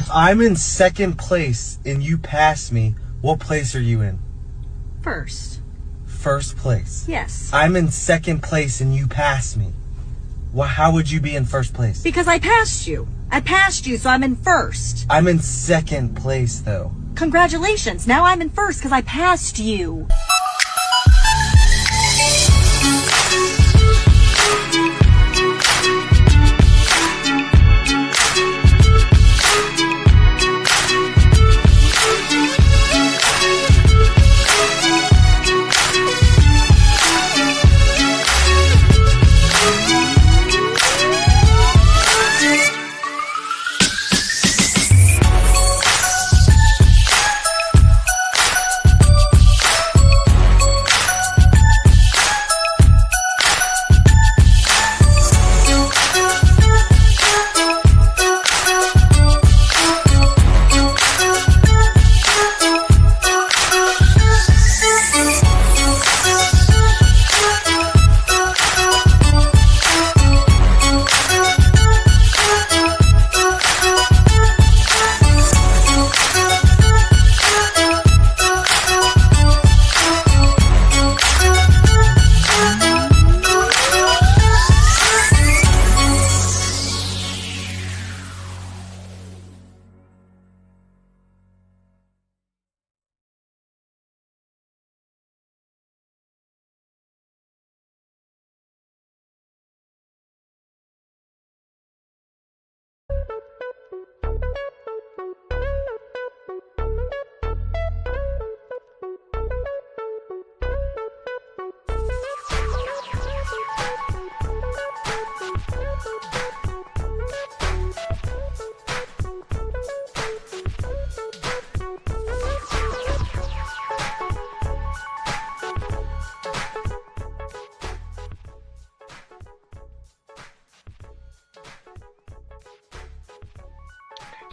If I'm in second place and you pass me, what place are you in? First. First place. Yes. I'm in second place and you pass me. Well, how would you be in first place? Because I passed you. I passed you, so I'm in first. I'm in second place, though. Congratulations. Now I'm in first because I passed you.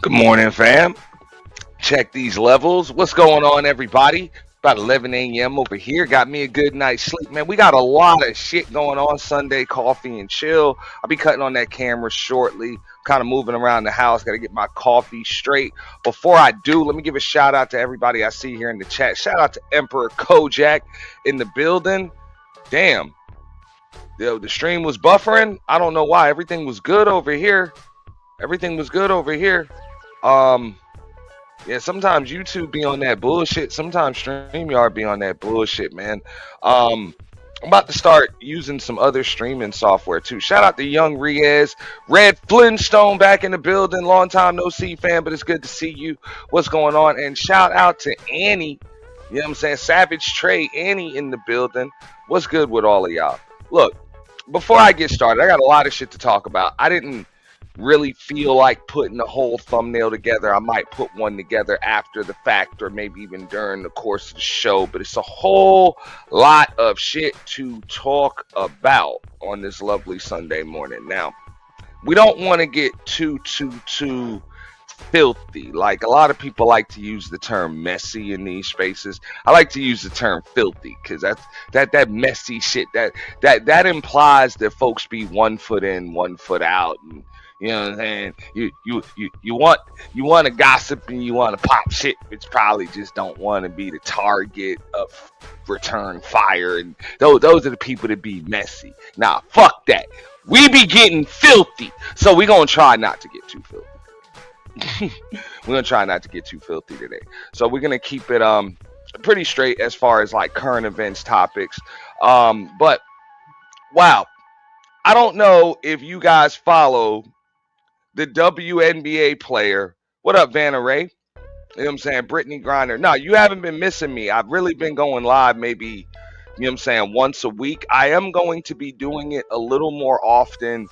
Good morning, fam. Check these levels. What's going on, everybody? About 11 a.m. over here. Got me a good night's sleep, man. We got a lot of shit going on. Sunday coffee and chill. I'll be cutting on that camera shortly. Kind of moving around the house. Got to get my coffee straight. Before I do, let me give a shout out to everybody I see here in the chat. Shout out to Emperor Kojak in the building. Damn. The stream was buffering. I don't know why. Everything was good over here. Everything was good over here. Yeah, sometimes YouTube be on that bullshit. Sometimes StreamYard be on that bullshit, man. I'm about to start using some other streaming software too. Shout out to Young Riaz, Red Flintstone back in the building. Long time no see, fam, but it's good to see you. What's going on? And shout out to Annie. You know what I'm saying? Savage Trey, Annie in the building. What's good with all of y'all? Look, before I get started, I got a lot of shit to talk about. I didn't really feel like putting a whole thumbnail together. I might put one together after the fact or maybe even during the course of the show, but it's a whole lot of shit to talk about on this lovely Sunday morning. Now, we don't want to get too filthy. Like, a lot of people like to use the term messy in these spaces. I like to use the term filthy because that messy shit that implies that folks be 1 foot in, 1 foot out, and you know what I'm saying? You want to gossip and you want to pop shit, but you probably just don't want to be the target of return fire. And those are the people that be messy. Nah, fuck that. We be getting filthy, so we gonna try not to get too filthy. We're gonna try not to get too filthy today. So we're gonna keep it pretty straight as far as like current events topics. But wow, I don't know if you guys follow the WNBA player. What up, Vanna Ray? You know what I'm saying? Brittany Griner. No, you haven't been missing me. I've really been going live maybe, you know what I'm saying, once a week. I am going to be doing it a little more often.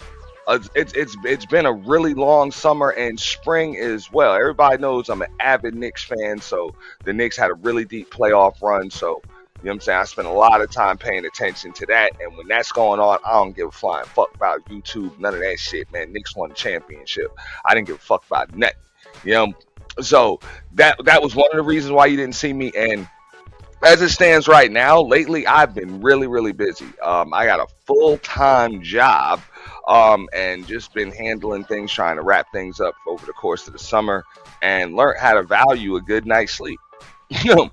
It's been a really long summer and spring as well. Everybody knows I'm an avid Knicks fan, so the Knicks had a really deep playoff run. So, you know what I'm saying, I spent a lot of time paying attention to that. And when that's going on, I don't give a flying fuck about YouTube, none of that shit, man. Knicks won the championship. I didn't give a fuck about nothing. You know, so that was one of the reasons why you didn't see me. And as it stands right now, lately I've been really, really busy. I got a full-time job and just been handling things, trying to wrap things up over the course of the summer, and learned how to value a good night's sleep. You know,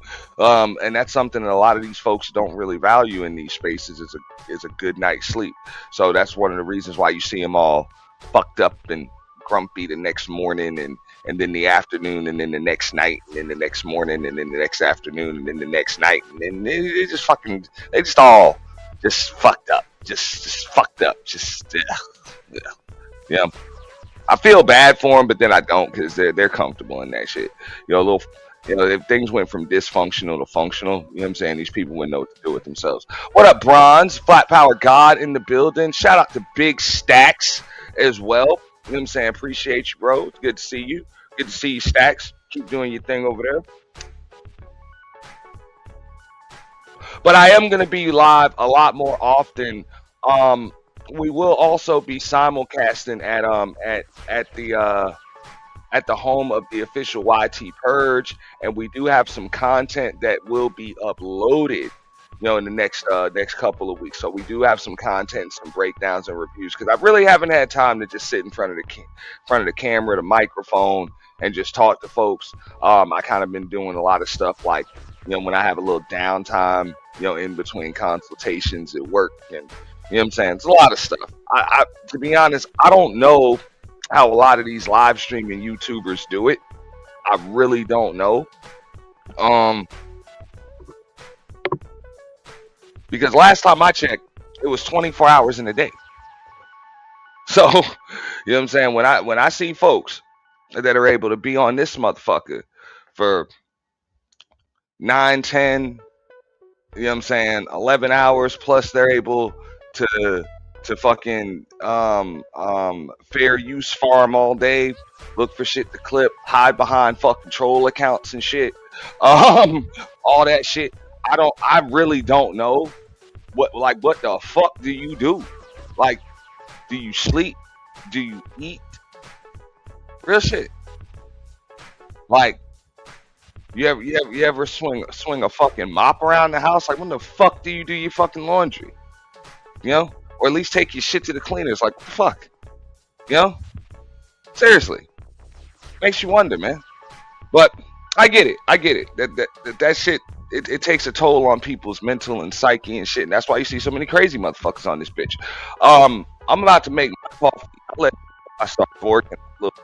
and that's something that a lot of these folks don't really value in these spaces is a good night's sleep. So that's one of the reasons why you see them all fucked up and grumpy the next morning, and then the afternoon, and then the next night, and then the next morning, and then the next afternoon, and then the next night, and then they just fucking, they just all just fucked up, just fucked up, just yeah. I feel bad for them, but then I don't, because they're comfortable in that shit. You know, a little. You know, if things went from dysfunctional to functional, you know what I'm saying? These people wouldn't know what to do with themselves. What up, Bronze? Flat Power God in the building. Shout out to Big Stacks as well. You know what I'm saying? Appreciate you, bro. It's good to see you. Good to see you, Stacks. Keep doing your thing over there. But I am going to be live a lot more often. We will also be simulcasting at the home of the official YT Purge, and we do have some content that will be uploaded, you know, in the next couple of weeks. So we do have some content, some breakdowns and reviews, because I really haven't had time to just sit in front of the camera, the microphone, and just talk to folks. I kind of been doing a lot of stuff like, you know, when I have a little downtime, you know, in between consultations at work, and you know what I'm saying? It's a lot of stuff. I to be honest, I don't know how a lot of these live streaming YouTubers do it. I really don't know. Because last time I checked, it was 24 hours in a day. So, you know what I'm saying? When I see folks that are able to be on this motherfucker for 9, 10, you know what I'm saying, 11 hours, plus they're able to fucking fair use farm all day, look for shit to clip, hide behind fucking troll accounts and shit, all that shit. I really don't know what the fuck do you do? Like, do you sleep? Do you eat? Real shit. Like, you ever swing a fucking mop around the house? Like, when the fuck do you do your fucking laundry? You know? Or at least take your shit to the cleaners. Like, what the fuck? You know? Seriously. Makes you wonder, man. But I get it. That shit, it takes a toll on people's mental and psyche and shit. And that's why you see so many crazy motherfuckers on this bitch. I'm about to make my coffee. I'll let I start working a little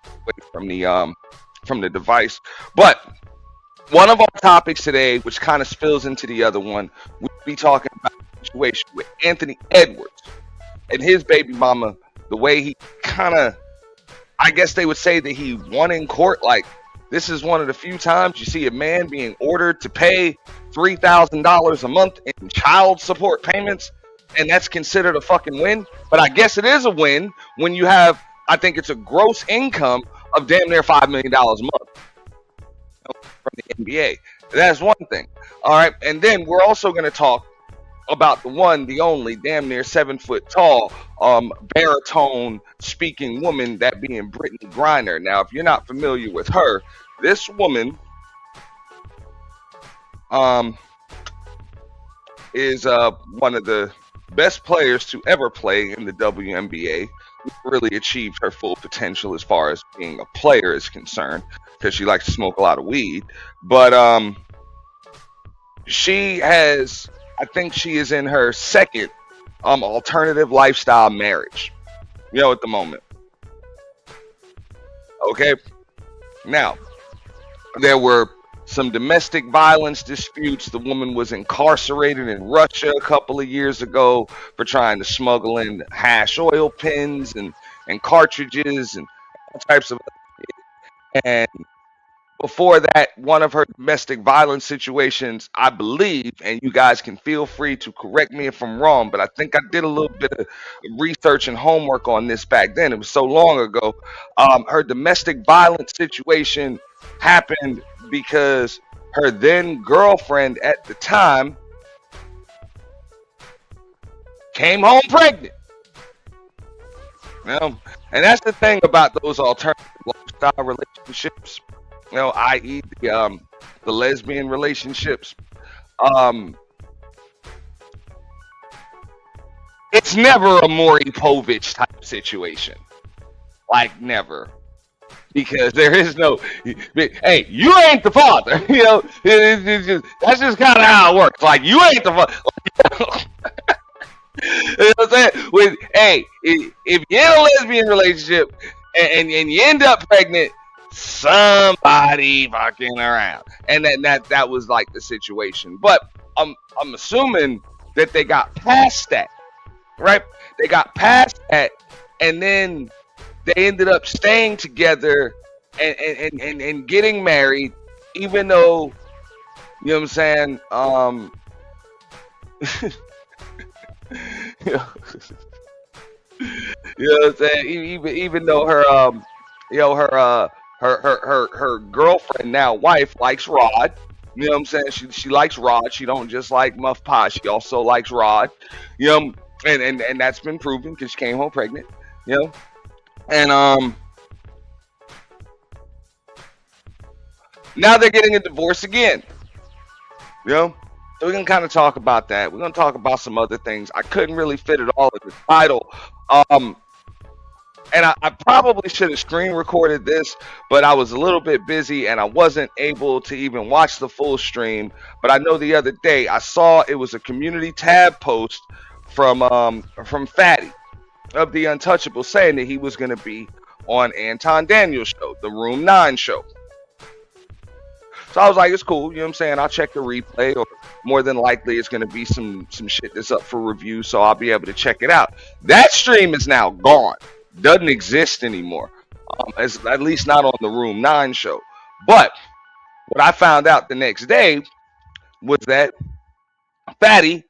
away from the device. But one of our topics today, which kind of spills into the other one, we'll be talking about the situation with Anthony Edwards and his baby mama, the way he kind of, I guess they would say that he won in court. Like, this is one of the few times you see a man being ordered to pay $3,000 a month in child support payments, and that's considered a fucking win. But I guess it is a win when you have, I think it's a gross income of damn near $5 million a month from the NBA. That's one thing. All right. And then we're also going to talk about the one, the only, damn near 7 foot tall, baritone speaking woman, that being Brittany Griner. Now, if you're not familiar with her, this woman is one of the best players to ever play in the WNBA. Really achieved her full potential as far as being a player is concerned, because she likes to smoke a lot of weed. But she has, I think she is in her second alternative lifestyle marriage, you know, at the moment. Okay. Now, there were some domestic violence disputes. The woman was incarcerated in Russia a couple of years ago for trying to smuggle in hash oil pins and cartridges and all types of. And before that, one of her domestic violence situations, I believe, and you guys can feel free to correct me if I'm wrong, but I think I did a little bit of research and homework on this back then. It was so long ago. Her domestic violence situation happened because her then girlfriend at the time came home pregnant. You know? And that's the thing about those alternative lifestyle relationships, you know, i.e. the lesbian relationships. it's never a Maury Povich type situation. Like, never. Because there is no, hey, you ain't the father. That's just kind of how it works. Like, you ain't the father. You know what I'm saying? Hey, if you're in a lesbian relationship and you end up pregnant, somebody fucking around, and that was like the situation. But I'm assuming that they got past that, right? They got past that, and then they ended up staying together and getting married, even though, you know what I'm saying? You know, you know what I'm saying? Even though her her girlfriend, now wife, likes Rod. You know what I'm saying? She likes Rod. She don't just like Muff Pie. She also likes Rod. You know, and that's been proven because she came home pregnant. You know, and now they're getting a divorce again. You know, so we're gonna kind of talk about that. We're gonna talk about some other things. I couldn't really fit it all in the title. And I probably should have screen recorded this, but I was a little bit busy and I wasn't able to even watch the full stream. But I know the other day I saw it was a community tab post from Fatty of the Untouchable saying that he was going to be on Anton Daniels' show, the Room 9 show. So I was like, it's cool, you know what I'm saying? I'll check the replay, or more than likely it's going to be some shit that's up for review, so I'll be able to check it out. That stream is now gone. Doesn't exist anymore, at least not on the Room 9 show. But what I found out the next day was that Fatty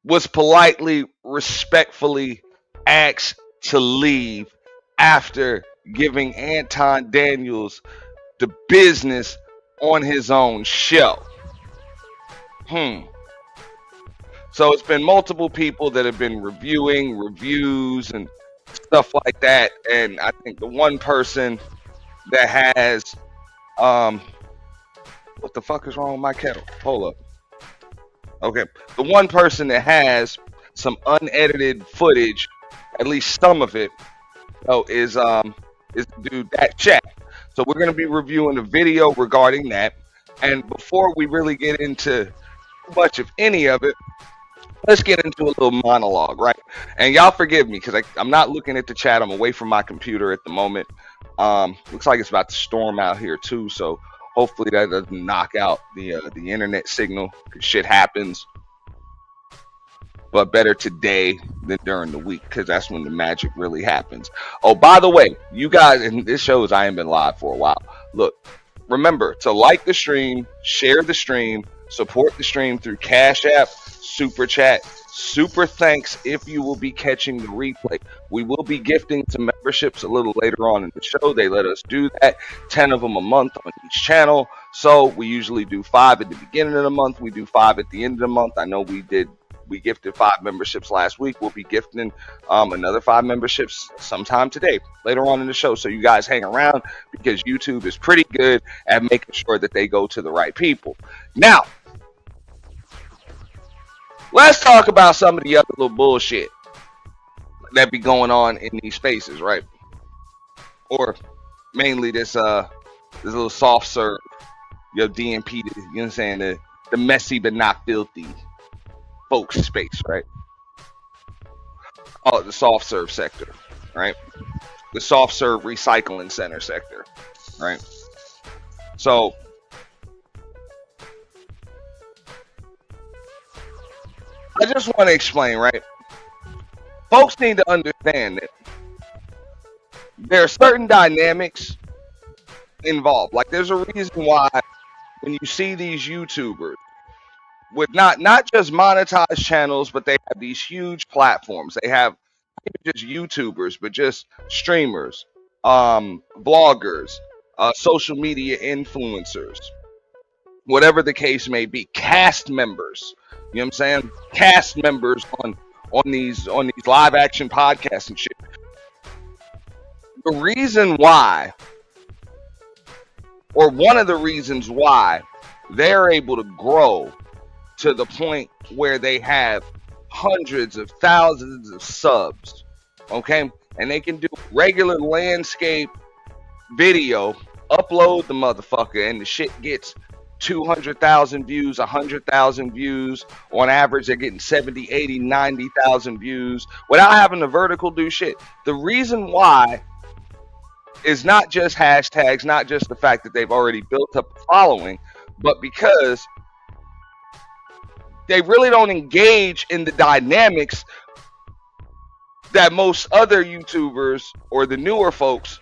was politely, respectfully asked to leave after giving Anton Daniels the business on his own show. So it's been multiple people that have been reviewing reviews and stuff like that, and I think the one person that has what the fuck is wrong with my kettle? Hold up. Okay, the one person that has some unedited footage, at least some of it, is the dude that chat. So we're gonna be reviewing a video regarding that, and before we really get into much of any of it, let's get into a little monologue, right? And y'all forgive me because I'm not looking at the chat. I'm away from my computer at the moment. Looks like it's about to storm out here too, so hopefully that doesn't knock out the internet signal, because shit happens. But better today than during the week, because that's when the magic really happens. Oh, by the way, you guys, and this shows I ain't been live for a while. Look, remember to like the stream, share the stream, support the stream through Cash App, Super Chat, Super Thanks if you will be catching the replay. We will be gifting some memberships a little later on in the show. They let us do that, 10 of them a month on each channel. So we usually do 5 at the beginning of the month. We do 5 at the end of the month. I know we gifted 5 memberships last week. We'll be gifting another 5 memberships sometime today, later on in the show. So you guys hang around, because YouTube is pretty good at making sure that they go to the right people. Now, let's talk about some of the other little bullshit that be going on in these spaces, right? Or mainly this little soft serve, your DMP, you know what I'm saying, the messy but not filthy folks space, right? Oh, the soft serve sector, right? The soft serve recycling center sector, right? So I just want to explain, right? Folks need to understand that there are certain dynamics involved. Like, there's a reason why when you see these YouTubers with not just monetized channels, but they have these huge platforms. They have not even just YouTubers, but just streamers, bloggers, social media influencers, whatever the case may be, cast members. You know what I'm saying? Cast members on these live action podcasts and shit. The reason why, or one of the reasons why, they're able to grow to the point where they have hundreds of thousands of subs, okay? And they can do regular landscape video, upload the motherfucker, and the shit gets 200,000 views, 100,000 views. On average, they're getting 70, 80, 90,000 views without having the vertical do shit. The reason why is not just hashtags, not just the fact that they've already built up a following, but because they really don't engage in the dynamics that most other YouTubers or the newer folks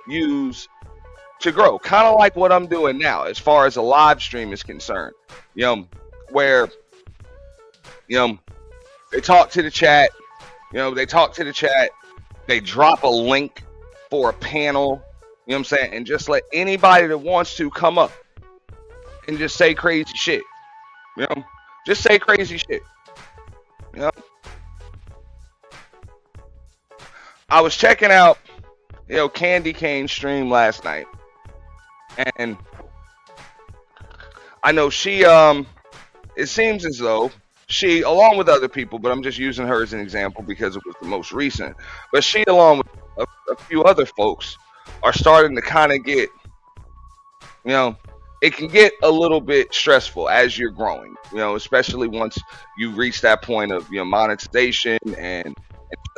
use to grow. Kind of like what I'm doing now as far as a live stream is concerned. Where, they talk to the chat, they drop a link for a panel, you know what I'm saying? And just let anybody that wants to come up and just say crazy shit. Just say crazy shit. I was checking out, Candy Cane's stream last night. And I know she, it seems as though she, along with other people, but I'm just using her as an example because it was the most recent, but she, along with a few other folks, are starting to kind of get, it can get a little bit stressful as you're growing, especially once you reach that point of monetization and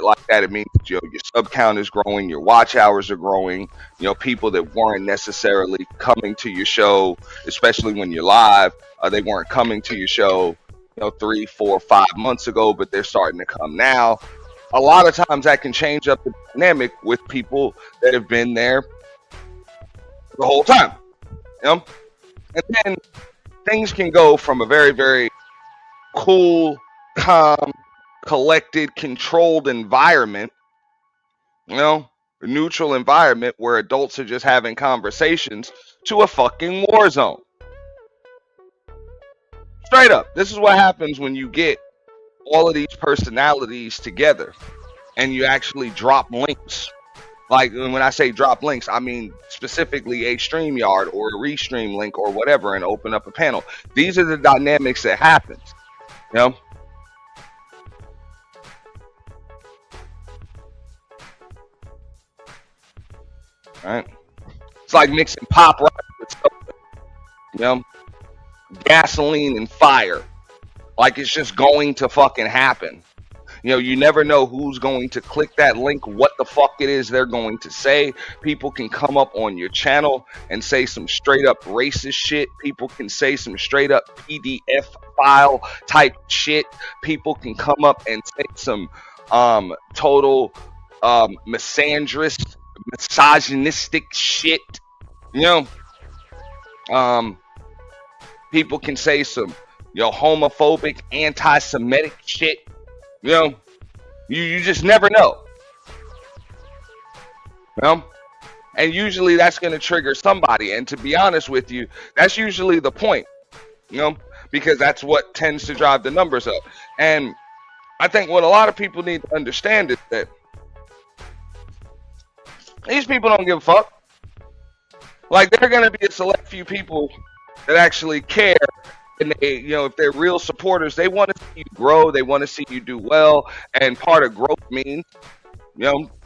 like that. It means your sub count is growing, your watch hours are growing. People that weren't necessarily coming to your show, especially when you're live, they weren't coming to your show 3, 4, 5 months ago, but they're starting to come now. A lot of times that can change up the dynamic with people that have been there the whole time. And then things can go from a very, very cool, calm, collected, controlled environment, a neutral environment where adults are just having conversations, to a fucking war zone. Straight up. This is what happens when you get all of these personalities together and you actually drop links. Like, when I say drop links, I mean specifically a StreamYard or a Restream link or whatever, and open up a panel. These are the dynamics that happens. Right? It's like mixing pop rock with something. Gasoline and fire. Like, it's just going to fucking happen. You never know who's going to click that link, what the fuck it is they're going to say. People can come up on your channel and say some straight up racist shit. People can say some straight up PDF file type shit. People can come up and say some total misogynistic shit. People can say some homophobic, anti-Semitic shit. You just never know. And usually that's going to trigger somebody. And to be honest with you, that's usually the point. Because that's what tends to drive the numbers up. And I think what a lot of people need to understand is that these people don't give a fuck. Like, there are going to be a select few people that actually care. And they, if they're real supporters, they want to see you grow. They want to see you do well. And part of growth means,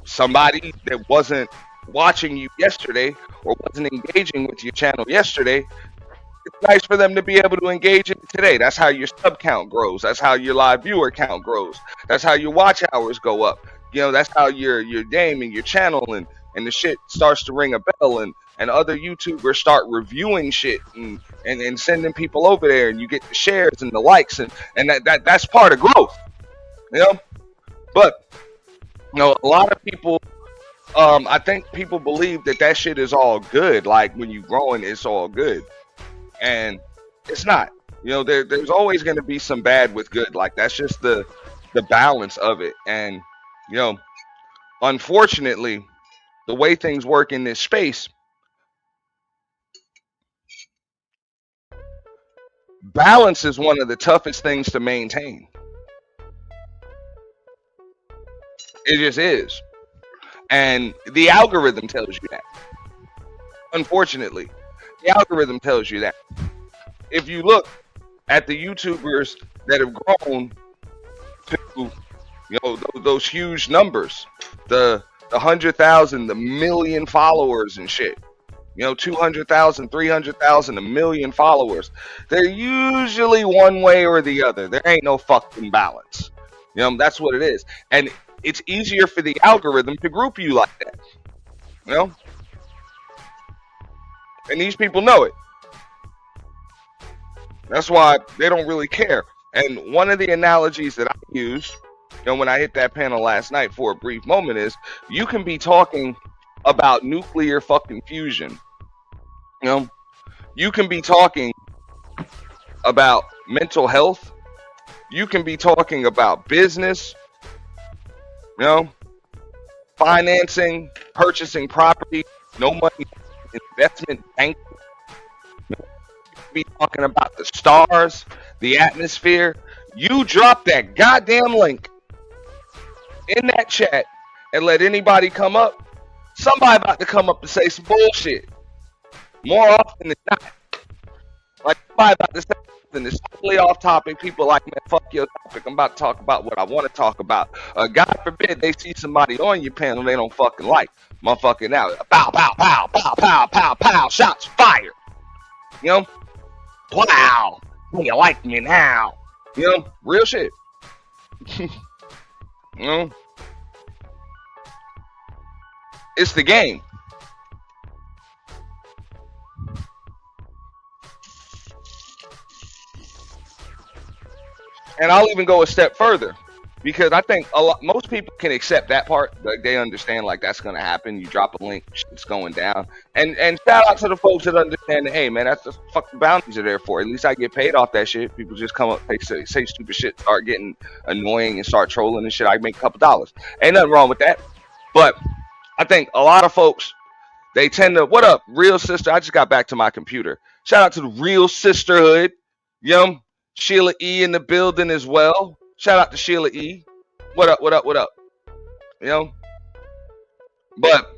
somebody that wasn't watching you yesterday or wasn't engaging with your channel yesterday, it's nice for them to be able to engage in it today. That's how your sub count grows. That's how your live viewer count grows. That's how your watch hours go up. That's how your name and your channel and the shit starts to ring a bell, and other YouTubers start reviewing shit and sending people over there, and you get the shares and the likes, and that's part of growth. But a lot of people, I think people believe that shit is all good. Like, when you growing, it's all good, and it's not. There's always going to be some bad with good. Like, that's just the balance of it. And unfortunately, the way things work in this space, balance is one of the toughest things to maintain. It just is. And the algorithm tells you that. Unfortunately, the algorithm tells you that. If you look at the YouTubers that have grown to you know, those huge numbers, the 100,000, the million followers and shit. You know, 200,000, 300,000, a million followers. They're usually one way or the other. There ain't no fucking balance. You know, that's what it is. And it's easier for the algorithm to group you like that. You know? And these people know it. That's why they don't really care. And one of the analogies that I use, you know, when I hit that panel last night for a brief moment is, you can be talking about nuclear fucking fusion. You know, you can be talking about mental health. You can be talking about business, you know, financing, purchasing property, no money, investment bank. You can be talking about the stars, the atmosphere. You drop that goddamn link in that chat and let anybody come up. Somebody about to come up and say some bullshit. More often than not. Like, somebody about to say something that's totally off topic. People are like, man, fuck your topic. I'm about to talk about what I want to talk about. God forbid they see somebody on your panel they don't fucking like. Motherfucking out. Pow, pow, pow, pow, pow, pow, pow. Shots fired. You know? Wow. You like me now. You know? Real shit. You know? It's the game. And I'll even go a step further, because I think most people can accept that part. Like, they understand, like, that's going to happen. You drop a link, it's going down. And shout out to the folks that understand that, hey, man, that's the fuck the bounties are there for. At least I get paid off that shit. People just come up, say stupid shit, start getting annoying and start trolling and shit. I make a couple dollars. Ain't nothing wrong with that. But I think a lot of folks, they tend to, what up, real sister? I just got back to my computer. Shout out to the real sisterhood. Yum. Sheila E in the building as well. Shout out to Sheila E. What up, what up, what up? You know? But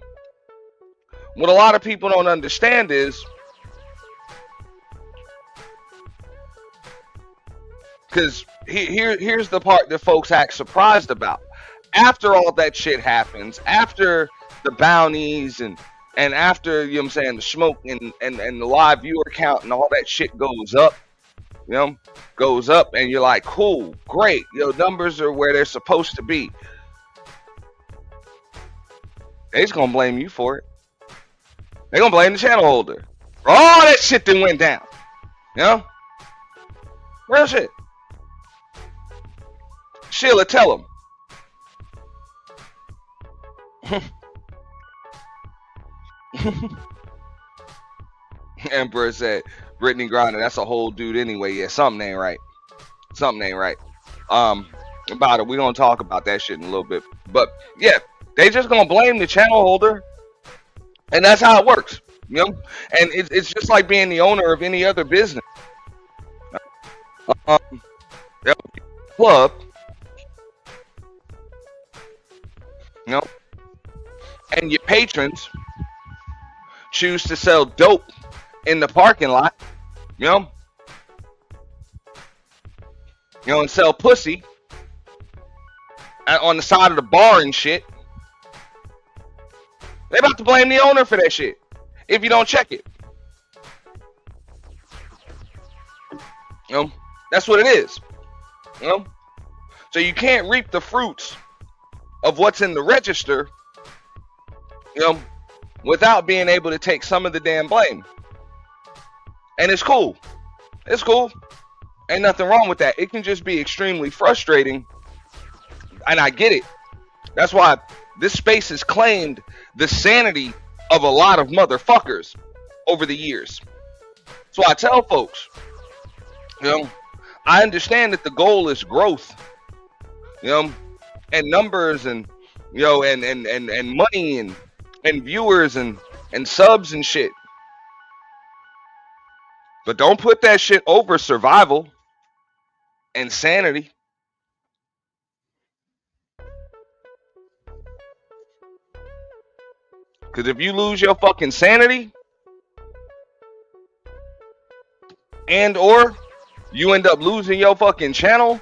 what a lot of people don't understand is, because here's the part that folks act surprised about. After all that shit happens, after the bounties and after, you know what I'm saying, the smoke and the live viewer count and all that shit goes up, you know, goes up, and you're like, cool, great, your numbers are where they're supposed to be. They just gonna blame you for it. They gonna blame the channel holder for all that shit that went down. You know? Real shit. Sheila, tell them. Emperor said, Brittany Griner, that's a whole dude anyway. Yeah, something ain't right. Something ain't right. About it, we're gonna talk about that shit in a little bit. But yeah, they just gonna blame the channel holder, and that's how it works. You know? And it's just like being the owner of any other business. Club, you know, and your patrons choose to sell dope in the parking lot, you know, and sell pussy on the side of the bar and shit. They about to blame the owner for that shit if you don't check it. You know, that's what it is. You know, so you can't reap the fruits of what's in the register, you know, without being able to take some of the damn blame. And it's cool. It's cool. Ain't nothing wrong with that. It can just be extremely frustrating. And I get it. That's why this space has claimed the sanity of a lot of motherfuckers over the years. So I tell folks, you know, I understand that the goal is growth, you know, and numbers and, you know, and money and viewers and subs and shit. But don't put that shit over survival and sanity. Because if you lose your fucking sanity, and or you end up losing your fucking channel,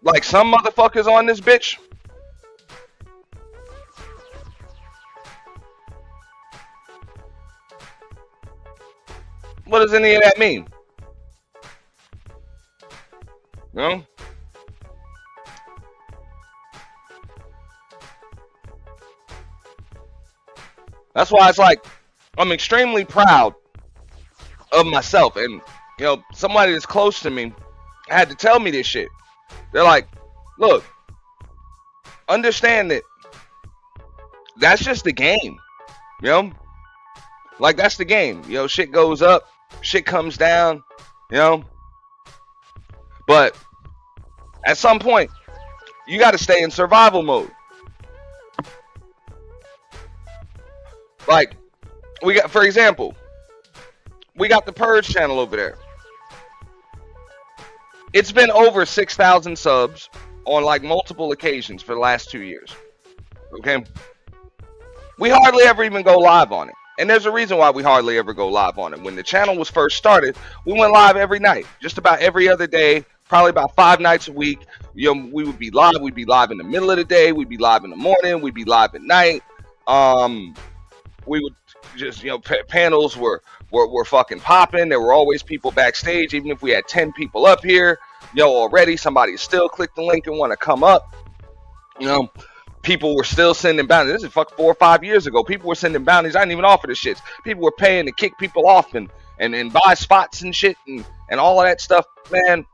like some motherfuckers on this bitch. What does any of that mean? You know? That's why it's like I'm extremely proud of myself, and somebody that's close to me had to tell me this shit. They're like, look, understand that that's just the game, like that's the game. Shit goes up, shit comes down, but at some point you got to stay in survival mode. Like we got, for example, we got the Purge channel over there. It's been over 6,000 subs on like multiple occasions for the last 2 years. Okay, we hardly ever even go live on it, and there's a reason why we hardly ever go live on it. When the channel was first started, we went live every night, just about every other day, probably about 5 nights a week. We would be live. We'd be live in the middle of the day. We'd be live in the morning. We'd be live at night. We would just, panels were fucking popping. There were always people backstage, even if we had 10 people up here. Already somebody still clicked the link and want to come up. People were still sending bounties. This is 4 or 5 years ago. People were sending bounties. I didn't even offer the shits. People were paying to kick people off and buy spots and shit and all of that stuff. Man,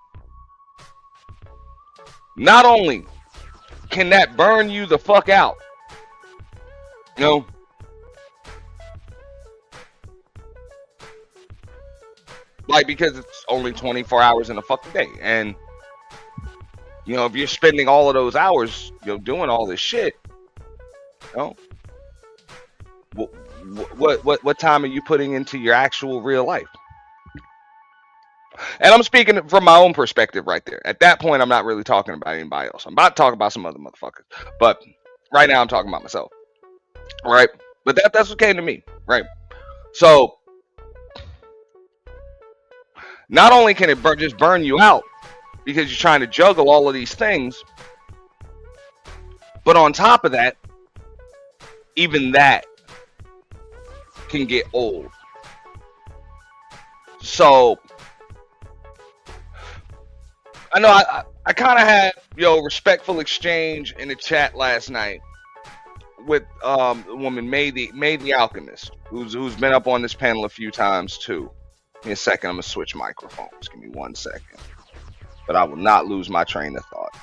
not only can that burn you the fuck out, like, because it's only 24 hours in a fucking day. And, if you're spending all of those hours, doing all this shit, what time are you putting into your actual real life? And I'm speaking from my own perspective right there. At that point, I'm not really talking about anybody else. I'm about to talk about some other motherfuckers. But right now, I'm talking about myself. Right? But that's what came to me. Right? So, not only can it just burn you out because you're trying to juggle all of these things, but on top of that, even that can get old. So I know I kind of had respectful exchange in the chat last night with the woman May the Alchemist, who's been up on this panel a few times too. In a second, I'm gonna switch microphones. Give me 1 second, but I will not lose my train of thought.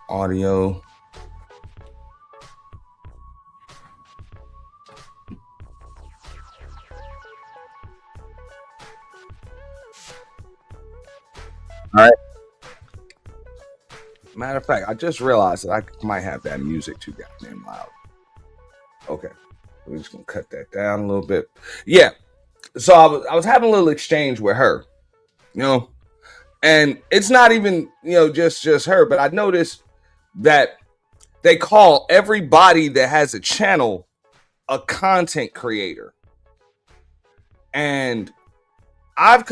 Audio. All right. Matter of fact, I just realized that I might have that music too goddamn loud. Okay, we're just gonna cut that down a little bit. Yeah, so I was having a little exchange with her, and it's not even just her, but I noticed that they call everybody that has a channel a content creator, and I've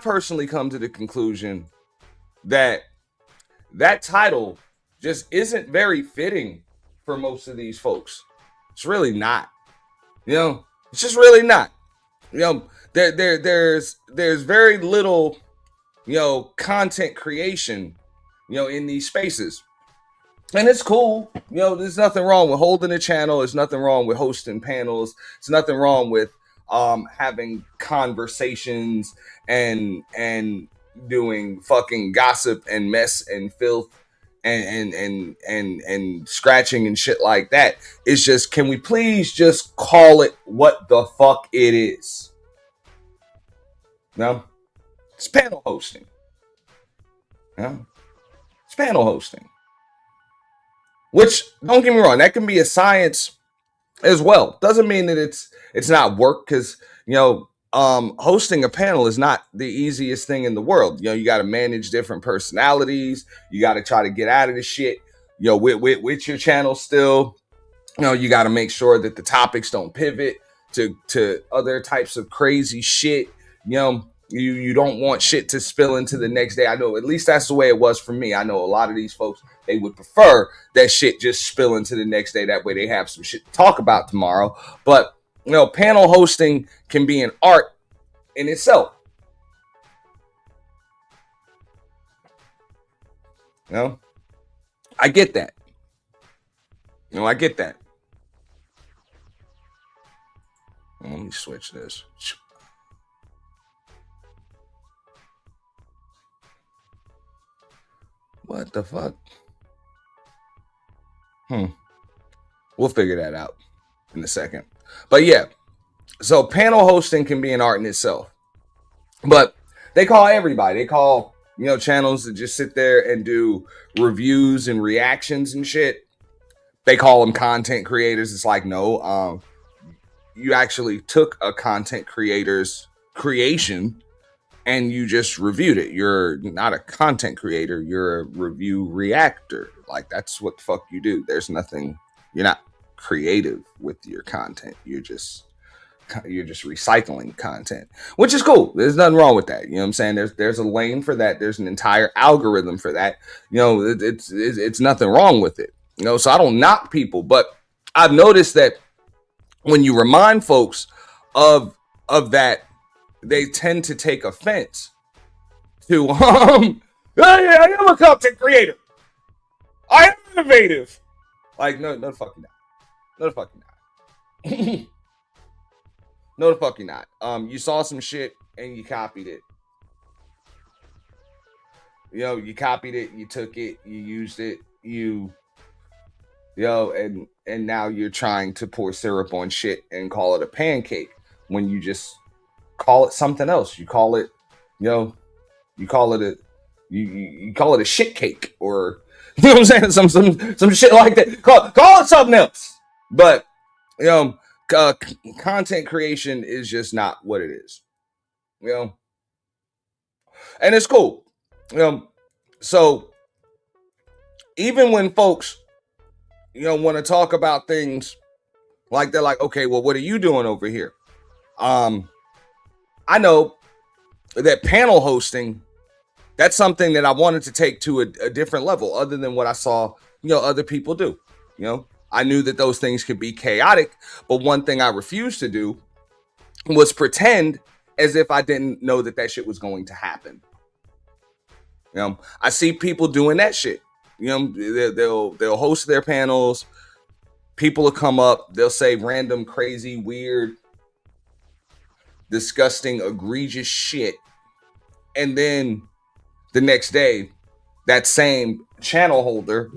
personally come to the conclusion that title just isn't very fitting for most of these folks. It's really not. It's just really not. There's very little, content creation, in these spaces. And it's cool. There's nothing wrong with holding a channel. There's nothing wrong with hosting panels. There's nothing wrong with having conversations and doing fucking gossip and mess and filth and scratching and shit like that. It's just, can we please just call it what the fuck it is? No, it's panel hosting. It's panel hosting. Which, don't get me wrong, that can be a science as well. Doesn't mean that it's not work, because hosting a panel is not the easiest thing in the world. You got to manage different personalities. You got to try to get out of the shit, with your channel still. You got to make sure that the topics don't pivot to other types of crazy shit. You don't want shit to spill into the next day. I know at least that's the way it was for me. I know a lot of these folks, they would prefer that shit just spill into the next day. That way they have some shit to talk about tomorrow. But panel hosting can be an art in itself. I get that. I get that. Let me switch this. What the fuck? We'll figure that out in a second. But yeah, so panel hosting can be an art in itself. But they call everybody. They call, channels that just sit there and do reviews and reactions and shit. They call them content creators. It's like, no, you actually took a content creator's creation and you just reviewed it. You're not a content creator. You're a review reactor. Like, that's what the fuck you do. There's nothing, you're not creative with your content. You're just recycling content, which is cool. There's nothing wrong with that. You know what I'm saying? There's a lane for that. There's an entire algorithm for that. It's nothing wrong with it. So I don't knock people, but I've noticed that when you remind folks of that, they tend to take offense to I am a content creator. I am innovative. Like, no the fuck you're not. No the fuck you're not. No the fuck you're not. You saw some shit and you copied it. You copied it, you took it, you used it, and now you're trying to pour syrup on shit and call it a pancake when you just call it something else. You call it, you call it a shit cake, or you know what I'm saying, some shit like that. Call it something else. But content creation is just not what it is. And it's cool. So even when folks want to talk about things like they're like, okay, well, what are you doing over here? I know that panel hosting, that's something that I wanted to take to a different level other than what I saw, other people do. I knew that those things could be chaotic, but one thing I refused to do was pretend as if I didn't know that shit was going to happen. I see people doing that shit. They'll host their panels. People will come up. They'll say random, crazy, weird, disgusting, egregious shit. And then the next day, that same channel holder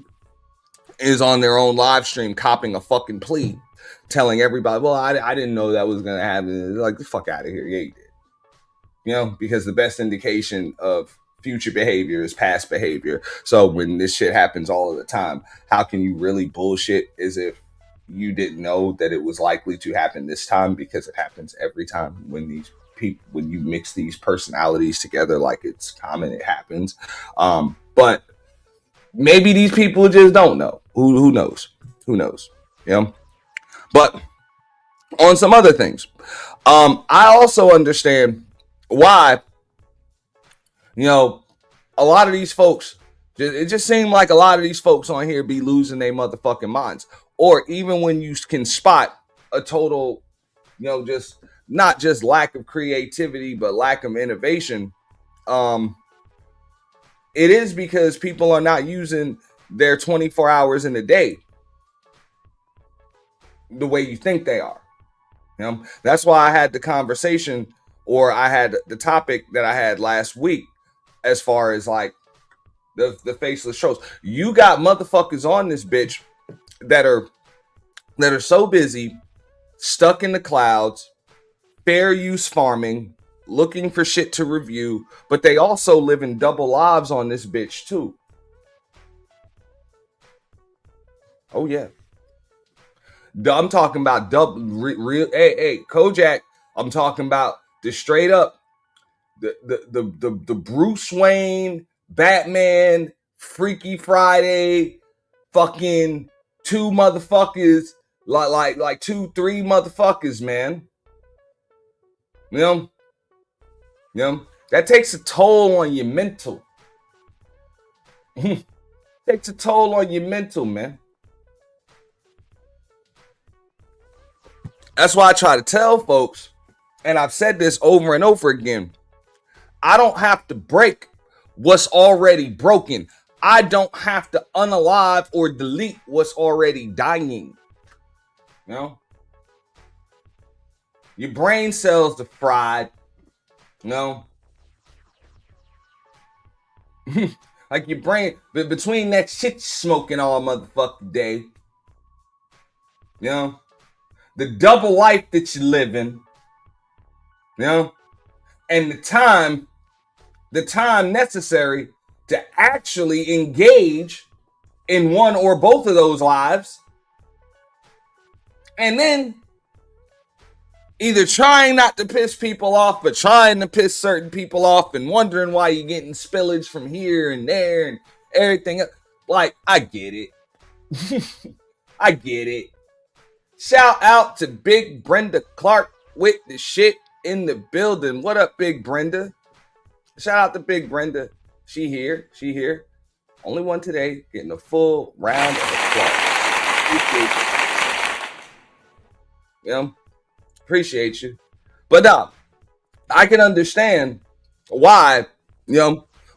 is on their own live stream copping a fucking plea, telling everybody, well, I didn't know that was going to happen. Like, the fuck out of here. Yeah, you did. Because the best indication of future behavior is past behavior. So when this shit happens all of the time, how can you really bullshit as if you didn't know that it was likely to happen this time? Because it happens every time when these people, when you mix these personalities together, like it's common, it happens. But maybe these people just don't know. Who knows? Who knows? But on some other things, I also understand why, a lot of these folks, it just seemed like a lot of these folks on here be losing their motherfucking minds. Or even when you can spot a total, just not just lack of creativity, but lack of innovation. It is because people are not using their 24 hours in a day the way you think they are. That's why I had the conversation, or I had the topic that I had last week, as far as like the faceless shows. You got motherfuckers on this bitch that are so busy, stuck in the clouds, fair use farming, looking for shit to review, but they also live in double lives on this bitch too. Oh yeah. I'm talking about double real. Hey, Kojak. I'm talking about the straight up, the Bruce Wayne, Batman, Freaky Friday, fucking two motherfuckers like 2, 3 motherfuckers, man. You know, that takes a toll on your mental. Takes a toll on your mental, man. That's why I try to tell folks, and I've said this over and over again. I don't have to break what's already broken. I don't have to unalive or delete what's already dying. You know? Your brain cells are fried. You know? Like your brain, but between that shit you're smoking all motherfucking day. You know? The double life that you're living. You know? And the time necessary to actually engage in one or both of those lives, and then either trying not to piss people off, but trying to piss certain people off and wondering why you're getting spillage from here and there and everything. Like, I get it. I get it. Shout out to Big Brenda Clark with the shit in the building. What up, Big Brenda? Shout out to Big Brenda. She here. Only one today, getting a full round of applause. Appreciate you. But I can understand why,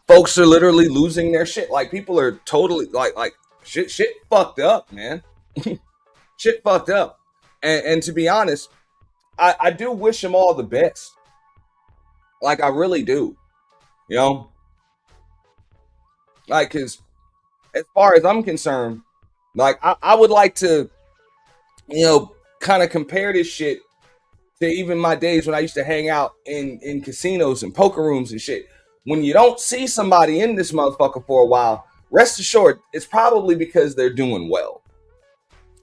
folks are literally losing their shit. Like, people are totally like shit fucked up, man. Shit fucked up. And to be honest, I do wish them all the best. Like, I really do. Like, because as far as I'm concerned, like, I would like to, kind of compare this shit to even my days when I used to hang out in casinos and poker rooms and shit. When you don't see somebody in this motherfucker for a while, rest assured, it's probably because they're doing well.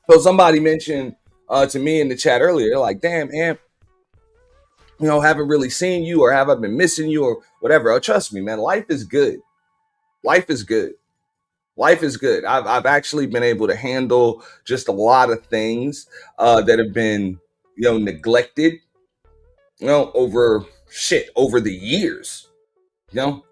So somebody mentioned to me in the chat earlier, like, damn, Amp, haven't really seen you, or have I been missing you, or whatever. Oh, trust me, man, life is good. Life is good. Life is good. I've actually been able to handle just a lot of things that have been, neglected, over the years.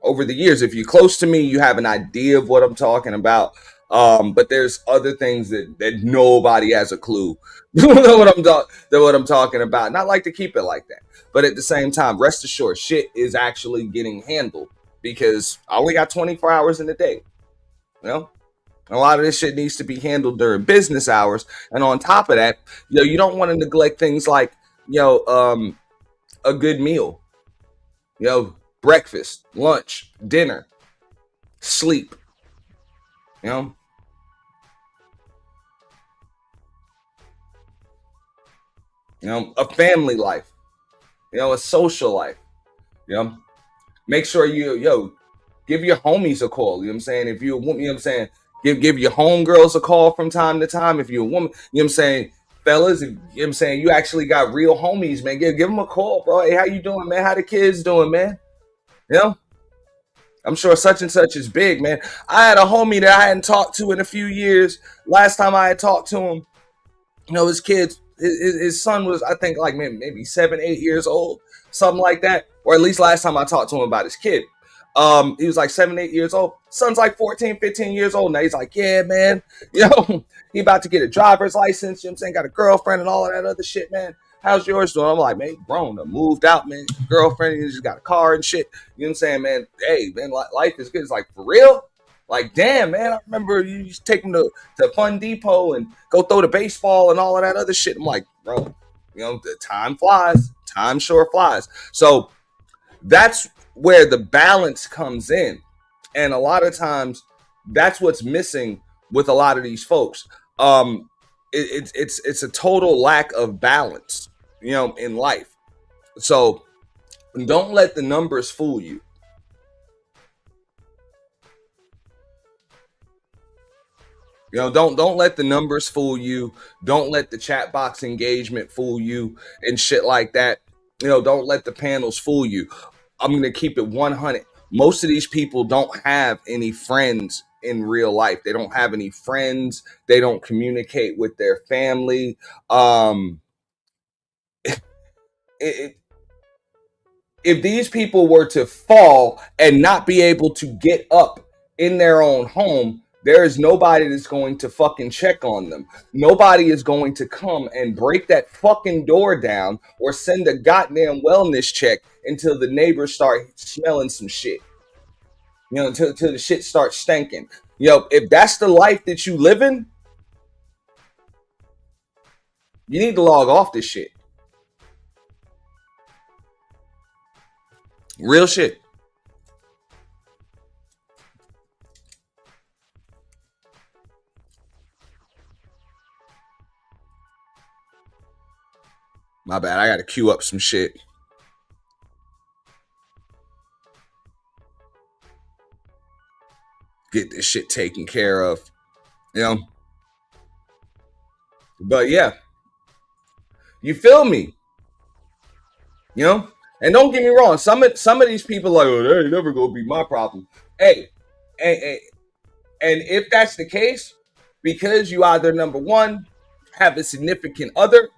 Over the years. If you're close to me, you have an idea of what I'm talking about. But there's other things that nobody has a clue what I'm talking about. And I like to keep it like that. But at the same time, rest assured, shit is actually getting handled, because I only got 24 hours in a day. A lot of this shit needs to be handled during business hours. And on top of that, you don't want to neglect things like, a good meal, breakfast, lunch, dinner, sleep, a family life, a social life, make sure you, give your homies a call. You know what I'm saying? If you're a woman, you know what I'm saying? Give your homegirls a call from time to time. If you're a woman, you know what I'm saying? Fellas, you know what I'm saying? You actually got real homies, man. Give them a call, bro. Hey, how you doing, man? How the kids doing, man? I'm sure such and such is big, man. I had a homie that I hadn't talked to in a few years. Last time I had talked to him, his kids, his son was, I think, like maybe 7, 8 years old, something like that. Or at least last time I talked to him about his kid. He was like 7, 8 years old. Son's like 14, 15 years old. Now he's like, yeah, man, he about to get a driver's license. You know what I'm saying? Got a girlfriend and all of that other shit, man. How's yours doing? I'm like, man, grown, moved out, man. Girlfriend, he just got a car and shit. You know what I'm saying, man? Hey, man, life is good. It's like, for real? Like, damn, man, I remember you used to take him to Fun Depot and go throw the baseball and all of that other shit. I'm like, bro, the time flies. Time sure flies. So that's where the balance comes in. And a lot of times that's what's missing with a lot of these folks. It's a total lack of balance, in life. So don't let the numbers fool you. Don't let the numbers fool you. Don't let the chat box engagement fool you and shit like that. Don't let the panels fool you. I'm going to keep it 100. Most of these people don't have any friends in real life. They don't have any friends. They don't communicate with their family. It, if these people were to fall and not be able to get up in their own home, there is nobody that's going to fucking check on them. Nobody is going to come and break that fucking door down or send a goddamn wellness check until the neighbors start smelling some shit. You know, until the shit starts stinking. You know, if that's the life that you live in, you need to log off this shit. Real shit. My bad. I got to queue up some shit. Get this shit taken care of. You know? But yeah. You feel me? You know? And don't get me wrong. Some of these people are like, oh, that ain't never going to be my problem. Hey. And if that's the case, because you either, number one, have a significant other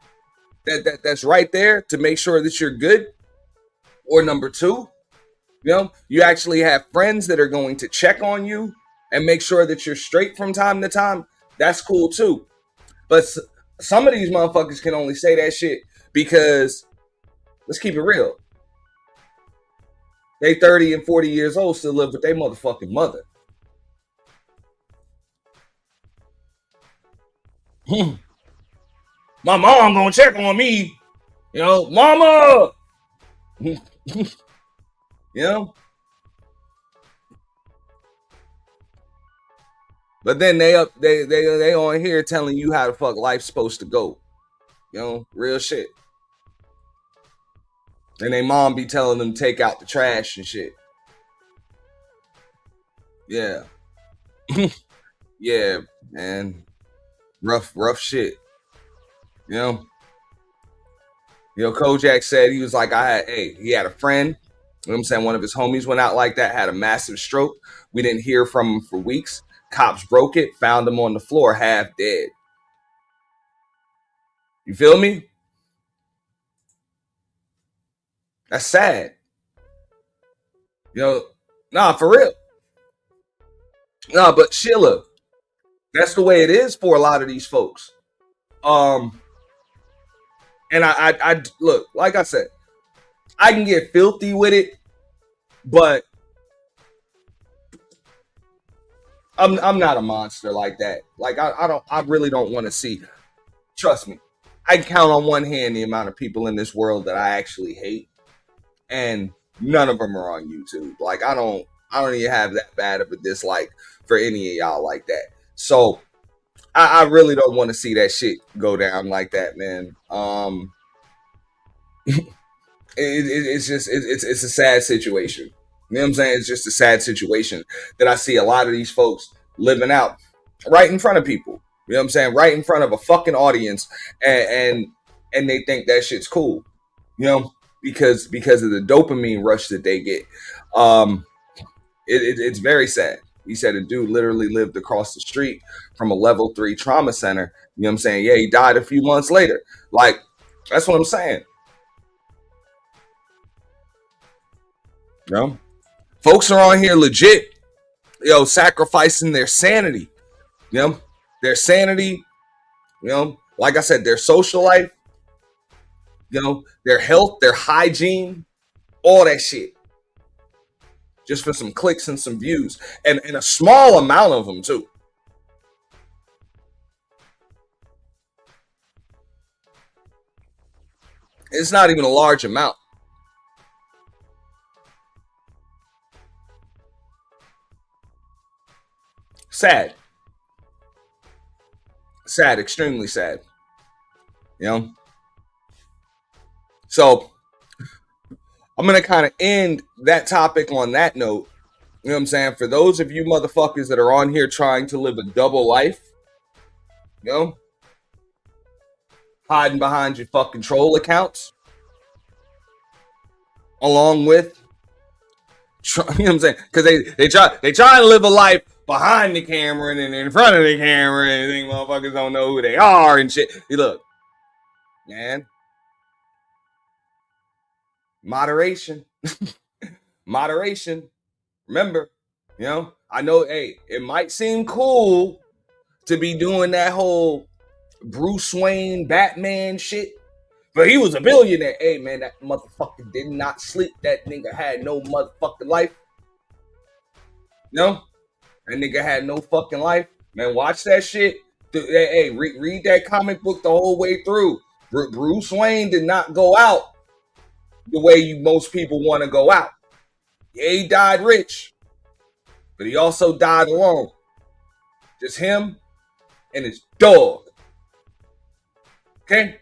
that's right there to make sure that you're good, or number two, you know, you actually have friends that are going to check on you and make sure that you're straight from time to time, that's cool too. But some of these motherfuckers can only say that shit because, let's keep it real, they 30 and 40 years old, still live with their motherfucking mother. My mom gonna check on me, you know, mama. You know, but then they on here telling you how the fuck life's supposed to go, you know, real shit. And they mom be telling them to take out the trash and shit. Yeah. Yeah, man. Rough shit. You know, Kojak said he was like, he had a friend. You know what I'm saying? One of his homies went out like that, had a massive stroke. We didn't hear from him for weeks. Cops broke it, found him on the floor, half dead. You feel me? That's sad. You know, nah, for real. Nah, but Sheila, that's the way it is for a lot of these folks. And I look, like I said, I can get filthy with it, but I'm not a monster like that. Like I really don't want to see. Trust me, I can count on one hand the amount of people in this world that I actually hate, and none of them are on YouTube. Like I don't even have that bad of a dislike for any of y'all like that. So I really don't want to see that shit go down like that, man. It's a sad situation. You know what I'm saying? It's just a sad situation that I see a lot of these folks living out right in front of people. You know what I'm saying? Right in front of a fucking audience, and they think that shit's cool. You know, because of the dopamine rush that they get. It's very sad. He said a dude literally lived across the street from a level 3 trauma center. You know what I'm saying? Yeah, he died a few months later. Like, that's what I'm saying. You know? Folks are on here legit, sacrificing their sanity. You know? Their sanity, like I said, their social life, their health, their hygiene, all that shit. Just for some clicks and some views. And a small amount of them, too. It's not even a large amount. Sad. Sad, extremely sad. So I'm going to kind of end that topic on that note. You know what I'm saying? For those of you motherfuckers that are on here trying to live a double life, hiding behind your fucking troll accounts, along with, you know what I'm saying? Because they try to live a life behind the camera and then in front of the camera and think motherfuckers don't know who they are and shit. Hey, look, man, moderation, moderation. Remember, I know, hey, it might seem cool to be doing that whole Bruce Wayne Batman shit, but he was a billionaire. Hey, man, that motherfucker did not sleep. That nigga had no motherfucking life. That nigga had no fucking life. Man, watch that shit. Hey, read that comic book the whole way through. Bruce Wayne did not go out the way most people want to go out. Yeah, he died rich, but he also died alone. Just him and his dog. Okay?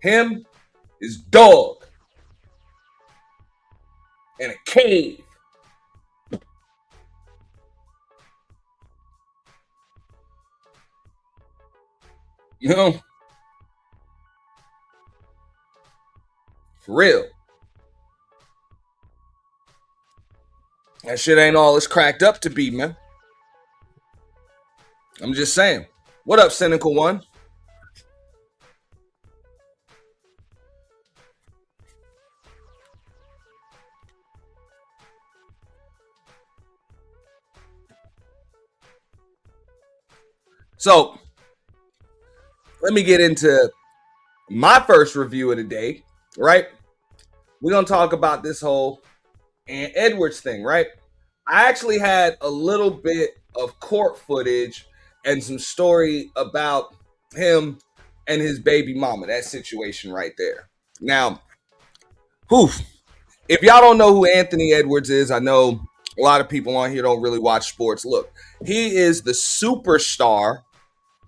Him, his dog, in a cave. For real. That shit ain't all it's cracked up to be, man. I'm just saying. What up, Cynical One? So, let me get into my first review of the day, right? We're going to talk about this whole Aunt Edwards thing, right? I actually had a little bit of court footage and some story about him and his baby mama, that situation right there. Now, if y'all don't know who Anthony Edwards is, I know a lot of people on here don't really watch sports. Look, he is the superstar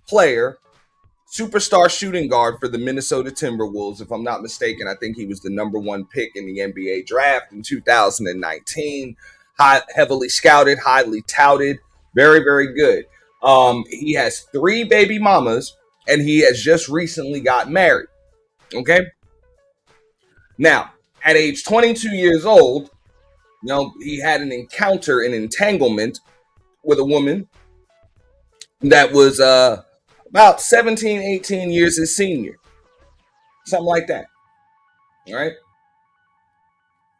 player, superstar shooting guard for the Minnesota Timberwolves. If I'm not mistaken, I think he was the number 1 pick in the NBA draft in 2019. Heavily scouted, highly touted, very, very good. He has 3 baby mamas, and he has just recently got married. Okay? Now, at age 22 years old, he had an encounter, an entanglement with a woman that was about 17, 18 years his senior. Something like that. All right?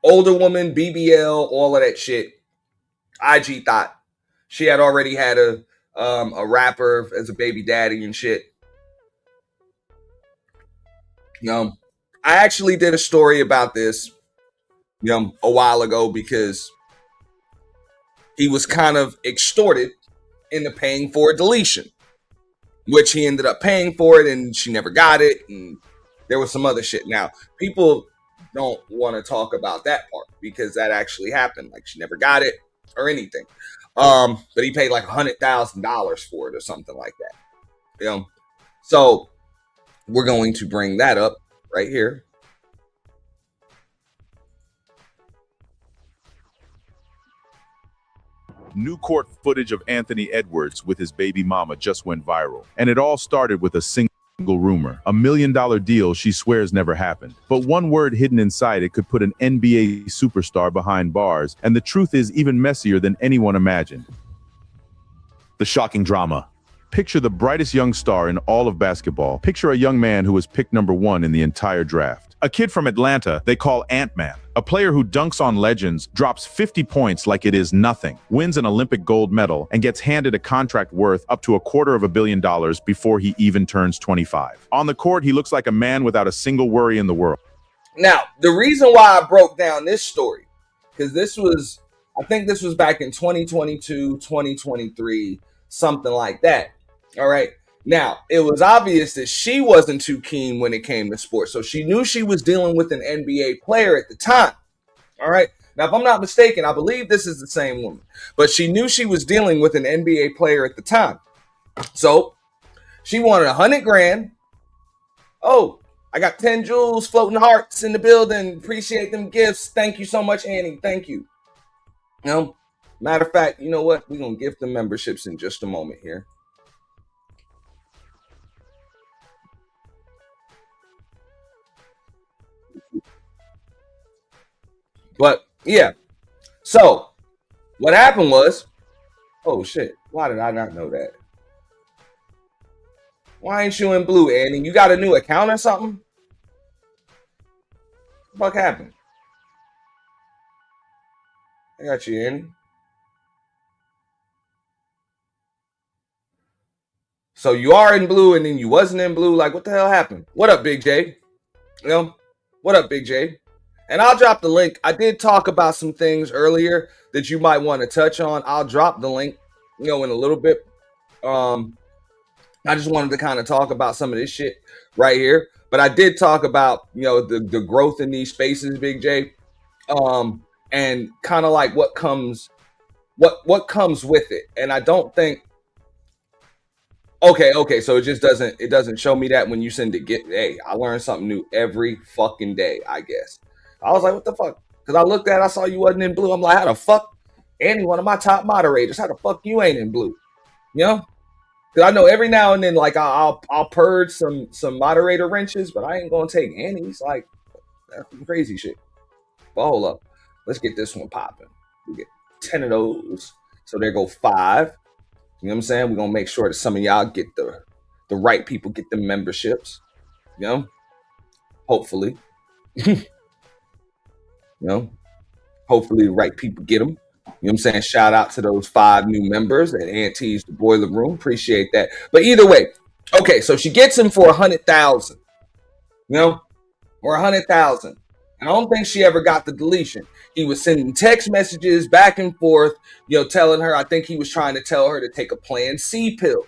Older woman, BBL, all of that shit. IG thought she had already had a rapper as a baby daddy and shit. I actually did a story about this, a while ago because he was kind of extorted into paying for a deletion, which he ended up paying for it and she never got it. And there was some other shit. Now, people don't want to talk about that part because that actually happened. Like, she never got it or anything. But he paid like $100,000 for it or something like that. So we're going to bring that up right here. New court footage of Anthony Edwards with his baby mama just went viral. And it all started with a single rumor, a $1 million deal she swears never happened. But one word hidden inside it could put an NBA superstar behind bars, and the truth is even messier than anyone imagined. The shocking drama. Picture the brightest young star in all of basketball. Picture a young man who was picked number 1 in the entire draft. A kid from Atlanta they call Ant-Man. A player who dunks on legends, drops 50 points like it is nothing, wins an Olympic gold medal, and gets handed a contract worth up to $250 million before he even turns 25. On the court, he looks like a man without a single worry in the world. Now, the reason why I broke down this story, because I think this was back in 2022, 2023, something like that. All right. Now, it was obvious that she wasn't too keen when it came to sports. So she knew she was dealing with an NBA player at the time. All right. Now, if I'm not mistaken, I believe this is the same woman. But she knew she was dealing with an NBA player at the time. So she wanted $100,000. Oh, I got 10 jewels, floating hearts in the building. Appreciate them gifts. Thank you so much, Annie. Thank you. Matter of fact, you know what? We're going to gift them memberships in just a moment here. But yeah, so what happened was Oh shit! Why did I not know that? Why ain't you in blue, Annie? You got a new account or something? What the fuck happened? I got you, Annie. So you are in blue and then you wasn't in blue. Like, what the hell happened? What up, Big J? You know, what up, Big J? And I'll drop the link. I did talk about some things earlier that you might want to touch on. I'll drop the link, in a little bit. I just wanted to kind of talk about some of this shit right here. But I did talk about, the growth in these spaces, Big J. And kind of like what comes with it. And I don't think Okay, so it doesn't show me that when you send it. Hey, I learn something new every fucking day, I guess. I was like, what the fuck? Because I looked at it, I saw you wasn't in blue. I'm like, how the fuck? Andy, one of my top moderators, how the fuck you ain't in blue? Because I know every now and then, like I'll purge some moderator wrenches, but I ain't gonna take Annie's. Like, that's some crazy shit. But hold up, let's get this one popping. We get 10 of those, so there go 5. You know what I'm saying? We're gonna make sure that some of y'all get the right people get the memberships. Hopefully. Hopefully the right people get them. You know what I'm saying? Shout out to those 5 new members at Auntie's the Boiler Room. Appreciate that. But either way, okay, so she gets him for 100,000. Or 100,000. I don't think she ever got the deletion. He was sending text messages back and forth, telling her, I think he was trying to tell her to take a Plan C pill.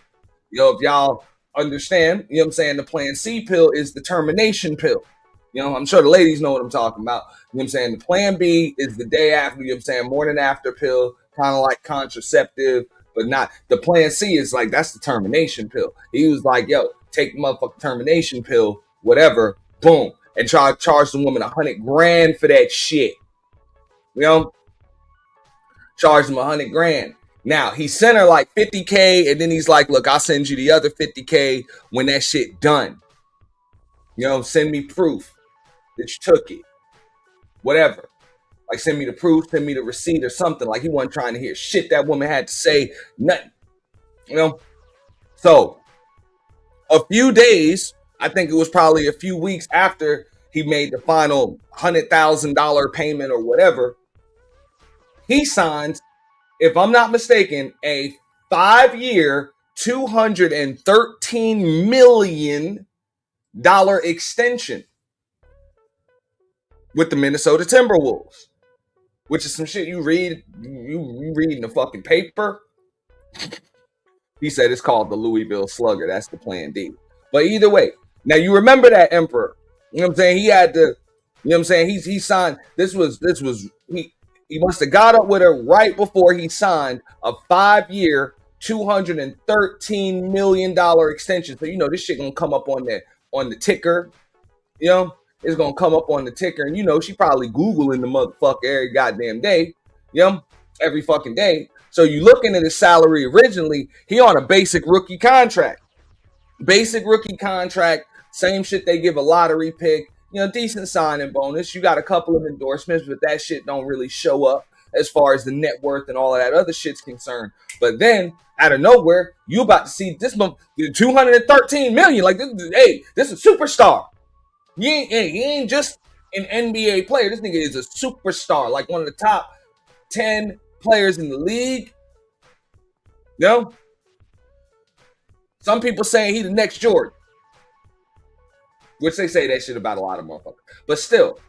If y'all understand, what I'm saying? The Plan C pill is the termination pill. I'm sure the ladies know what I'm talking about. what I'm saying? The Plan B is the day after, what I'm saying? Morning after pill, kind of like contraceptive, but not. The Plan C is like, that's the termination pill. He was like, yo, take the motherfucking termination pill, whatever, boom. And charge the woman $100,000 for that shit. Charged him $100,000. Now he sent her like $50K, and then he's like, "Look, I'll send you the other $50K when that shit done. Send me proof that you took it, whatever. Like send me the proof, send me the receipt or something." Like he wasn't trying to hear shit that woman had to say, nothing. So a few days. I think it was probably a few weeks after he made the final $100,000 payment or whatever, he signed, if I'm not mistaken, a 5-year, $213 million extension with the Minnesota Timberwolves, which is some shit you read in the fucking paper. He said it's called the Louisville Slugger. That's the Plan D. But either way, now you remember that Emperor. You know what I'm saying? He had to, you know what I'm saying? He signed, he must have got up with her right before he signed a 5-year, $213 million extension. So, this shit gonna come up on the ticker. It's gonna come up on the ticker. And she probably Googling the motherfucker every goddamn day. Every fucking day. So you looking at his salary originally, he on a basic rookie contract. Same shit they give a lottery pick, decent signing bonus. You got a couple of endorsements, but that shit don't really show up as far as the net worth and all of that other shit's concerned. But then out of nowhere, you about to see this $213 million. Like, this is a superstar. He ain't just an NBA player. This nigga is a superstar, like one of the top 10 players in the league. Some people saying he the next Jordan, which they say that shit about a lot of motherfuckers. But still.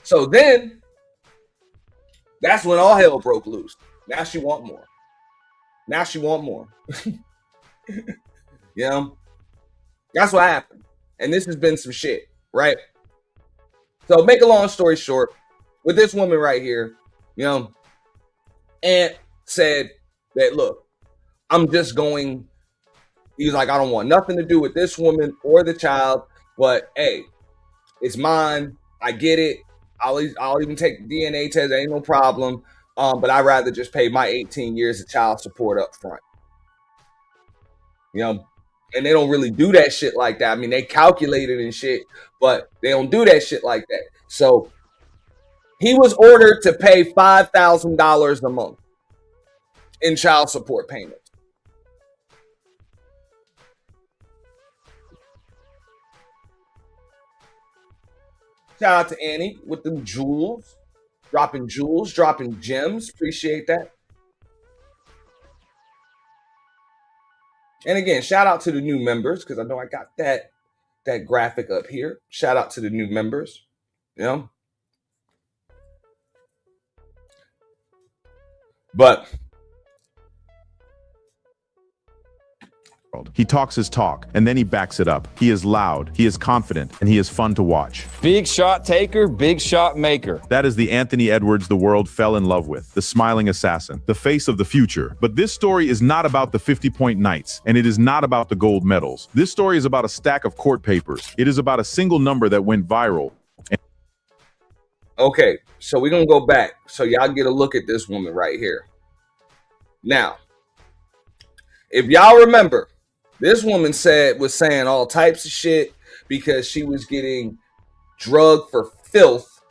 So then, that's when all hell broke loose. Now she want more. That's what happened. And this has been some shit, right? So make a long story short, with this woman right here, Aunt said that, look, I'm just going. He's like, I don't want nothing to do with this woman or the child, but hey, it's mine. I get it. I'll even take the DNA test. Ain't no problem. But I'd rather just pay my 18 years of child support up front. And they don't really do that shit like that. I mean, they calculate it and shit, but they don't do that shit like that. So he was ordered to pay $5,000 a month. in child support payments. Shout out to Annie with the jewels, dropping gems. Appreciate that. And again, shout out to the new members, because I know I got that graphic up here. Shout out to the new members. You know? But He talks his talk, and then he backs it up. He is loud, he is confident, and he is fun to watch. Big shot taker, big shot maker. That is the Anthony Edwards the world fell in love with, the smiling assassin, the face of the future. But this story is not about the 50-point nights, and it is not about the gold medals. This story is about a stack of court papers. It is about a single number that went viral. okay, so we're gonna go back so y'all get a look at this woman right here. Now, if y'all remember, this woman was saying all types of shit because she was getting drugged for filth,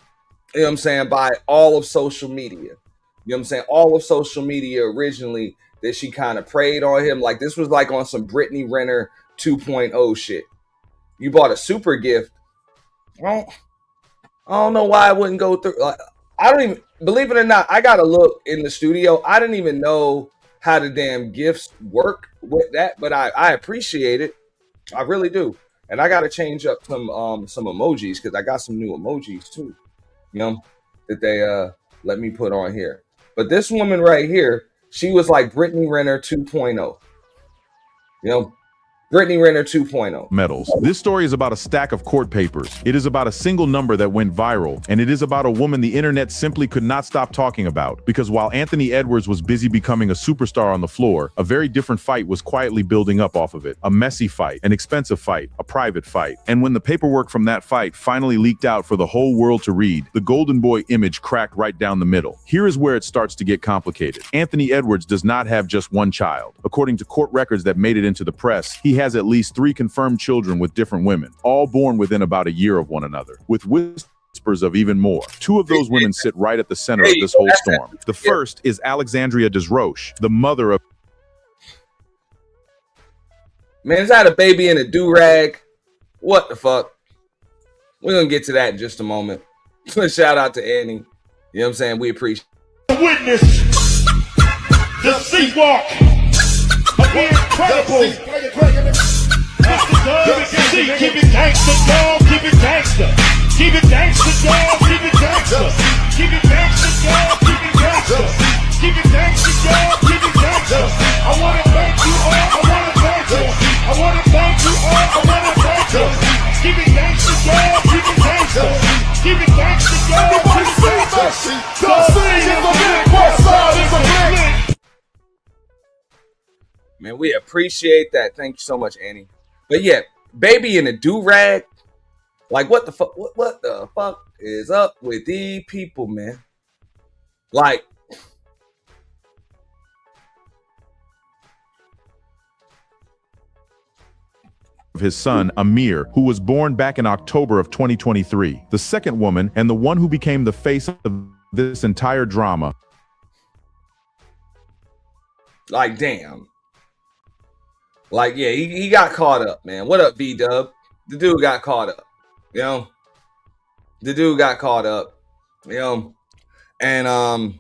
you know what I'm saying, by all of social media. You know what I'm saying? All of social media originally, that she kind of preyed on him. Like, this was like on some Brittany Renner 2.0 shit. You bought a super gift. I don't know why I wouldn't go through. Like, I don't even, believe it or not, I got to look in the studio. I didn't even know how the damn gifts work with that, but I appreciate it. I really do. And I got to change up some emojis, because I got some new emojis too, you know, that they let me put on here. But this woman right here, she was like Brittany Renner 2.0. You know, Brittany Renner 2.0. Medals. This story is about a stack of court papers. It is about a single number that went viral, and it is about a woman the internet simply could not stop talking about, because while Anthony Edwards was busy becoming a superstar on the floor, a very different fight was quietly building up off of it. A messy fight, an expensive fight, a private fight. And when the paperwork from that fight finally leaked out for the whole world to read, the golden boy image cracked right down the middle. Here is where it starts to get complicated. Anthony Edwards does not have just one child. According to court records that made it into the press, he has at least 3 confirmed children with different women, all born within about a year of one another, with whispers of even more. 2 of those women sit right at the center of this whole storm. The first is Alexandria Desroche, the mother of... Man, is that a baby in a do-rag? What the fuck? We're going to get to that in just a moment. Shout out to Annie. You know what I'm saying? We appreciate it. Witness the C-walk of the incredible. Keep it gangsta, dog. Keep it gangsta. Keep it gangsta, dog. Keep it gangsta. Keep it gangsta, dog. Keep it gangsta. Keep it gangsta, dog. Keep it gangsta. I wanna thank you all. I wanna thank you. I wanna thank you all. I wanna thank you. Keep it gangsta, dog. Keep it gangsta. Keep it gangsta, dog. Keep it gangsta. The city is a big, West Side is a big. Man, we appreciate that. Thank you so much, Annie. But yeah, baby in a do-rag. Like, what the fuck? What the fuck is up with these people, man? Like, his son, Amir, who was born back in October of 2023. The second woman, and the one who became the face of this entire drama. like, damn. Like, yeah, he got caught up, man. What up, B-Dub? The dude got caught up, you know? The dude got caught up, you know? And,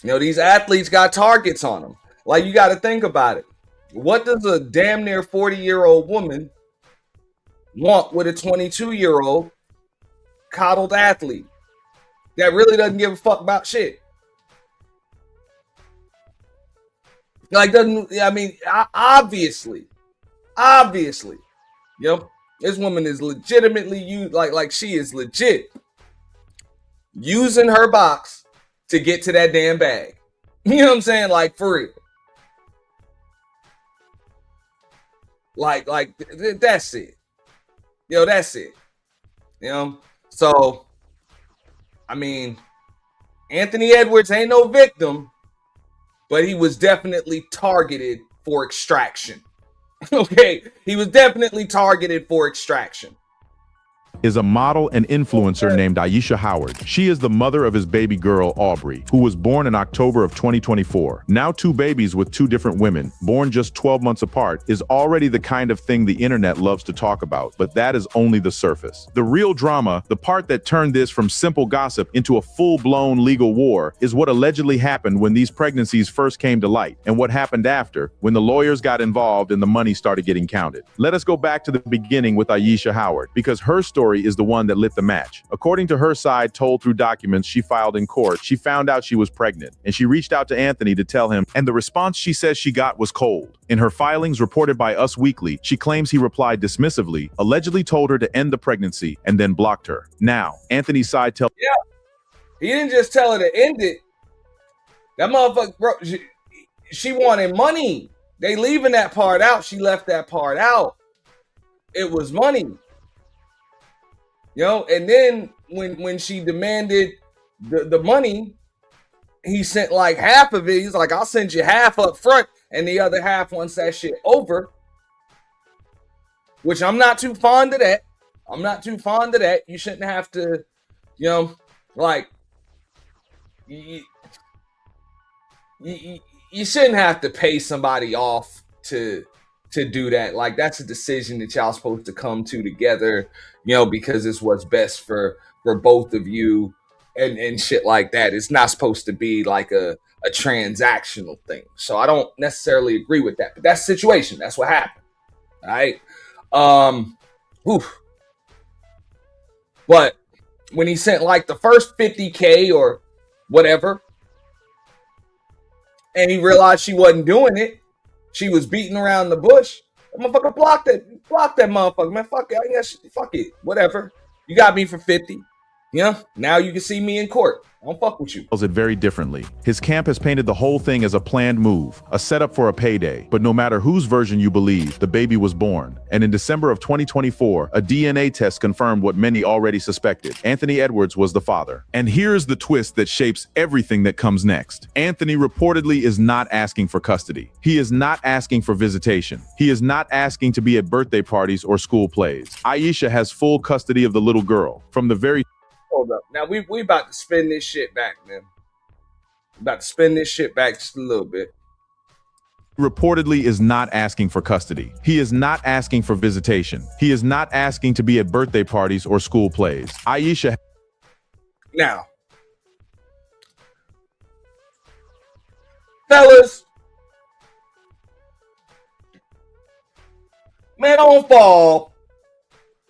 you know, these athletes got targets on them. Like, you got to think about it. What does a damn near 40-year-old woman want with a 22-year-old coddled athlete that really doesn't give a fuck about shit? Like, doesn't, I mean, obviously, you know, this woman is legitimately like she is legit using her box to get to that damn bag. You know what I'm saying? Like, for real. Like that's it. Yo, that's it. You know? So, I mean, Anthony Edwards ain't no victim, but he was definitely targeted for extraction. Okay? He was definitely targeted for extraction. is a model and influencer named Aisha Howard. She is the mother of his baby girl, Aubrey, who was born in October of 2024. Now 2 babies with 2 different women, born just 12 months apart, is already the kind of thing the internet loves to talk about, but that is only the surface. The real drama, the part that turned this from simple gossip into a full-blown legal war, is what allegedly happened when these pregnancies first came to light, and what happened after, when the lawyers got involved and the money started getting counted. Let us go back to the beginning with Aisha Howard, because her story is the one that lit the match. According to her side, told through documents she filed in court, she found out she was pregnant, and she reached out to Anthony to tell him, and the response she says she got was cold. In her filings reported by Us Weekly, she claims he replied dismissively, allegedly told her to end the pregnancy, and then blocked her. Now, Anthony's side tells— Yeah, he didn't just tell her to end it. That motherfucker, bro, she wanted money. They leaving that part out. She left that part out. It was money. You know, and then when she demanded the money, he sent like half of it. He's like, I'll send you half up front and the other half once that shit over. Which I'm not too fond of that. I'm not too fond of that. You shouldn't have to, you know, like, you shouldn't have to pay somebody off to do that. Like, that's a decision that y'all supposed to come to together, you know, because it's what's best for both of you and shit like that. It's not supposed to be like a transactional thing. So I don't necessarily agree with that. But that's the situation. That's what happened. All right. But when he sent like the first 50K or whatever, and he realized she wasn't doing it, she was beating around the bush, that motherfucker blocked that motherfucker, man. Fuck it, I guess, fuck it, whatever. You got me for 50. Yeah, now you can see me in court. I don't fuck with you. Tells it very differently. His camp has painted the whole thing as a planned move, a setup for a payday. But no matter whose version you believe, the baby was born. And in December of 2024, a DNA test confirmed what many already suspected. Anthony Edwards was the father. And here's the twist that shapes everything that comes next. Anthony reportedly is not asking for custody. He is not asking for visitation. He is not asking to be at birthday parties or school plays. Aisha has full custody of the little girl. From the very— Hold up. Now we about to spin this shit back, man. About to spin this shit back just a little bit. Reportedly is not asking for custody. He is not asking for visitation. He is not asking to be at birthday parties or school plays. Aisha— Now, fellas, man, don't fall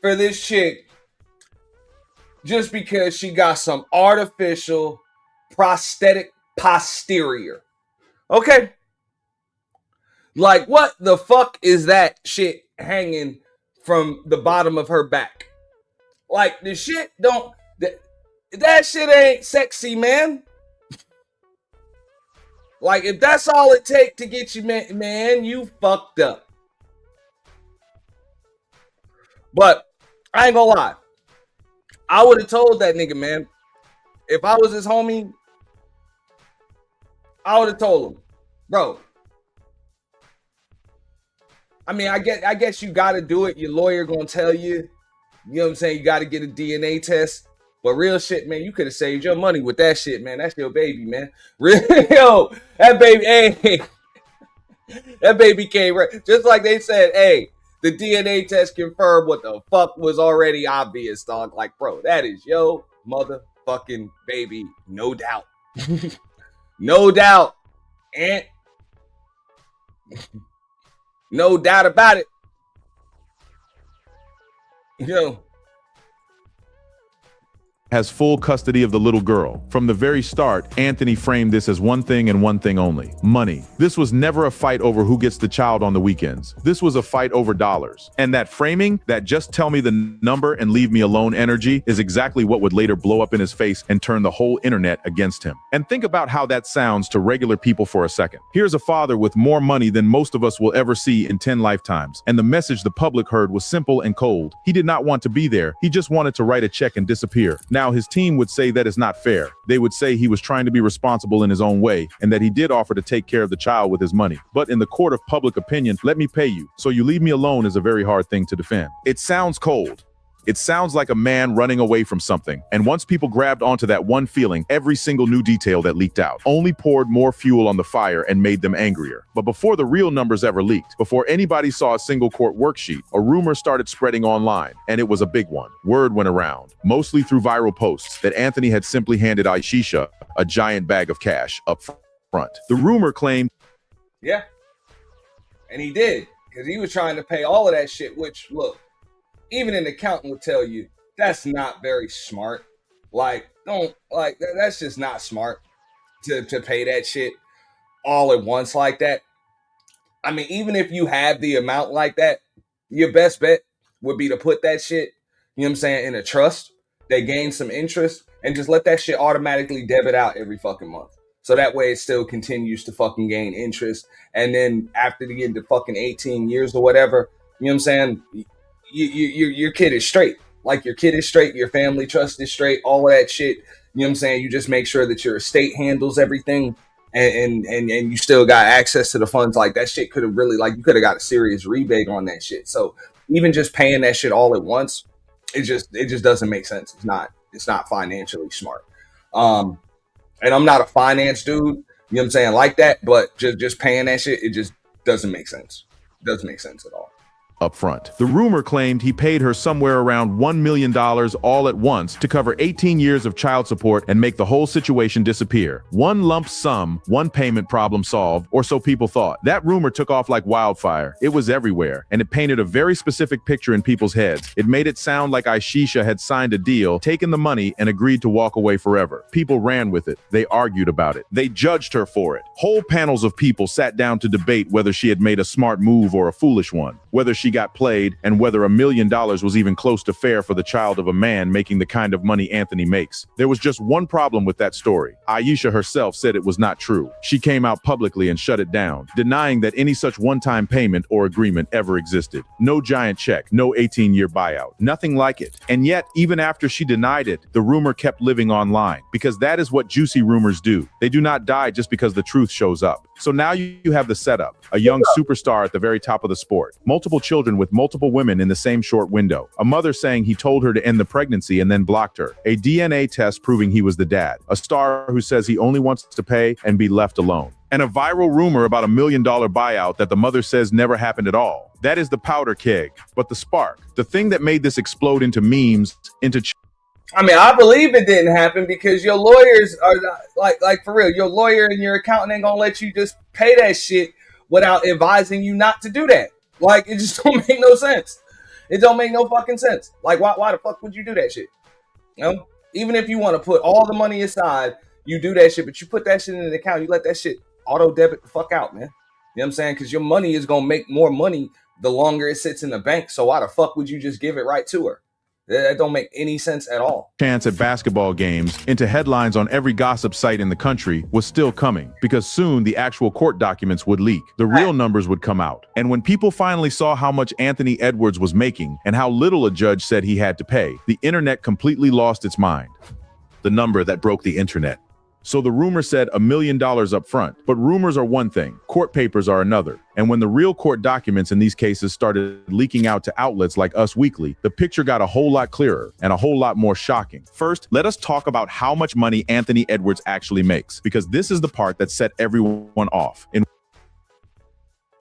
for this chick just because she got some artificial prosthetic posterior. Okay? Like, what the fuck is that shit hanging from the bottom of her back? Like, the shit don't... That shit ain't sexy, man. Like, if that's all it takes to get you, man, you fucked up. But, I ain't gonna lie. I would have told that nigga, man. If I was his homie, I would have told him, bro. I mean, I guess you got to do it. Your lawyer gonna tell you. You know what I'm saying? You got to get a DNA test. But real shit, man, you could have saved your money with that shit, man. That's your baby, man. Yo, that baby, hey, that baby came right. Just like they said, hey, the DNA test confirmed what the fuck was already obvious, dog. Like, bro, that is your motherfucking baby, no doubt. No doubt. And no doubt about it. You know, has full custody of the little girl. From the very start, Anthony framed this as one thing and one thing only: money. This was never a fight over who gets the child on the weekends. This was a fight over dollars. And that framing, that just tell me the number and leave me alone energy, is exactly what would later blow up in his face and turn the whole internet against him. And think about how that sounds to regular people for a second. Here's a father with more money than most of us will ever see in 10 lifetimes. And the message the public heard was simple and cold. He did not want to be there. He just wanted to write a check and disappear. Now, his team would say that is not fair. They would say he was trying to be responsible in his own way and that he did offer to take care of the child with his money. But in the court of public opinion, let me pay you, so you leave me alone is a very hard thing to defend. It sounds cold. It sounds like a man running away from something. And once people grabbed onto that one feeling, every single new detail that leaked out only poured more fuel on the fire and made them angrier. But before the real numbers ever leaked, before anybody saw a single court worksheet, a rumor started spreading online, and it was a big one. Word went around, mostly through viral posts, that Anthony had simply handed Aishisha a giant bag of cash up front. The rumor claimed, yeah, and he did, because he was trying to pay all of that shit, which, look, even an accountant would tell you, that's not very smart. Like, that's just not smart to pay that shit all at once like that. I mean, even if you have the amount like that, your best bet would be to put that shit, you know what I'm saying, in a trust. They gain some interest and just let that shit automatically debit out every fucking month. So that way it still continues to fucking gain interest. And then after the end of fucking 18 years or whatever, you know what I'm saying, your kid is straight. Like, your kid is straight, your family trust is straight, all of that shit. You know what I'm saying? You just make sure that your estate handles everything, and you still got access to the funds. Like, that shit could have really, like, you could have got a serious rebate on that shit. So even just paying that shit all at once, it just doesn't make sense. It's not financially smart. And I'm not a finance dude, you know what I'm saying, like that, but just paying that shit, it just doesn't make sense. It doesn't make sense at all. up front. The rumor claimed he paid her somewhere around $1 million all at once to cover 18 years of child support and make the whole situation disappear. One lump sum, one payment, problem solved, or so people thought. That rumor took off like wildfire. It was everywhere, and it painted a very specific picture in people's heads. It made it sound like Aishisha had signed a deal, taken the money, and agreed to walk away forever. People ran with it. They argued about it. They judged her for it. Whole panels of people sat down to debate whether she had made a smart move or a foolish one, whether she got played, and whether $1 million was even close to fair for the child of a man making the kind of money Anthony makes. There was just one problem with that story. Aisha herself said it was not true. She came out publicly and shut it down, denying that any such one-time payment or agreement ever existed. No giant check, no 18-year buyout, nothing like it. And yet, even after she denied it, the rumor kept living online, because that is what juicy rumors do. They do not die just because the truth shows up. So now you have the setup. A young superstar at the very top of the sport. Multiple children with multiple women in the same short window. A mother saying he told her to end the pregnancy and then blocked her. A DNA test proving he was the dad. A star who says he only wants to pay and be left alone. And a viral rumor about $1 million buyout that the mother says never happened at all. That is the powder keg. But the spark, the thing that made this explode into memes, into I mean, I believe it didn't happen because your lawyers are not, like for real, your lawyer and your accountant ain't gonna let you just pay that shit without advising you not to do that. Like, it just don't make no sense. It don't make no fucking sense. Like, why the fuck would you do that shit? You know? Even if you want to put all the money aside, you do that shit, but you put that shit in an account, you let that shit auto debit the fuck out, man. You know what I'm saying? Because your money is gonna make more money the longer it sits in the bank. So why the fuck would you just give it right to her? That don't make any sense at all. Chance at basketball games, into headlines on every gossip site in the country, was still coming, because soon the actual court documents would leak. The real numbers would come out. And when people finally saw how much Anthony Edwards was making and how little a judge said he had to pay, the internet completely lost its mind. The number that broke the internet. So the rumor said $1 million up front, but rumors are one thing, court papers are another. And when the real court documents in these cases started leaking out to outlets like Us Weekly, the picture got a whole lot clearer and a whole lot more shocking. First, let us talk about how much money Anthony Edwards actually makes, because this is the part that set everyone off.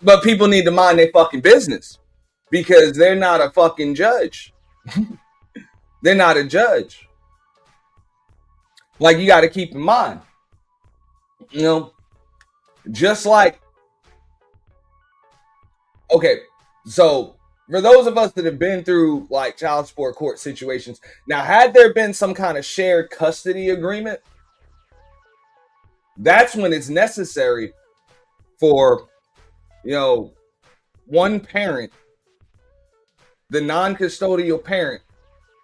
But people need to mind their fucking business, because they're not a fucking judge. They're not a judge. Like, you got to keep in mind, you know, just like, okay, so for those of us that have been through like child support court situations, now, had there been some kind of shared custody agreement, that's when it's necessary for, you know, one parent, the non-custodial parent,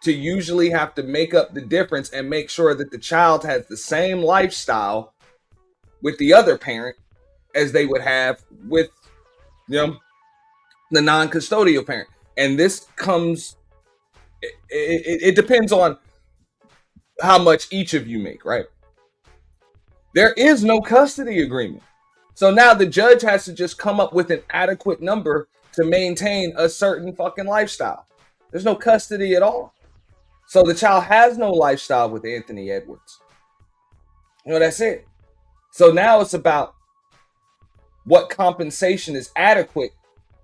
to usually have to make up the difference and make sure that the child has the same lifestyle with the other parent as they would have with, you know, the non-custodial parent. And this comes, it depends on how much each of you make, right? There is no custody agreement. So now the judge has to just come up with an adequate number to maintain a certain fucking lifestyle. There's no custody at all. So the child has no lifestyle with Anthony Edwards. That's it. So now it's about what compensation is adequate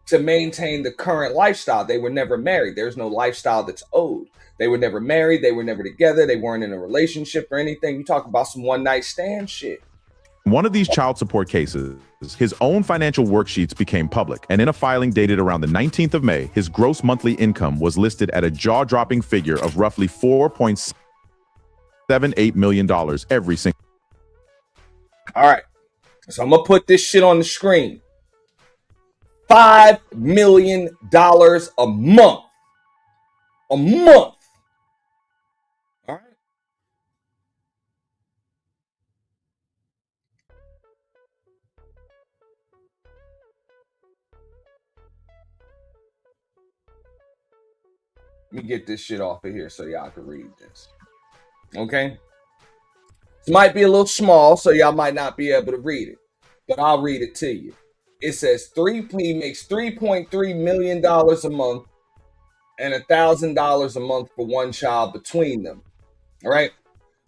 to maintain the current lifestyle. They were never married. There's no lifestyle that's owed. They were never married. They were never together. They weren't in a relationship or anything. You talk about some one-night stand shit. One of these child support cases, his own financial worksheets became public, and in a filing dated around the 19th of May, his gross monthly income was listed at a jaw-dropping figure of roughly $4.78 million every single. All right, so I'm gonna put this shit on the screen. $5 million a month. A month. All right. Let me get this shit off of here so y'all can read this. Okay? This might be a little small, so y'all might not be able to read it, but I'll read it to you. It says he makes $3.3 million a month and $1,000 a month for one child between them. All right?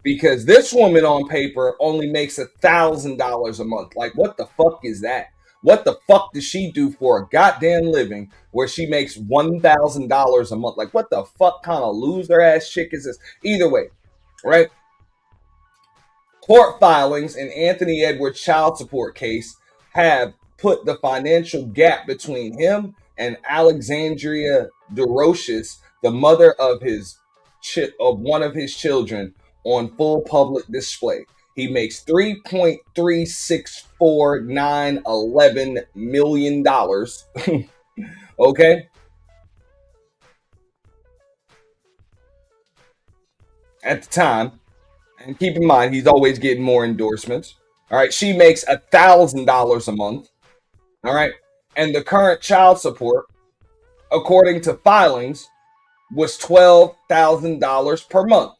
Because this woman on paper only makes $1,000 a month. Like, what the fuck is that? What the fuck does she do for a goddamn living where she makes $1,000 a month? Like, what the fuck kind of loser ass chick is this? Either way, right? Court filings in Anthony Edwards' child support case have put the financial gap between him and Alexandria DeRoches, the mother of one of his children, on full public display. He makes $3.364911 million. Okay? At the time. And keep in mind, he's always getting more endorsements. All right? She makes $1,000 a month. All right? And the current child support, according to filings, was $12,000 per month.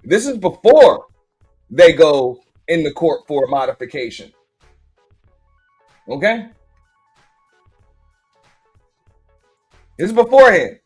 This is before they go in the court for a modification. Okay? This is beforehand.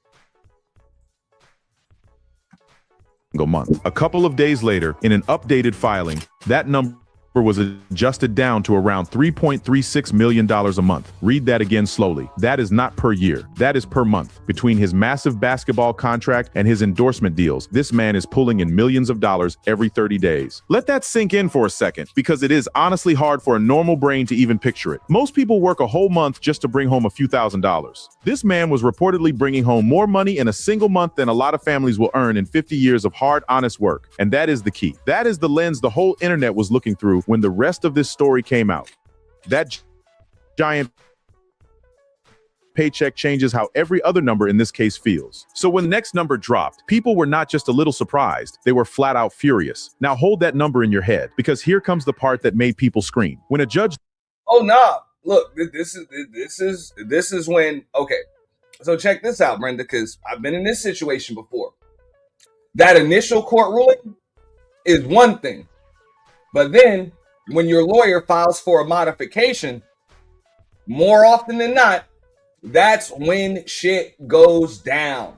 Month. A couple of days later, in an updated filing, that number was adjusted down to around $3.36 million a month. Read that again slowly. That is not per year. That is per month. Between his massive basketball contract and his endorsement deals, this man is pulling in millions of dollars every 30 days. Let that sink in for a second, because it is honestly hard for a normal brain to even picture it. Most people work a whole month just to bring home a few $1,000s. This man was reportedly bringing home more money in a single month than a lot of families will earn in 50 years of hard, honest work. And that is the key. That is the lens the whole internet was looking through when the rest of this story came out. That giant paycheck changes how every other number in this case feels. So when the next number dropped, people were not just a little surprised, they were flat out furious. Now hold that number in your head, because here comes the part that made people scream. When a judge... Oh, nah. Look, this is when... Okay, so check this out, Brenda, because I've been in this situation before. That initial court ruling is one thing. But then, when your lawyer files for a modification, more often than not, that's when shit goes down.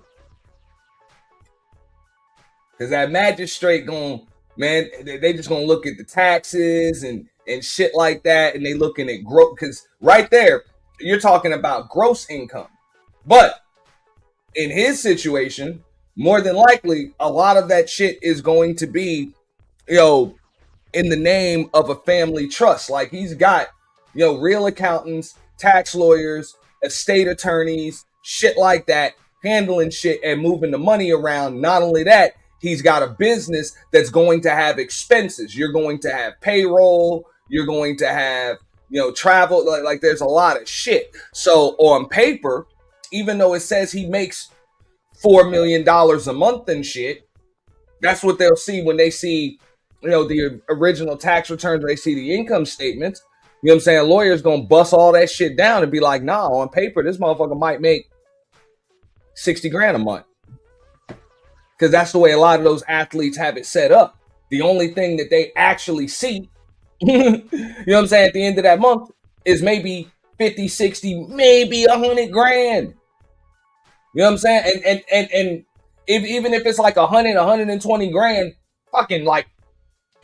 Because that magistrate they just gonna look at the taxes and shit like that, and they looking at gross, because right there, you're talking about gross income. But in his situation, more than likely, a lot of that shit is going to be, in the name of a family trust. Like, he's got, real accountants, tax lawyers, estate attorneys, shit like that, handling shit and moving the money around. Not only that, he's got a business that's going to have expenses. You're going to have payroll. You're going to have, travel. Like there's a lot of shit. So on paper, even though it says he makes $4 million a month and shit, that's what they'll see when they see, the original tax returns, they see the income statements. You know what I'm saying? Lawyers gonna bust all that shit down and be like, nah, on paper, this motherfucker might make 60 grand a month. Because that's the way a lot of those athletes have it set up. The only thing that they actually see, you know what I'm saying, at the end of that month is maybe 50, 60, maybe 100 grand. You know what I'm saying? And even if it's like 120 grand, fucking like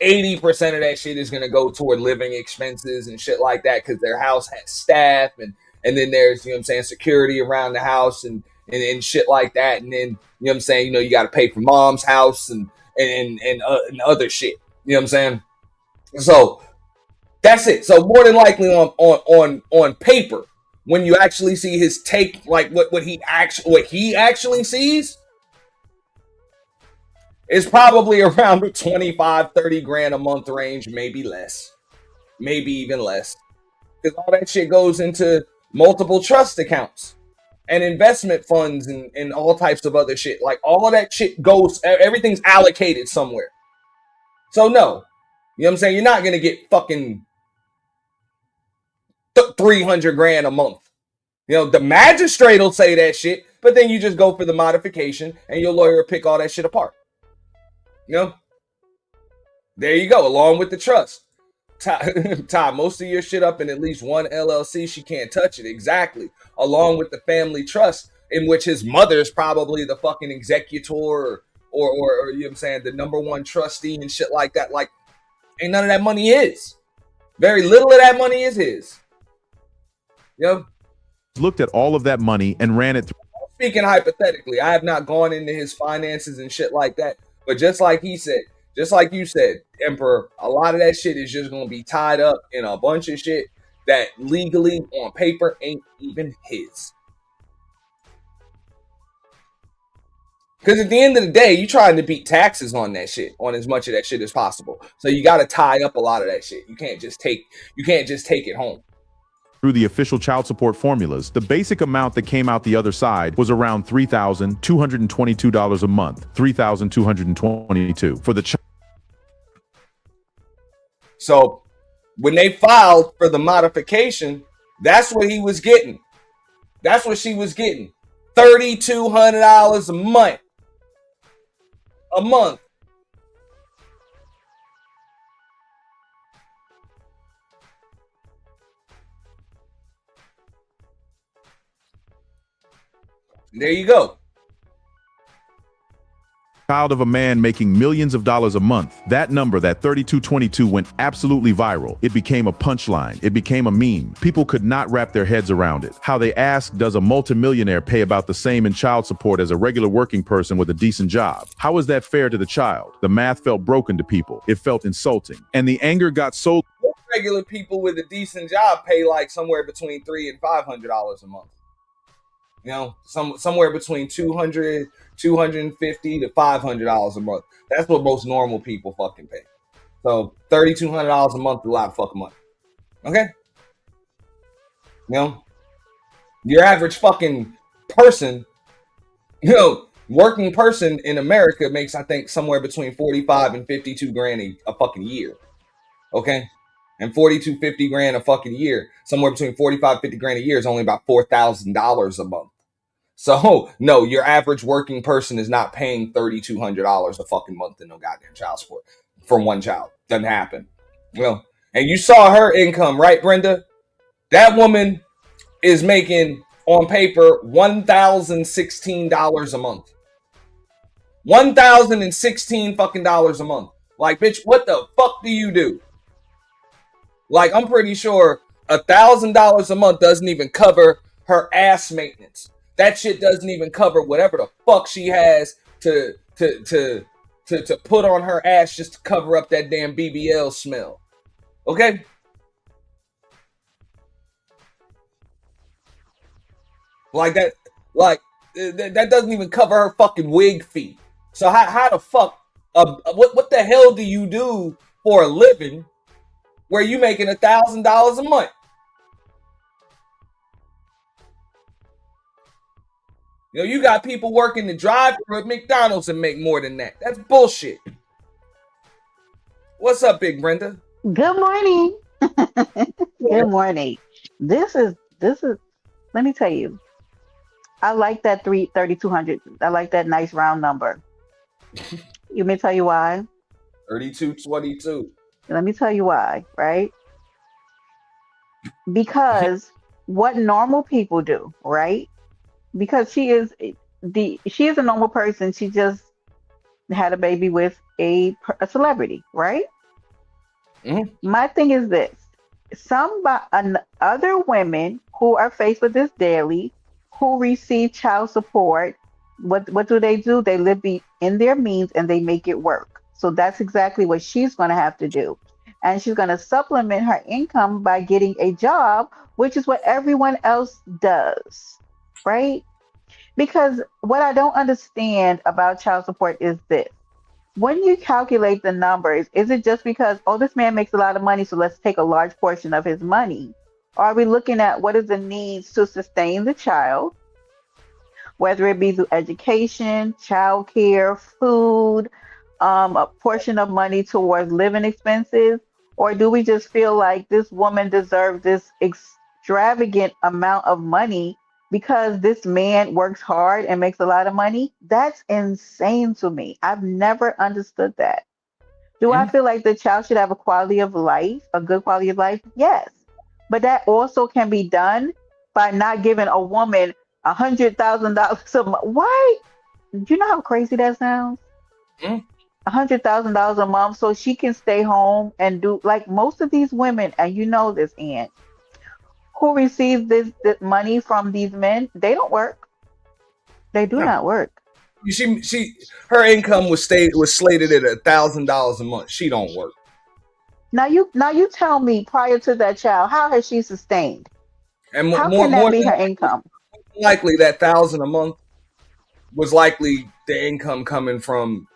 80% of that shit is gonna go toward living expenses and shit like that because their house has staff and then there's, you know what I'm saying, security around the house and shit like that. And then, you know what I'm saying, you got to pay for mom's house and other shit. You know what I'm saying? So that's it. So more than likely on paper, when you actually see his take, like what he actually sees, is probably around the 25, 30 grand a month range, maybe less, maybe even less. Because all that shit goes into multiple trust accounts and investment funds and all types of other shit. Like all of that shit goes, everything's allocated somewhere. So no, you know what I'm saying? You're not going to get fucking 300 grand a month. The magistrate will say that shit, but then you just go for the modification and your lawyer will pick all that shit apart. There you go, along with the trust. Tie most of your shit up in at least one LLC. She can't touch it. Exactly. Along with the family trust, in which his mother is probably the fucking executor or you know what I'm saying, the number one trustee and shit like that. Like, ain't none of that money his. Very little of that money is his. Looked at all of that money and ran it through. Speaking hypothetically, I have not gone into his finances and shit like that. But just like he said, just like you said, Emperor, a lot of that shit is just going to be tied up in a bunch of shit that legally on paper ain't even his. Because at the end of the day, you're trying to beat taxes on that shit, on as much of that shit as possible. So you got to tie up a lot of that shit. You can't just take it home. Through the official child support formulas, the basic amount that came out the other side was around $3,222 a month. $3,222 for the child. So when they filed for the modification, that's what he was getting. That's what she was getting. $3,200 a month. A month. There you go. Child of a man making millions of dollars a month. That number, that 3222, went absolutely viral. It became a punchline. It became a meme. People could not wrap their heads around it. How they asked, does a multimillionaire pay about the same in child support as a regular working person with a decent job? How is that fair to the child? The math felt broken to people. It felt insulting. And the anger got so... Regular people with a decent job pay like somewhere between $300 and $500 a month. Somewhere between $250 to $500 a month. That's what most normal people fucking pay. So $3,200 a month is a lot of fucking money. Okay? Your average fucking person, working person in America makes, I think, somewhere between 45 and 52 grand a fucking year. Okay? And 42, 50 grand a fucking year, somewhere between 45, 50 grand a year is only about $4,000 a month. So, no, your average working person is not paying $3,200 a fucking month in no goddamn child support for one child. Doesn't happen. And you saw her income, right, Brenda? That woman is making, on paper, $1,016 a month. $1,016 fucking dollars a month. Like, bitch, what the fuck do you do? Like, I'm pretty sure $1,000 a month doesn't even cover her ass maintenance. That shit doesn't even cover whatever the fuck she has to put on her ass just to cover up that damn BBL smell. Okay? That doesn't even cover her fucking wig fee. So how the fuck, what the hell do you do for a living where you making $1,000 a month? You got people working the drive-thru at McDonald's and make more than that. That's bullshit. What's up, Big Brenda? Good morning. Good morning. This is let me tell you. I like that 3,200. I like that nice round number. You may tell you why. 3222. Let me tell you why, right? Because what normal people do, right? because she is a normal person. She just had a baby with a celebrity, right? Mhm. My thing is this: other women who are faced with this daily, who receive child support, what do? They live in their means and they make it work. So that's exactly what she's going to have to do, and she's going to supplement her income by getting a job, which is what everyone else does, right? Because what I don't understand about child support is this: when you calculate the numbers, is it just because, oh, this man makes a lot of money, so let's take a large portion of his money? Or are we looking at what is the needs to sustain the child, whether it be through education, childcare, food, a portion of money towards living expenses? Or do we just feel like this woman deserves this extravagant amount of money because this man works hard and makes a lot of money? That's insane to me. I've never understood that. Do I Mhm. feel like the child should have a quality of life, a good quality of life? Yes. But that also can be done by not giving a woman $100,000 a month. Why? Do you know how crazy that sounds? Mhm. $100,000 a month so she can stay home and do, like most of these women, and you know this, Aunt, who receive this money from these men, they don't work. They do No. not work. Her income was slated at $1,000 a month. She don't work. Now you tell me, prior to that child, how has she sustained? And How more can that more be than her income? likely, that 1,000 a month was likely the income coming from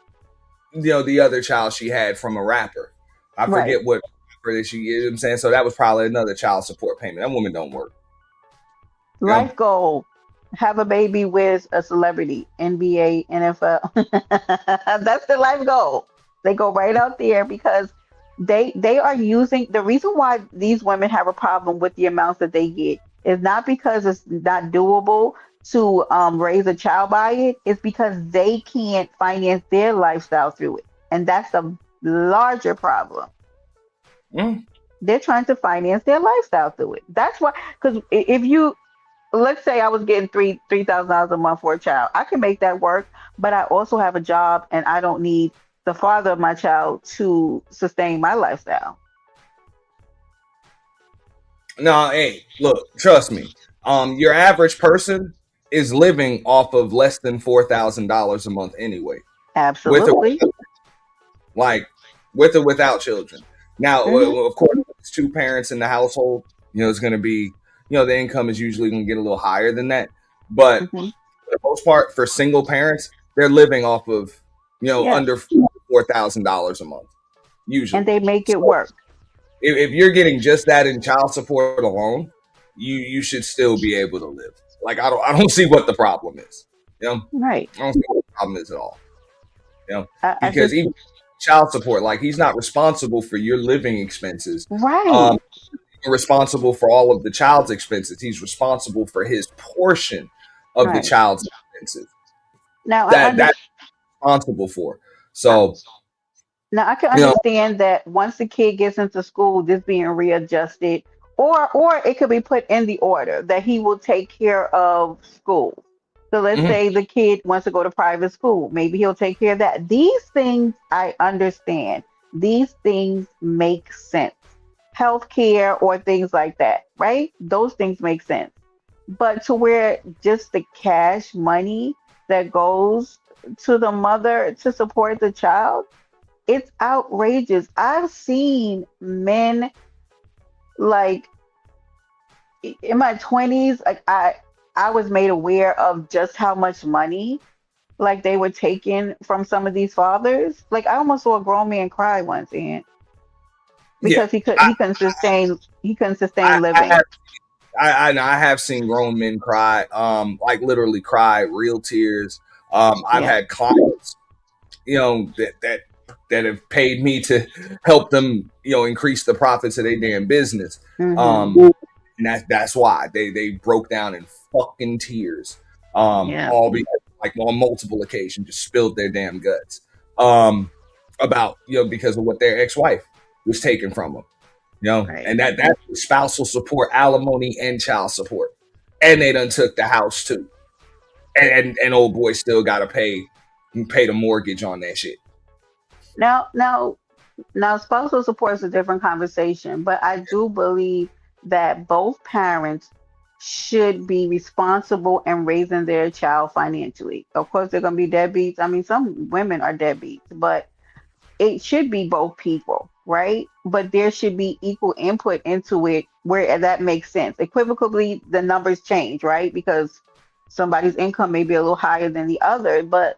the other child she had from a rapper. I Right. forget what rapper that you know what I'm saying. So that was probably another child support payment. That woman don't work. You know? Life goal: have a baby with a celebrity, NBA, NFL. That's the life goal. They go right out there because they are using the reason why these women have a problem with the amounts that they get is not because it's not doable to raise a child by it. It's because they can't finance their lifestyle through it, and that's a larger problem. Mm. They're trying to finance their lifestyle through it. That's why, because if you, let's say I was getting $3,000 a month for a child, I can make that work, but I also have a job and I don't need the father of my child to sustain my lifestyle. No, hey, look, trust me. Your average person is living off of less than $4,000 a month anyway, with or Absolutely. like with or without children. Now, Hmm. of course, if it's two parents in the household. It's going to be, the income is usually going to get a little higher than that. But Hmm. for the most part, for single parents, they're living off of, Yes, under $4,000 a month and usually. they make it So work. if you're getting just that in child support alone, you should still be able to live. Like I don't see what the problem is. Right. I don't see what the problem is at all. I Because just, even child support, like he's not responsible for your living expenses. right, Um, responsible for all of the child's expenses. He's responsible for his portion of the right. child's expenses. Now I That's understand. responsible for. So Now I can you know, understand that once the kid gets into school, this being readjusted, or it could be put in the order that he will take care of school. So let's mhm. say the kid wants to go to private school, maybe he'll take care of that. These things I understand. These things make sense. Healthcare or things like that, right? Those things make sense. But to where just the cash money that goes to the mother to support the child, it's outrageous. I've seen men, like, in my 20s, like I was made aware of just how much money like they were taking from some of these fathers. Like I almost saw a grown man cry once, and Yeah, because I, he couldn't I, sustain I living. have I have seen grown men cry, like literally cry real tears. I've Yeah. had clients, that have paid me to help them, increase the profits of their damn business. Hmm. And that's why they broke down in fucking tears. Yeah. All because, like, on multiple occasions, just spilled their damn guts. About, because of what their ex-wife was taken from them. Right. And that's spousal support, alimony, and child support. And they done took the house too. and old boy still got to pay the mortgage on that shit. Now, spousal support is a different conversation, but I do believe that both parents should be responsible in raising their child financially. Of course, they're going to be deadbeats. I mean, some women are deadbeats, but it should be both people, right? But there should be equal input into it where that makes sense. Equivocally, the numbers change, right? Because somebody's income may be a little higher than the other, but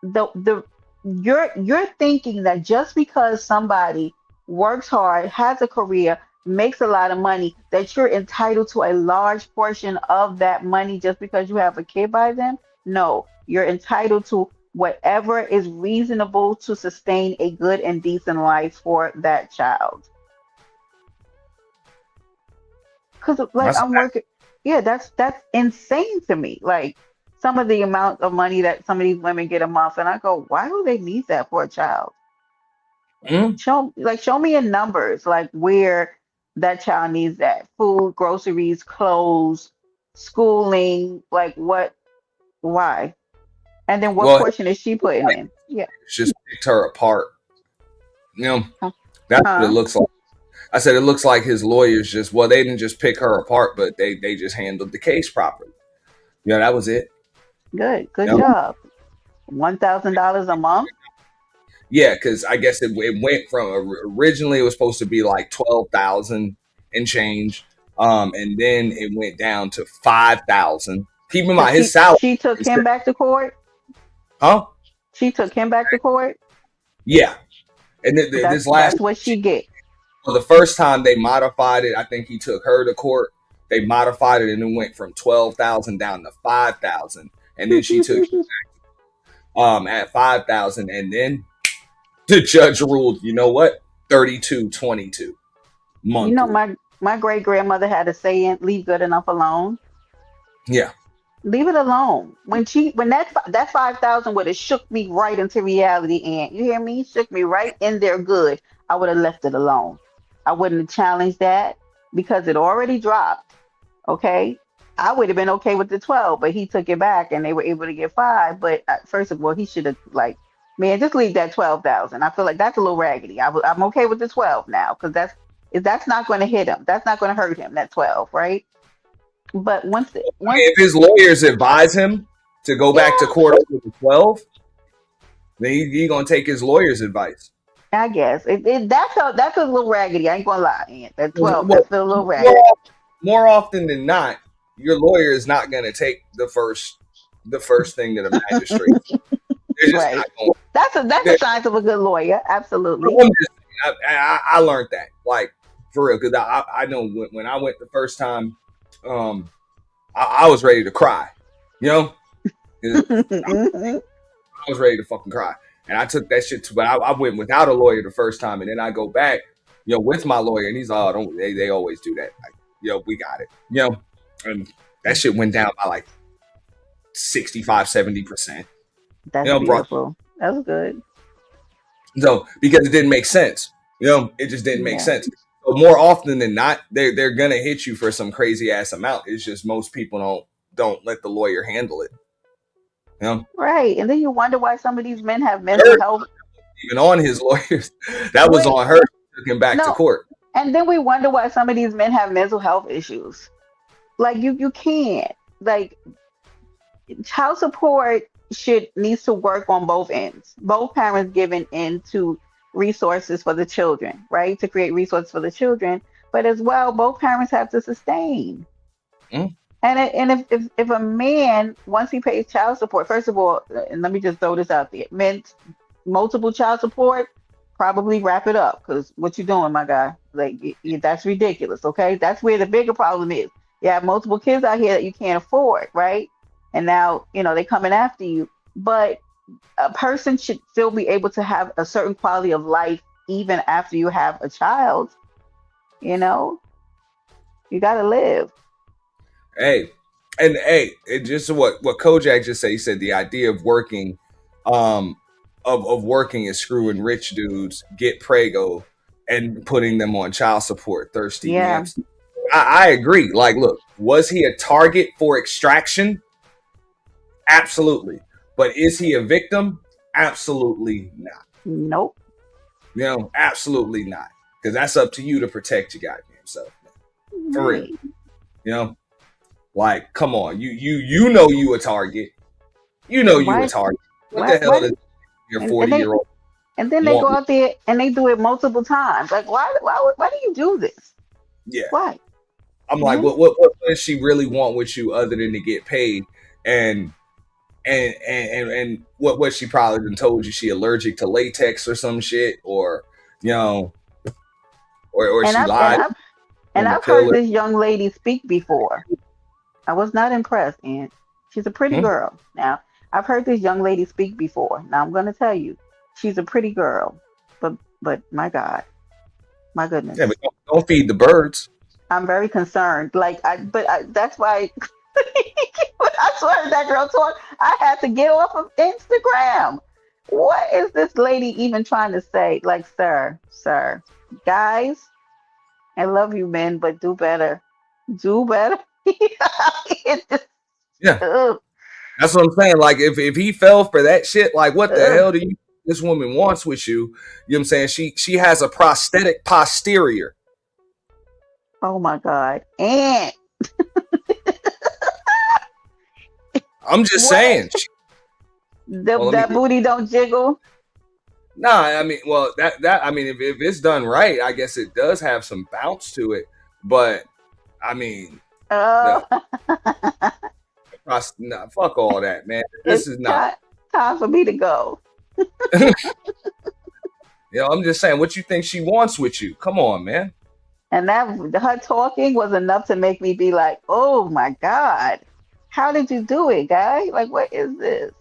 the you're thinking that just because somebody works hard, has a career, makes a lot of money, that you're entitled to a large portion of that money just because you have a kid by them. No, you're entitled to whatever is reasonable to sustain a good and decent life for that child. Because like That's I'm working, yeah, that's insane to me. Like some of the amount of money that some of these women get a month, and I go, why do they need that for a child? mm, Show me in numbers, like where that child needs that food, groceries, clothes, schooling, like what, why, and then what well, portion is she putting in? Yeah, it's just picked her apart. You know, huh? that's what it Huh? looks like. I said it looks like his lawyers just they didn't just pick her apart, but they just handled the case properly. Yeah, that was it. Good You know? job. $1,000 a month. Yeah, because I guess it went from originally it was supposed to be like 12,000 and change, and then it went down to 5,000. Keep in So mind his salary, she took him back to court. huh? She took him back to court. Yeah, and this last That's what she get. well, the first time they modified it, I think he took her to court. They modified it and it went from 12,000 down to 5,000, and then she took at 5,000, and then the judge ruled, you know what, 3222 You know, monthly. my great grandmother had a saying, "Leave good enough alone." Yeah, Leave it alone. When that 5,000 would have shook me right into reality, and you hear me, shook me right in there good. I would have left it alone. I wouldn't have challenged that because it already dropped. Okay, I would have been okay with the 12, but he took it back, and they were able to get five. But first of all, he should have like, man, just leave that 12,000. I feel like that's a little raggedy. I'm okay with the 12 now because that's not going to hit him. That's not going to hurt him. That 12, right? But once if his lawyers advise him to go back to yeah, court over the 12, then he gonna take his lawyer's advice. I guess that felt a little raggedy. I ain't gonna lie, Aunt. That 12, Well, that felt a little more, raggedy. more often than not, your lawyer is not gonna take the first thing that a magistrate. They're just Right. not going. That's a sign of a good lawyer. Absolutely. I learned that, like, for real, because I know when I went the first time, I was ready to cry, you know. Mhm. I was ready to fucking cry, and I took that shit too. But I went without a lawyer the first time, and then I go back, with my lawyer, and he's don't they always do that, like, we got it, and that shit went down by like 65-70%. That's Bro. beautiful. That's good. So because it didn't make sense, it just didn't make Yeah. sense. So more often than not, they're gonna hit you for some crazy ass amount. It's just most people don't let the lawyer handle it. Right. And then you wonder why some of these men have mental health. Even on his lawyers, that was Wait, on her. Took him back to no. court. And then we wonder why some of these men have mental health issues. Like you can't. Like child support should needs to work on both ends. Both parents giving into resources for the children, right? To create resources for the children, but as well, both parents have to sustain. Mm. And if a man once he pays child support, first of all, and let me just throw this out there, men multiple child support, probably wrap it up because what you doing, my guy? Like that's ridiculous. Okay, that's where the bigger problem is. You have multiple kids out here that you can't afford, right? And now they coming after you. But a person should still be able to have a certain quality of life even after you have a child. You know, you gotta live. Hey, it just what Kojak just said. He said the idea of working, of working is screwing rich dudes, get prego, and putting them on child support. Thirsty Yeah. Nance. I agree. Like, look, was he a target for extraction? Absolutely. But is he a victim? Absolutely not. Nope. You know, absolutely not. Because that's up to you to protect your goddamn self. For real. Right. You know? Like, come on. You know you a target. You know you a target. What the hell does your 40-year-old and then they go out there and they do it multiple times. Like, why do you do this? Yeah. Why? I'm like, what does she really want with you other than to get paid? And what she probably done told you she allergic to latex or some shit, or you know, or she lied. And I've heard this young lady speak before. I was not impressed, and she's a pretty girl. Now, I've heard this young lady speak before. Now, I'm going to tell you, she's a pretty girl, but my God, my goodness. Yeah, but don't feed the birds. I'm very concerned. That's why when I saw that girl talk, I had to get off of Instagram. What is this lady even trying to say? Like, sir, guys, I love you, men, but do better. Do better. Yeah. Ugh. That's what I'm saying. Like, if he fell for that shit, like, what the hell do you this woman wants with you? You know what I'm saying? She has a prosthetic posterior. Oh my God. And I'm just saying. That booty don't jiggle. Nah, I mean, well, if it's done right, I guess it does have some bounce to it. But I mean, nah, fuck all that, man. This is not time for me to go. You know, I'm just saying, what you think she wants with you? Come on, man. And her talking was enough to make me be like, oh my God, how did you do it, guy? Like, what is this?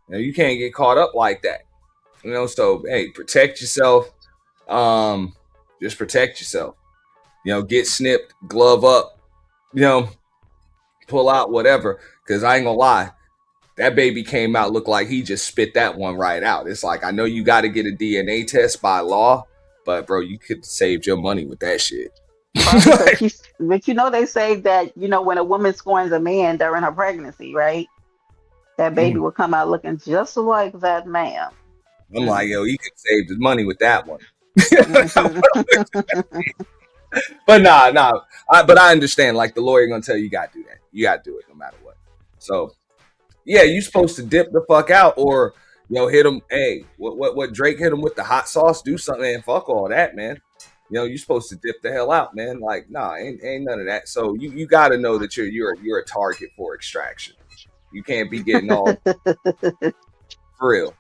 You know, you can't get caught up like that. You know, so hey, protect yourself. Just protect yourself. You know, get snipped, glove up, you know, pull out whatever. Cause I ain't gonna lie, that baby came out, looked like he just spit that one right out. It's like, I know you got to get a DNA test by law, but bro, you could have saved your money with that shit. But you know, they say that, you know, when a woman scorns a man during her pregnancy, right? That baby will come out looking just like that man. I'm like, yo, he could save his money with that one. But but I understand, like, the lawyer gonna tell you, you gotta do that. You gotta do it no matter what. So yeah, you supposed to dip the fuck out, or you know, hit him. Hey, what Drake hit him with the hot sauce? Do something, and fuck all that, man. You know, you're supposed to dip the hell out, man. Like, nah, ain't none of that. So you got to know that you're a target for extraction. You can't be getting all for real.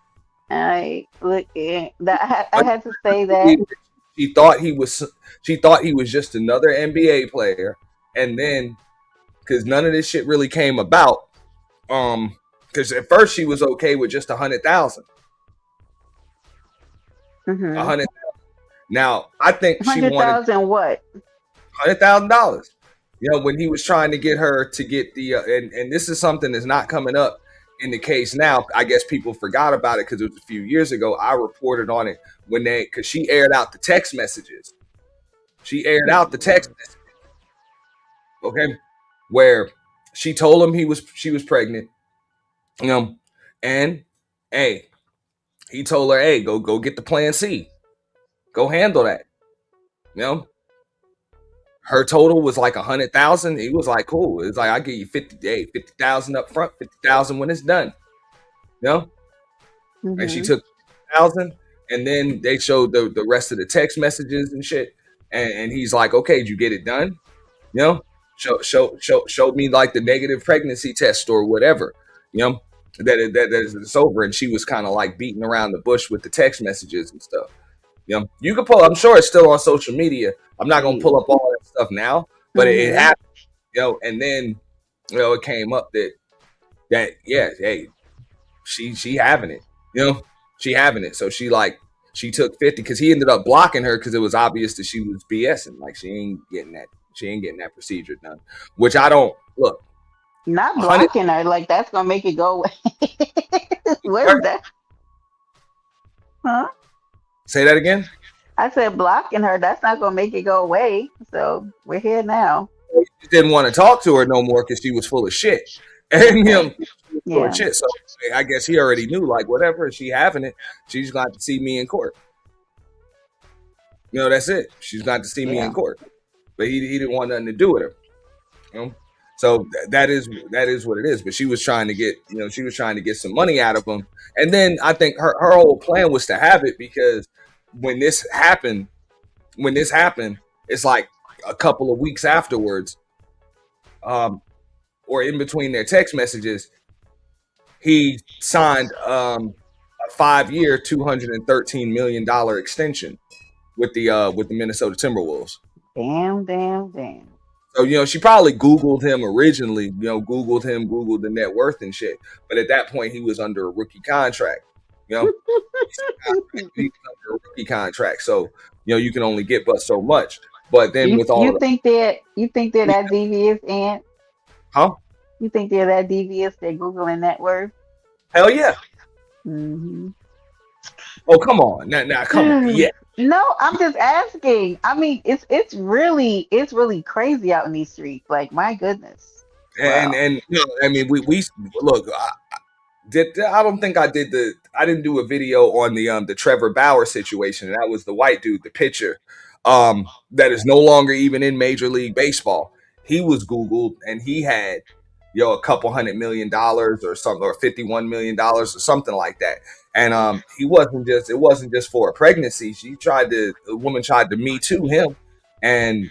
I had to say that she thought he was just another NBA player, and then because none of this shit really came about, because at first she was okay with just 100,000. 100,000. Now I think she wanted 100,000 what? $100,000. You know, when he was trying to get her to get the and this is something that's not coming up in the case now. I guess people forgot about it because it was a few years ago. I reported on it because she aired out the text messages. She aired out the text messages. Okay, where she told him she was pregnant. You know, and hey, he told her, hey, go get the plan C. Go handle that. You know, her total was like 100,000. He was like, cool. It's like, I'll give you 50,000 up front, 50,000 when it's done. You know? And she took 1,000, and then they showed the rest of the text messages and shit. And he's like, okay, did you get it done? You know? Showed me like the negative pregnancy test or whatever. You know? That it's over. And she was kind of like beating around the bush with the text messages and stuff. You know, you can pull. I'm sure it's still on social media. I'm not gonna pull up all that stuff now, but it happened. You know, and then you know it came up that yeah, hey, she having it. You know, she having it. So she took 50 because he ended up blocking her because it was obvious that she was BSing. Like she ain't getting that procedure done. Which I don't look. Not blocking her, like that's gonna make it go away. What is that? Huh? Say that again? I said blocking her, that's not going to make it go away. So we're here now. He didn't want to talk to her no more because she was full of shit. And Yeah. shit. So I guess he already knew, like, whatever, if she having it, she's going to see me in court. You know, that's it. She's got to see me in court. But he didn't want nothing to do with her. You know? So that is what it is. But she was trying to get, she was trying to get some money out of him. And then I think her whole plan was to have it because when this happened, it's like a couple of weeks afterwards, or in between their text messages, he signed a 5-year, $213 million extension with the Minnesota Timberwolves. Damn. So, she probably Googled him originally, Googled the net worth and shit. But at that point, he was under a rookie contract, He was under a rookie contract. So, you can only get but so much. But then you think they're that devious, Aunt? Huh? You think they're that devious? They're Googling net worth? Hell yeah. Mm-hmm. Oh, come on. Now, come on. Yeah. No, I'm just asking. I mean, it's really crazy out in these streets. Like, my goodness. And I mean, we look. I don't think I didn't do a video on the Trevor Bauer situation. And that was the white dude, the pitcher, that is no longer even in Major League Baseball. He was Googled and he had a couple $100 million or something, or $51 million or something like that. And it wasn't just for a pregnancy. The woman tried to Me Too him. And,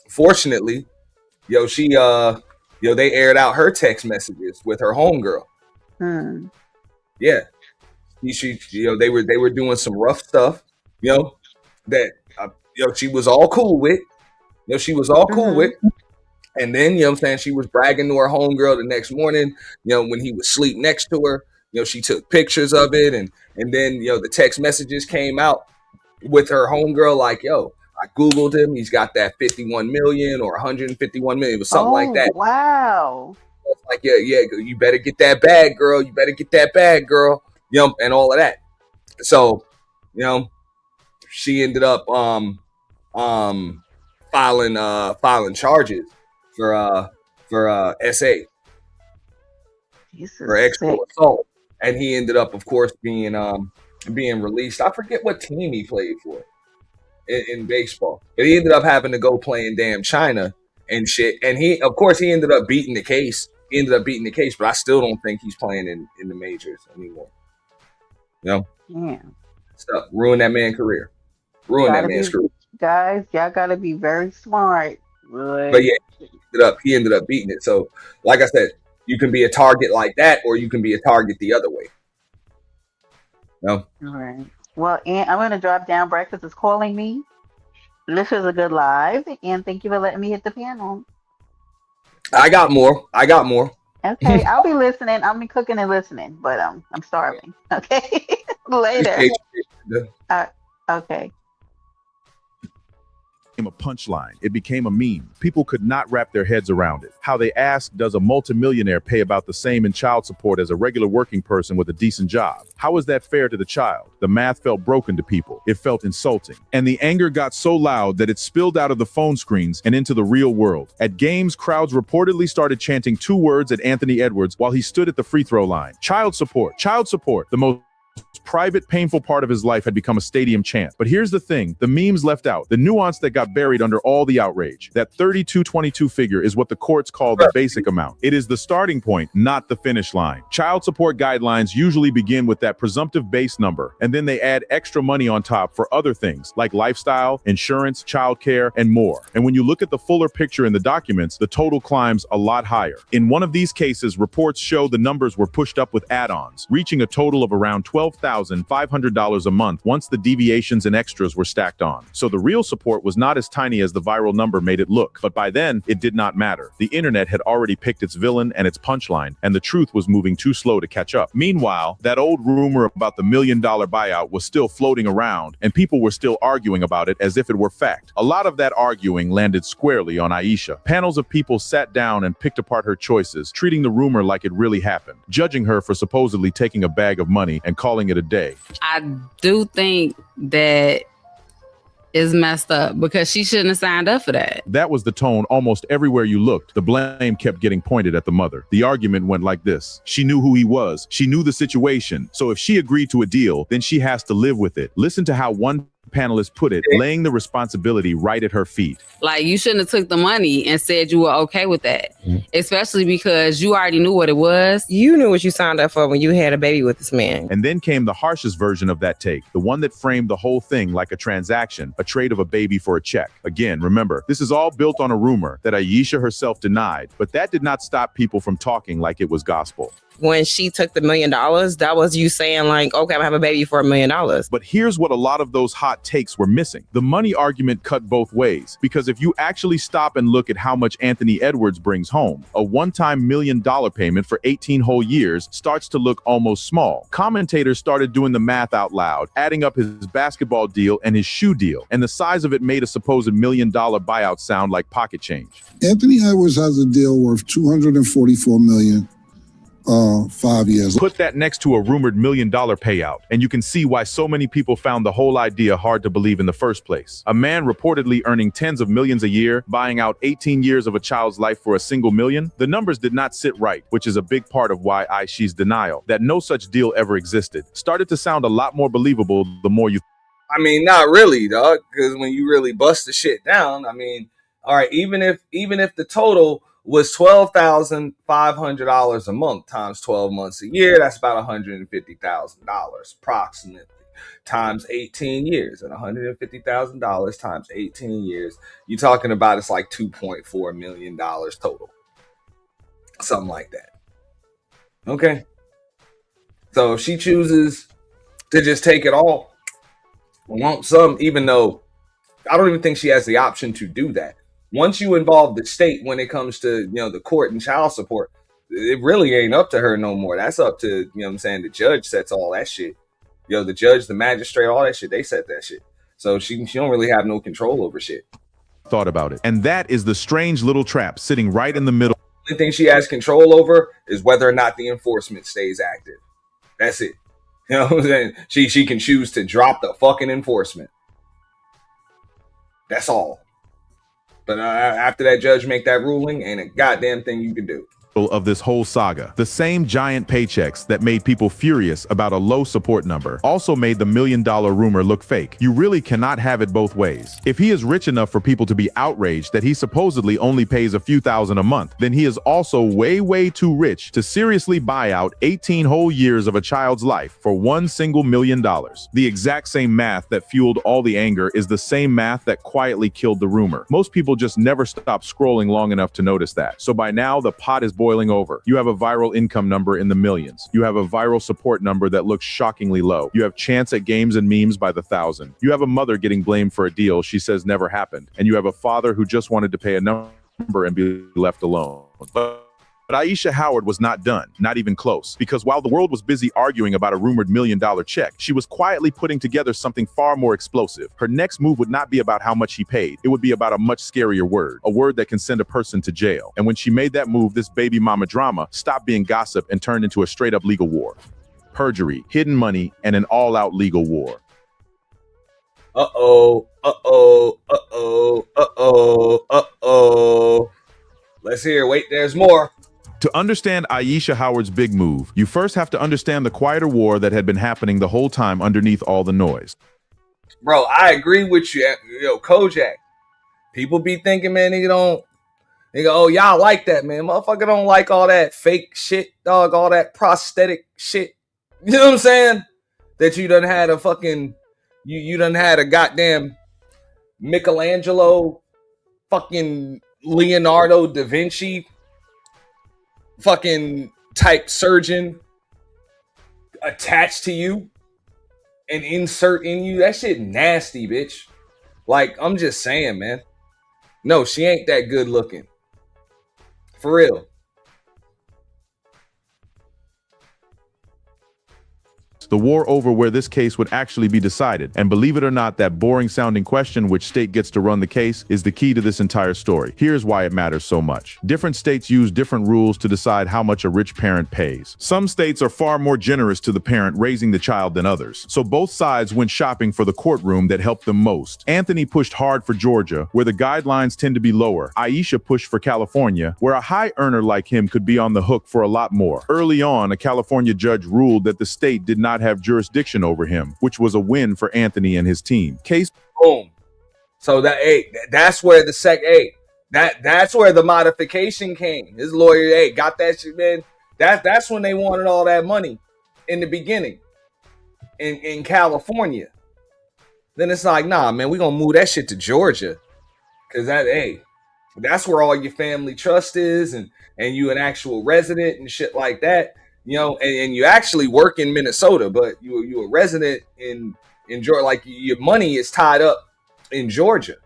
fortunately, she they aired out her text messages with her homegirl. Yeah. They were doing some rough stuff, that she was all cool with. She was all cool with. And then, she was bragging to her homegirl the next morning, when he was asleep next to her. She took pictures of it, and then the text messages came out with her homegirl like, I Googled him. He's got that 51 million or 151 million or something like that. Wow. It's like, yeah, you better get that bag, girl. You better get that bag, girl. And all of that. So, she ended up filing charges for SA for extra assault. And he ended up, of course, being released. I forget what team he played for in baseball, but he ended up having to go play in damn China and shit. And he ended up beating the case. But I still don't think he's playing in the majors anymore. Yeah. Stuff ruined that man's career. Guys, y'all gotta be very smart. Really. But yeah, he ended up beating it. So, like I said, you can be a target like that, or you can be a target the other way. No. All right. Well, Aunt, I'm gonna drop down. Breakfast is calling me. This was a good live, and thank you for letting me hit the panel. I got more. Okay, I'll be listening. I'll be cooking and listening, but I'm starving. Okay, later. Okay. A punchline. It became a meme. People could not wrap their heads around it. How they asked, does a multimillionaire pay about the same in child support as a regular working person with a decent job? How is that fair to the child? The math felt broken to people. It felt insulting. And the anger got so loud that it spilled out of the phone screens and into the real world. At games, crowds reportedly started chanting 2 words at Anthony Edwards while he stood at the free throw line. Child support. Child support. The most private, painful part of his life had become a stadium chant. But here's the thing, the memes left out, the nuance that got buried under all the outrage. That 3222 figure is what the courts call the basic amount. It is the starting point, not the finish line. Child support guidelines usually begin with that presumptive base number, and then they add extra money on top for other things like lifestyle, insurance, childcare, and more. And when you look at the fuller picture in the documents, the total climbs a lot higher. In one of these cases, reports show the numbers were pushed up with add-ons, reaching a total of around $12,500 a month once the deviations and extras were stacked on. So the real support was not as tiny as the viral number made it look, but by then, it did not matter. The internet had already picked its villain and its punchline, and the truth was moving too slow to catch up. Meanwhile, that old rumor about the $1 million buyout was still floating around, and people were still arguing about it as if it were fact. A lot of that arguing landed squarely on Aisha. Panels of people sat down and picked apart her choices, treating the rumor like it really happened, judging her for supposedly taking a bag of money and calling it a day. I do think that is messed up because she shouldn't have signed up for that. That was the tone almost everywhere you looked. The blame kept getting pointed at the mother. The argument went like this. She knew who he was. She knew the situation. So if she agreed to a deal, then she has to live with it. Listen to how one panelist put it, laying the responsibility right at her feet. Like, you shouldn't have took the money and said you were okay with that, especially because you already knew what it was. You knew what you signed up for when you had a baby with this man. And then came the harshest version of that take, the one that framed the whole thing like a transaction, a trade of a baby for a check. Again, remember, this is all built on a rumor that Aisha herself denied, but that did not stop people from talking like it was gospel. When she took the $1 million, that was you saying like, okay, I'm gonna have a baby for $1 million. But here's what a lot of those hot takes were missing. The money argument cut both ways, because if you actually stop and look at how much Anthony Edwards brings home, a one-time $1 million payment for 18 whole years starts to look almost small. Commentators started doing the math out loud, adding up his basketball deal and his shoe deal, and the size of it made a supposed $1 million buyout sound like pocket change. Anthony Edwards has a deal worth $244 million. 5 years. Put that next to a rumored $1 million payout, and you can see why so many people found the whole idea hard to believe in the first place. A man reportedly earning tens of millions a year, buying out 18 years of a child's life for a single million. The numbers did not sit right, which is a big part of why Aisha's denial that no such deal ever existed started to sound a lot more believable the more you. I mean, not really, dog, because when you really bust the shit down, I mean, all right, even if the total was $12,500 a month times 12 months a year, that's about $150,000 approximately, times 18 years. And $150,000 times 18 years, you're talking about it's like $2.4 million total. Something like that. Okay. So if she chooses to just take it all, lump sum, even though I don't even think she has the option to do that. Once you involve the state when it comes to, the court and child support, it really ain't up to her no more. That's up to, what I'm saying, the judge sets all that shit. The judge, the magistrate, all that shit, they set that shit. So she don't really have no control over shit. Thought about it. And that is the strange little trap sitting right in the middle. The only thing she has control over is whether or not the enforcement stays active. That's it. You know what I'm saying? She can choose to drop the fucking enforcement. That's all. But after that judge make that ruling, ain't a goddamn thing you can do. Of this whole saga. The same giant paychecks that made people furious about a low support number also made the $1 million rumor look fake. You really cannot have it both ways. If he is rich enough for people to be outraged that he supposedly only pays a few thousand a month, then he is also way too rich to seriously buy out 18 whole years of a child's life for one single $1 million. The exact same math that fueled all the anger is the same math that quietly killed the rumor. Most people just never stop scrolling long enough to notice that. So by now the pot is boiling over. You have a viral income number in the millions. You have a viral support number that looks shockingly low. You have chants at games and memes by the thousand. You have a mother getting blamed for a deal she says never happened. And you have a father who just wanted to pay a number and be left alone. But Aisha Howard was not done, not even close, because while the world was busy arguing about a rumored $1 million check, she was quietly putting together something far more explosive. Her next move would not be about how much he paid. It would be about a much scarier word, a word that can send a person to jail. And when she made that move, this baby mama drama stopped being gossip and turned into a straight up legal war. Perjury, hidden money, and an all-out legal war. Uh-oh. Let's hear. Wait, there's more. To understand Aisha Howard's big move, you first have to understand the quieter war that had been happening the whole time underneath all the noise. Bro, I agree with you. Yo, Kojak. People be thinking, man, nigga, oh, y'all like that, man. Motherfucker don't like all that fake shit, dog, all that prosthetic shit. You know what I'm saying? That you done had a fucking, you done had a goddamn Michelangelo, fucking Leonardo da Vinci, fucking type surgeon attached to you and insert in you. That shit nasty, bitch. Like, I'm just saying, man. No, she ain't that good looking. For real. courts, the war over where this case would actually be decided. And believe it or not, that boring-sounding question, which state gets to run the case, is the key to this entire story. Here's why it matters so much. Different states use different rules to decide how much a rich parent pays. Some states are far more generous to the parent raising the child than others. So both sides went shopping for the courtroom that helped them most. Anthony pushed hard for Georgia, where the guidelines tend to be lower. Aisha pushed for California, where a high earner like him could be on the hook for a lot more. Early on, a California judge ruled that the state did not have jurisdiction over him, which was a win for Anthony and his team. Case boom. So that's where the that's where the modification came. His lawyer, got that shit, man. That's when they wanted all that money in the beginning in California. Then it's like, nah, man, we're gonna move that shit to Georgia. Cause that's where all your family trust is, and you an actual resident and shit like that. You know, and you actually work in Minnesota, but you a resident in Georgia, like your money is tied up in Georgia.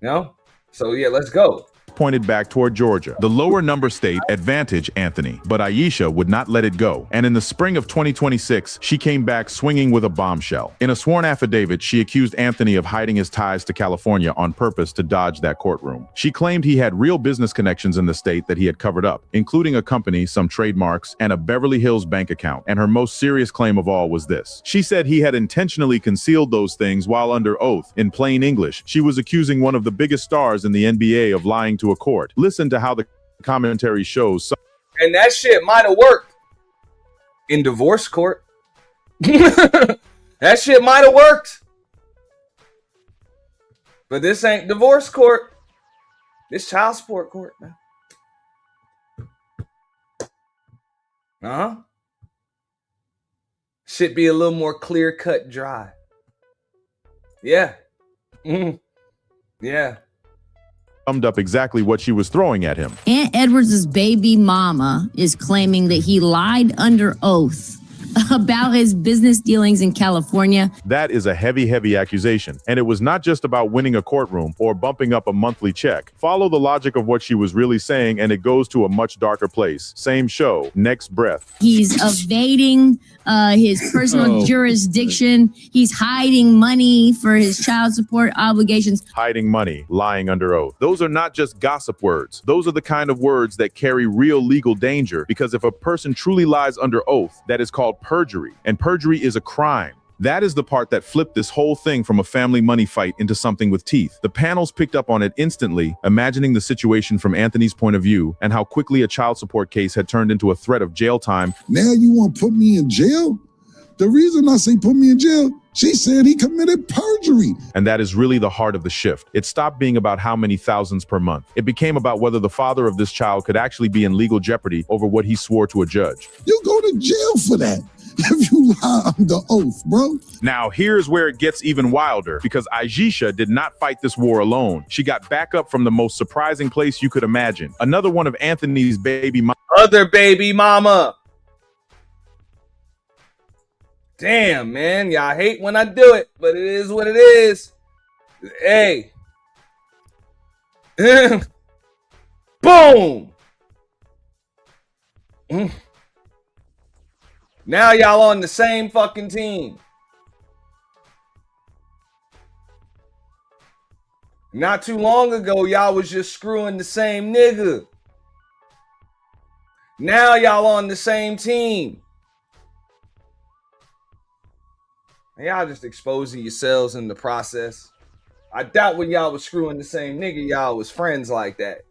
You know? So yeah, let's go. Pointed back toward Georgia. The lower number state advantaged Anthony, but Aisha would not let it go. And in the spring of 2026, she came back swinging with a bombshell. In a sworn affidavit, she accused Anthony of hiding his ties to California on purpose to dodge that courtroom. She claimed he had real business connections in the state that he had covered up, including a company, some trademarks, and a Beverly Hills bank account. And her most serious claim of all was this. She said he had intentionally concealed those things while under oath. In plain English, she was accusing one of the biggest stars in the NBA of lying to a court. Listen to how the commentary shows. And that shit might have worked in divorce court. That shit might have worked. But this ain't divorce court. This child support court, man. Should be a little more clear cut, dry. Yeah. Yeah. Summed up exactly what she was throwing at him. Aunt Edwards' baby mama is claiming that he lied under oath about his business dealings in California. That is a heavy accusation. And it was not just about winning a courtroom or bumping up a monthly check. Follow the logic of what she was really saying, and it goes to a much darker place. Same show, next breath. He's evading his personal jurisdiction. He's hiding money for his child support obligations. Hiding money, lying under oath. Those are not just gossip words. Those are the kind of words that carry real legal danger, because if a person truly lies under oath, that is called perjury, and perjury is a crime. That is the part that flipped this whole thing from a family money fight into something with teeth. The panels picked up on it instantly, imagining the situation from Anthony's point of view and how quickly a child support case had turned into a threat of jail time. Now you want to put me in jail? The reason I say put me in jail, she said he committed perjury. And that is really the heart of the shift. It stopped being about how many thousands per month. It became about whether the father of this child could actually be in legal jeopardy over what he swore to a judge. You go to jail for that if you lie under oath, bro. Now, here's where it gets even wilder, because Aisha did not fight this war alone. She got backup from the most surprising place you could imagine. Another one of Anthony's baby mama. Other baby mama. Damn, man. Y'all hate when I do it, but it is what it is. Hey. Boom. Now y'all on the same fucking team. Not too long ago, y'all was just screwing the same nigga. Now y'all on the same team. Y'all just exposing yourselves in the process. I doubt when y'all was screwing the same nigga, y'all was friends like that.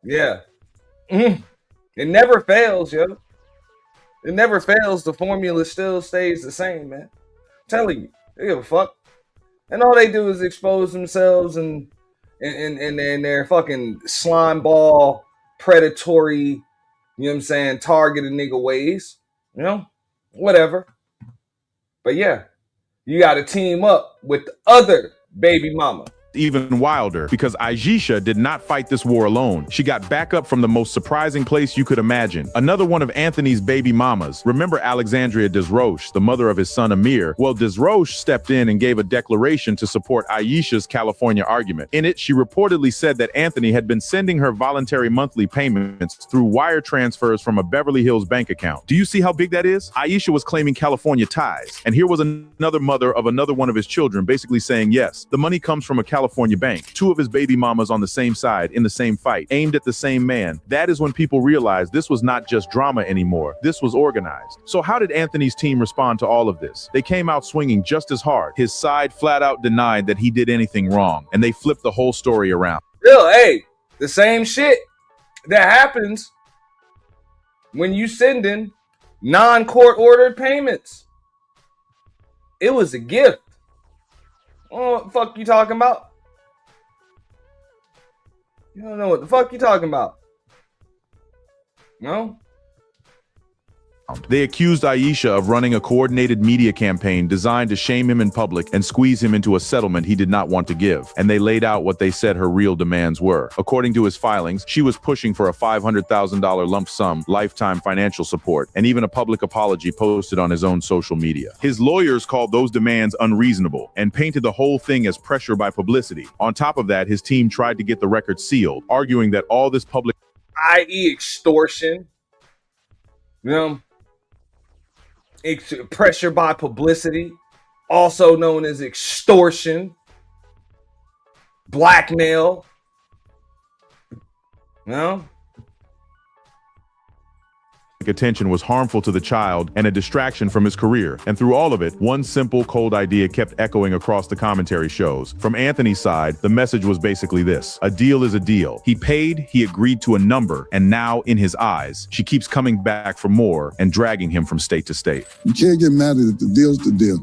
Yeah. It never fails, yo. It never fails. The formula still stays the same, man. I'm telling you, they give a fuck. And all they do is expose themselves and their fucking slime ball, predatory, you know what I'm saying, targeted nigga ways. You know? Whatever. But yeah, you got to team up with the other baby mama. even wilder because Aisha did not fight this war alone. She got backup from the most surprising place you could imagine. Another one of Anthony's baby mamas. Remember Alexandria Desroche, the mother of his son Amir? Well, Desroche stepped in and gave a declaration to support Aisha's California argument. In it, she reportedly said that Anthony had been sending her voluntary monthly payments through wire transfers from a Beverly Hills bank account. Do you see how big that is? Aisha was claiming California ties. And here was another mother of another one of his children basically saying, yes, the money comes from a California bank. Two of his baby mamas on the same side in the same fight, aimed at the same man. That is when people realized this was not just drama anymore. This was organized. So how did Anthony's team respond to all of this? They came out swinging just as hard. His side flat out denied that he did anything wrong, and they flipped the whole story around. Hey, the same shit that happens when you send in non-court ordered payments. It was a gift. Oh, what the fuck you talking about? You don't know what the fuck you talking about. No? They accused Aisha of running a coordinated media campaign designed to shame him in public and squeeze him into a settlement he did not want to give. And they laid out what they said her real demands were. According to his filings, she was pushing for a $500,000 lump sum, lifetime financial support, and even a public apology posted on his own social media. His lawyers called those demands unreasonable and painted the whole thing as pressure by publicity. On top of that, his team tried to get the record sealed, arguing that all this public, i.e. extortion, pressure by publicity, also known as extortion, blackmail, attention was harmful to the child and a distraction from his career. And through all of it, one simple, cold idea kept echoing across the commentary shows. From Anthony's side, the message was basically this: a deal is a deal. He paid, he agreed to a number, and now, in his eyes, she keeps coming back for more and dragging him from state to state. You can't get mad at it. The deal's the deal.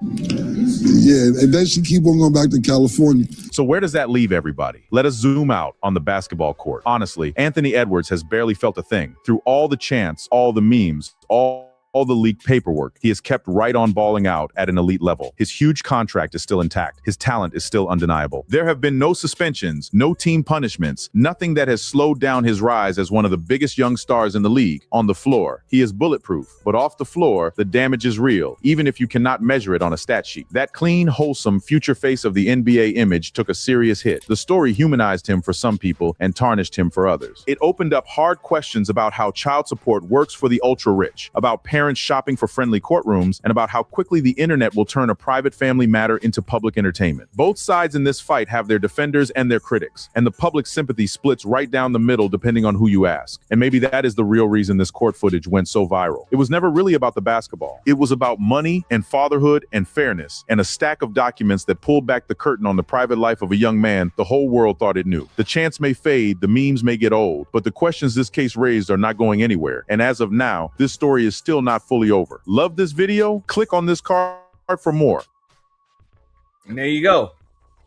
Yeah, and then she keep on going back to California. So where does that leave everybody? Let us zoom out on the basketball court. Honestly, Anthony Edwards has barely felt a thing. Through all the chants, all the memes, all the leaked paperwork, he has kept right on balling out at an elite level. His huge contract is still intact. His talent is still undeniable. There have been no suspensions, no team punishments, nothing that has slowed down his rise as one of the biggest young stars in the league. On the floor, he is bulletproof, but off the floor, the damage is real, even if you cannot measure it on a stat sheet. That clean, wholesome future face of the NBA image took a serious hit. The story humanized him for some people and tarnished him for others. It opened up hard questions about how child support works for the ultra-rich, about parents shopping for friendly courtrooms, and about how quickly the internet will turn a private family matter into public entertainment. Both sides in this fight have their defenders and their critics, and the public sympathy splits right down the middle depending on who you ask. And maybe that is the real reason this court footage went so viral. It was never really about the basketball. It was about money and fatherhood and fairness, and a stack of documents that pulled back the curtain on the private life of a young man the whole world thought it knew. The chants may fade, the memes may get old, but the questions this case raised are not going anywhere. And as of now, this story is still not fully over. Love this video? Click on this card for more. And there you go.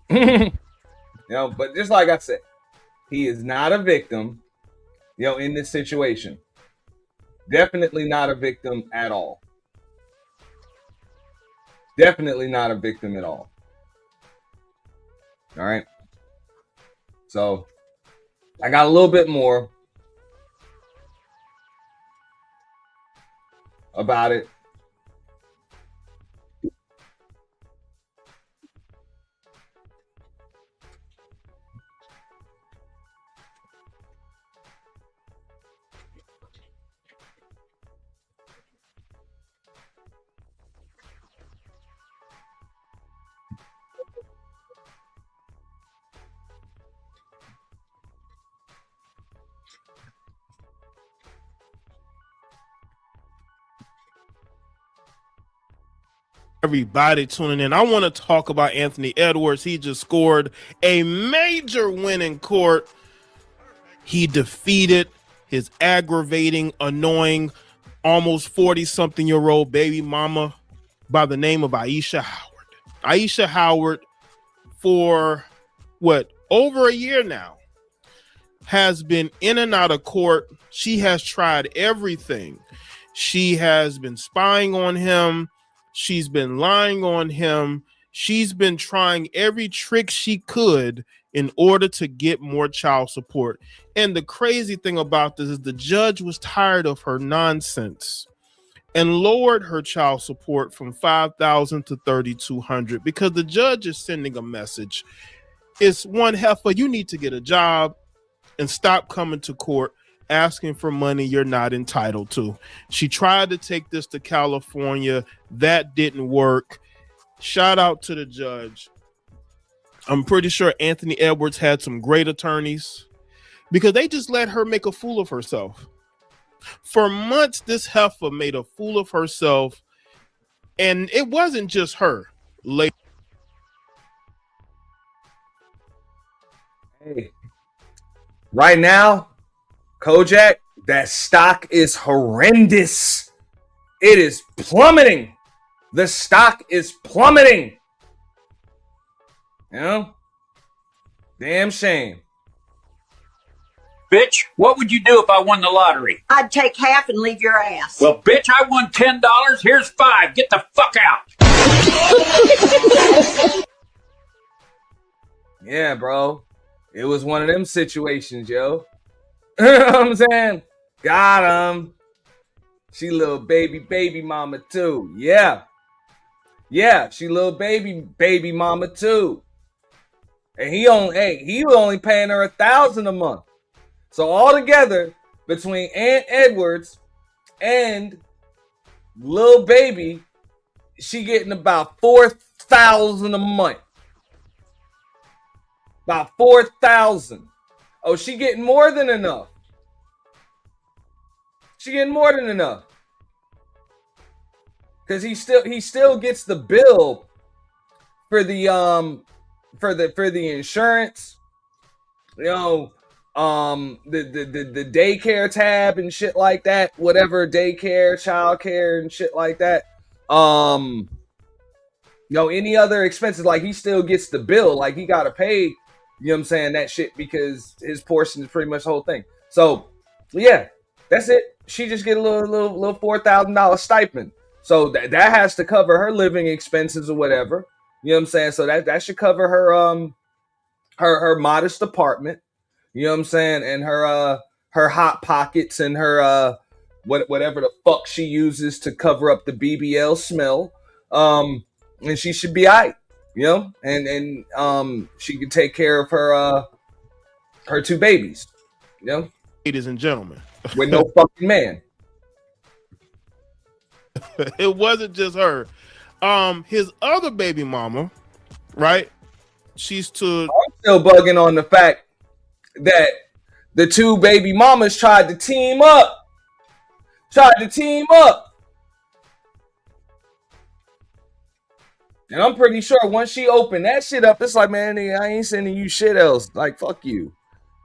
But just like I said, he is not a victim, in this situation. Definitely not a victim at all. Definitely not a victim at all. All right. So I got a little bit more about it. Everybody tuning in. I want to talk about Anthony Edwards. He just scored a major win in court. He defeated his aggravating, annoying, almost 40-something-year-old baby mama by the name of Aisha Howard. Aisha Howard, for over a year now, has been in and out of court. She has tried everything. She has been spying on him. She's been lying on him. she's been trying every trick she could in order to get more child support. And the crazy thing about this is the judge was tired of her nonsense and lowered her child support from $5,000 to $3,200 because the judge is sending a message. It's one heifer, you need to get a job and stop coming to court asking for money you're not entitled to. She tried to take this to California. That didn't work. Shout out to the judge. I'm pretty sure Anthony Edwards had some great attorneys because they just let her make a fool of herself. For months, this heifer made a fool of herself, and it wasn't just her. Hey, right now, Kojak, that stock is horrendous. It is plummeting. The stock is plummeting. You know? Damn shame. Bitch, what would you do if I won the lottery? I'd take half and leave your ass. Well, bitch, I won $10. Here's $5. Get the fuck out. Yeah, bro. It was one of them situations, yo. You know what I'm saying? Got him. She little baby mama too. Yeah. Yeah, she little baby mama too. And he was only paying her $1,000 a month. So altogether, between Aunt Edwards and Lil Baby, she getting about $4,000 a month. About $4,000. Oh, she getting more than enough. She getting more than enough. Cause he still gets the bill for the insurance, you know, the daycare tab and shit like that, whatever, daycare, childcare and shit like that. You know, any other expenses, like he still gets the bill, like he gotta pay, you know what I'm saying, that shit because his portion is pretty much the whole thing. So yeah, that's it. She just get a little $4,000 stipend. So that has to cover her living expenses or whatever. You know what I'm saying? So that should cover her her modest apartment. You know what I'm saying? And her hot pockets and her whatever the fuck she uses to cover up the BBL smell. And she should be all right, you know? And she can take care of her 2 babies, you know? Ladies and gentlemen. With no fucking man. It wasn't just her. His other baby mama, right? I'm still bugging on the fact that the 2 baby mamas tried to team up. And I'm pretty sure once she opened that shit up, it's like, man, I ain't sending you shit else. Like, fuck you.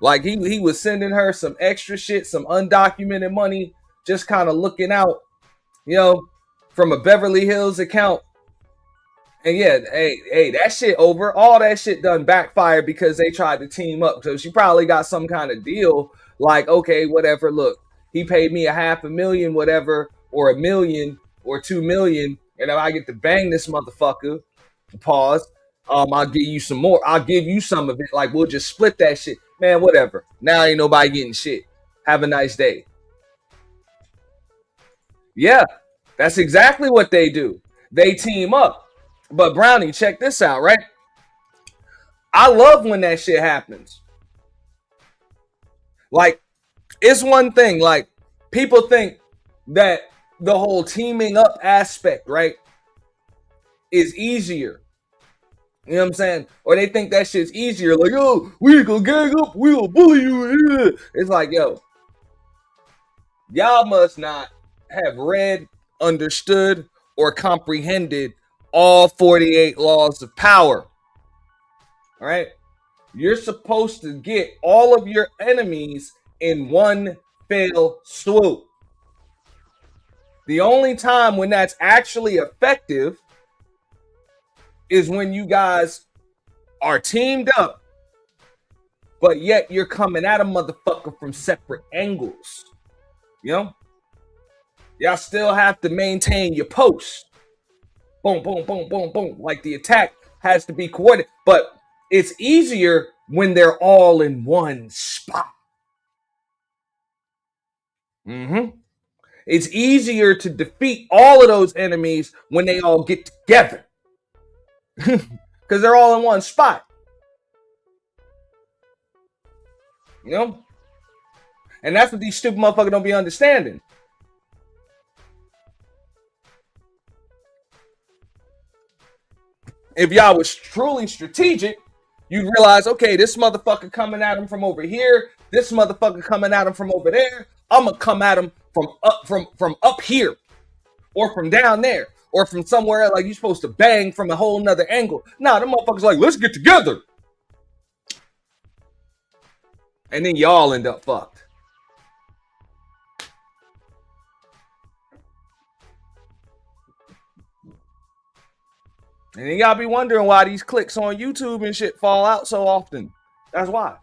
Like, he was sending her some extra shit, some undocumented money, just kind of looking out, you know, from a Beverly Hills account. And yeah, hey, that shit over. All that shit done backfired because they tried to team up. So she probably got some kind of deal like, okay, whatever, look, he paid me $500,000, whatever, or $1 million or $2 million. And if I get to bang this motherfucker, pause, I'll give you some more. I'll give you some of it. Like, we'll just split that shit. Man, whatever. Now ain't nobody getting shit. Have a nice day. Yeah, that's exactly what they do. They team up. But Brownie, check this out, right? I love when that shit happens. Like, it's one thing. Like, people think that the whole teaming up aspect, right, is easier. You know what I'm saying? Or they think that shit's easier. Like, oh, we gonna gang up, we gonna bully you. It's like, yo, y'all must not have read, understood, or comprehended all 48 laws of power. All right? You're supposed to get all of your enemies in one fell swoop. The only time when that's actually effective is when you guys are teamed up, but yet you're coming at a motherfucker from separate angles. You know? Y'all still have to maintain your post. Boom, boom, boom, boom, boom. Like the attack has to be coordinated. But it's easier when they're all in one spot. It's easier to defeat all of those enemies when they all get together. Because they're all in one spot. You know? And that's what these stupid motherfuckers don't be understanding. If y'all was truly strategic, you'd realize, okay, this motherfucker coming at him from over here, this motherfucker coming at him from over there. I'm gonna come at him from up here, or from down there, or from somewhere else. Like you're supposed to bang from a whole nother angle. Nah, them motherfuckers like, let's get together. And then y'all end up fucked. And then y'all be wondering why these clicks on YouTube and shit fall out so often. That's why.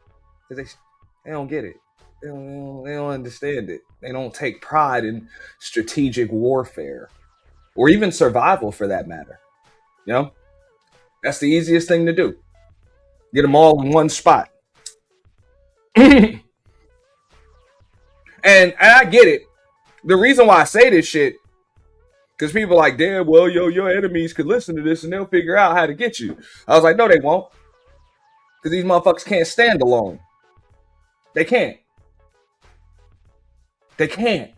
Because they don't get it. They don't understand it. They don't take pride in strategic warfare. Or even survival for that matter. You know? That's the easiest thing to do. Get them all in one spot. And I get it. The reason why I say this shit, because people are like, damn, well, your enemies could listen to this and they'll figure out how to get you. I was like, no, they won't. Because these motherfuckers can't stand alone. They can't. They can't.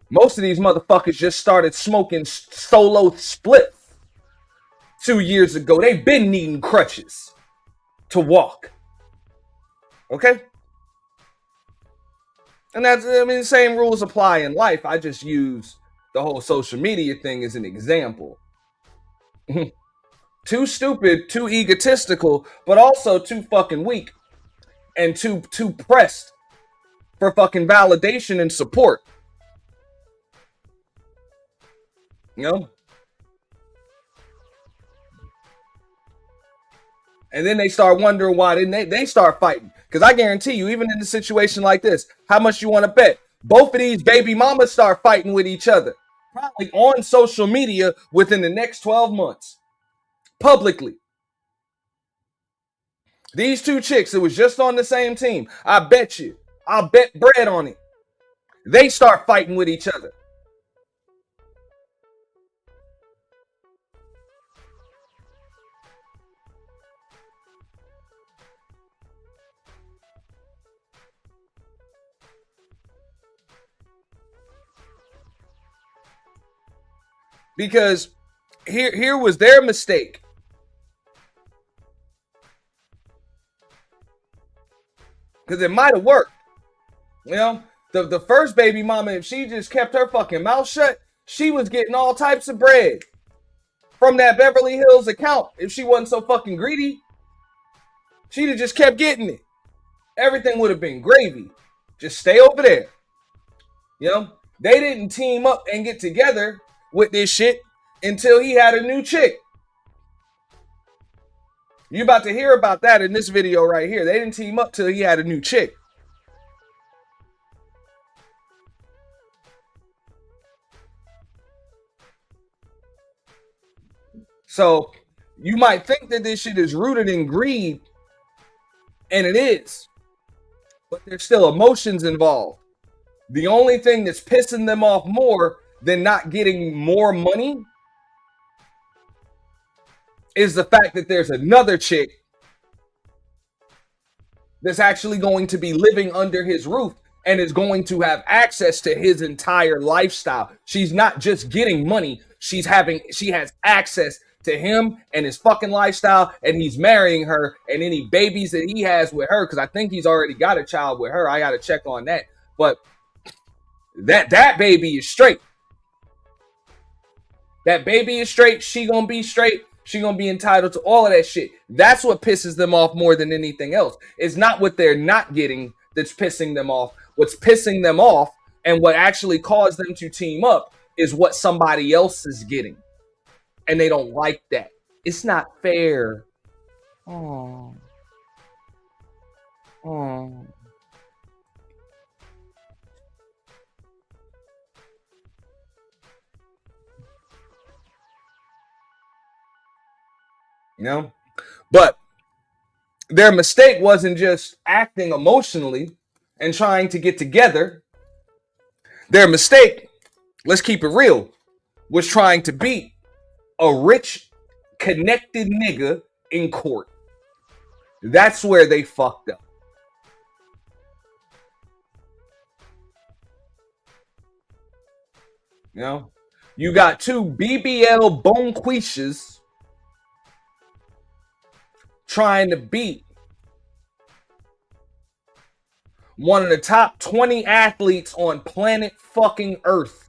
Most of these motherfuckers just started smoking solo spliffs 2 years ago. They've been needing crutches to walk. Okay? And that's, I mean, the same rules apply in life. I just use the whole social media thing as an example. Too stupid, too egotistical, but also too fucking weak and too pressed for fucking validation and support. You know? And then they start wondering why didn't they start fighting. Because I guarantee you, even in a situation like this, how much you want to bet? Both of these baby mamas start fighting with each other. Probably on social media within the next 12 months. Publicly. These two chicks that was just on the same team, I bet you, I'll bet bread on it. They start fighting with each other. Because here was their mistake. Because it might have worked. You know, the first baby mama, if she just kept her fucking mouth shut, she was getting all types of bread from that Beverly Hills account. If she wasn't so fucking greedy, she'd have just kept getting it. Everything would have been gravy. Just stay over there. You know, they didn't team up and get together with this shit until he had a new chick. You're about to hear about that in this video right here. They didn't team up till he had a new chick. So you might think that this shit is rooted in greed, and it is. But there's still emotions involved. The only thing that's pissing them off more than not getting more money is the fact that there's another chick that's actually going to be living under his roof and is going to have access to his entire lifestyle. She's not just getting money. She has access to him and his fucking lifestyle, and he's marrying her, and any babies that he has with her, because I think he's already got a child with her. I got to check on that. But that baby is straight. That baby is straight. She gonna be straight. She gonna be entitled to all of that shit. That's what pisses them off more than anything else. It's not what they're not getting that's pissing them off. What's pissing them off and what actually caused them to team up is what somebody else is getting. And they don't like that. It's not fair. Oh. Oh. You know, but their mistake wasn't just acting emotionally and trying to get together. Their mistake, let's keep it real, was trying to beat a rich, connected nigga in court. That's where they fucked up. You know, you got two BBL bonquishas trying to beat one of the top 20 athletes on planet fucking Earth.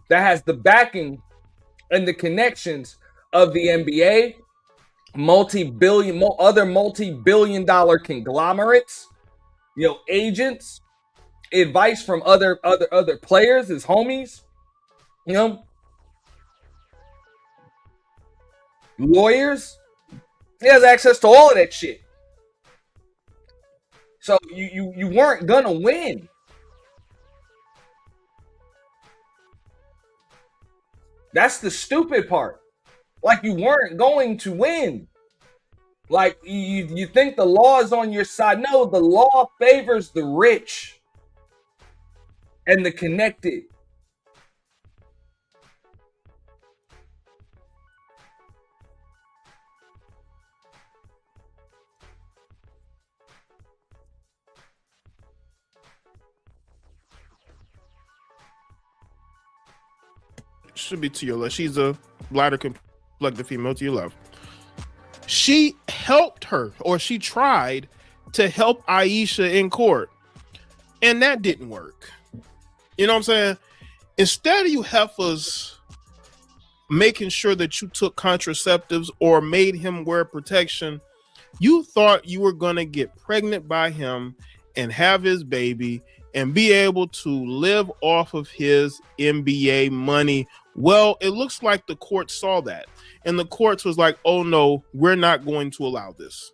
That has the backing and the connections of the NBA, other multi-billion dollar conglomerates, you know, agents, advice from other players, his homies, you know, lawyers. He has access to all of that shit. So you weren't gonna win. That's the stupid part. Like, you weren't going to win. Like, you think the law is on your side. No, the law favors the rich and the connected. Should be to your left. She's a lighter complected female to your left. She helped her, or she tried to help Aisha in court, and that didn't work. You know what I'm saying? Instead of you heifers making sure that you took contraceptives or made him wear protection, you thought you were going to get pregnant by him and have his baby and be able to live off of his NBA money. Well, it looks like the court saw that, and the courts was like, oh no, we're not going to allow this.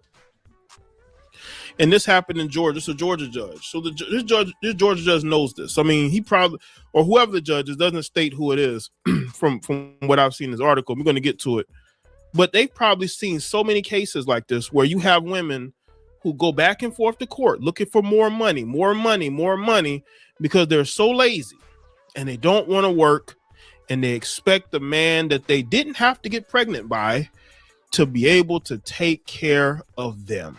And this happened in Georgia. It's a Georgia judge. So this Georgia judge knows this. I mean, he probably, or whoever the judge is, doesn't state who it is from what I've seen in this article. We're going to get to it. But they've probably seen so many cases like this where you have women who go back and forth to court looking for more money, because they're so lazy and they don't want to work, and they expect the man that they didn't have to get pregnant by to be able to take care of them.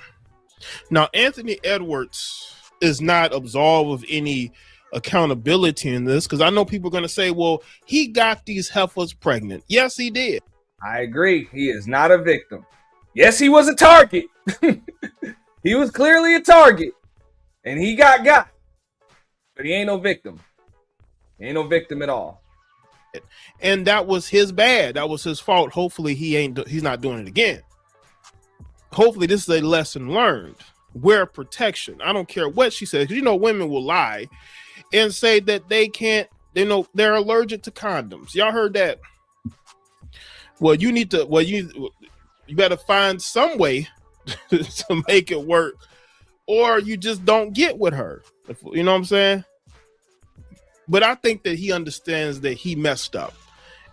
Now, Anthony Edwards is not absolved of any accountability in this, because I know people are going to say, well, he got these heifers pregnant. Yes, he did. I agree. He is not a victim. Yes, he was a target. He was clearly a target, and he got. But he ain't no victim. He ain't no victim at all. And that was his bad. That was his fault. Hopefully he's not doing it again. Hopefully this is a lesson learned. Wear protection. I don't care what she says, because you know women will lie and say that they can't, they're allergic to condoms. Y'all heard that? Well, you better find some way to make it work, or you just don't get with her. You know what I'm saying? But I think that he understands that he messed up.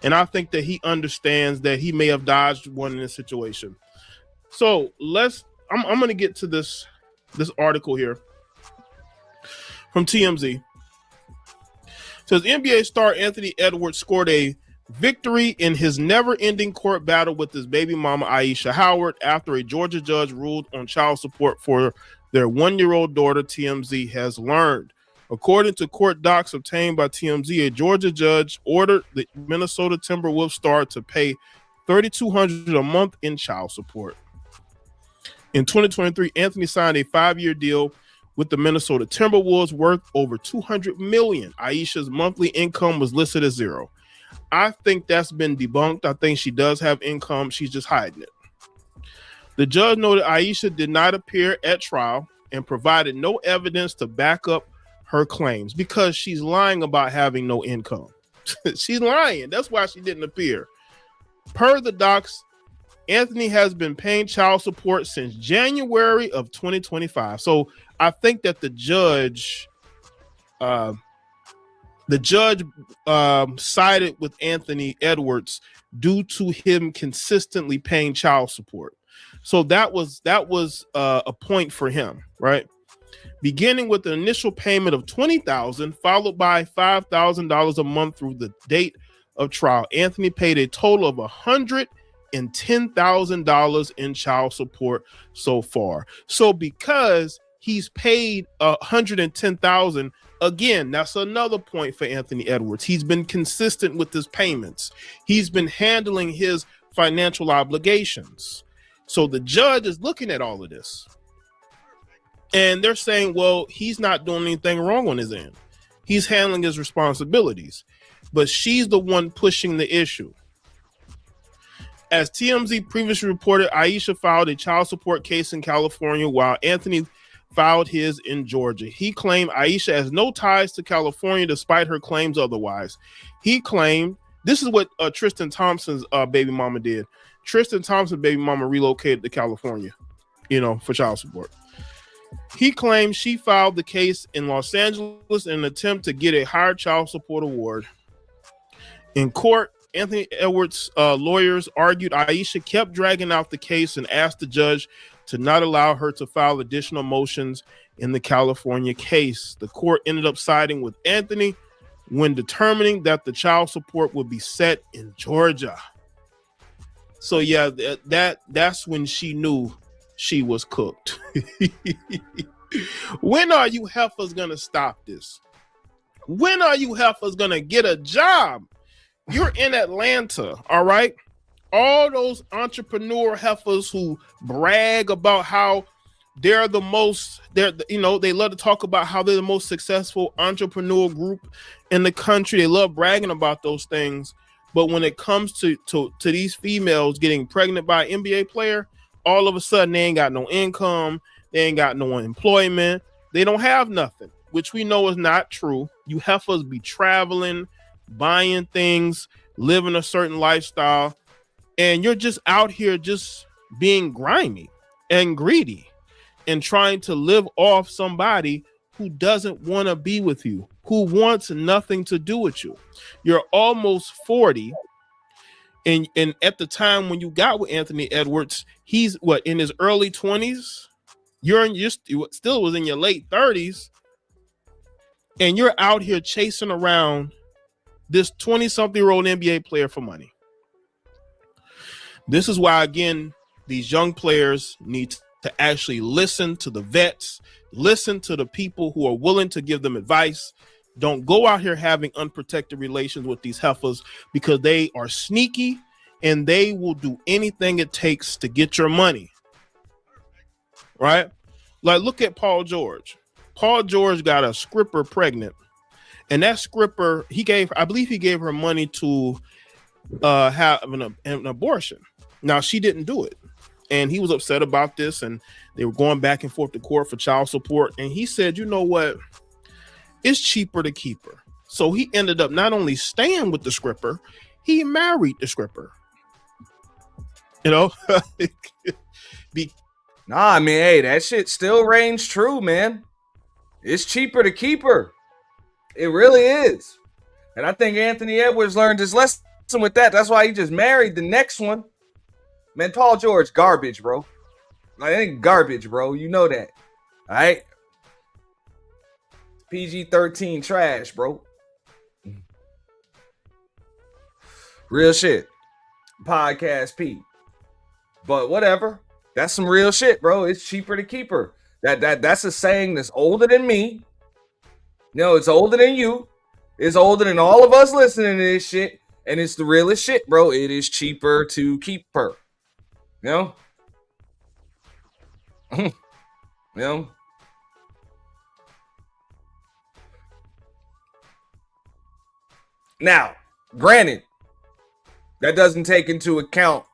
And I think that he understands that he may have dodged one in this situation. So I'm going to get to this article here from TMZ. It says NBA star Anthony Edwards scored a victory in his never-ending court battle with his baby mama Aisha Howard after a Georgia judge ruled on child support for their 1-year-old daughter, TMZ has learned. According to court docs obtained by TMZ, a Georgia judge ordered the Minnesota Timberwolves star to pay $3,200 a month in child support. In 2023, Anthony signed a 5-year deal with the Minnesota Timberwolves worth over $200 million. Aisha's monthly income was listed as $0. I think that's been debunked. I think she does have income. She's just hiding it. The judge noted Aisha did not appear at trial and provided no evidence to back up her claims because she's lying about having no income. She's lying. That's why she didn't appear. Per the docs, Anthony has been paying child support since January of 2025. So I think that the judge sided with Anthony Edwards due to him consistently paying child support. So that was a point for him, right? Beginning with an initial payment of $20,000, followed by $5,000 a month through the date of trial. Anthony paid a total of $110,000 in child support so far. So because he's paid $110,000, again, that's another point for Anthony Edwards. He's been consistent with his payments. He's been handling his financial obligations. So the judge is looking at all of this. And they're saying, well, he's not doing anything wrong on his end. He's handling his responsibilities. But she's the one pushing the issue. As TMZ previously reported, Aisha filed a child support case in California while Anthony filed his in Georgia. He claimed Aisha has no ties to California despite her claims otherwise. He claimed, this is what Tristan Thompson's baby mama did. Tristan Thompson's baby mama relocated to California, for child support. He claims she filed the case in Los Angeles in an attempt to get a higher child support award. In court, Anthony Edwards' lawyers argued Aisha kept dragging out the case and asked the judge to not allow her to file additional motions in the California case. The court ended up siding with Anthony when determining that the child support would be set in Georgia. So yeah, that's when she knew she was cooked. When are you heifers gonna stop this? When are you heifers gonna get a job? You're in Atlanta, all right? All those entrepreneur heifers who brag about how they love to talk about how they're the most successful entrepreneur group in the country. They love bragging about those things. But when it comes to these females getting pregnant by an NBA player, all of a sudden they ain't got no income. They ain't got no employment. They don't have nothing, which we know is not true. You heifers be traveling, buying things, living a certain lifestyle, and you're just out here just being grimy and greedy and trying to live off somebody who doesn't want to be with you, who wants nothing to do with you. You're almost 40, and at the time when you got with Anthony Edwards, he's in his early 20s. You still was in your late 30s, and you're out here chasing around this 20-something-year-old NBA player for money. This is why, again, these young players need to actually listen to the vets, listen to the people who are willing to give them advice. Don't go out here having unprotected relations with these heifers because they are sneaky and they will do anything it takes to get your money. Right? Like, look at Paul George. Paul George got a scripper pregnant. And that scripper, I believe he gave her money to have an abortion. Now, she didn't do it. And he was upset about this. And they were going back and forth to court for child support. And he said, you know what? It's cheaper to keep her. So he ended up not only staying with the scripper, he married the scripper. Nah, I mean, hey, that shit still reigns true, man. It's cheaper to keep her. It really is. And I think Anthony Edwards learned his lesson with that. That's why he just married the next one. Man, Paul George, garbage, bro. Like, ain't garbage, bro. You know that. All right? PG-13 trash, bro. Real shit. Podcast P. But whatever. That's some real shit, bro. It's cheaper to keep her. That's a saying that's older than me. No, it's older than you. It's older than all of us listening to this shit. And it's the realest shit, bro. It is cheaper to keep her. You know? You know? Now, granted, that doesn't take into account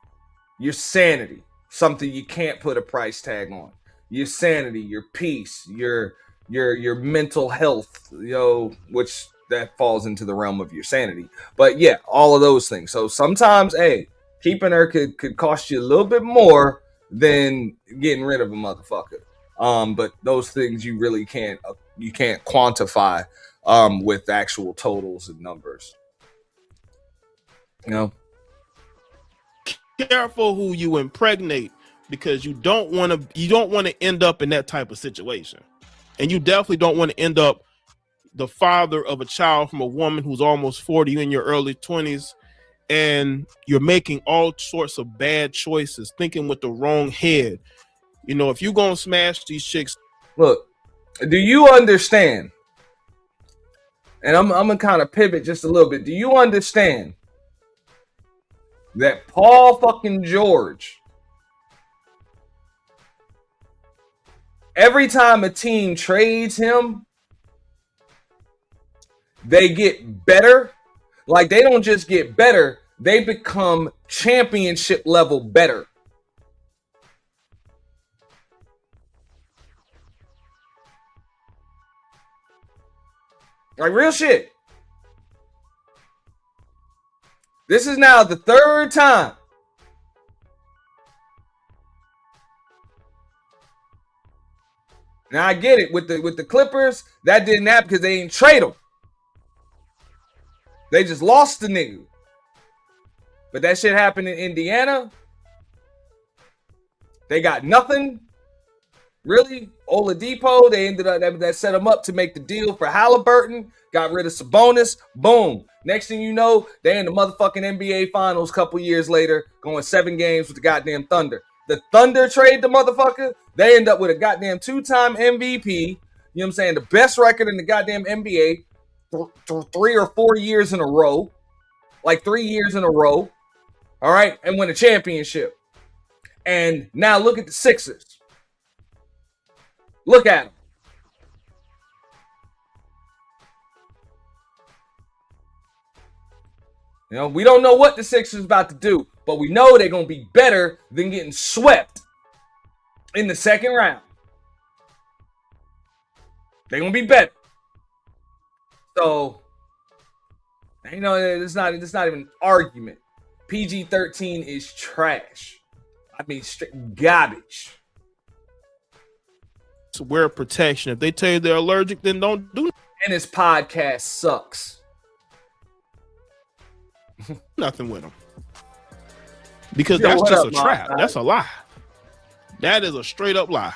your sanity. Something you can't put a price tag on. Your sanity, your peace, your your mental health, which that falls into the realm of your sanity. But yeah, all of those things. So sometimes, hey, keeping her could cost you a little bit more than getting rid of a motherfucker. But those things you really can't quantify with actual totals and numbers. Careful who you impregnate, because you don't want to end up in that type of situation. And you definitely don't want to end up the father of a child from a woman who's almost 40 in your early 20s, and you're making all sorts of bad choices, thinking with the wrong head. If you're going to smash these chicks. Look, do you understand? And I'm going to kind of pivot just a little bit. Do you understand that Paul fucking George, every time a team trades him, they get better? Like, they don't just get better, they become championship level better. Like, real shit. This is now the third time. Now I get it with the Clippers, that didn't happen because they didn't trade them. They just lost the nigga. But that shit happened in Indiana. They got nothing. Really? Oladipo, they ended up that set them up to make the deal for Halliburton. Got rid of Sabonis. Boom. Next thing you know, they in the motherfucking NBA Finals a couple years later, going 7 games with the goddamn Thunder. The Thunder trade the motherfucker. They end up with a goddamn 2-time MVP. You know what I'm saying? The best record in the goddamn NBA. 3 or 4 years in a row. Like 3 years in a row. All right? And win a championship. And now look at the Sixers. Look at them. We don't know what the Sixers about to do, but we know they're going to be better than getting swept in the second round. They're going to be better. So, it's not even an argument. PG-13 is trash. I mean, straight garbage. To wear protection. If they tell you they're allergic, then don't do it. And this podcast sucks. Nothing with them. Because that's just a trap. That's a lie. That is a straight up lie.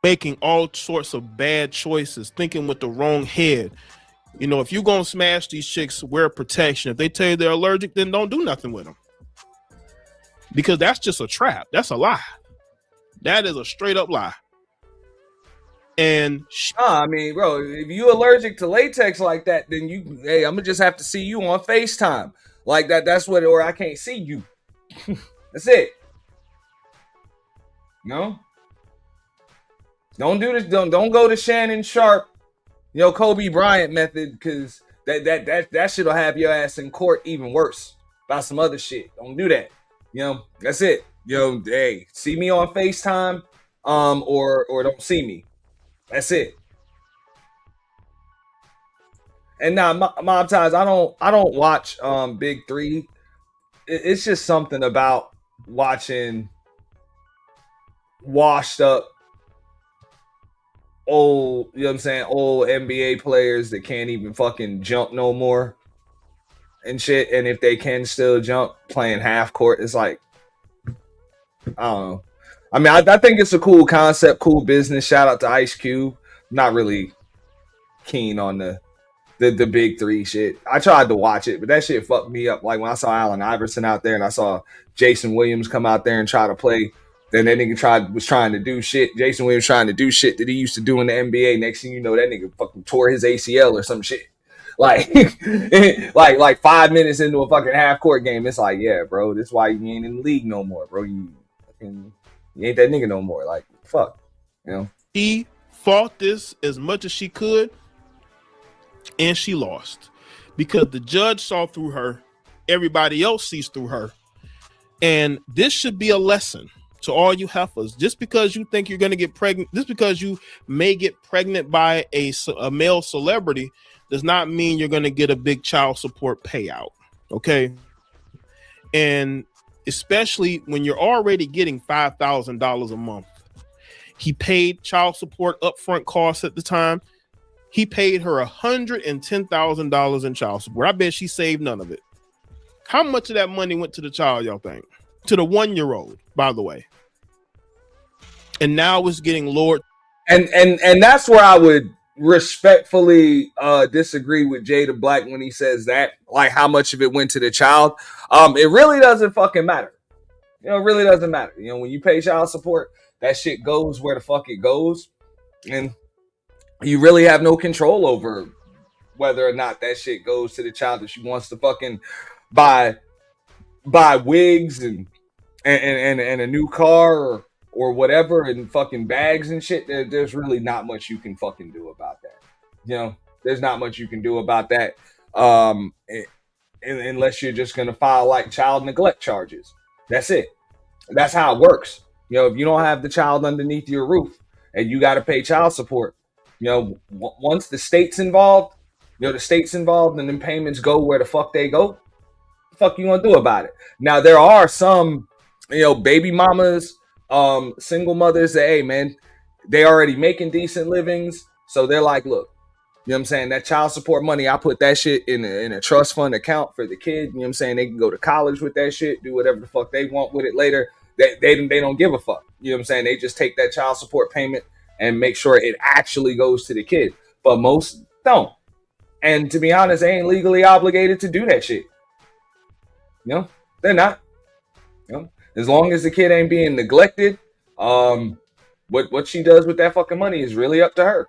Making all sorts of bad choices, thinking with the wrong head. If you're going to smash these chicks, wear protection. If they tell you they're allergic, then don't do nothing with them. Because that's just a trap. That's a lie. That is a straight up lie. And I mean, bro, if you allergic to latex like that, then I'm gonna just have to see you on FaceTime. Like that. That's what, or I can't see you. That's it. No. Don't do this. Don't go to Shannon Sharp, Kobe Bryant method, because that shit'll have your ass in court even worse about some other shit. Don't do that. That's it. Hey, see me on FaceTime, or don't see me. That's it. And now, Mob Ties, I don't watch Big Three. It's just something about watching washed up old, old NBA players that can't even fucking jump no more and shit. And if they can still jump, playing half court, it's like, I don't know. I mean, I think it's a cool concept, cool business. Shout out to Ice Cube. Not really keen on the Big Three shit. I tried to watch it, but that shit fucked me up. Like when I saw Allen Iverson out there and I saw Jason Williams come out there and try to play, then that nigga was trying to do shit. Jason Williams trying to do shit that he used to do in the NBA. Next thing you know, that nigga fucking tore his ACL or some shit. Like 5 minutes into a fucking half court game, it's like, yeah, bro, this is why you ain't in the league no more, bro. You ain't that nigga no more. Like, fuck, She fought this as much as she could, and she lost because the judge saw through her. Everybody else sees through her, and this should be a lesson to all you heifers, just because you think you're going to get pregnant, just because you may get pregnant by a male celebrity, does not mean you're going to get a big child support payout. Okay. And especially when you're already getting $5,000 a month. He paid child support upfront costs at the time. He paid her $110,000 in child support. I bet she saved none of it. How much of that money went to the child, y'all think? To the 1-year-old, by the way. And now it's getting lowered. And that's where I would respectfully disagree with Jada Black when he says that, like how much of it went to the child. It really doesn't fucking matter. You know, it really doesn't matter. You know, when you pay child support, that shit goes where the fuck it goes. And you really have no control over whether or not that shit goes to the child. If she wants to fucking buy wigs and a new car or whatever and fucking bags and shit, there's really not much you can fucking do about that. You know, there's not much you can do about that unless you're just going to file like child neglect charges. That's it. That's how it works. You know, if you don't have the child underneath your roof and you got to pay child support, you know, once the state's involved, and then payments go where the fuck they go. The fuck you gonna do about it? Now, there are some, you know, baby mamas, single mothers that, hey, man, they already making decent livings. So they're like, look, you know what I'm saying? That child support money, I put that shit in a trust fund account for the kid. You know what I'm saying? They can go to college with that shit, do whatever the fuck they want with it later. They don't give a fuck. You know what I'm saying? They just take that child support payment and make sure it actually goes to the kid. But most don't. And to be honest, they ain't legally obligated to do that shit. You know, they're not. You know, as long as the kid ain't being neglected, what she does with that fucking money is really up to her.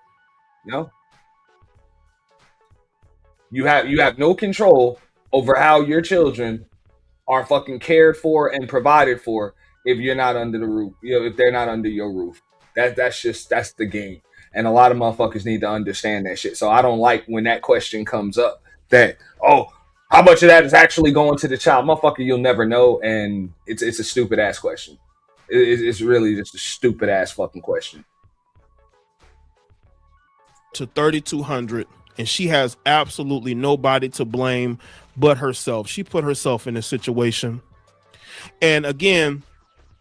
You know, you have no control over how your children are fucking cared for and provided for if you're not under the roof. You know, if they're not under your roof. That's the game. And a lot of motherfuckers need to understand that shit. So I don't like when that question comes up that, oh, how much of that is actually going to the child? Motherfucker, you'll never know. And it's a stupid ass question. It's really just a stupid ass fucking question. To $3,200, and she has absolutely nobody to blame but herself. She put herself in a situation. And again,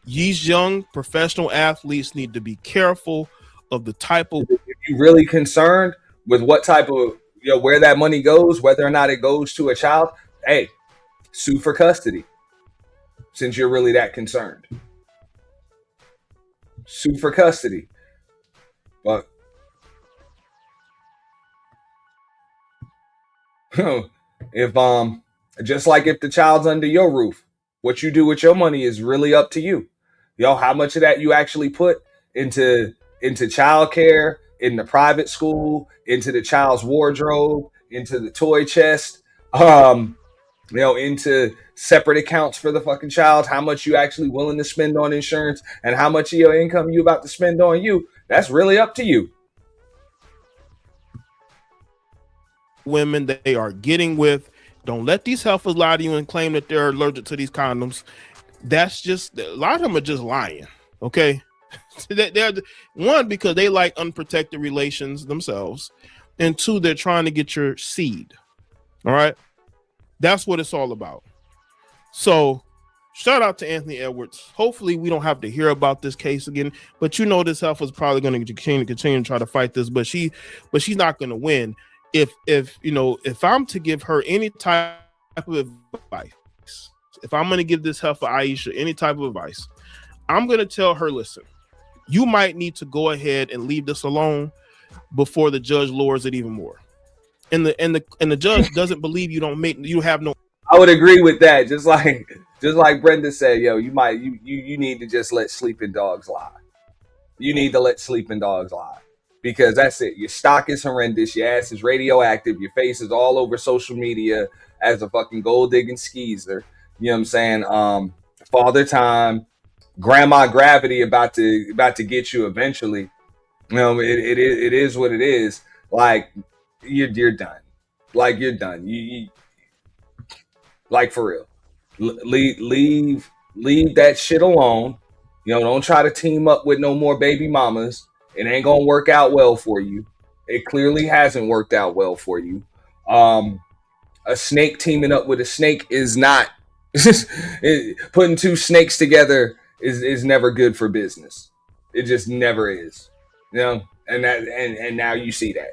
these young professional athletes need to be careful of the type of. If you're really concerned with what type of, you know, where that money goes, whether or not it goes to a child, hey, sue for custody. Since you're really that concerned, sue for custody. But if just like if the child's under your roof, what you do with your money is really up to you. Yo, how much of that you actually put into childcare, in the private school, into the child's wardrobe, into the toy chest, you know, into separate accounts for the fucking child, how much you actually willing to spend on insurance, and how much of your income you about to spend on you, that's really up to you. Women that they are getting with, don't let these heifers lie to you and claim that they're allergic to these condoms. That's just, a lot of them are just lying. Okay. They're one, because they like unprotected relations themselves, and two, they're trying to get your seed. All right, that's what it's all about. So shout out to Anthony Edwards. Hopefully we don't have to hear about this case again, but you know, this heifer is probably going to continue to try to fight this, but she's not going to win. If you know, if I'm to give her any type of advice, if I'm going to give this heifer Aisha any type of advice, I'm going to tell her, listen, you might need to go ahead and leave this alone before the judge lowers it even more. And the judge doesn't believe you have no. I would agree with that. Just like Brenda said, yo, you need to just let sleeping dogs lie. You need to let sleeping dogs lie, because that's it. Your stock is horrendous. Your ass is radioactive. Your face is all over social media as a fucking gold digging skeezer. You know what I'm saying? Father Time, Grandma Gravity about to get you eventually. You know, it is what it is. Like you're done. Like you're done. You like for real. Leave that shit alone. Don't try to team up with no more baby mamas. It ain't gonna work out well for you. It clearly hasn't worked out well for you. A snake teaming up with a snake is not putting two snakes together is never good for business. It just never is. And now you see that.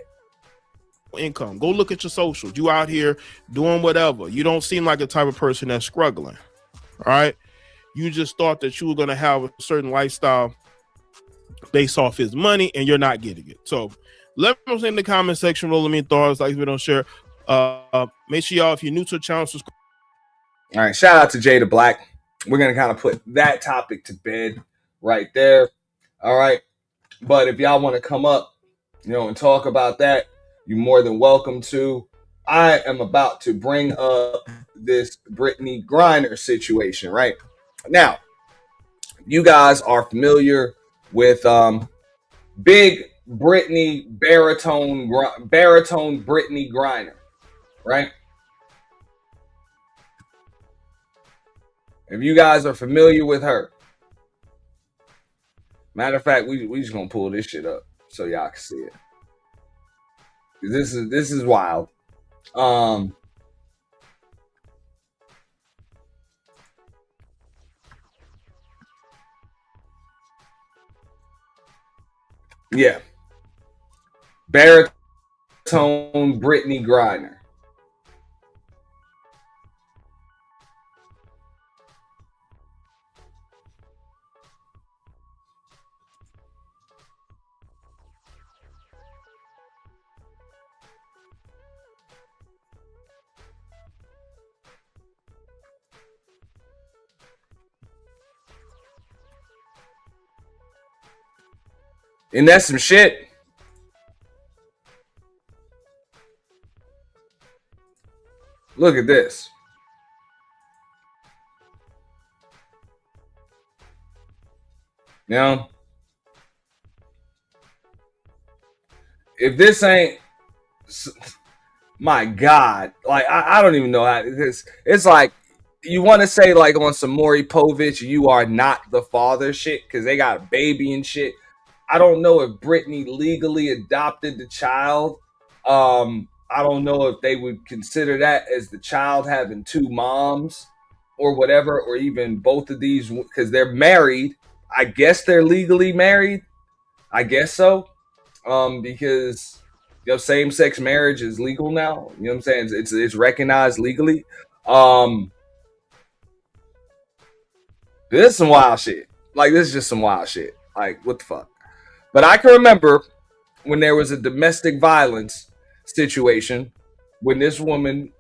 Income. Go look at your socials. You out here doing whatever. You don't seem like the type of person that's struggling. All right. You just thought that you were going to have a certain lifestyle based off his money, and you're not getting it. So let me know in the comment section, roll me thoughts, like we don't share. Make sure y'all, if you're new to the channel, subscribe. All right, shout out to Jada Black. We're gonna kind of put that topic to bed right there. All right, but if y'all want to come up, and talk about that, you're more than welcome to. I am about to bring up this Brittany Griner situation right now. You guys are familiar with big Brittany baritone Brittany Griner, right? If you guys are familiar with her, matter of fact, we just gonna pull this shit up so y'all can see it. This is wild. Yeah. Baritone Brittany Griner. And that's some shit. Look at this. Now, if this ain't, my God, like I don't even know how this. It's like you want to say like on some Maury Povich, you are not the father shit because they got a baby and shit. I don't know if Brittany legally adopted the child. I don't know if they would consider that as the child having two moms or whatever, or even both of these because they're married. I guess they're legally married. I guess so. Because same-sex marriage is legal now. You know what I'm saying? It's recognized legally. This is some wild shit. Like, this is just some wild shit. Like, what the fuck? But I can remember when there was a domestic violence situation when this woman,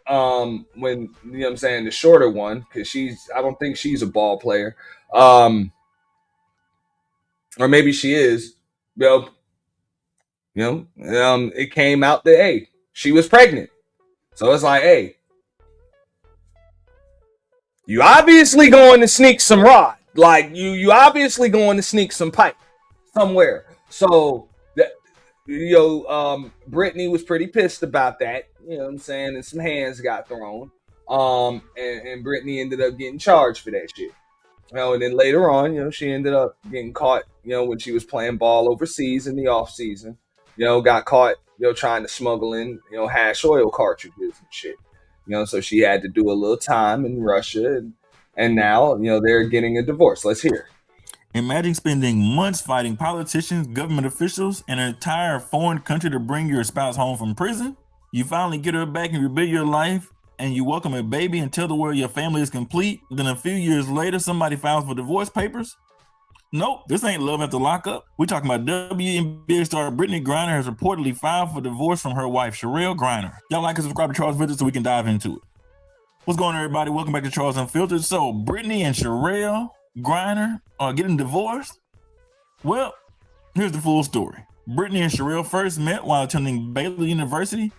when, the shorter one, because I don't think she's a ball player. Or maybe she is. It came out that, hey, she was pregnant. So it's like, hey, you obviously going to sneak some rod. Like, you obviously going to sneak some pipe somewhere. So Brittany was pretty pissed about that. You know what I'm saying? And some hands got thrown. And Brittany ended up getting charged for that shit. And then later on, she ended up getting caught, when she was playing ball overseas in the off season. Got caught, trying to smuggle in, hash oil cartridges and shit. So she had to do a little time in Russia, and now, they're getting a divorce. Let's hear. Imagine spending months fighting politicians, government officials, and an entire foreign country to bring your spouse home from prison. You finally get her back and rebuild your life, and you welcome a baby and tell the world your family is complete. Then a few years later, somebody files for divorce papers. Nope, this ain't love after lockup. We're talking about WNBA star Brittany Griner has reportedly filed for divorce from her wife, Sherelle Griner. Y'all like and subscribe to Charles Visits so we can dive into it. What's going on, everybody? Welcome back to Charles Unfiltered. So, Brittany and Sherelle Griner are getting divorced? Well, here's the full story. Brittany and Sherelle first met while attending Baylor University,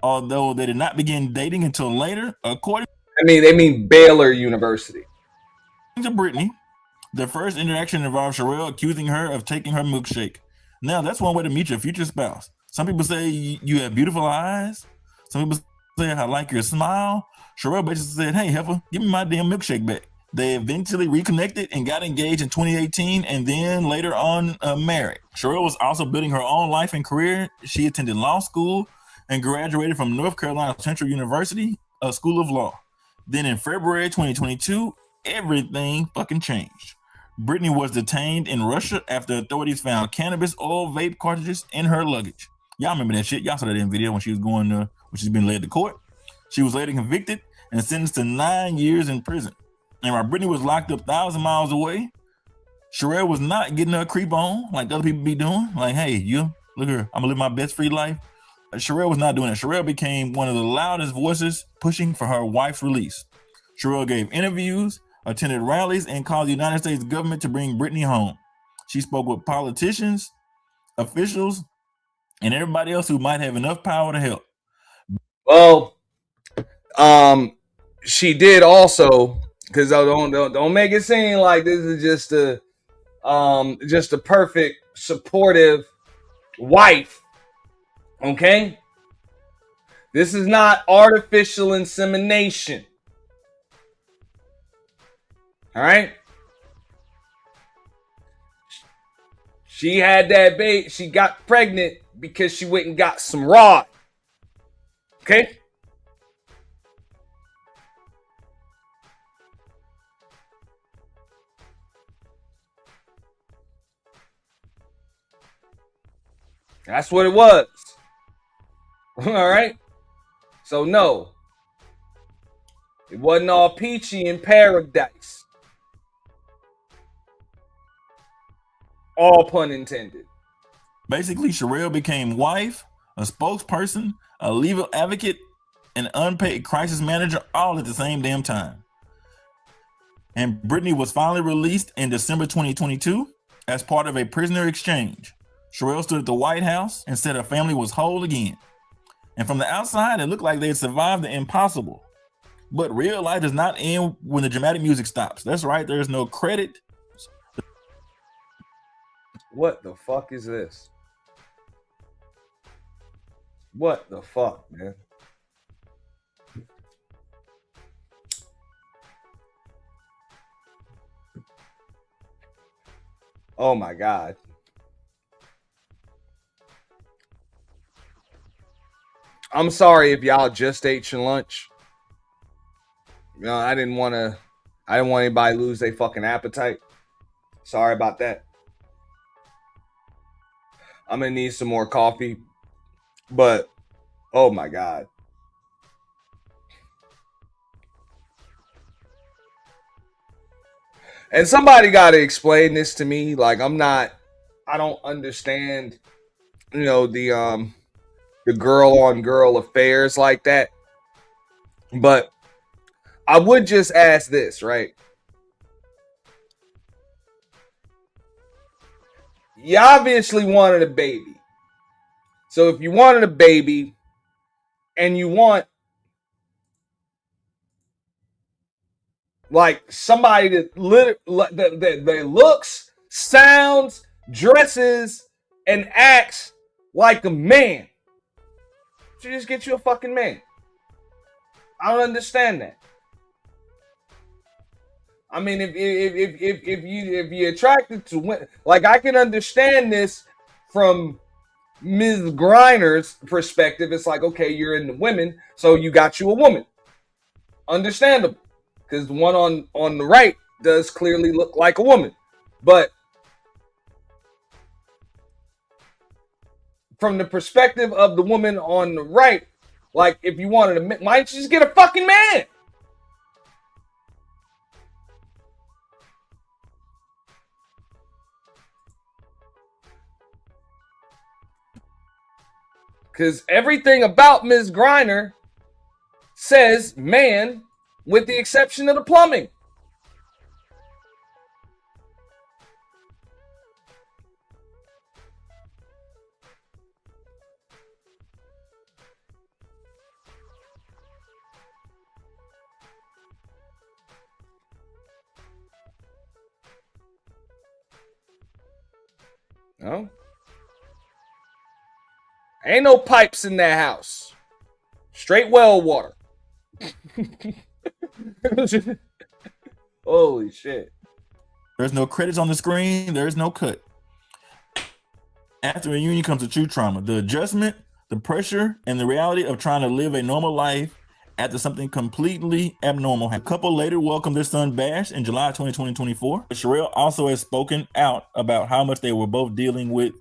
although they did not begin dating until later, according they mean Baylor University. to Brittany. The first interaction involved Sherelle accusing her of taking her milkshake. Now, that's one way to meet your future spouse. Some people say you have beautiful eyes. Some people say, I like your smile. Sherelle basically said, hey, heifer, give me my damn milkshake back. They eventually reconnected and got engaged in 2018 and then later on married. Sherelle was also building her own life and career. She attended law school and graduated from North Carolina Central University, a school of law. Then in February 2022, everything fucking changed. Brittany was detained in Russia after authorities found cannabis oil vape cartridges in her luggage. Y'all remember that shit? Y'all saw that in video when she was going when she's been led to court. She was later convicted and sentenced to 9 years in prison. And while Brittany was locked up 1,000 miles away, Sherelle was not getting her creep on like other people be doing. Like, hey, you look here, I'm gonna live my best free life. Sherelle was not doing it. Sherelle became one of the loudest voices pushing for her wife's release. Sherelle gave interviews, attended rallies, and called the United States government to bring Brittany home. She spoke with politicians, officials, and everybody else who might have enough power to help. Well, she did also, because don't make it seem like this is just a perfect supportive wife. Okay, this is not artificial insemination. All right, she had that baby. She got pregnant because she went and got some rod. Okay. That's what it was. All right. So no, it wasn't all peachy in paradise. All pun intended. Basically, Sherelle became wife, a spokesperson, a legal advocate, an unpaid crisis manager, all at the same damn time. And Brittany was finally released in December 2022 as part of a prisoner exchange. Sherelle stood at the White House and said her family was whole again. And from the outside, it looked like they had survived the impossible. But real life does not end when the dramatic music stops. That's right, there's no credit. What the fuck is this? What the fuck, man? Oh my God. I'm sorry if y'all just ate your lunch. You know, I didn't want anybody to lose their fucking appetite. Sorry about that. I'm gonna need some more coffee. But oh my God. And somebody got to explain this to me. Like, I don't understand, you know, the girl on girl affairs like that. But I would just ask this, right? You obviously wanted a baby. So if you wanted a baby and you want like somebody that looks, sounds, dresses, and acts like a man, you just get you a fucking man. I don't understand that. I mean, if you're attracted to women, like I can understand this from Ms. Griner's perspective. It's like, okay, you're into women, so you got you a woman. Understandable, because the one on the right does clearly look like a woman. But from the perspective of the woman on the right, like if you wanted a man, why don't you just get a fucking man? Because everything about Ms. Griner says man, with the exception of the plumbing. No. Ain't no pipes in that house. Straight well water. Holy shit. There's no credits on the screen. There's no cut. After a union comes a true trauma. The adjustment, the pressure, and the reality of trying to live a normal life after something completely abnormal. A couple later welcomed their son Bash in July 2024. Sherelle also has spoken out about how much they were both dealing with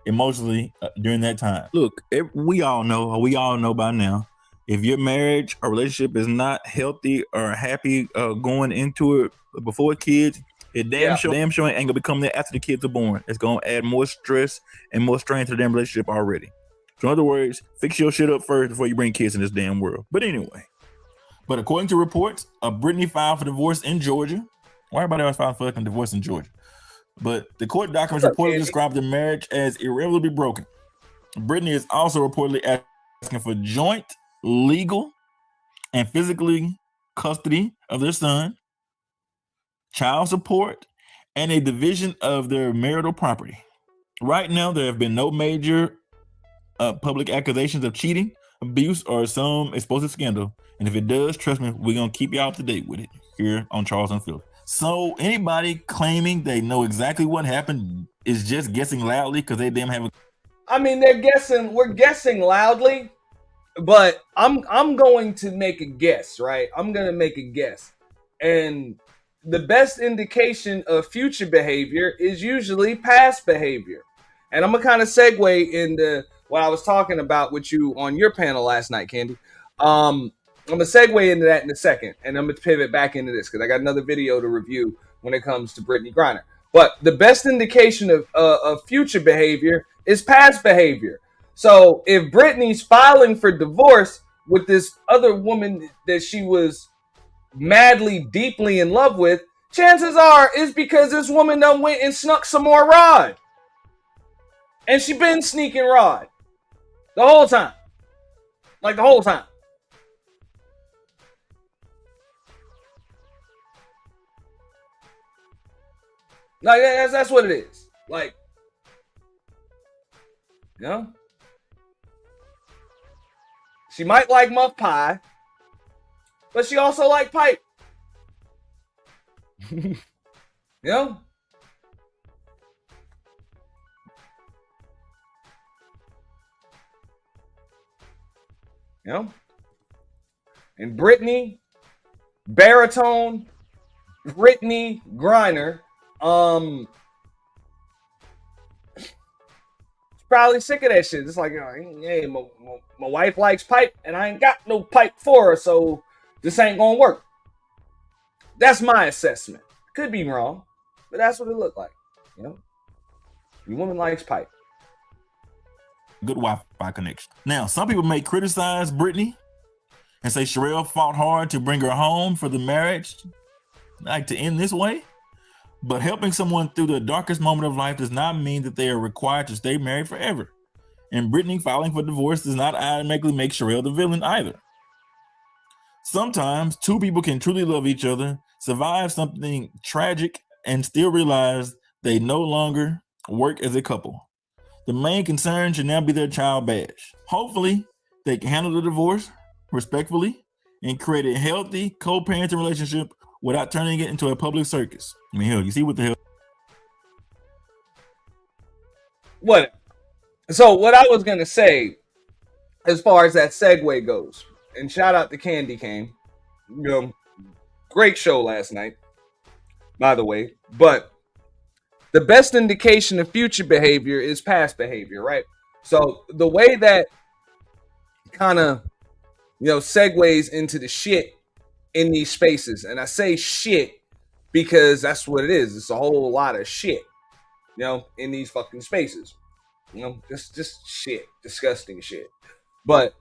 emotionally during that time. Look, we all know by now, if your marriage or relationship is not healthy or happy going into it before kids, it damn sure ain't gonna become that after the kids are born. It's gonna add more stress and more strain to the damn relationship already. So in other words, fix your shit up first before you bring kids in this damn world. But anyway, according to reports, Brittany filed for divorce in Georgia. Why everybody else filed for divorce in Georgia? But the court documents reportedly described the marriage as irreparably broken. Brittany is also reportedly asking for joint legal and physically custody of their son, child support, and a division of their marital property. Right now, there have been no major public accusations of cheating, abuse, or some explosive scandal. And if it does, trust me, we're going to keep you up to date with it here on Charles Unfiltered. So anybody claiming they know exactly what happened is just guessing loudly because they damn have a... I mean, we're guessing loudly, but I'm going to make a guess, right? I'm going to make a guess. And the best indication of future behavior is usually past behavior. And I'm going to kind of segue into what I was talking about with you on your panel last night, Candy. I'm going to segue into that in a second, and I'm going to pivot back into this because I got another video to review when it comes to Brittany Griner. But the best indication of future behavior is past behavior. So if Brittany's filing for divorce with this other woman that she was madly, deeply in love with, chances are it's because this woman done went and snuck some more rod. And she been sneaking rod the whole time. Like the whole time. Like that's what it is. Like, you know? She might like muff pie, but she also like pipe. You know? You know? And Brittany, baritone, Brittany Griner, probably sick of that shit. It's like, hey, my wife likes pipe, and I ain't got no pipe for her, so this ain't gonna work. That's my assessment. Could be wrong, but that's what it looked like. You know, your woman likes pipe. Good Wi-Fi connection. Now, some people may criticize Brittany and say Sherelle fought hard to bring her home for the marriage, like to end this way. But helping someone through the darkest moment of life does not mean that they are required to stay married forever. And Brittany filing for divorce does not automatically make Sherelle the villain either. Sometimes two people can truly love each other, survive something tragic, and still realize they no longer work as a couple. The main concern should now be their child Bash. Hopefully, they can handle the divorce respectfully and create a healthy co-parenting relationship without turning it into a public circus. I mean, hell, you see what the hell? What? So what I was going to say, as far as that segue goes, and shout out to Candy Cane, you know, great show last night, by the way, but the best indication of future behavior is past behavior, right? So the way that kind of, you know, segues into the shit in these spaces, and I say shit because that's what it is. It's a whole lot of shit, you know, in these fucking spaces. You know, just shit, disgusting shit. But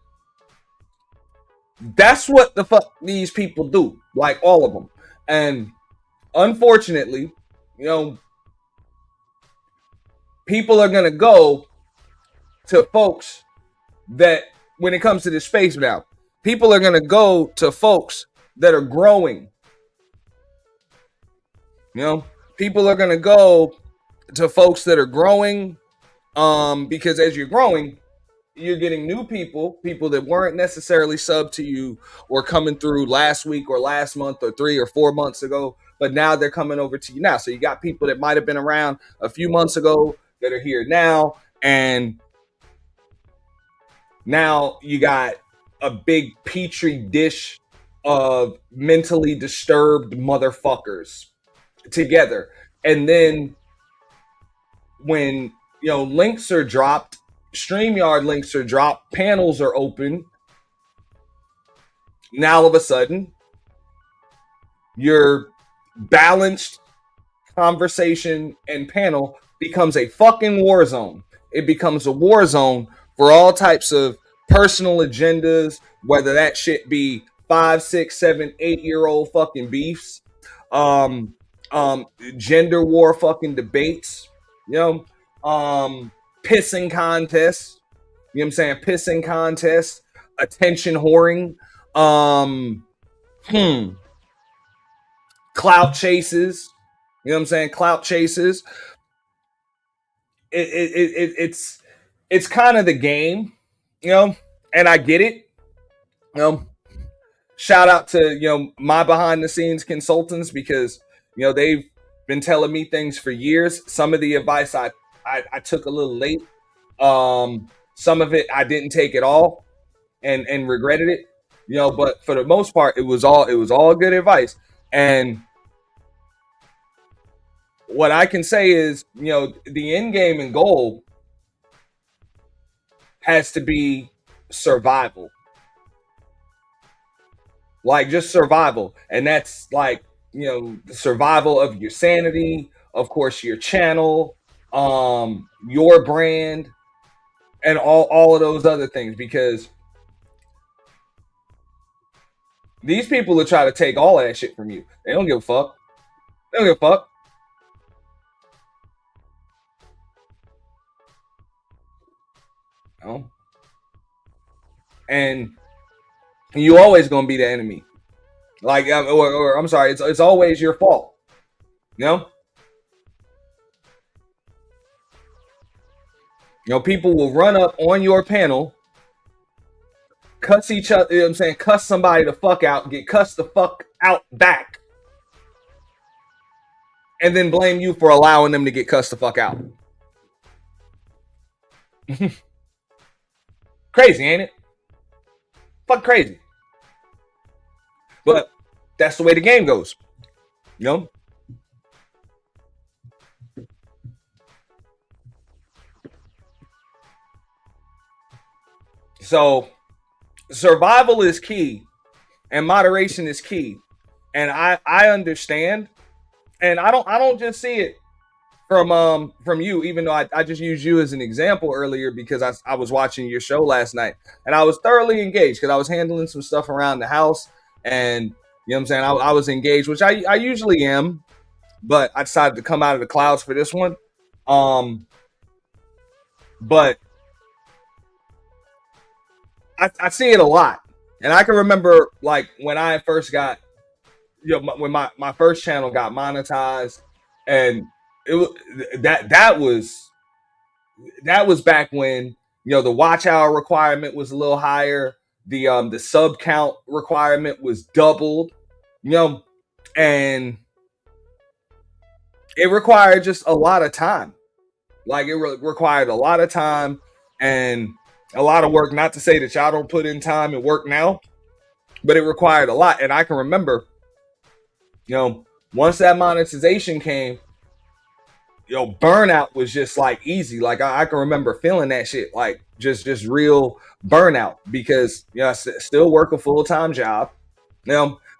that's what the fuck these people do, like all of them. And unfortunately, you know, people are gonna go to folks that, when it comes to this space now, people are gonna go to folks that are growing. You know, people are gonna go to folks that are growing, because as you're growing, you're getting new people that weren't necessarily sub to you or coming through last week or last month or 3 or 4 months ago, but now they're coming over to you now. So you got people that might have been around a few months ago that are here now, and now you got a big petri dish of mentally disturbed motherfuckers together. And then when links are dropped, StreamYard links are dropped, panels are open, now all of a sudden your balanced conversation and panel becomes a fucking war zone. It becomes a war zone for all types of personal agendas, whether that shit be 5, 6, 7, 8-year-old fucking beefs, gender war fucking debates, pissing contests, pissing contests, attention whoring, clout chases, clout chases. It's kind of the game, and I get it. Shout out to my behind the scenes consultants, because they've been telling me things for years. Some of the advice I took a little late. Some of it I didn't take at all and regretted it. But for the most part, it was all good advice. And what I can say is, the end game and goal has to be survival. Like, just survival. And that's like, the survival of your sanity, of course, your channel, your brand, and all of those other things, because these people will try to take all of that shit from you. They don't give a fuck. They don't give a fuck. And you always gonna be the enemy. Like, or I'm sorry, it's always your fault. People will run up on your panel, cuss each other, cuss somebody the fuck out, get cussed the fuck out back, and then blame you for allowing them to get cussed the fuck out. Crazy, ain't it? Fuck crazy. But that's the way the game goes. So survival is key, and moderation is key. And I understand, and I don't just see it from you, even though I just used you as an example earlier, because I was watching your show last night, and I was thoroughly engaged because I was handling some stuff around the house, and I was engaged, which I usually am, but I decided to come out of the clouds for this one. But I see it a lot, and I can remember like when I first got, when my first channel got monetized, and that was back when the watch hour requirement was a little higher, the sub count requirement was doubled, and it required just a lot of time. Like, it required a lot of time and a lot of work. Not to say that y'all don't put in time and work now, but it required a lot. And I can remember, once that monetization came, burnout was just like easy. Like, I can remember feeling that shit, like just real burnout, because I still work a full-time job.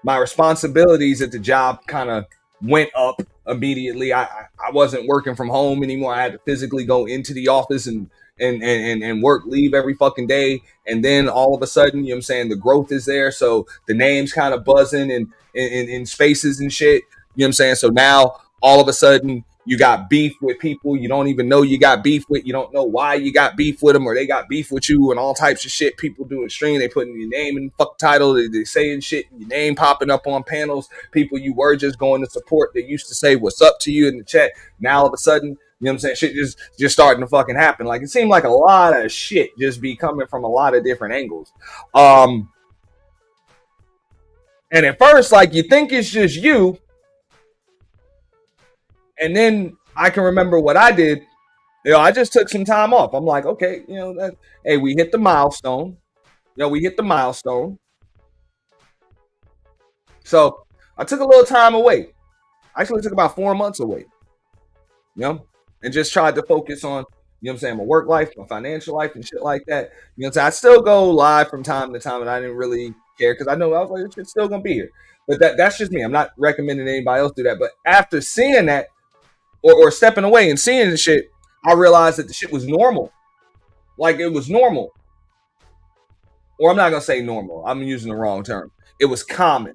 My responsibilities at the job kind of went up immediately. I wasn't working from home anymore. I had to physically go into the office and work, leave every fucking day. And then all of a sudden, the growth is there. So the name's kind of buzzing in spaces and shit. So now all of a sudden you got beef with people you don't even know you got beef with. You don't know why you got beef with them, or they got beef with you, and all types of shit. People doing stream, they putting your name in the fuck title, they saying shit, your name popping up on panels. People you were just going to support, they used to say what's up to you in the chat. Now all of a sudden You know what I'm saying? Shit just starting to fucking happen. Like it seemed like a lot of shit just be coming from a lot of different angles. And at first, like you think it's just you, and then I can remember what I did. You know, I just took some time off. I'm like, okay, you know, hey, we hit the milestone. You know, we hit the milestone. So I took a little time away. I actually took about 4 months away. You know, and just tried to focus on, you know what I'm saying, my work life, my financial life, and shit like that. You know what I'm saying? I still go live from time to time, and I didn't really care because I know I was like, it's still gonna be here. But that's just me. I'm not recommending anybody else do that. But after seeing that, or stepping away and seeing the shit, I realized that the shit was normal. Like it was normal. Or I'm not gonna say normal. I'm using the wrong term. It was common.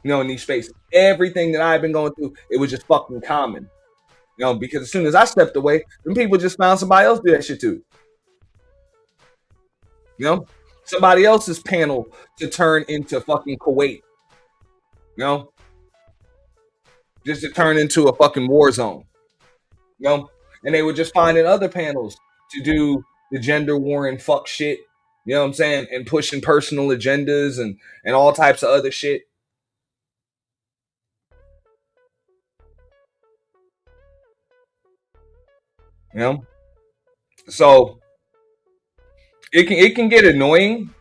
You know, in these spaces. Everything that I've been going through, it was just fucking common. You know, because as soon as I stepped away, then people just found somebody else to do that shit too. You know? Somebody else's panel to turn into fucking Kuwait. You know? Just to turn into a fucking war zone. You know? And they were just finding other panels to do the gender war and fuck shit. You know what I'm saying? And pushing personal agendas and all types of other shit. You know? So it can get annoying.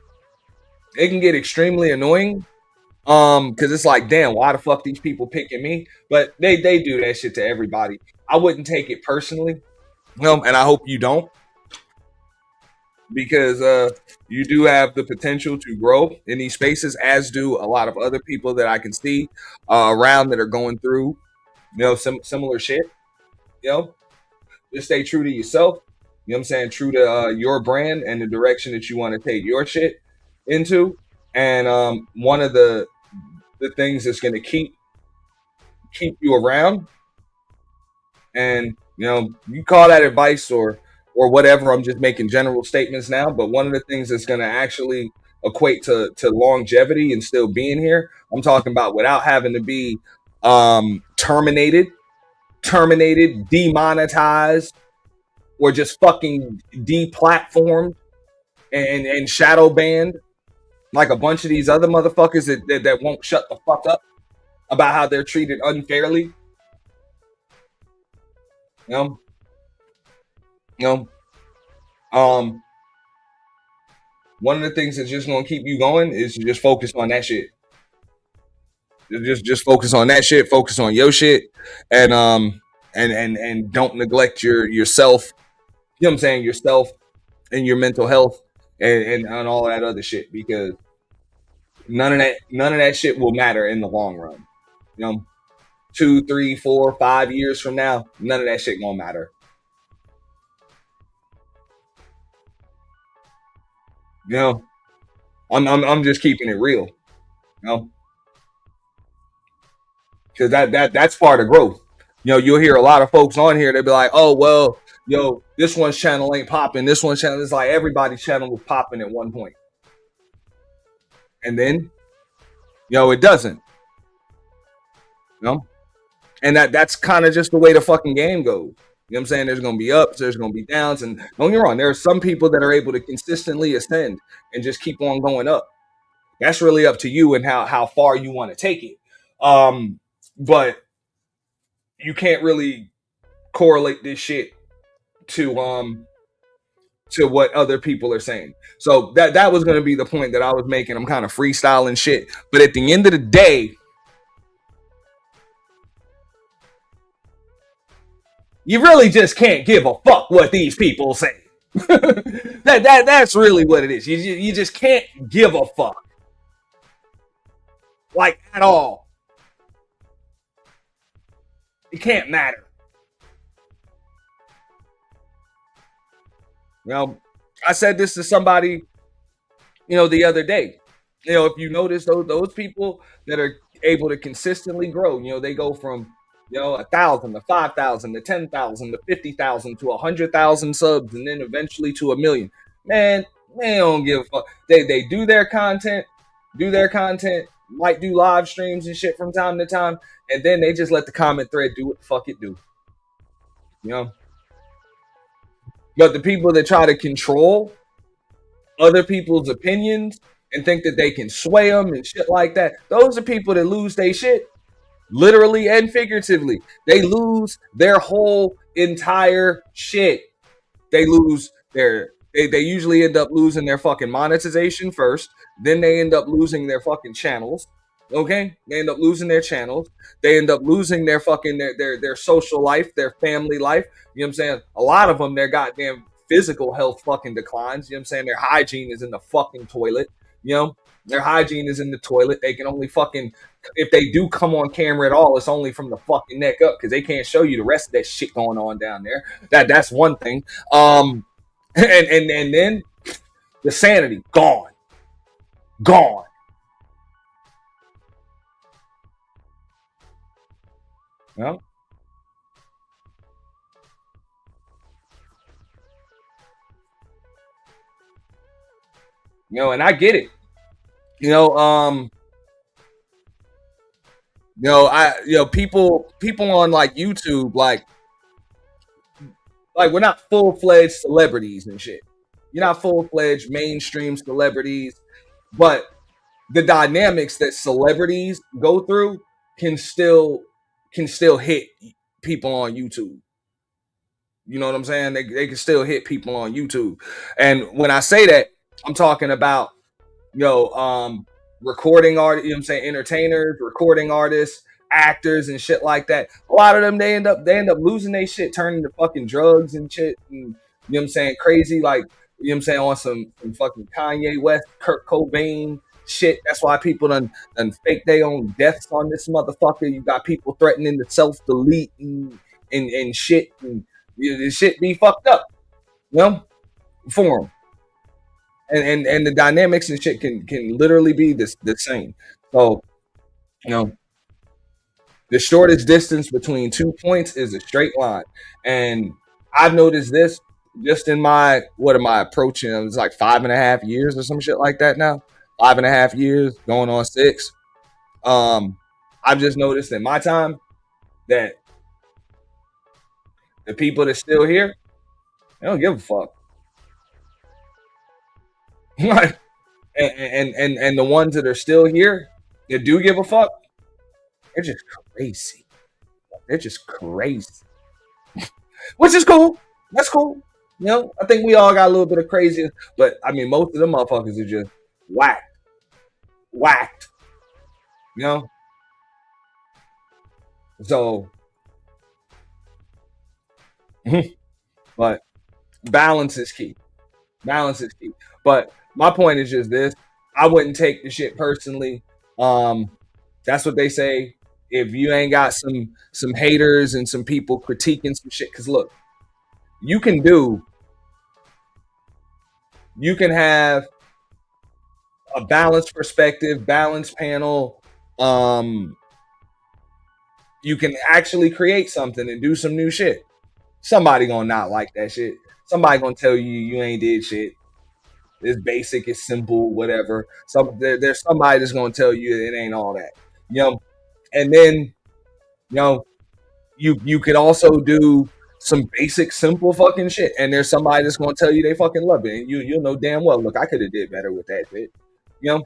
It can get extremely annoying. Because it's like, damn, why the fuck these people picking me? But they do that shit to everybody. I wouldn't take it personally. And I hope you don't. Because you do have the potential to grow in these spaces, as do a lot of other people that I can see around that are going through, you know, similar shit. You know, just stay true to yourself. You know what I'm saying? True to your brand and the direction that you want to take your shit into. And one of the things that's going to keep you around, and you know, you call that advice or whatever. I'm just making general statements now, but one of the things that's going to actually equate to longevity and still being here, I'm talking about without having to be terminated, demonetized, or just fucking deplatformed and shadow banned like a bunch of these other motherfuckers that won't shut the fuck up about how they're treated unfairly. You know, one of the things that's just gonna keep you going is to just focus on that shit. Just focus on that shit. Focus on your shit, and don't neglect yourself. You know what I'm saying? Yourself and your mental health and all that other shit, because none of that shit will matter in the long run. You know, 2, 3, 4, 5 years from now, none of that shit gonna matter. You know, I'm just keeping it real. You know, because that's part of growth. You know, you'll hear a lot of folks on here. They'll be like, "Oh well, yo, this one's channel ain't popping. This one's channel is like everybody's channel was popping at one point, and then, you know, it doesn't. You know, and that's kind of just the way the fucking game goes. You know what I'm saying? There's going to be ups, there's going to be downs, and don't get me wrong, there are some people that are able to consistently ascend and just keep on going up. That's really up to you and how far you want to take it. But you can't really correlate this shit to what other people are saying. So that was going to be the point that I was making. I'm kind of freestyling shit, but at the end of the day, you really just can't give a fuck what these people say. That's really what it is. You just can't give a fuck, like, at all. It can't matter. You know, I said this to somebody, you know, the other day. You know, if you notice those people that are able to consistently grow, you know, they go from, you know, 1,000 to 5,000 to 10,000 to 50,000 to 100,000 subs, and then eventually to 1 million. Man, they don't give a fuck. They do their content, might do live streams and shit from time to time, and then they just let the comment thread do what the fuck it do. You know, But the people that try to control other people's opinions and think that they can sway them and shit like that, those are people that lose their shit, literally and figuratively. They lose their whole entire shit. They lose they usually end up losing their fucking monetization first. Then they end up losing their fucking channels. Okay? They end up losing their channels. They end up losing their fucking their social life, their family life. You know what I'm saying? A lot of them, their goddamn physical health fucking declines. You know what I'm saying? Their hygiene is in the fucking toilet. You know? Their hygiene is in the toilet. They can only fucking, if they do come on camera at all, it's only from the fucking neck up because they can't show you the rest of that shit going on down there. That's one thing. And then the sanity gone. Well, you know, and I get it. People on like YouTube, like we're not full-fledged celebrities and shit. You're not full-fledged mainstream celebrities, but the dynamics that celebrities go through can still hit people on YouTube. You know what I'm saying? They can still hit people on YouTube. And when I say that, I'm talking about recording artists, you know what I'm saying, entertainers, recording artists, actors and shit like that. A lot of them they end up losing their shit, turning to fucking drugs and shit, and you know what I'm saying, crazy, like, you know what I'm saying, on some fucking Kanye West, Kurt Cobain shit. That's why people done fake their own deaths on this motherfucker. You got people threatening to self-delete and shit, and this shit be fucked up, you know, for them. And the dynamics and shit can literally be the same. So, you know, the shortest distance between 2 points is a straight line. And I've noticed this just in my, what am I approaching? It's like 5.5 years or some shit like that now. 5.5 years, going on 6. I've just noticed in my time that the people that's still here, they don't give a fuck. and the ones that are still here that do give a fuck, they're just crazy. They're just crazy. Which is cool. That's cool. You know, I think we all got a little bit of crazy, but I mean, most of them motherfuckers are just whacked. You know? So, but balance is key. But my point is just this: I wouldn't take the shit personally. That's what they say. If you ain't got some haters and some people critiquing some shit, because look, you can have a balanced perspective, balanced panel. You can actually create something and do some new shit. Somebody gonna not like that shit. Somebody gonna tell you ain't did shit. It's basic, it's simple, whatever. There's somebody that's gonna tell you it ain't all that. You know, and then, you know, you could also do some basic, simple fucking shit, and there's somebody that's gonna tell you they fucking love it, and you'll know damn well, look, I could have did better with that shit. You know.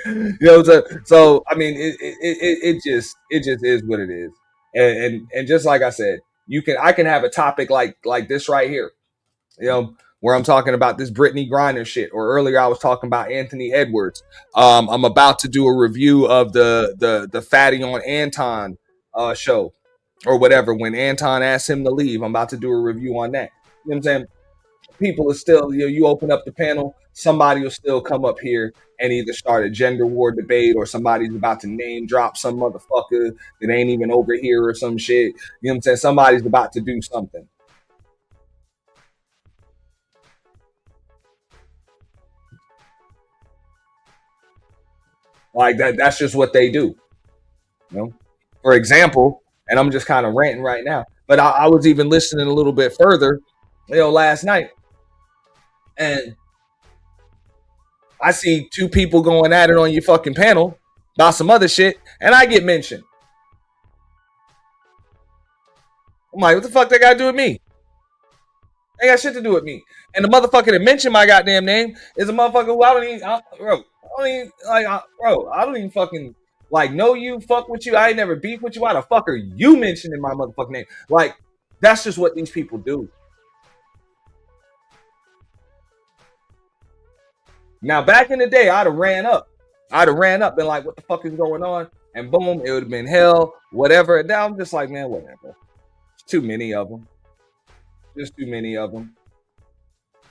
You know, so I mean, it just is what it is, and just like I said, I can have a topic like this right here, you know, where I'm talking about this Brittany Griner shit, or earlier I was talking about Anthony Edwards. I'm about to do a review of the Fatty on Anton show or whatever. When Anton asked him to leave, I'm about to do a review on that. You know what I'm saying? People are still, you know, you open up the panel, somebody will still come up here and either start a gender war debate, or somebody's about to name drop some motherfucker that ain't even over here or some shit. You know what I'm saying? Somebody's about to do something. Like that's just what they do. You know? For example, and I'm just kind of ranting right now, but I was even listening a little bit further, you know, last night. And I see 2 people going at it on your fucking panel about some other shit, and I get mentioned. I'm like, what the fuck that got to do with me? Ain't got shit to do with me. And the motherfucker that mentioned my goddamn name is a motherfucker who I don't even fucking like know you, fuck with you. I ain't never beef with you. Why the fuck are you mentioning my motherfucking name? Like, that's just what these people do. Now, back in the day, I'd have ran up. Been like, what the fuck is going on? And boom, it would have been hell, whatever. And now I'm just like, man, whatever. Too many of them. Just too many of them.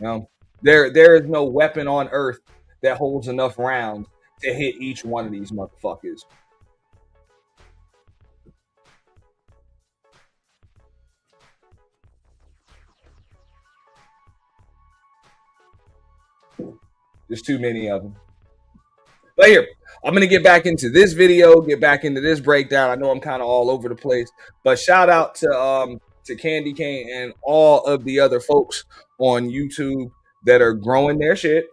You know, there is no weapon on earth that holds enough rounds to hit each one of these motherfuckers. There's too many of them. But here, I'm going to get back into this video, get back into this breakdown. I know I'm kind of all over the place, but shout out to Candy Cane and all of the other folks on YouTube that are growing their shit.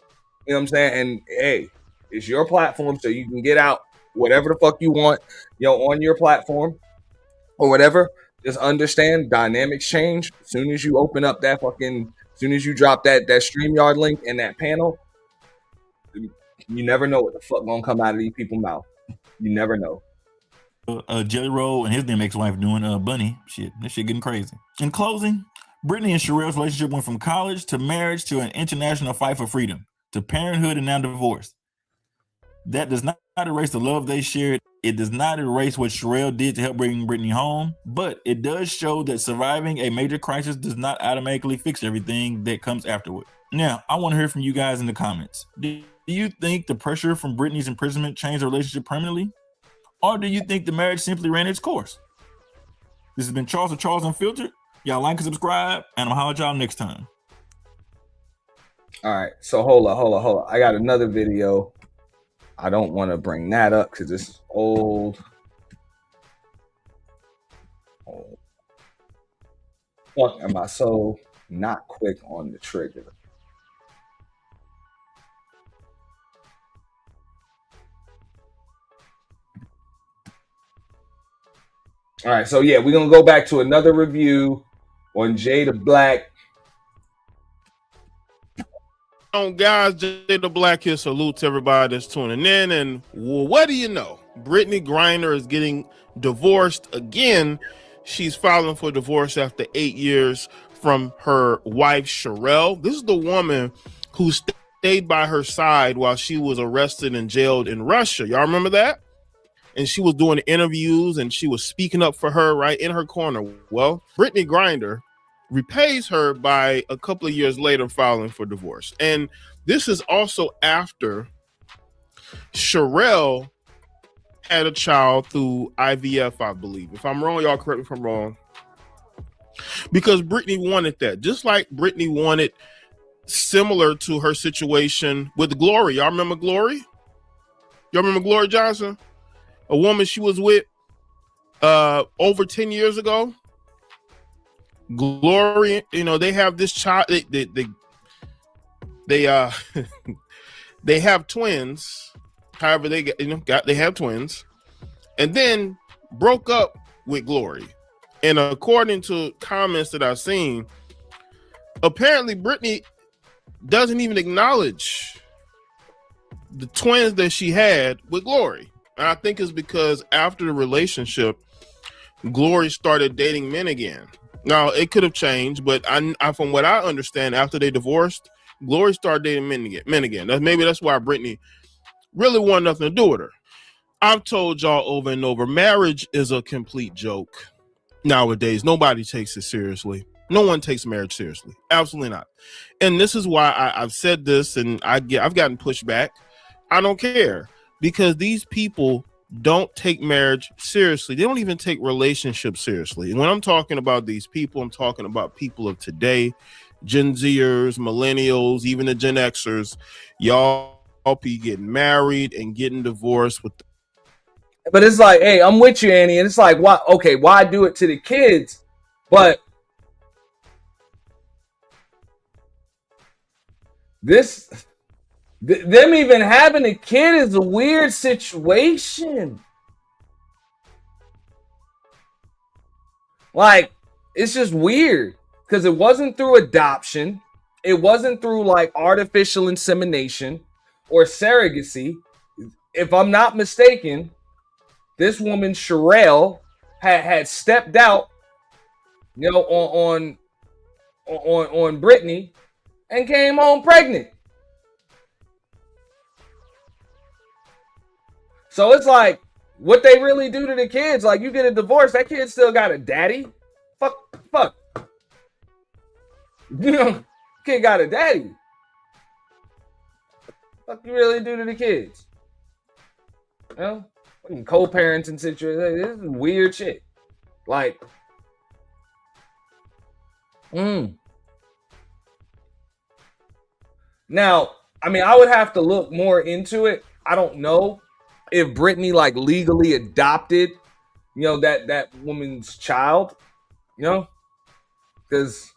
You know what I'm saying? And hey, it's your platform, so you can get out whatever the fuck you want, on your platform or whatever. Just understand dynamics change. As soon as you open up that as soon as you drop that StreamYard link and that panel, you never know what the fuck gonna come out of these people's mouth. You never know. Jelly Roll and his damn ex-wife doing Bunny. Shit, this shit getting crazy. In closing, Brittany and Sherelle's relationship went from college to marriage to an international fight for freedom to parenthood and now divorce. That does not erase the love they shared. It does not erase what Sherelle did to help bring Brittany home, but it does show that surviving a major crisis does not automatically fix everything that comes afterward. Now, I want to hear from you guys in the comments. Do you think the pressure from Brittany's imprisonment changed the relationship permanently? Or do you think the marriage simply ran its course? This has been Charles of Charles Unfiltered. Y'all like and subscribe, and I'll holler at y'all next time. All right, so hold on. I got another video. I don't want to bring that up because it's old. Fuck, am I so not quick on the trigger? All right, so yeah, we're gonna go back to another review on Jada Black. Guys, Jada Black here salutes everybody that's tuning in. And what do you know? Brittany Griner is getting divorced again. She's filing for divorce after 8 years from her wife, Sherelle. This is the woman who stayed by her side while she was arrested and jailed in Russia. Y'all remember that? And she was doing interviews and she was speaking up for her right in her corner. Well, Brittany Griner repays her by a couple of years later filing for divorce. And this is also after Sherelle had a child through IVF, I believe. If I'm wrong, y'all correct me if I'm wrong. Because Brittany wanted that. Just like Brittany wanted, similar to her situation with Glory. Y'all remember Glory? Y'all remember Glory Johnson? A woman she was with over 10 years ago. Glory, they have this child. They they have twins. However, they have twins, and then broke up with Glory. And according to comments that I've seen, apparently Brittany doesn't even acknowledge the twins that she had with Glory. And I think it's because after the relationship, Glory started dating men again. Now, it could have changed, but I from what I understand, after they divorced, Glory started dating men again. Maybe that's why Brittany really wanted nothing to do with her. I've told y'all over and over, marriage is a complete joke nowadays. Nobody takes it seriously. No one takes marriage seriously. Absolutely not. And this is why I've said this, and I've gotten pushback. I don't care, because these people don't take marriage seriously. They don't even take relationships seriously. And when I'm talking about these people, I'm talking about people of today, Gen Zers, millennials, even the Gen Xers. Y'all be getting married and getting divorced But it's like, hey, I'm with you, Annie. And it's like, why do it to the kids? But them even having a kid is a weird situation. Like, it's just weird. because it wasn't through adoption. It wasn't through like artificial insemination or surrogacy. If I'm not mistaken, this woman Sherelle had stepped out, you know, on Brittany and came home pregnant. So it's like what they really do to the kids. Like you get a divorce, that kid still got a daddy. Fuck. You know, kid got a daddy. What you really do to the kids? You know, co-parenting situation. This is weird shit. Like, Now, I mean, I would have to look more into it. I don't know if Brittany like legally adopted, you know, that woman's child, you know, because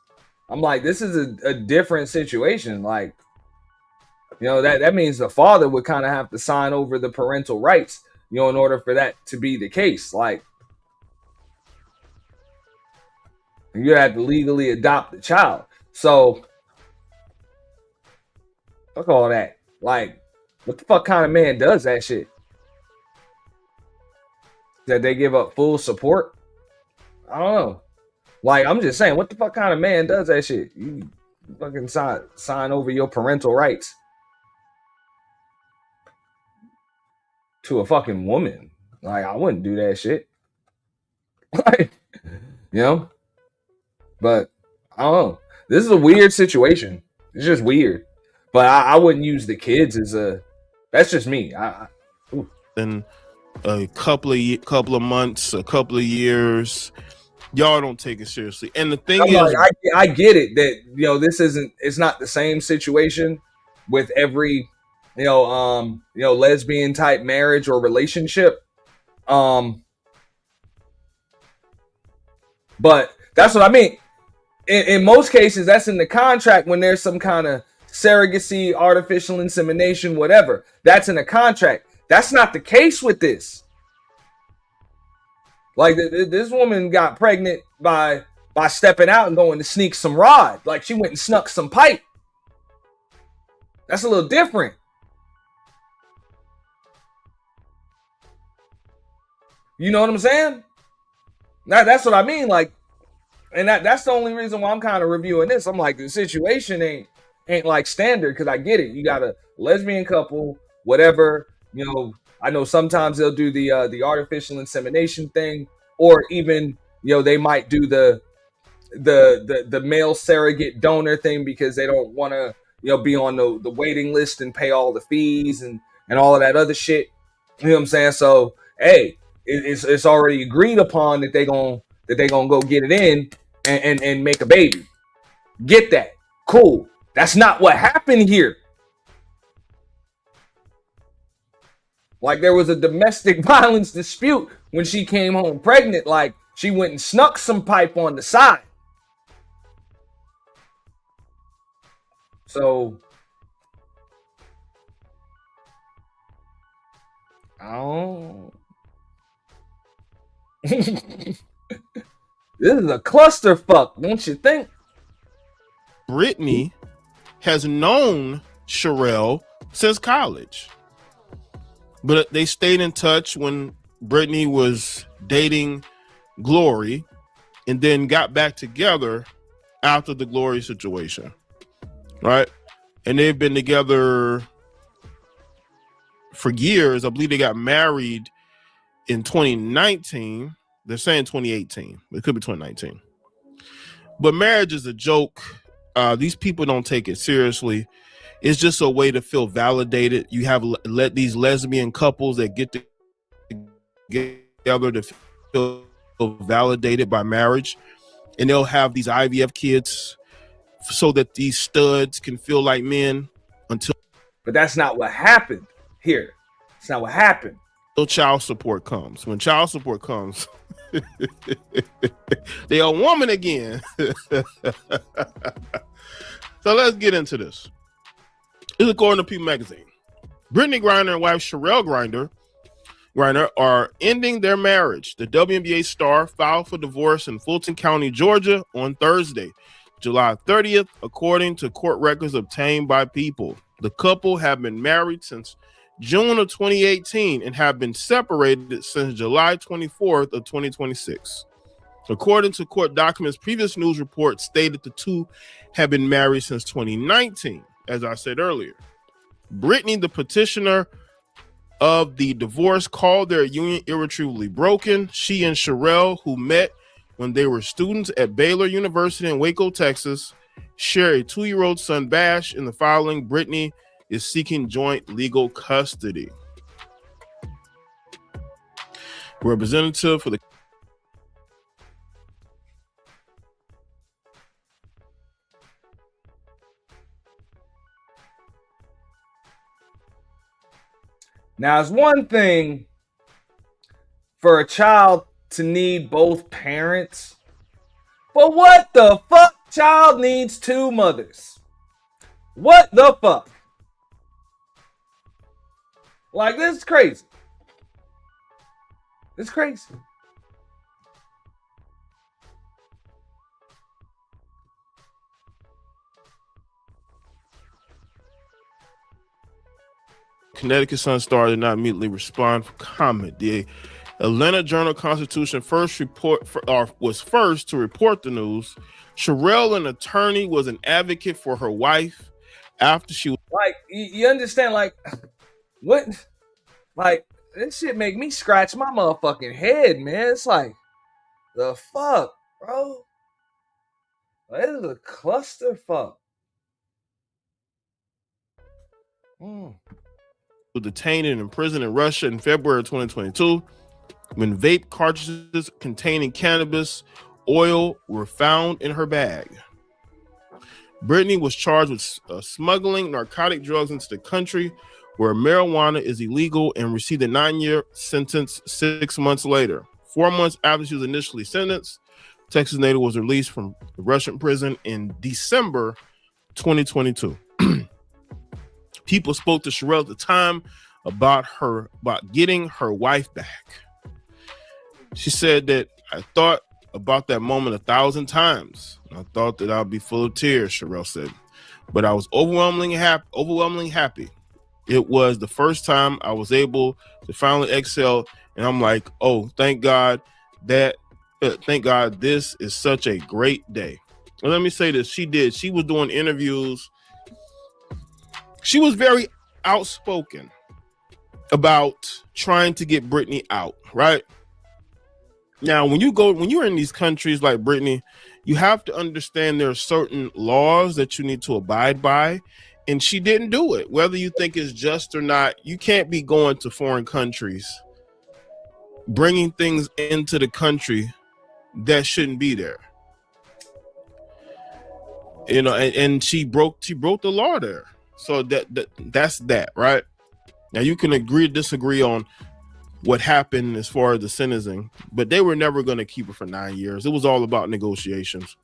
I'm like, this is a different situation. Like, you know, that means the father would kind of have to sign over the parental rights, you know, in order for that to be the case. Like, you have to legally adopt the child. So, fuck all that. Like, what the fuck kind of man does that shit? That they give up full support? I don't know. Like, I'm just saying, what the fuck kind of man does that shit? You fucking sign over your parental rights to a fucking woman. Like, I wouldn't do that shit. Like, you know? But, I don't know. This is a weird situation. It's just weird. But I wouldn't use the kids as a... That's just me. In a couple of months, a couple of years, y'all don't take it seriously. And the thing is... Like, I get it that, you know, this isn't... It's not the same situation with every, you know, lesbian type marriage or relationship. But that's what I mean. In most cases, that's in the contract when there's some kind of surrogacy, artificial insemination, whatever. That's in the contract. That's not the case with this. Like, this woman got pregnant by stepping out and going to sneak some rod. Like, she went and snuck some pipe. That's a little different. You know what I'm saying? That's what I mean. Like, and that's the only reason why I'm kind of reviewing this. I'm like, the situation ain't like standard, because I get it. You got a lesbian couple, whatever. You know, I know sometimes they'll do the artificial insemination thing, or even, you know, they might do the male surrogate donor thing because they don't want to, you know, be on the waiting list and pay all the fees and all of that other shit. You know what I'm saying? So, hey, it's already agreed upon that they gonna go get it in and make a baby. Get that? Cool. That's not what happened here. Like, there was a domestic violence dispute when she came home pregnant. Like, she went and snuck some pipe on the side. So, this is a clusterfuck, don't you think? Brittany has known Sherelle since college, but they stayed in touch when Brittany was dating Glory, and then got back together after the Glory situation, right? And they've been together for years. I believe they got married in 2019. They're saying 2018. It could be 2019. But marriage is a joke. These people don't take it seriously. It's just a way to feel validated. You have let these lesbian couples that get together to feel validated by marriage, and they'll have these IVF kids so that these studs can feel like men until. But that's not what happened here. It's not what happened. Until child support comes. When child support comes, they are a woman again. So let's get into this. This is according to People Magazine. Brittany Griner and wife Sherelle Griner are ending their marriage. The WNBA star filed for divorce in Fulton County, Georgia on Thursday. July 30th, according to court records obtained by People. The couple have been married since June of 2018 and have been separated since July 24th of 2026. According to court documents, previous news reports stated the two have been married since 2019, as I said earlier. Brittany, the petitioner of the divorce, called their union irretrievably broken. She and Sherelle, who met when they were students at Baylor University in Waco, Texas, share a 2-year-old son, Bash. In the filing, Brittany is seeking joint legal custody. Representative for the Now, it's one thing for a child to need both parents, but what the fuck? Child needs two mothers. What the fuck? Like, this is crazy. It's crazy. Connecticut Sun-Star did not immediately respond for comment. The Atlanta Journal-Constitution was first to report the news. Sherelle, an attorney, was an advocate for her wife after she was like, you understand, like, what? Like, this shit make me scratch my motherfucking head, man. It's like, the fuck, bro? This is a clusterfuck. was detained and imprisoned in Russia in February of 2022 when vape cartridges containing cannabis oil were found in her bag. Brittany was charged with smuggling narcotic drugs into the country where marijuana is illegal and received a 9-year sentence 6 months later. 4 months after she was initially sentenced, Texas native was released from the Russian prison in December 2022. People spoke to Sherelle at the time about getting her wife back. She said that, "I thought about that moment 1,000 times. I thought that I'd be full of tears," Sherelle said. "But I was overwhelmingly happy. It was the first time I was able to finally exhale, and I'm like, oh, thank God this is such a great day." And let me say this, she was doing interviews. She was very outspoken about trying to get Brittany out, right? Now, when you're in these countries like Brittany, you have to understand there are certain laws that you need to abide by, and she didn't do it. Whether you think it's just or not, you can't be going to foreign countries, bringing things into the country that shouldn't be there. You know, and she broke the law there. So that's that, right? Now you can agree, disagree on what happened as far as the sentencing, but they were never going to keep her for 9 years. It was all about negotiations.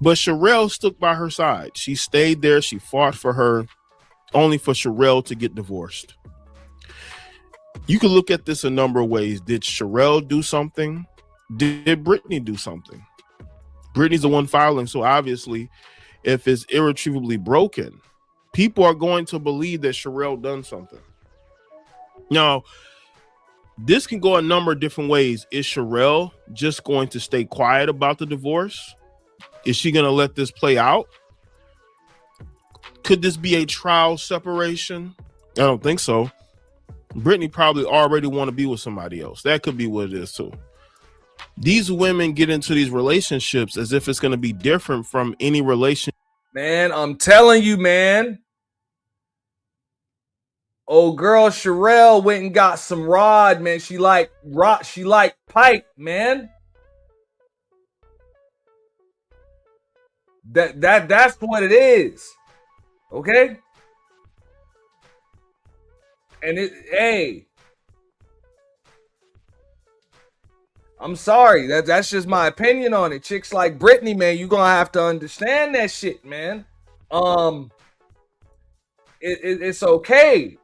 But Sherelle stuck by her side. She stayed there. She fought for her, only for Sherelle to get divorced. You can look at this a number of ways. Did Sherelle do something? Did Brittany do something? Brittany's the one filing, so obviously, if it's irretrievably broken, people are going to believe that Sherelle done something. Now, this can go a number of different ways. Is Sherelle just going to stay quiet about the divorce? Is she going to let this play out? Could this be a trial separation? I don't think so. Brittany probably already want to be with somebody else. That could be what it is too. These women get into these relationships as if it's going to be different from any relationship. Man, I'm telling you, man. Old girl Sherelle went and got some rod, man. She like pipe, man. That's what it is. Okay? And I'm sorry. That's just my opinion on it. Chicks like Brittany, man, you're gonna have to understand that shit, man. It's okay.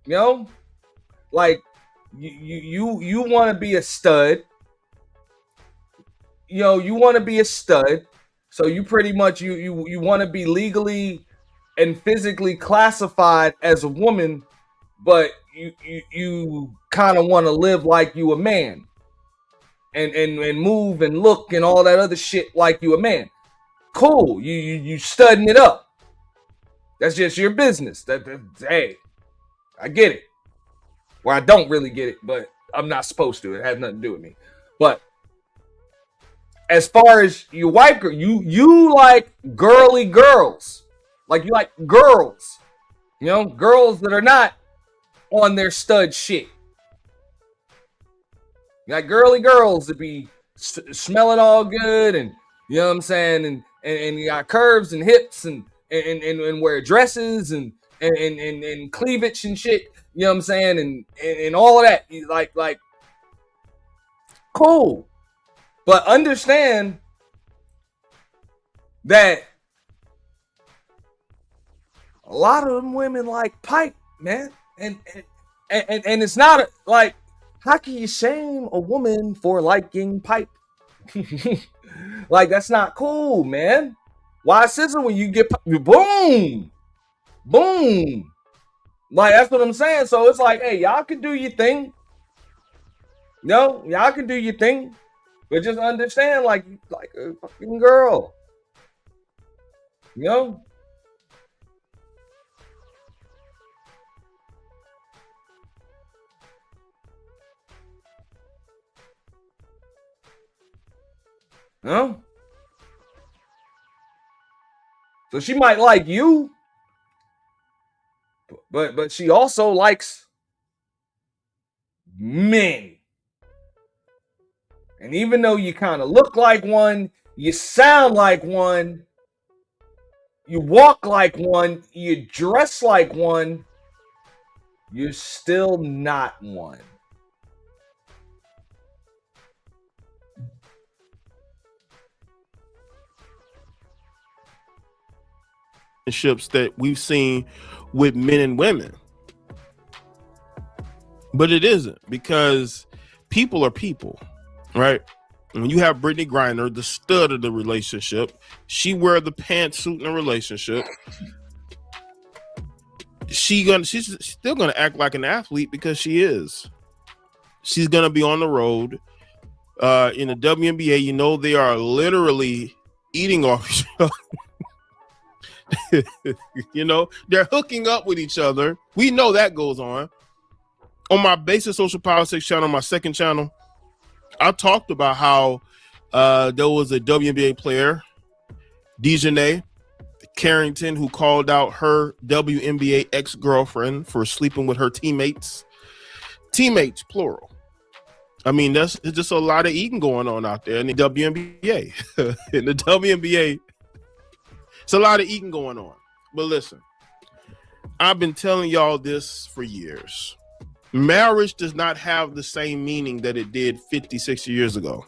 You know? Like you want to be a stud. You know, you want to be a stud. So you pretty much you want to be legally and physically classified as a woman, but you kind of want to live like you a man, and move and look and all that other shit like you a man. Cool, you studying it up. That's just your business. Hey, I get it. Well, I don't really get it, but I'm not supposed to. It has nothing to do with me. But as far as you white girl, you like girly girls. Like you like girls. You know, girls that are not on their stud shit. You like girly girls that be smelling all good, and you know what I'm saying, and you got curves and hips and wear dresses and cleavage and shit. You know what I'm saying, and all of that. Like cool, but understand that a lot of them women like pipe, man, and it's not like, how can you shame a woman for liking pipe? Like, that's not cool, man. Why scissor when you get boom, boom? Like, that's what I'm saying. So it's like, hey, y'all can do your thing. No, y'all can do your thing, but just understand, like a fucking girl. You know? Huh? So she might like you, but she also likes men. And even though you kind of look like one, you sound like one, you walk like one, you dress like one, you're still not one. Relationships that we've seen with men and women, but it isn't, because people are people, right? When you have Brittany Griner, the stud of the relationship, she wear the pantsuit in the relationship. She's still gonna act like an athlete because she is. She's gonna be on the road. In the WNBA, you know, they are literally eating off each other. You know, they're hooking up with each other. We know that goes on. On my Basic Social Politics channel, my second channel, I talked about how there was a WNBA player, Dejanay Carrington, who called out her WNBA ex-girlfriend for sleeping with her teammates. Teammates, plural. I mean, it's just a lot of eating going on out there in the WNBA. In the WNBA, it's a lot of eating going on. But listen, I've been telling y'all this for years. Marriage does not have the same meaning that it did 50, 60 years ago,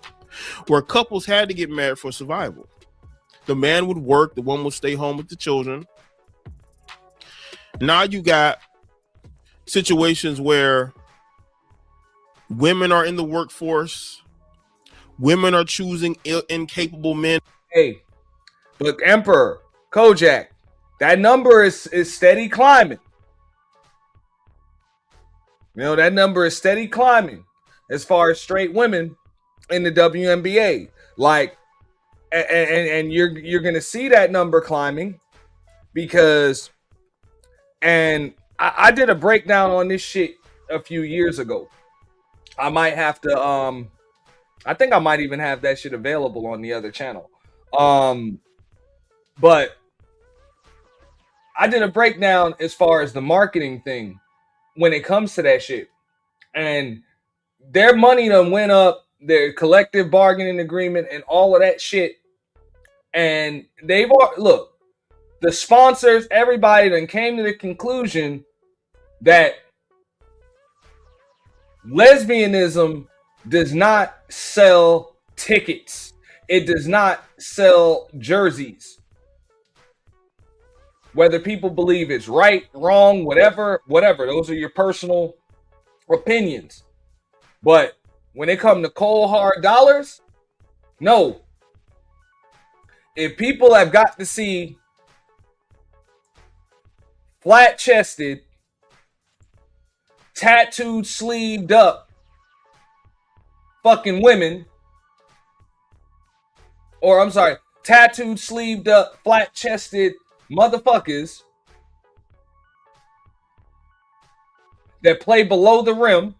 where couples had to get married for survival. The man would work, the woman would stay home with the children. Now you got situations where women are in the workforce, women are choosing incapable men. Hey, look, Emperor, Kojak, that number is steady climbing. You know, that number is steady climbing as far as straight women in the WNBA. Like, and you're gonna see that number climbing because, and I did a breakdown on this shit a few years ago. I might have to I think I might even have that shit available on the other channel. But I did a breakdown as far as the marketing thing when it comes to that shit. And their money done went up, their collective bargaining agreement and all of that shit. And they've, look, the sponsors, everybody done came to the conclusion that lesbianism does not sell tickets. It does not sell jerseys. Whether people believe it's right, wrong, whatever, those are your personal opinions. But when it comes to cold hard dollars, no. if people have got to see flat-chested, tattooed, sleeved up fucking women, or I'm sorry, tattooed, sleeved up, flat-chested motherfuckers that play below the rim,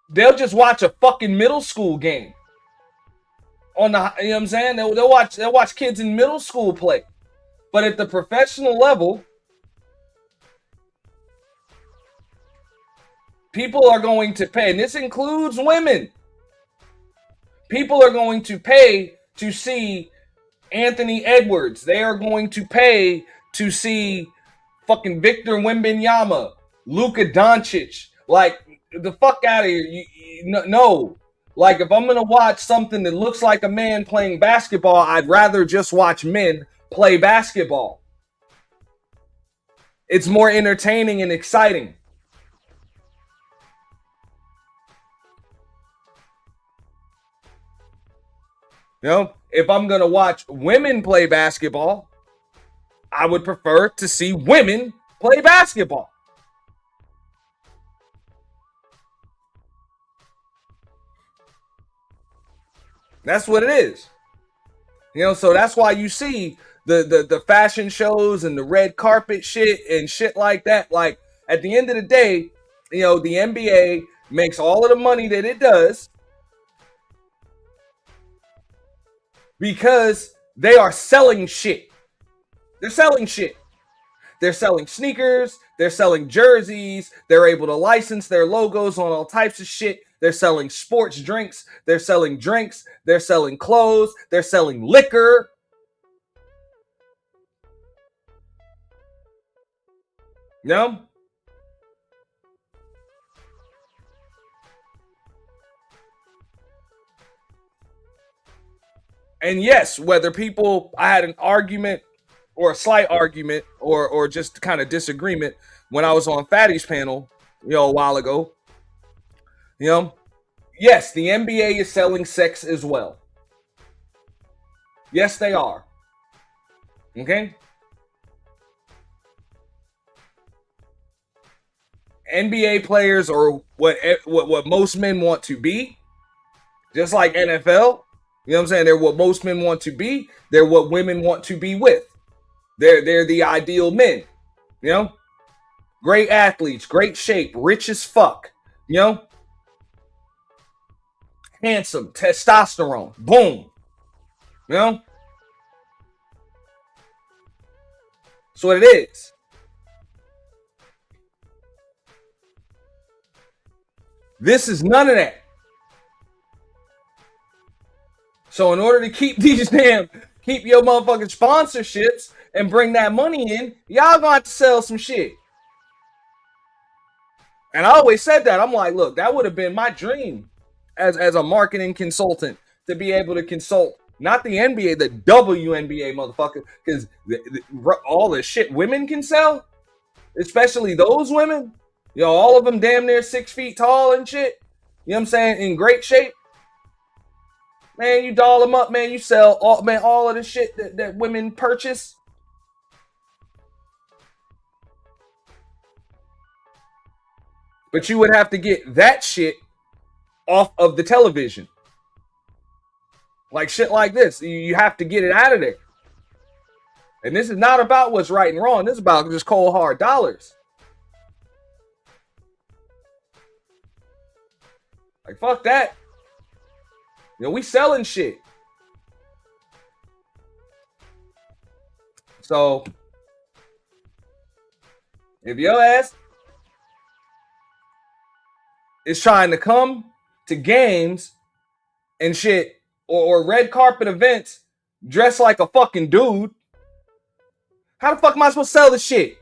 they'll just watch a fucking middle school game. On the, you know what I'm saying? They'll watch kids in middle school play. But at the professional level, people are going to pay, and this includes women. People are going to pay to see Anthony Edwards. They are going to pay to see fucking Victor Wembanyama, Luka Doncic. Like, the fuck out of here. No. Like, if I'm going to watch something that looks like a man playing basketball, I'd rather just watch men play basketball. It's more entertaining and exciting. You know, if I'm going to watch women play basketball, I would prefer to see women play basketball. That's what it is. You know, so that's why you see the fashion shows and the red carpet shit and shit like that. Like, at the end of the day, you know, the NBA makes all of the money that it does because they are selling shit. They're selling shit. They're selling sneakers. They're selling jerseys. They're able to license their logos on all types of shit. They're selling sports drinks. They're selling drinks. They're selling clothes. They're selling liquor. No? And yes, whether people, I had an argument or a slight argument or just kind of disagreement when I was on Fatty's panel, you know, a while ago. You know, yes, the NBA is selling sex as well. Yes, they are. Okay? NBA players are what most men want to be. Just like NFL. You know what I'm saying? They're what most men want to be. They're what women want to be with. They're the ideal men. You know? Great athletes, great shape, rich as fuck. You know? Handsome, testosterone, boom. You know? That's what it is. This is none of that. So in order to keep keep your motherfucking sponsorships and bring that money in, y'all gonna have to sell some shit. And I always said that. I'm like, look, that would have been my dream as a marketing consultant to be able to consult not the NBA, the WNBA, motherfucker, because all the shit women can sell, especially those women, you know, all of them damn near 6 feet tall and shit. You know what I'm saying? In great shape. Man, you doll them up, man. You sell all of the shit that women purchase. But you would have to get that shit off of the television. Like shit like this. You have to get it out of there. And this is not about what's right and wrong. This is about just cold hard dollars. Like, fuck that. You know, we selling shit. So, if your ass is trying to come to games and shit or red carpet events dressed like a fucking dude, how the fuck am I supposed to sell this shit?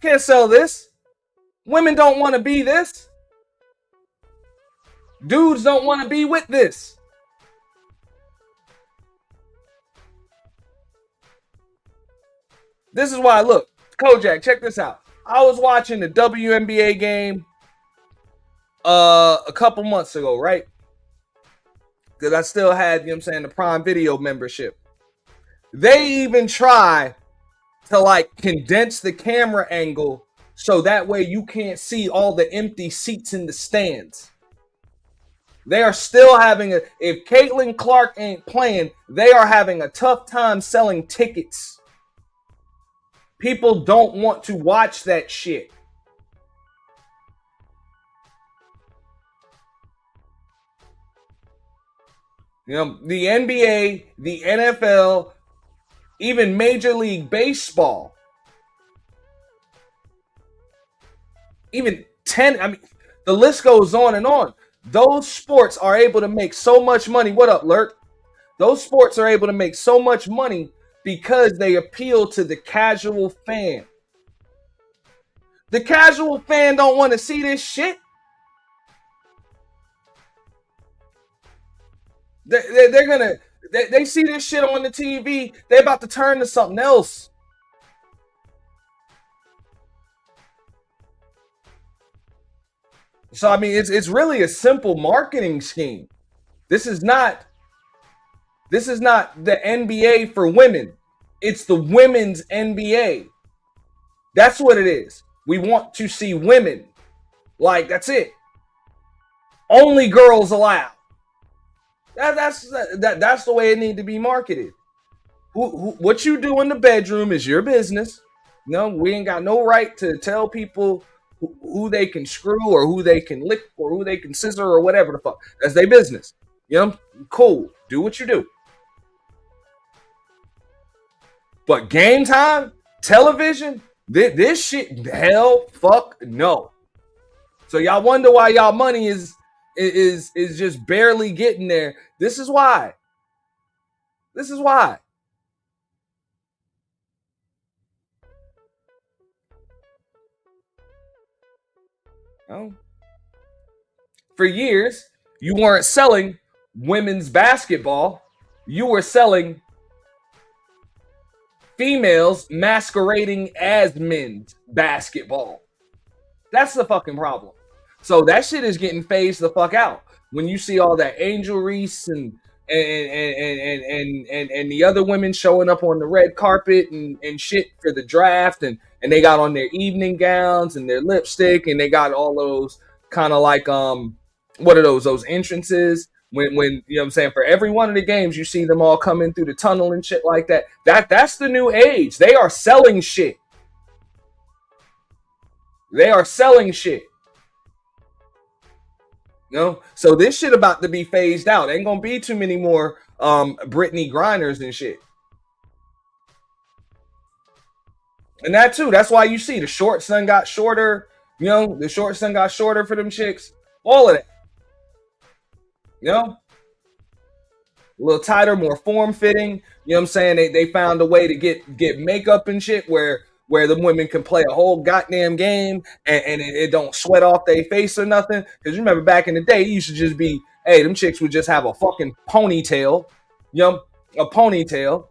Can't sell this. Women don't want to be this. Dudes don't want to be with this. This is why, look, Kojak, check this out. I was watching the WNBA game a couple months ago, right? because I still had, you know what I'm saying, the Prime Video membership. They even try to like condense the camera angle so that way you can't see all the empty seats in the stands. They are still having if Caitlin Clark ain't playing, they are having a tough time selling tickets. People don't want to watch that shit. You know, the NBA, the NFL, even Major League Baseball, even the list goes on and on. Those sports are able to make so much money. What up, Lurk? Those sports are able to make so much money because they appeal to the casual fan. The casual fan don't want to see this shit. They see this shit on the TV, they about to turn to something else. So I mean, it's really a simple marketing scheme. This is not the NBA for women. It's the women's NBA. That's what it is. We want to see women. Like, that's it. Only girls allowed. That's the way it need to be marketed. What you do in the bedroom is your business. No, we ain't got no right to tell people who they can screw or who they can lick or who they can scissor or whatever the fuck. That's their business. You know, cool. Do what you do. But game time, television, this shit, hell, fuck no. So y'all wonder why y'all money is just barely getting there. This is why. This is why. Oh. For years, you weren't selling women's basketball. You were selling females masquerading as men's basketball. That's the fucking problem. So that shit is getting phased the fuck out. When you see all that Angel Reese and the other women showing up on the red carpet and shit for the draft, and they got on their evening gowns and their lipstick, and they got all those kind of like what are those entrances when you know what I'm saying, for every one of the games you see them all coming through the tunnel and shit like that. That's the new age. They are selling shit. They are selling shit. You know? So this shit about to be phased out. Ain't gonna be too many more Brittany Griners and shit. And that too, that's why you see the shorts done got shorter. You know, the shorts done got shorter for them chicks. All of that. You know? A little tighter, more form-fitting. You know what I'm saying? They found a way to get makeup and shit where the women can play a whole goddamn game and it don't sweat off their face or nothing. Because you remember back in the day, it used to just be, hey, them chicks would just have a fucking ponytail. You know, a ponytail.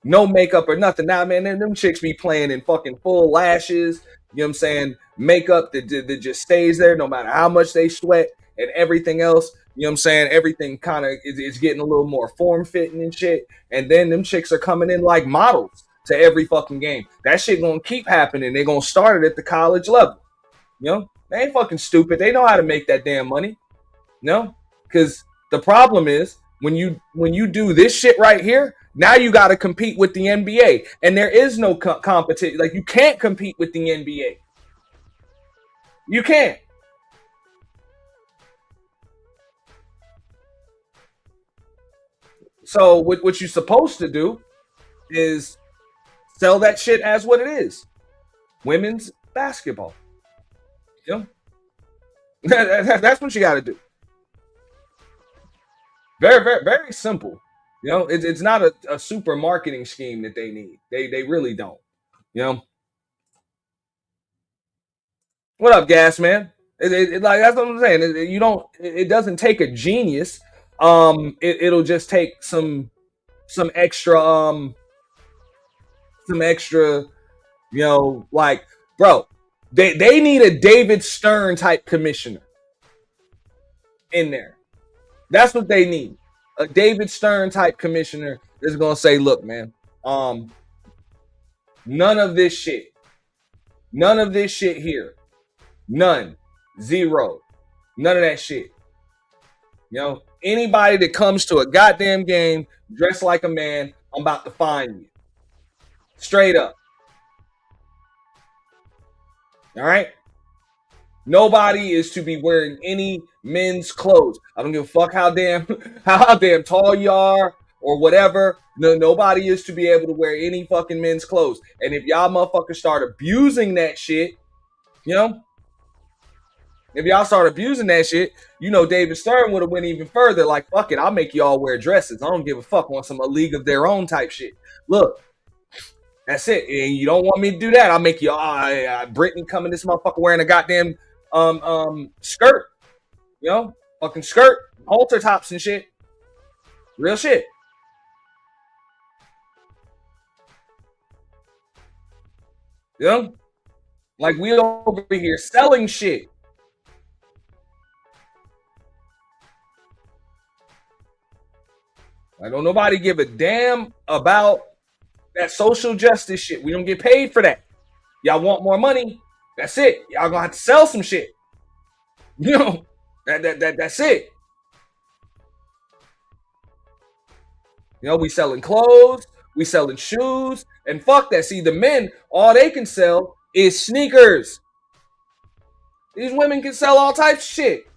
No makeup or nothing. Now, man, them chicks be playing in fucking full lashes. You know what I'm saying? Makeup that just stays there no matter how much they sweat and everything else. You know what I'm saying? Everything kind of is getting a little more form-fitting and shit. And then them chicks are coming in like models to every fucking game. That shit gonna keep happening. They're gonna start it at the college level. You know? They ain't fucking stupid. They know how to make that damn money. You know? Because the problem is, when you do this shit right here, now you got to compete with the NBA. And there is no competition. Like, you can't compete with the NBA. You can't. So what you're supposed to do is sell that shit as what it is. Women's basketball. You know? That's what you got to do. Very, very, very simple. You know, it's not a super marketing scheme that they need. They really don't. You know? What up, Gas Man? Like, that's what I'm saying. It doesn't take a genius. It'll just take some extra, you know, like, bro, they need a David Stern type commissioner in there. That's what they need. a David Stern type commissioner is gonna say, look, man, none of this shit here, none, zero, none of that shit. You know, anybody that comes to a goddamn game dressed like a man, I'm about to fine you. Straight up. All right? Nobody is to be wearing any men's clothes. I don't give a fuck how damn tall you are or whatever. No, nobody is to be able to wear any fucking men's clothes. And if y'all motherfuckers start abusing that shit, you know, if y'all start abusing that shit, you know, David Stern would have went even further. Like, fuck it, I'll make y'all wear dresses. I don't give a fuck on some A League of Their Own type shit. Look, that's it. And you don't want me to do that, I'll make you Brittany come in this motherfucker wearing a goddamn skirt. You know, fucking skirt, halter tops and shit. Real shit. You know? Like, we over here selling shit. I don't nobody give a damn about that social justice shit. We don't get paid for that. Y'all want more money? That's it. Y'all gonna have to sell some shit. You know, that's it. You know, we selling clothes, we selling shoes, and fuck that. See, the men, all they can sell is sneakers. These women can sell all types of shit.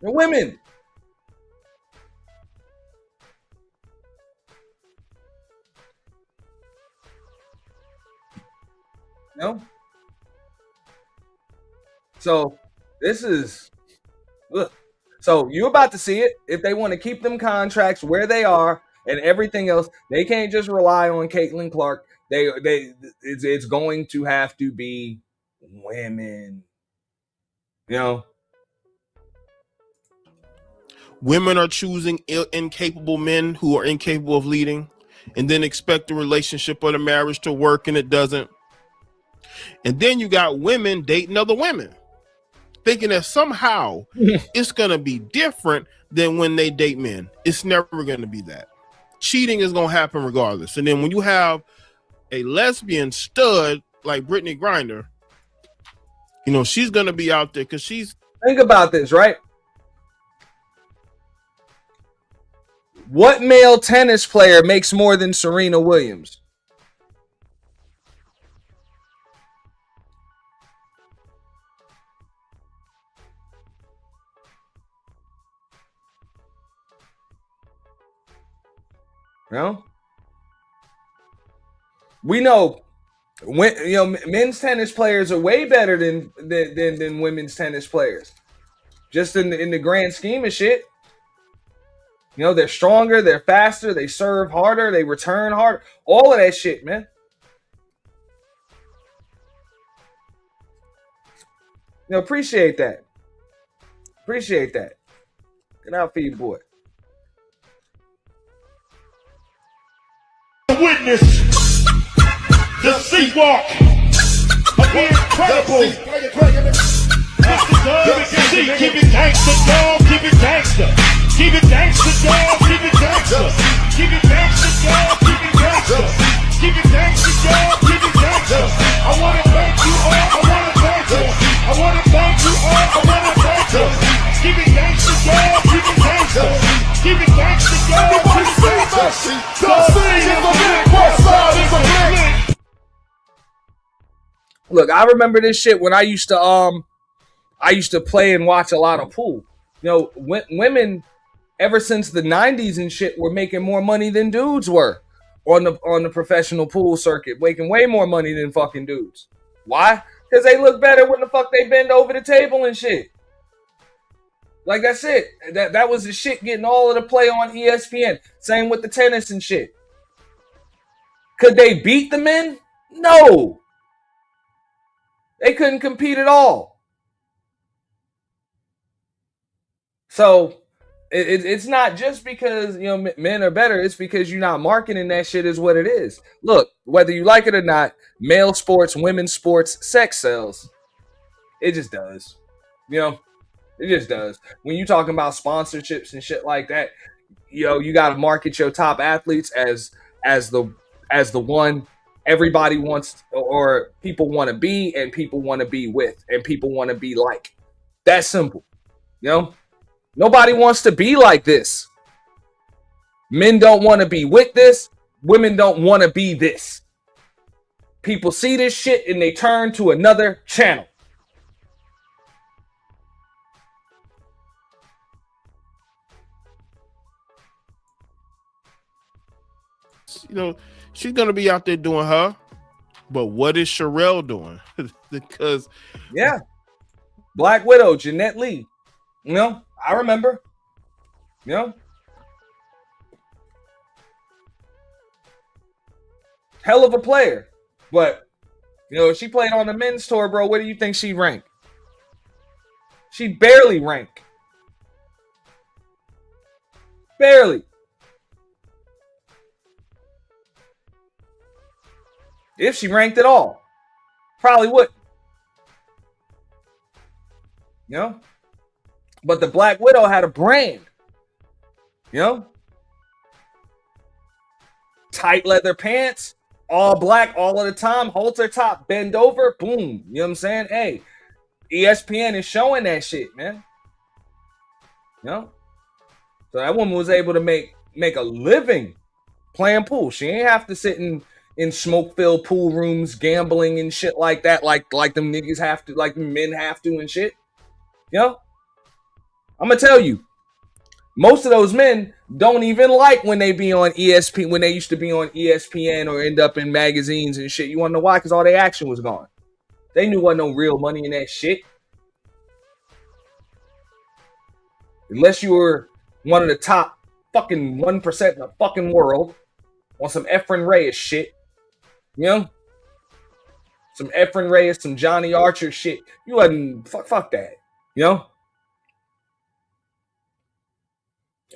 They're women. No. So this is, look. So you're about to see it. If they want to keep them contracts where they are and everything else, they can't just rely on Caitlin Clark. It's going to have to be women. You know, women are choosing incapable men who are incapable of leading, and then expect the relationship or the marriage to work, and it doesn't. And then you got women dating other women, thinking that somehow it's going to be different than when they date men. It's never going to be that. Cheating is going to happen regardless. And then when you have a lesbian stud like Brittany Griner, you know, she's going to be out there because she's... Think about this, right? What male tennis player makes more than Serena Williams? No, we know when men's tennis players are way better than women's tennis players. Just in the grand scheme of shit, you know, they're stronger, they're faster, they serve harder, they return harder, all of that shit, man. You know, appreciate that. Appreciate that. Get out for you, boy. Witness the C-Walk of the incredible Mr. Keep it gangsta, dog. Keep it gangsta. Keep it gangsta, dog. Keep it gangsta. Keep it gangsta, dog. Keep it gangsta. Keep it gangsta, dog. Keep it gangsta. I wanna thank you all. I wanna thank you. I wanna thank you all. I wanna thank you. Keep it gangsta, dog. Keep it gangsta. Keep it gangsta, dog. Everybody say Messi. The city is a big, West Side is a big. Look, I remember this shit when I used to play and watch a lot of pool. You know, women ever since the 90s and shit were making more money than dudes were on the professional pool circuit, making way more money than fucking dudes. Why? Because they look better when the fuck they bend over the table and shit. Like, that's it. That was the shit getting all of the play on ESPN. Same with the tennis and shit. Could they beat the men? No. They couldn't compete at all. So it's not just because, you know, men are better. It's because you're not marketing that shit is what it is. Look, whether you like it or not, male sports, women's sports, sex sells. It just does. You know, It just does. When you talking about sponsorships and shit like that, you got to market your top athletes as the one everybody wants or people want to be and people want to be with and people want to be like. That's simple. Nobody wants to be like this. Men don't want to be with this. Women don't want to be this. People see this shit and they turn to another channel. She's gonna be out there doing her, but what is Sherelle doing? Because Black Widow, Jeanette Lee. I remember. Hell of a player. But she played on the men's tour, bro. Where do you think she ranked? She barely ranked. Barely. If she ranked at all. Probably wouldn't. But the Black Widow had a brand. Tight leather pants, all black all of the time, halter top, bend over, boom. You know what I'm saying? Hey, ESPN is showing that shit, man. So that woman was able to make a living playing pool. She ain't have to sit in smoke-filled pool rooms gambling and shit like that, like them niggas have to, like men have to and shit. I'm gonna tell you, most of those men don't even like when they be on ESPN, when they used to be on ESPN or end up in magazines and shit. You wanna know why? Because all their action was gone. They knew wasn't no real money in that shit. Unless you were one of the top fucking 1% in the fucking world on some Efren Reyes shit. Some Efren Reyes, some Johnny Archer shit. You wasn't, fuck that.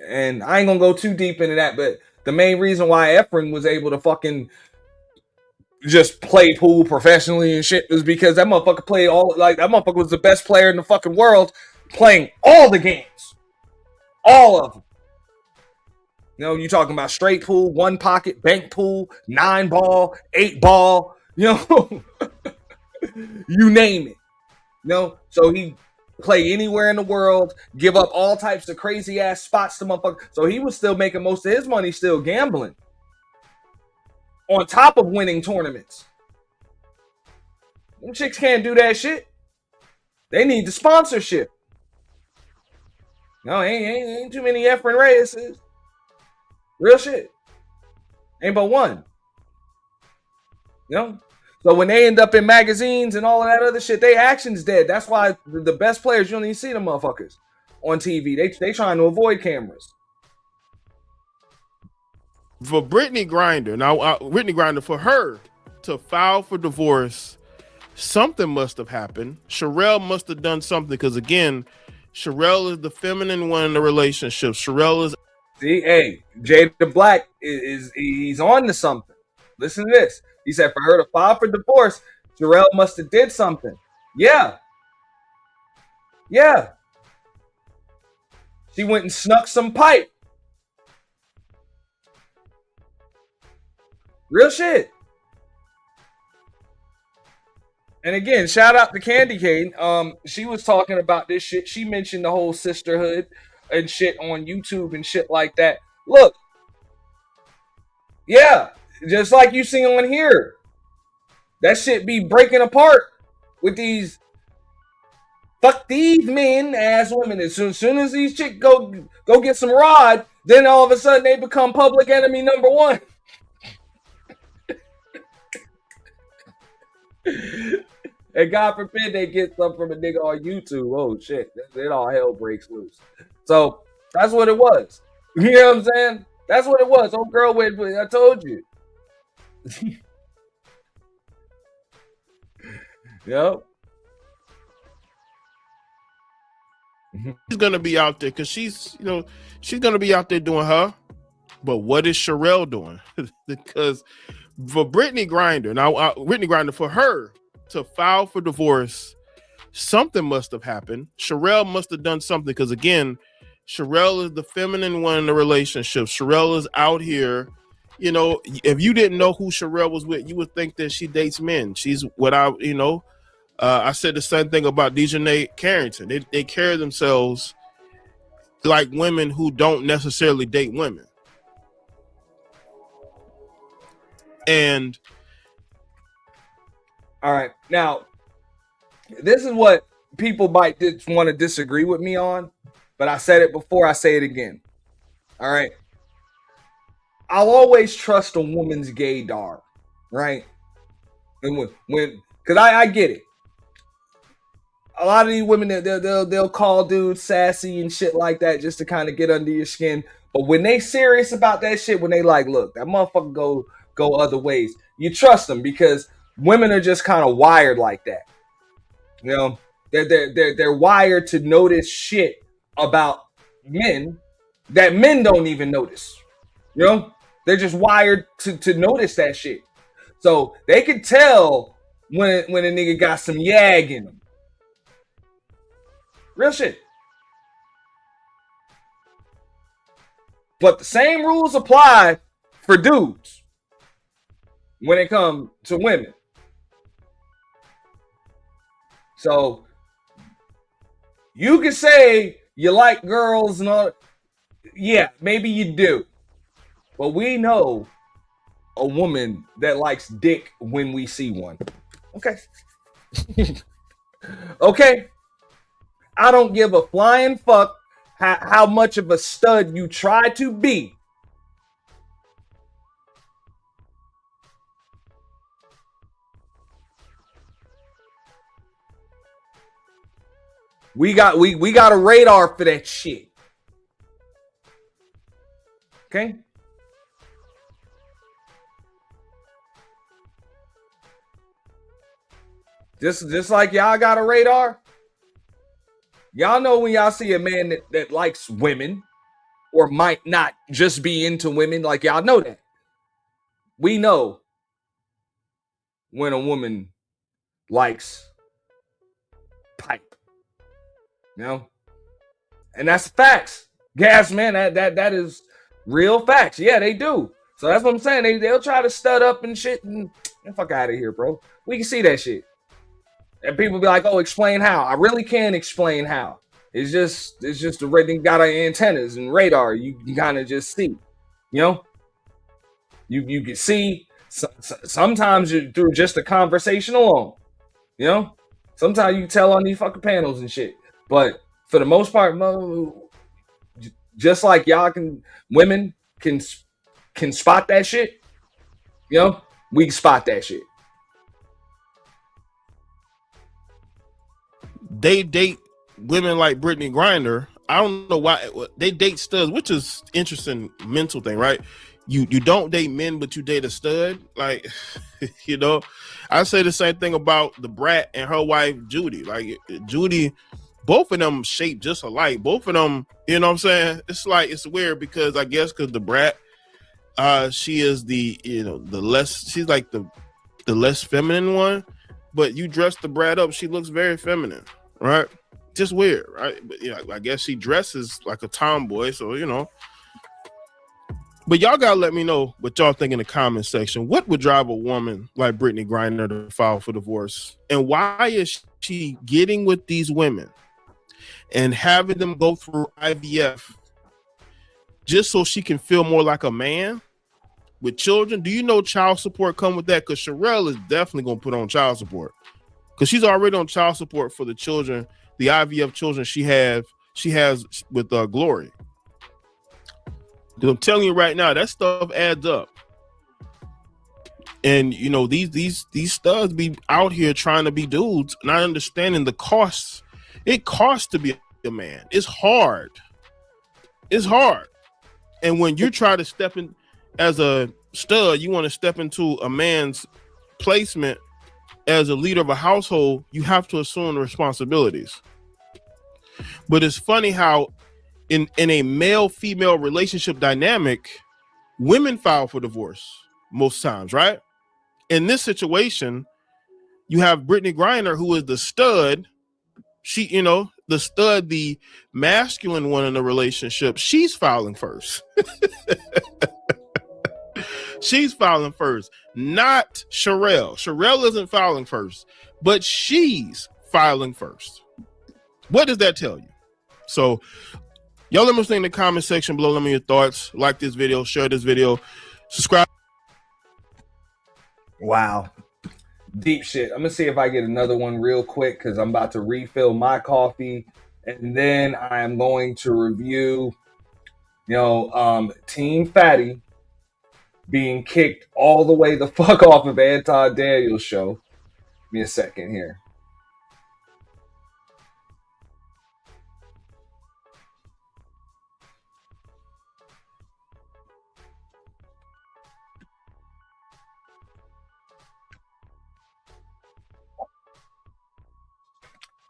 And I ain't gonna go too deep into that, but the main reason why Efren was able to fucking just play pool professionally and shit was because that motherfucker played that motherfucker was the best player in the fucking world playing all the games. All of them. You talking about straight pool, one pocket, bank pool, 9-ball, 8-ball, you name it. So he play anywhere in the world, give up all types of crazy ass spots to motherfuckers. So he was still making most of his money still gambling. On top of winning tournaments. Them chicks can't do that shit. They need the sponsorship. No, ain't too many Efren Reyes. Real shit. Ain't but one. So when they end up in magazines and all of that other shit, they action's dead. That's why the best players, you don't even see them motherfuckers on TV. They trying to avoid cameras. For Brittany Griner, for her to file for divorce, something must have happened. Sherelle must have done something because, again, Sherelle is the feminine one in the relationship. Sherelle is... See, hey, Jada Black he's on to something. Listen to this. He said for her to file for divorce, Sherelle must have did something. Yeah. She went and snuck some pipe. Real shit. And again, shout out to Candy Cane. She was talking about this shit. She mentioned the whole sisterhood and shit on YouTube and shit like that. Look. Yeah. Just like you see on here. That shit be breaking apart with these fuck these men ass women. As soon as these chicks go get some rod, then all of a sudden they become public enemy number one. And God forbid they get something from a nigga on YouTube. Oh shit. Then all hell breaks loose. So that's what it was. You know what I'm saying? That's what it was. Old girl went, I told you. Yep. She's gonna be out there because she's gonna be out there doing her. But what is Sherelle doing? Because for Brittany Griner, for her to file for divorce, something must have happened. Sherelle must have done something because, again, Sherelle is the feminine one in the relationship. Sherelle is out here. You know, if you didn't know who Sherelle was with, you would think that she dates men. She's what I said the same thing about Dejanay Carrington. They carry themselves like women who don't necessarily date women. And all right, now this is what people might want to disagree with me on, but I said it before, I say it again. All right, I'll always trust a woman's gaydar, right? And when because I get it. A lot of these women, they'll call dudes sassy and shit like that just to kind of get under your skin. But when they serious about that shit, when they like, look, that motherfucker go other ways, you trust them because women are just kind of wired like that. You know, they're wired to notice shit about men that men don't even notice. You know, they're just wired to notice that shit. So they can tell when a nigga got some yag in him. Real shit. But the same rules apply for dudes when it comes to women. So you can say you like girls and all. Yeah, maybe you do. But we know a woman that likes dick when we see one. Okay. Okay. I don't give a flying fuck how much of a stud you try to be. We got a radar for that shit. Okay? Just like y'all got a radar. Y'all know when y'all see a man that likes women or might not just be into women, like y'all know that. We know when a woman likes pipe. You know? And that's facts. Gas, man, that is real facts. Yeah, they do. So that's what I'm saying. They'll try to stud up and shit and fuck out of here, bro. We can see that shit. And people be like, oh, explain how. I really can't explain how. It's just the way they got our antennas and radar. You can kind of just see. You know? You can see sometimes through just a conversation alone. You know? Sometimes you tell on these fucking panels and shit. But for the most part, just like y'all women can spot that shit. You know? We can spot that shit. They date women like Brittany Griner. I don't know why they date studs, which is interesting mental thing, right? You don't date men, but you date a stud. Like, you know, I say the same thing about the Brat and her wife Judy. Like Judy, both of them shaped just alike. Both of them, you know what I'm saying? It's like it's weird because I guess because the Brat, she is the she's like the less feminine one. But you dress the Brat up, she looks very feminine. Right? Just weird, right? But yeah, I guess she dresses like a tomboy, so you know. But y'all gotta let me know what y'all think in the comment section. What would drive a woman like Brittany Griner to file for divorce? And why is she getting with these women and having them go through IVF just so she can feel more like a man with children? Do you know child support come with that? Because Sherelle is definitely gonna put on child support. Because she's already on child support for the children, the IVF children she has with Glory. I'm telling you right now, that stuff adds up. And you know, these studs be out here trying to be dudes, not understanding the costs. It costs to be a man. It's hard. It's hard. And when you try to step in as a stud, you want to step into a man's placement as a leader of a household, you have to assume the responsibilities. But it's funny how in a male-female relationship dynamic, women file for divorce most times, right? In this situation, you have Brittany Griner, who is the stud, She, you know, the stud, the masculine one in the relationship, she's filing first. She's filing first, not Sherelle. Sherelle isn't filing first, but she's filing first. What does that tell you? So y'all let me know in the comment section below. Let me know your thoughts. Like this video, share this video, subscribe. Wow. Deep shit. I'm gonna see if I get another one real quick because I'm about to refill my coffee, and then I am going to review, Team Fatty being kicked all the way the fuck off of Anton Daniels' show. Give me a second here.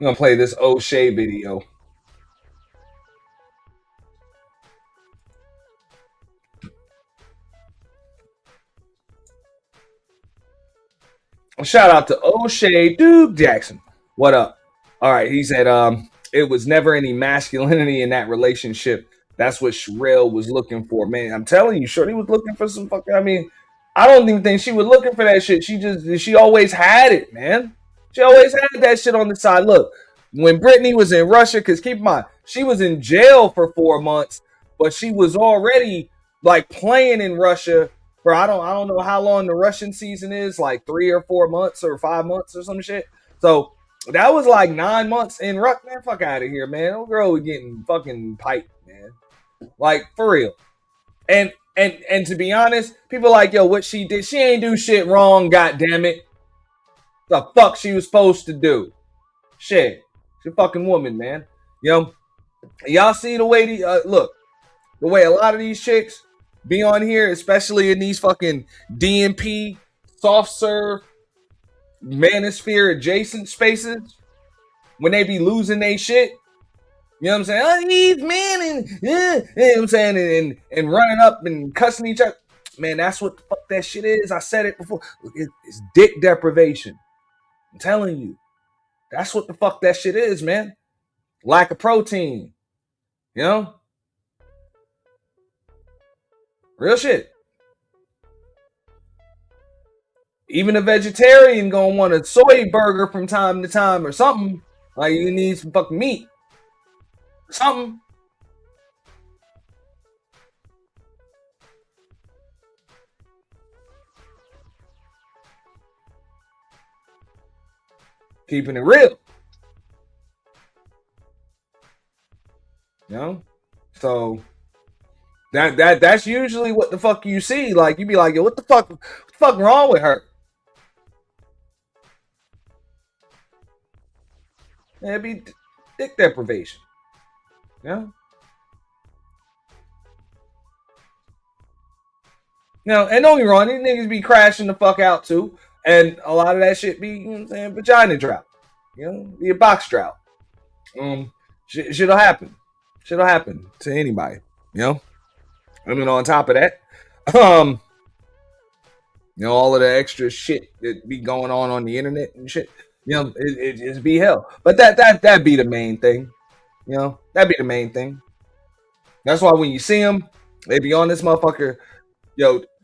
I'm gonna play this O'Shea video. Shout out to O'Shea Duke Jackson. What up? All right, he said it was never any masculinity in that relationship. That's what Sherelle was looking for. Man, I'm telling you, Shorty was looking for some fucking, I don't even think she was looking for that shit. She always had it, man. She always had that shit on the side. Look, when Brittany was in Russia, because keep in mind, she was in jail for 4 months, but she was already like playing in Russia for I don't know how long the Russian season is, like 3 or 4 months or 5 months or some shit. So that was like 9 months in Russia. Man, fuck out of here, man. Old girl was getting fucking piped, man. Like for real. And to be honest, people like, yo, what she did, she ain't do shit wrong, goddamn it. The fuck she was supposed to do? Shit. She's a fucking woman, man. Y'all see the way the way a lot of these chicks be on here, especially in these fucking DMP, soft serve, manosphere adjacent spaces, when they be losing their shit. You know what I'm saying? Oh, he's man, and you know what I'm saying, and running up and cussing each other. Man, that's what the fuck that shit is. I said it before. It's dick deprivation. I'm telling you. That's what the fuck that shit is, man. Lack of protein. Real shit. Even a vegetarian gonna want a soy burger from time to time or something. Like you need some fucking meat. Something. Keeping it real. So that's usually what the fuck you see. Like you be like, yo, what the fuck wrong with her? It'd be dick deprivation. And don't get me wrong, these niggas be crashing the fuck out too. And a lot of that shit be, you know what I'm saying, vagina drought. Be a box drought. Shit'll happen. Shit'll happen to anybody. On top of that, all of the extra shit that be going on the internet and shit, it be hell. But that be the main thing. That'd be the main thing. That's why when you see them, they be on this motherfucker,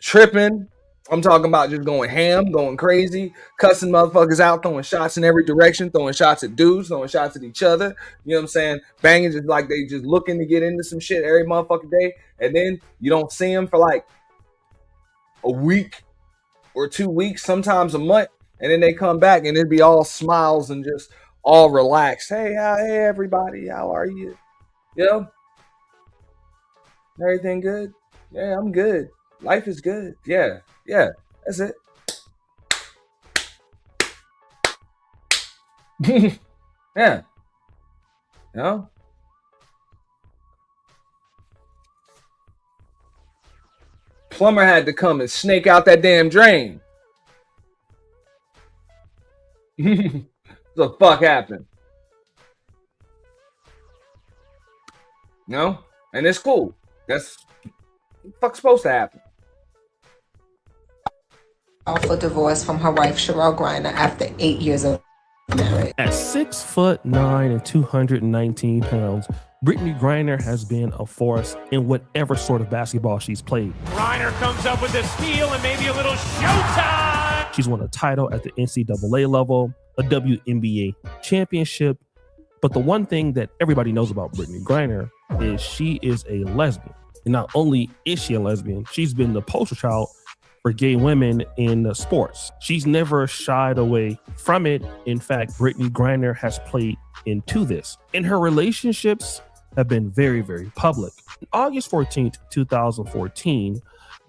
tripping. I'm talking about just going ham, going crazy, cussing motherfuckers out, throwing shots in every direction, throwing shots at dudes, throwing shots at each other. You know what I'm saying? Banging just like they just looking to get into some shit every motherfucking day. And then you don't see them for like a week or 2 weeks, sometimes a month. And then they come back and it'd be all smiles and just all relaxed. Hey, everybody, how are you? Everything good? Yeah, I'm good. Life is good. Yeah, that's it. Yeah. Plumber had to come and snake out that damn drain. What the fuck happened? And it's cool. That's what the fuck's supposed to happen. For divorce from her wife, Cheryl Griner, after 8 years of At 6'9" and 219 pounds, Brittany Griner has been a force in whatever sort of basketball she's played. Griner comes up with a steal and maybe a little showtime. She's won a title at the NCAA level, a WNBA championship. But the one thing that everybody knows about Brittany Griner is she is a lesbian. And not only is she a lesbian, she's been the poster child for gay women in sports. She's never shied away from it. In fact, Brittany Griner has played into this. And her relationships have been very, very public. On August 14th, 2014,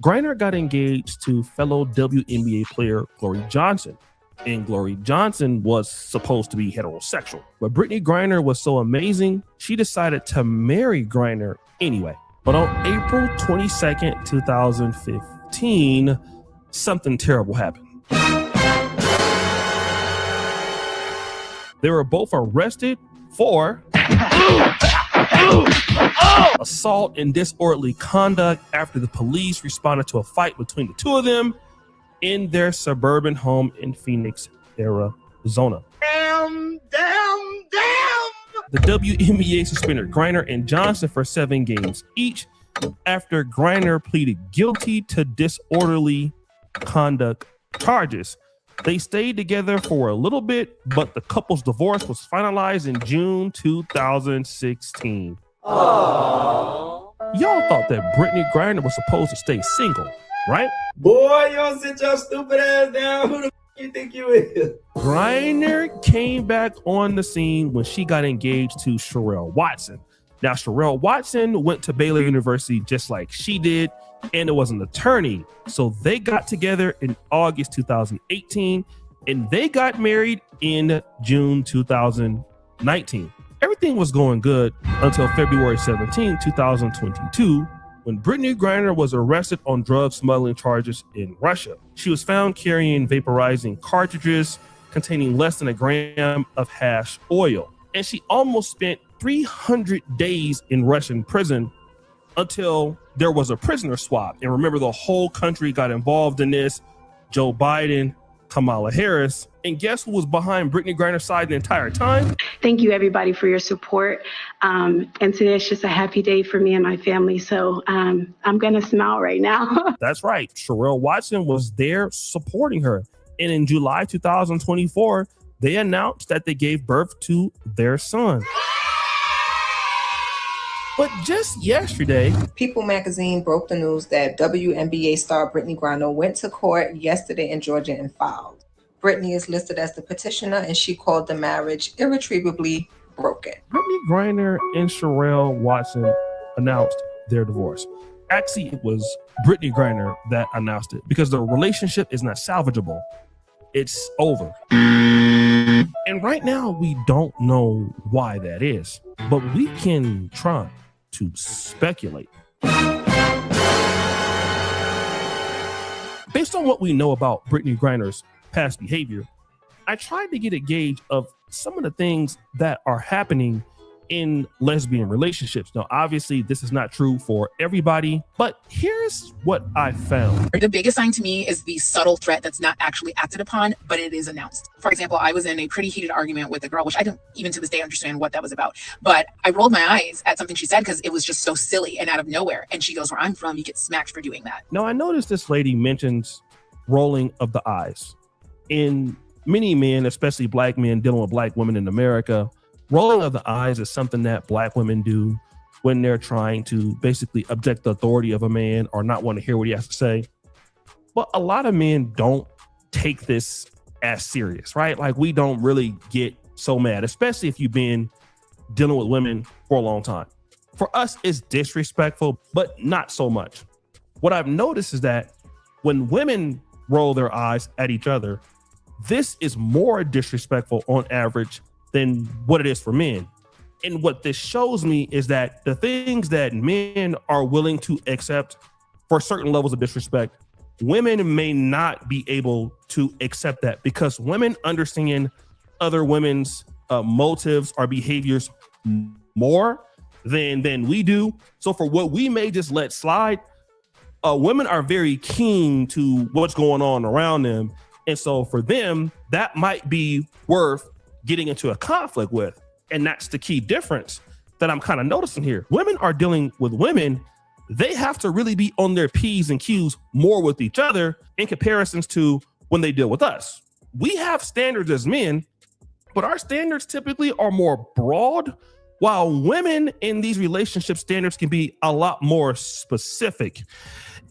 Griner got engaged to fellow WNBA player Glory Johnson. And Glory Johnson was supposed to be heterosexual. But Brittany Griner was so amazing, she decided to marry Griner anyway. But on April 22nd, 2015, something terrible happened. They were both arrested for assault and disorderly conduct after the police responded to a fight between the two of them in their suburban home in Phoenix, Arizona. Damn. The WNBA suspended Griner and Johnson for 7 games each after Griner pleaded guilty to disorderly conduct charges. They stayed together for a little bit, but the couple's divorce was finalized in June 2016. Aww. Y'all thought that Brittany Griner was supposed to stay single, right? Boy, you don't sit your stupid ass down. Who the f you think you is? Griner came back on the scene when she got engaged to Sherelle Watson. Now, Sherelle Watson went to Baylor University just like she did, and it was an attorney. So they got together in August 2018, and they got married in June 2019. Everything was going good until February 17, 2022, when Brittany Griner was arrested on drug smuggling charges in Russia. She was found carrying vaporizing cartridges containing less than a gram of hash oil. And she almost spent 300 days in Russian prison until there was a prisoner swap. And remember, the whole country got involved in this. Joe Biden, Kamala Harris. And guess who was behind Brittany Griner's side the entire time? Thank you, everybody, for your support. And today is just a happy day for me and my family. So I'm going to smile right now. That's right. Sherelle Watson was there supporting her. And in July 2024, they announced that they gave birth to their son. But just yesterday, People magazine broke the news that WNBA star Brittany Griner went to court yesterday in Georgia and filed. Brittany is listed as the petitioner, and she called the marriage irretrievably broken. Brittany Griner and Sherelle Watson announced their divorce. Actually, it was Brittany Griner that announced it because the relationship is not salvageable. It's over. And right now, we don't know why that is, but we can try to speculate. Based on what we know about Brittany Griner's past behavior, I tried to get a gauge of some of the things that are happening in lesbian relationships. Now, obviously, this is not true for everybody, but here's what I found. The biggest sign to me is the subtle threat that's not actually acted upon, but it is announced. For example, I was in a pretty heated argument with a girl, which I don't even to this day understand what that was about. But I rolled my eyes at something she said because it was just so silly and out of nowhere. And she goes, "Where I'm from, you get smacked for doing that." Now, I noticed this lady mentions rolling of the eyes. In many men, especially black men dealing with black women in America, rolling of the eyes is something that black women do when they're trying to basically object the authority of a man or not want to hear what he has to say. But a lot of men don't take this as serious, right? Like, we don't really get so mad, especially if you've been dealing with women for a long time. For us, it's disrespectful, but not so much. What I've noticed is that when women roll their eyes at each other, this is more disrespectful on average than what it is for men. And what this shows me is that the things that men are willing to accept for certain levels of disrespect, women may not be able to accept that because women understand other women's motives or behaviors more than we do. So for what we may just let slide, women are very keen to what's going on around them. And so for them, that might be worth getting into a conflict with. And that's the key difference that I'm kind of noticing here. Women are dealing with women. They have to really be on their P's and Q's more with each other in comparisons to when they deal with us. We have standards as men, but our standards typically are more broad, while women in these relationship standards can be a lot more specific.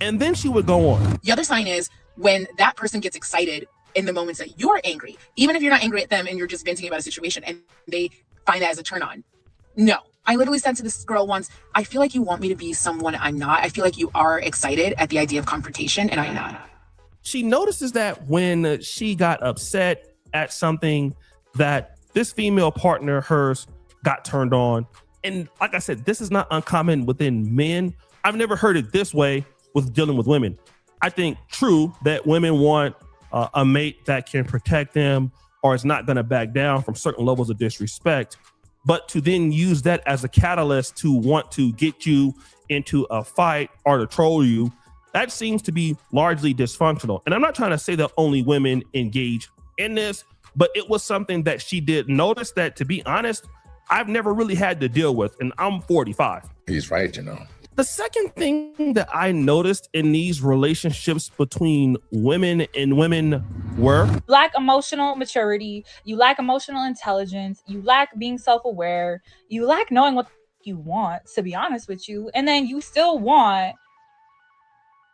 And then she would go on. The other sign is when that person gets excited in the moments that you're angry, even if you're not angry at them and you're just venting about a situation and they find that as a turn on. No, I literally said to this girl once, I feel like you want me to be someone I'm not. I feel like you are excited at the idea of confrontation and I'm not. She notices that when she got upset at something that this female partner of hers got turned on. And like I said, this is not uncommon within men. I've never heard it this way with dealing with women. I think true that women want a mate that can protect them or is not going to back down from certain levels of disrespect. But to then use that as a catalyst to want to get you into a fight or to troll you, that seems to be largely dysfunctional. And I'm not trying to say that only women engage in this, but it was something that she did notice that, to be honest, I've never really had to deal with, and I'm 45. He's right, you know. The second thing that I noticed in these relationships between women and women were you lack emotional maturity, you lack emotional intelligence, you lack being self-aware, you lack knowing what you want, to be honest with you, and then you still want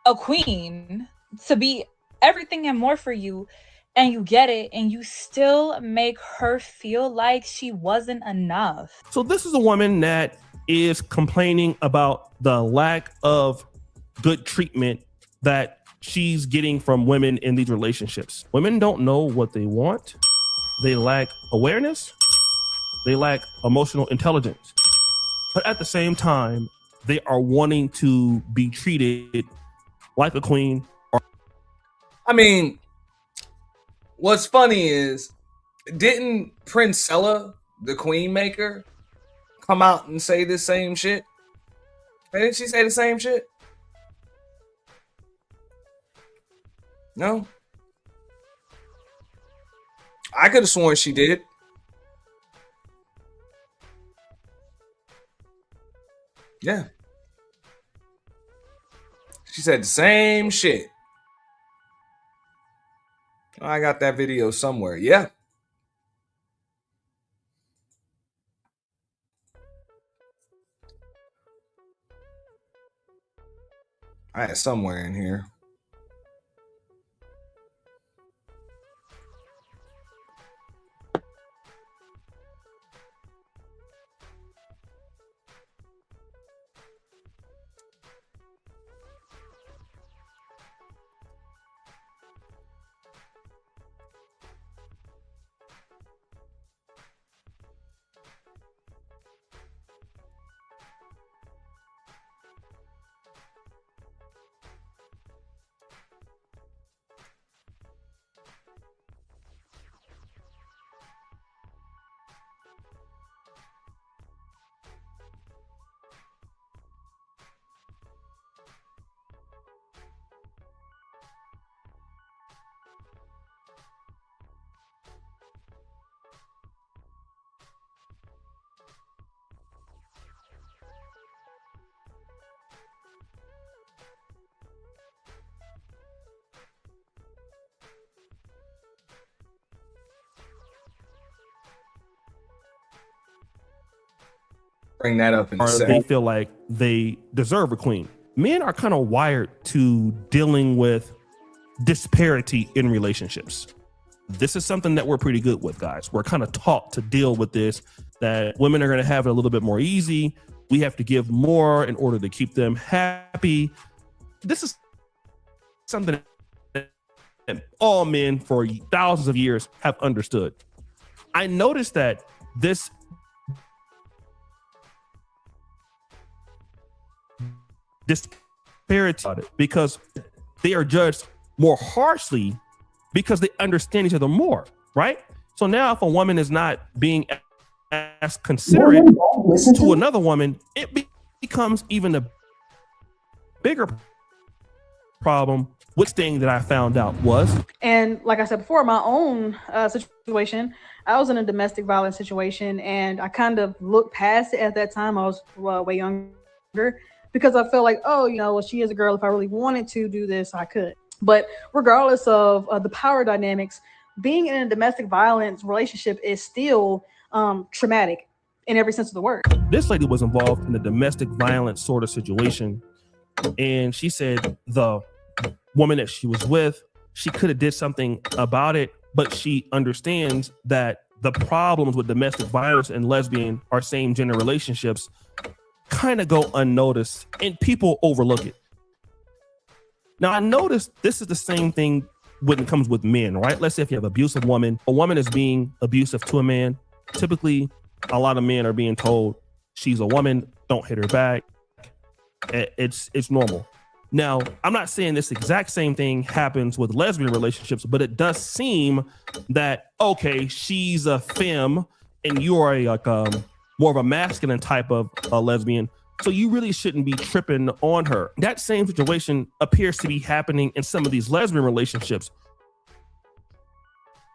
a queen to be everything and more for you, and you get it, and you still make her feel like she wasn't enough. So this is a woman that is complaining about the lack of good treatment that she's getting from women in these relationships. Women don't know what they want. They lack awareness. They lack emotional intelligence. But at the same time, they are wanting to be treated like a queen. I mean, what's funny is, didn't Princella, the queen maker, come out and say the same shit? Didn't she say the same shit? No? I could have sworn she did. Yeah. She said the same shit. I got that video somewhere. Yeah. I had somewhere in here. Bring that up in a second. They feel like they deserve a queen. Men are kind of wired to dealing with disparity in relationships. This is something that we're pretty good with, guys. We're kind of taught to deal with this, that women are going to have it a little bit more easy. We have to give more in order to keep them happy. This is something that all men for thousands of years have understood. I noticed that this disparity because they are judged more harshly because they understand each other more, right? So now if a woman is not being as considerate to another woman, it becomes even a bigger problem Which thing that I found out was, and like I said before, my own situation, I was in a domestic violence situation, and I kind of looked past it at that time. I was way younger, because I felt like, oh, well, she is a girl. If I really wanted to do this, I could. But regardless of the power dynamics, being in a domestic violence relationship is still traumatic in every sense of the word. this lady was involved in a domestic violence sort of situation, and she said the woman that she was with, she could have did something about it, but she understands that the problems with domestic violence and lesbian or same gender relationships kind of go unnoticed and people overlook it. Now, I noticed this is the same thing when it comes with men, right? Let's say if you have an abusive woman, a woman is being abusive to a man. Typically, a lot of men are being told, she's a woman, don't hit her back. It's normal. Now, I'm not saying this exact same thing happens with lesbian relationships, but it does seem that, okay, she's a femme and you are more of a masculine type of a lesbian, so you really shouldn't be tripping on her. That same situation appears to be happening in some of these lesbian relationships,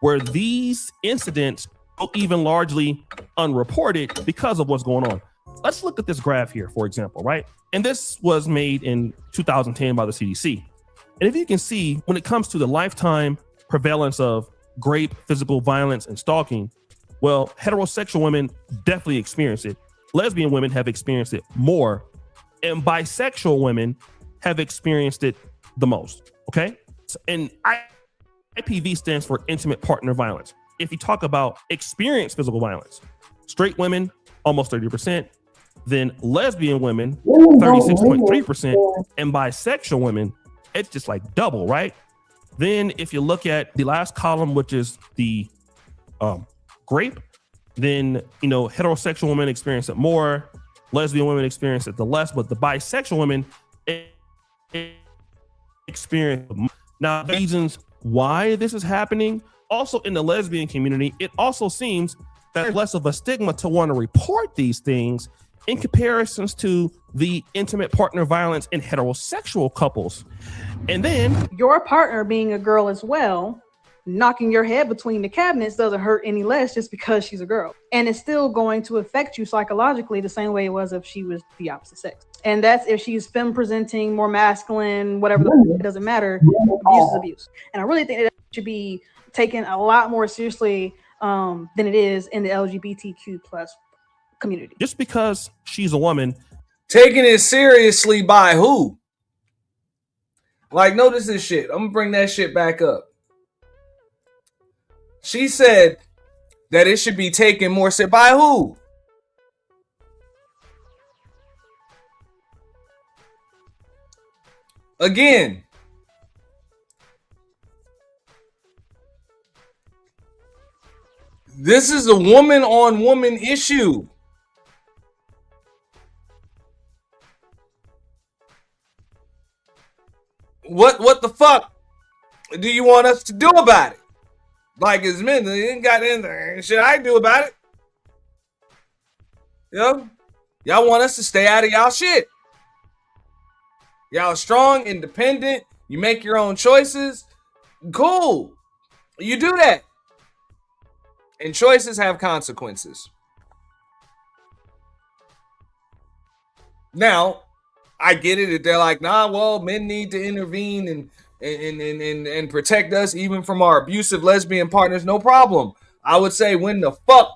where these incidents go even largely unreported because of what's going on. Let's look at this graph here, for example, right? And this was made in 2010 by the CDC. And if you can see, when it comes to the lifetime prevalence of rape, physical violence, and stalking, well, heterosexual women definitely experience it. Lesbian women have experienced it more, and bisexual women have experienced it the most, okay? And IPV stands for intimate partner violence. If you talk about experienced physical violence, straight women, almost 30%, then lesbian women, 36.3%, and bisexual women, it's just like double, right? Then if you look at the last column, which is the rape, then, heterosexual women experience it more, lesbian women experience it the less, but the bisexual women experience it more. Now, the reasons why this is happening, also in the lesbian community, it also seems that there's less of a stigma to want to report these things in comparisons to the intimate partner violence in heterosexual couples. And then your partner being a girl as well, knocking your head between the cabinets doesn't hurt any less just because she's a girl. And it's still going to affect you psychologically the same way it was if she was the opposite sex. And that's if she's femme presenting, more masculine, whatever, it doesn't matter. Abuse is abuse. And I really think that should be taken a lot more seriously than it is in the LGBTQ plus community. Just because she's a woman. Taking it seriously by who? Like, notice this shit. I'm gonna bring that shit back up. She said that it should be taken more seriously by who? Again, this is a woman on woman issue. What the fuck do you want us to do about it? Like, as men, they ain't got anything shit I do about it. Y'all want us to stay out of y'all shit. Y'all strong, independent. You make your own choices. Cool. You do that. And choices have consequences. Now, I get it if they're like, nah, well, men need to intervene and protect us even from our abusive lesbian partners. No problem. I would say, when the fuck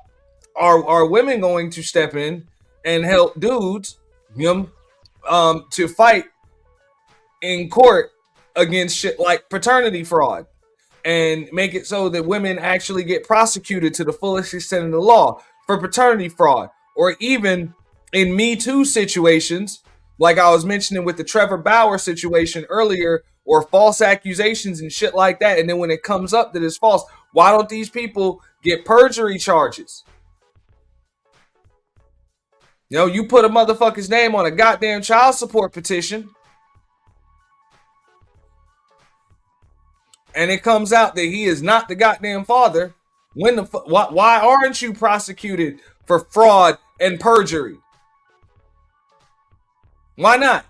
are women going to step in and help dudes to fight in court against shit like paternity fraud and make it so that women actually get prosecuted to the fullest extent of the law for paternity fraud, or even in Me Too situations, like I was mentioning with the Trevor Bauer situation earlier, or false accusations and shit like that. And then when it comes up that it's false, why don't these people get perjury charges? You put a motherfucker's name on a goddamn child support petition, and it comes out that he is not the goddamn father. Why aren't you prosecuted for fraud and perjury? Why not?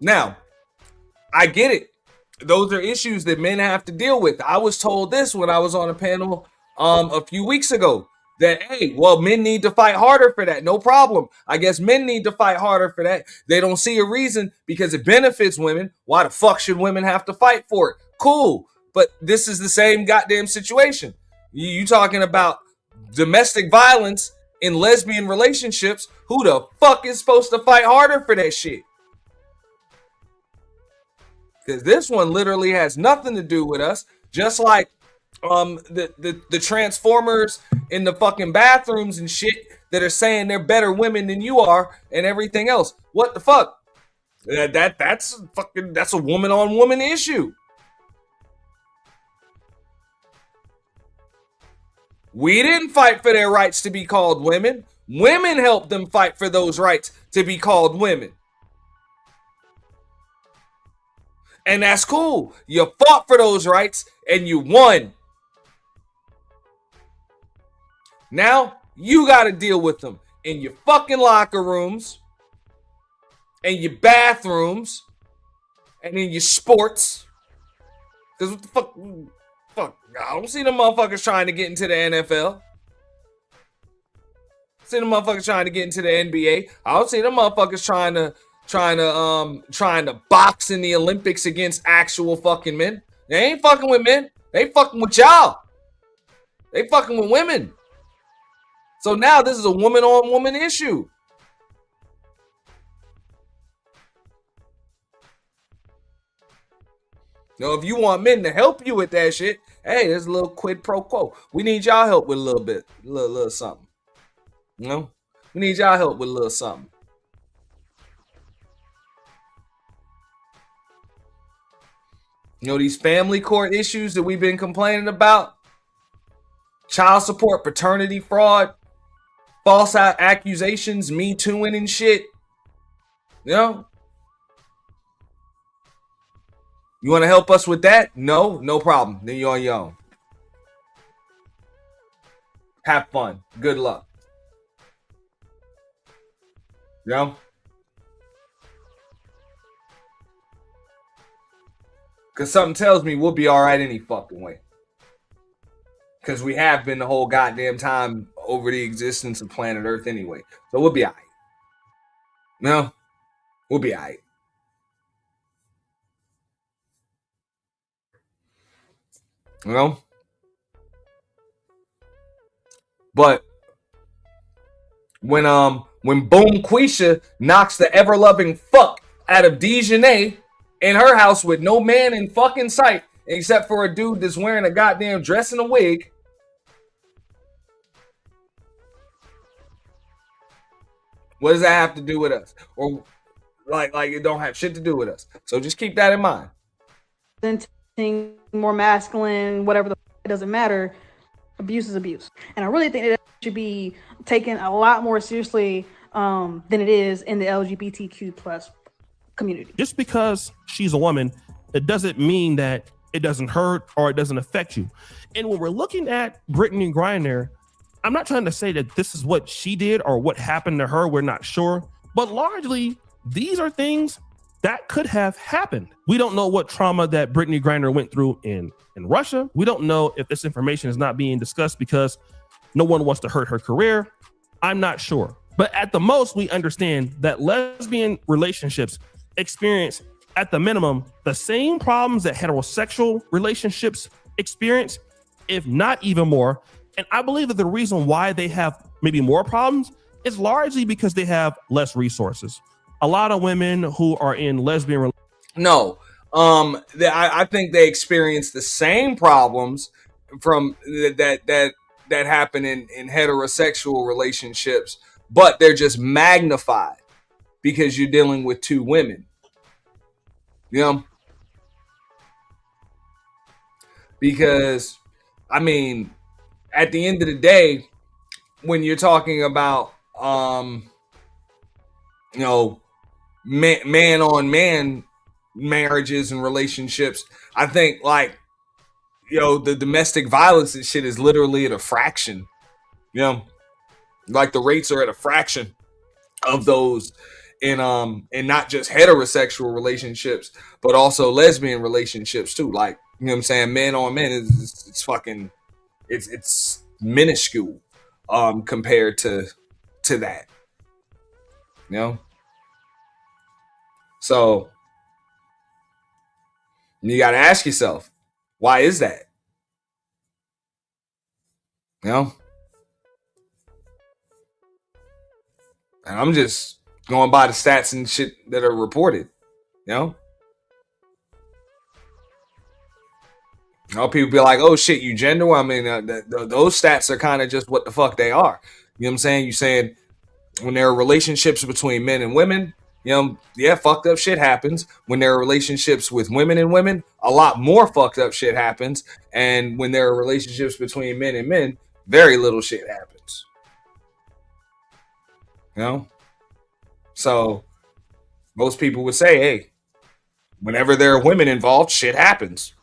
Now, I get it. Those are issues that men have to deal with. I was told this when I was on a panel a few weeks ago that, hey, well, men need to fight harder for that. No problem. I guess men need to fight harder for that. They don't see a reason because it benefits women. Why the fuck should women have to fight for it? Cool. But this is the same goddamn situation. You talking about domestic violence in lesbian relationships. Who the fuck is supposed to fight harder for that shit? Because this one literally has nothing to do with us. Just like the Transformers in the fucking bathrooms and shit that are saying they're better women than you are and everything else. What the fuck? That's a woman on woman issue. We didn't fight for their rights to be called women. Women helped them fight for those rights to be called women. And that's cool. You fought for those rights and you won. Now you got to deal with them in your fucking locker rooms, and your bathrooms, and in your sports. Because what the fuck? I don't see them motherfuckers trying to get into the NFL. I see them motherfuckers trying to get into the NBA. I don't see them motherfuckers trying to box in the Olympics against actual fucking men. They ain't fucking with men. They fucking with y'all. They fucking with women. So now this is a woman on woman issue. Now, if you want men to help you with that shit, hey, there's a little quid pro quo. We need y'all help with a little bit, a little something. You know, we need y'all help with a little something. You know, these family court issues that we've been complaining about, child support, paternity fraud, false accusations, Me Tooing and shit. You know, you want to help us with that? No problem. Then you're on your own. Have fun. Good luck. You know? Because something tells me we'll be all right any fucking way. Because we have been the whole goddamn time over the existence of planet Earth anyway. So we'll be all right. No? We'll be all right. You know? But when Boom Quisha knocks the ever-loving fuck out of Dejanay in her house with no man in fucking sight except for a dude that's wearing a goddamn dress and a wig. What does that have to do with us? Or like it don't have shit to do with us. So just keep that in mind. More masculine, whatever it doesn't matter. Abuse is abuse, and I really think that it should be taken a lot more seriously than it is in the LGBTQ plus community. Just because she's a woman, it doesn't mean that it doesn't hurt or it doesn't affect you. And when we're looking at Brittany Griner, I'm not trying to say that this is what she did or what happened to her. We're not sure, but largely these are things that could have happened. We don't know what trauma that Brittany Griner went through in Russia. We don't know if this information is not being discussed because no one wants to hurt her career. I'm not sure. But at the most, we understand that lesbian relationships experience, at the minimum, the same problems that heterosexual relationships experience, if not even more. And I believe that the reason why they have maybe more problems is largely because they have less resources. A lot of women who are in lesbian I think they experience the same problems from that happen in heterosexual relationships, but they're just magnified because you're dealing with two women. You know? Because, I mean, at the end of the day, when you're talking about, man on man marriages and relationships, I think the domestic violence and shit is literally at a fraction. Like the rates are at a fraction of those in not just heterosexual relationships, but also lesbian relationships too. Like, you know what I'm saying? Men on men it's fucking it's minuscule compared to that. You know? So you gotta ask yourself, why is that? You know? And I'm just going by the stats and shit that are reported. You know? People be like, oh shit, you gender? I mean, those stats are kind of just what the fuck they are. You know what I'm saying? You saying when there are relationships between men and women, you know, yeah, fucked up shit happens. When there are relationships with women and women, a lot more fucked up shit happens. And when there are relationships between men and men, very little shit happens. You know? So most people would say, hey, whenever there are women involved, shit happens.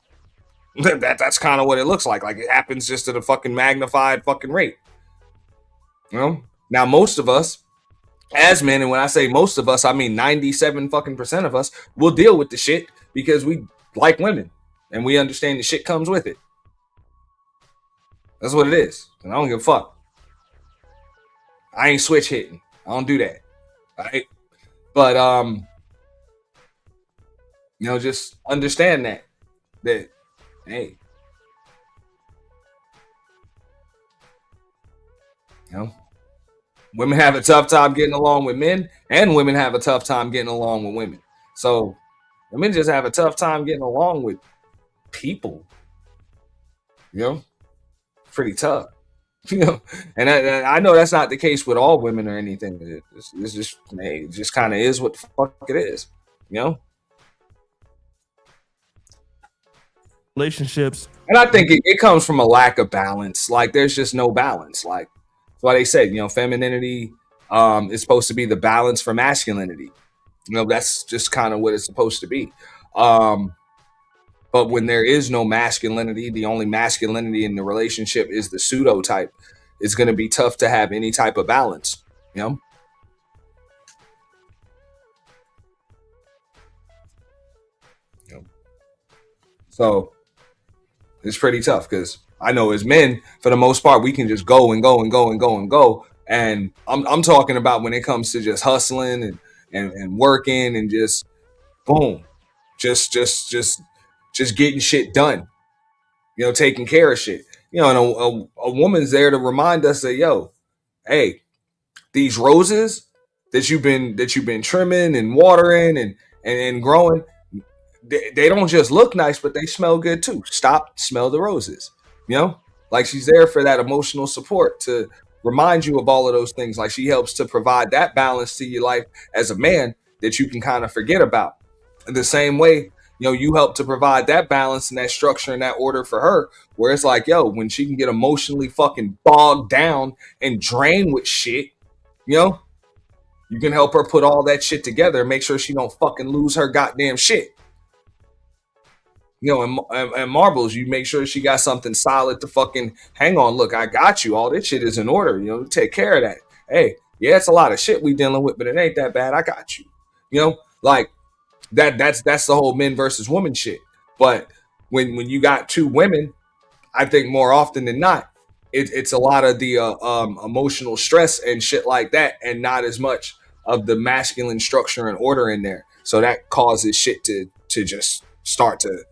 That's kind of what it looks like. Like it happens just at a fucking magnified fucking rate. You know? Now most of us as men, and when I say most of us, I mean 97 fucking percent of us will deal with the shit because we like women and we understand the shit comes with it. That's what it is. And I don't give a fuck. I ain't switch hitting. I don't do that. All right. But you know, just understand that hey, you know, women have a tough time getting along with men, and women have a tough time getting along with women. So women just have a tough time getting along with people. You know, pretty tough. You know, and I know that's not the case with all women or anything. It's just, it just kind of is what the fuck it is. You know, relationships, and I think it comes from a lack of balance. Like there's just no balance. Like that's why they said, you know, femininity is supposed to be the balance for masculinity. You know, that's just kind of what it's supposed to be. But when there is no masculinity, the only masculinity in the relationship is the pseudo type. It's going to be tough to have any type of balance, you know? So it's pretty tough because I know as men, for the most part, we can just go and go and go and go and go. And I'm talking about when it comes to just hustling and working and just boom, just getting shit done, you know, taking care of shit, you know, and a woman's there to remind us that, yo, hey, these roses that you've been trimming and watering and growing, they don't just look nice, but they smell good too. Stop, smell the roses, you know, like she's there for that emotional support to remind you of all of those things. Like she helps to provide that balance to your life as a man that you can kind of forget about. In the same way, you know, you help to provide that balance and that structure and that order for her, where it's like, yo, when she can get emotionally fucking bogged down and drained with shit, you know, you can help her put all that shit together and make sure she don't fucking lose her goddamn shit. You know, and marbles, you make sure she got something solid to fucking hang on. Look, I got you. All this shit is in order. You know, take care of that. Hey, yeah, it's a lot of shit we dealing with, but it ain't that bad. I got you. You know, like that's the whole men versus women shit. But when you got two women, I think more often than not, it's a lot of the emotional stress and shit like that, and not as much of the masculine structure and order in there. So that causes shit to just start to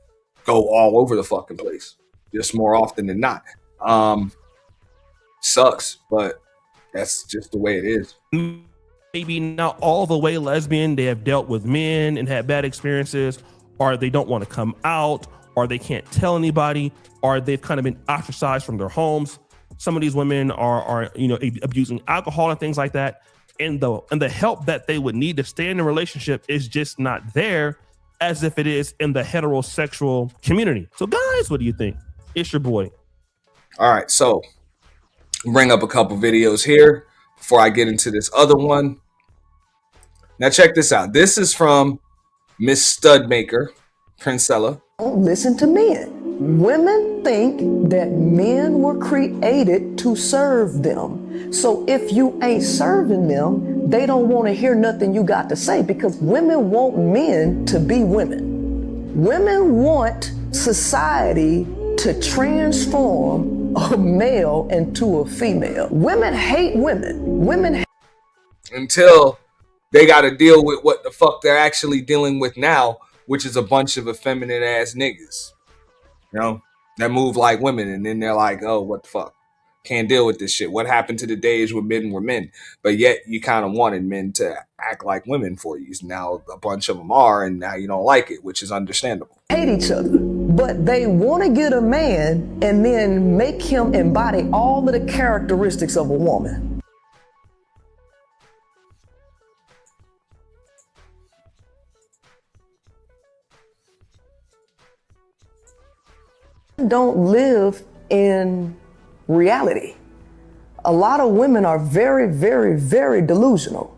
go all over the fucking place, just more often than not. Sucks, but that's just the way it is. Maybe not all the way lesbian. They have dealt with men and had bad experiences, or they don't want to come out, or they can't tell anybody, or they've kind of been ostracized from their homes. Some of these women are you know, abusing alcohol and things like that, and the help that they would need to stay in a relationship is just not there, as if it is in the heterosexual community. So guys, what do you think? It's your boy. All right, so bring up a couple videos here before I get into this other one. Now check this out. This is from Miss Studmaker, Princella. Listen to men. Women think that men were created to serve them. So if you ain't serving them, they don't want to hear nothing you got to say because women want men to be women. Women want society to transform a male into a female. Women hate women. Women until they got to deal with what the fuck they're actually dealing with now, which is a bunch of effeminate ass niggas, you know, that move like women. And then they're like, oh, what the fuck? Can't deal with this shit. What happened to the days when men were men? But yet you kind of wanted men to act like women for you. Now a bunch of them are, and now you don't like it, which is understandable. hate each other, but they want to get a man and then make him embody all of the characteristics of a woman. Don't live in reality. A lot of women are very, very, very delusional.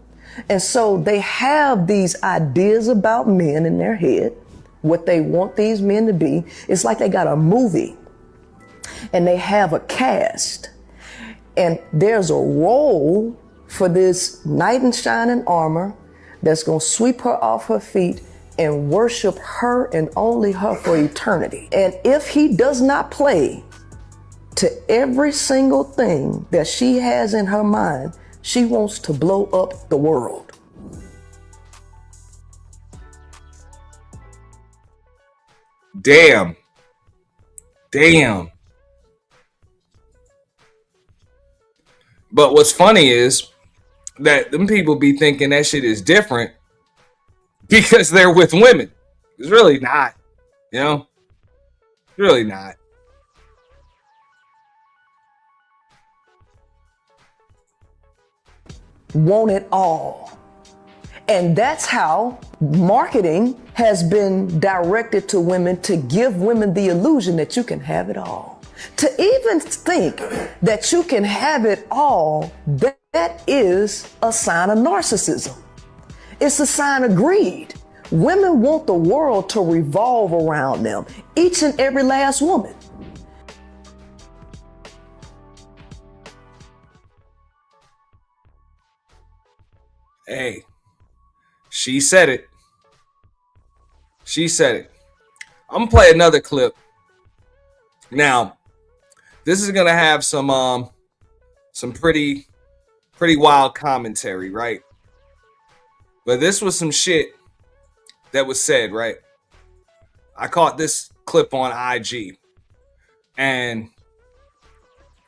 And so they have these ideas about men in their head, what they want these men to be. It's like they got a movie and they have a cast and there's a role for this knight in shining armor that's going to sweep her off her feet and worship her and only her for eternity. And if he does not play to every single thing that she has in her mind, she wants to blow up the world. Damn. Damn. But what's funny is that them people be thinking that shit is different because they're with women. It's really not, you know? It's really not. Want it all. And that's how marketing has been directed to women, to give women the illusion that you can have it all. To even think that you can have it all, that is a sign of narcissism. It's a sign of greed. Women want the world to revolve around them, each and every last woman. Hey, she said it. She said it. I'm gonna play another clip. Now, this is gonna have some pretty wild commentary, right? But this was some shit that was said, right? I caught this clip on IG. And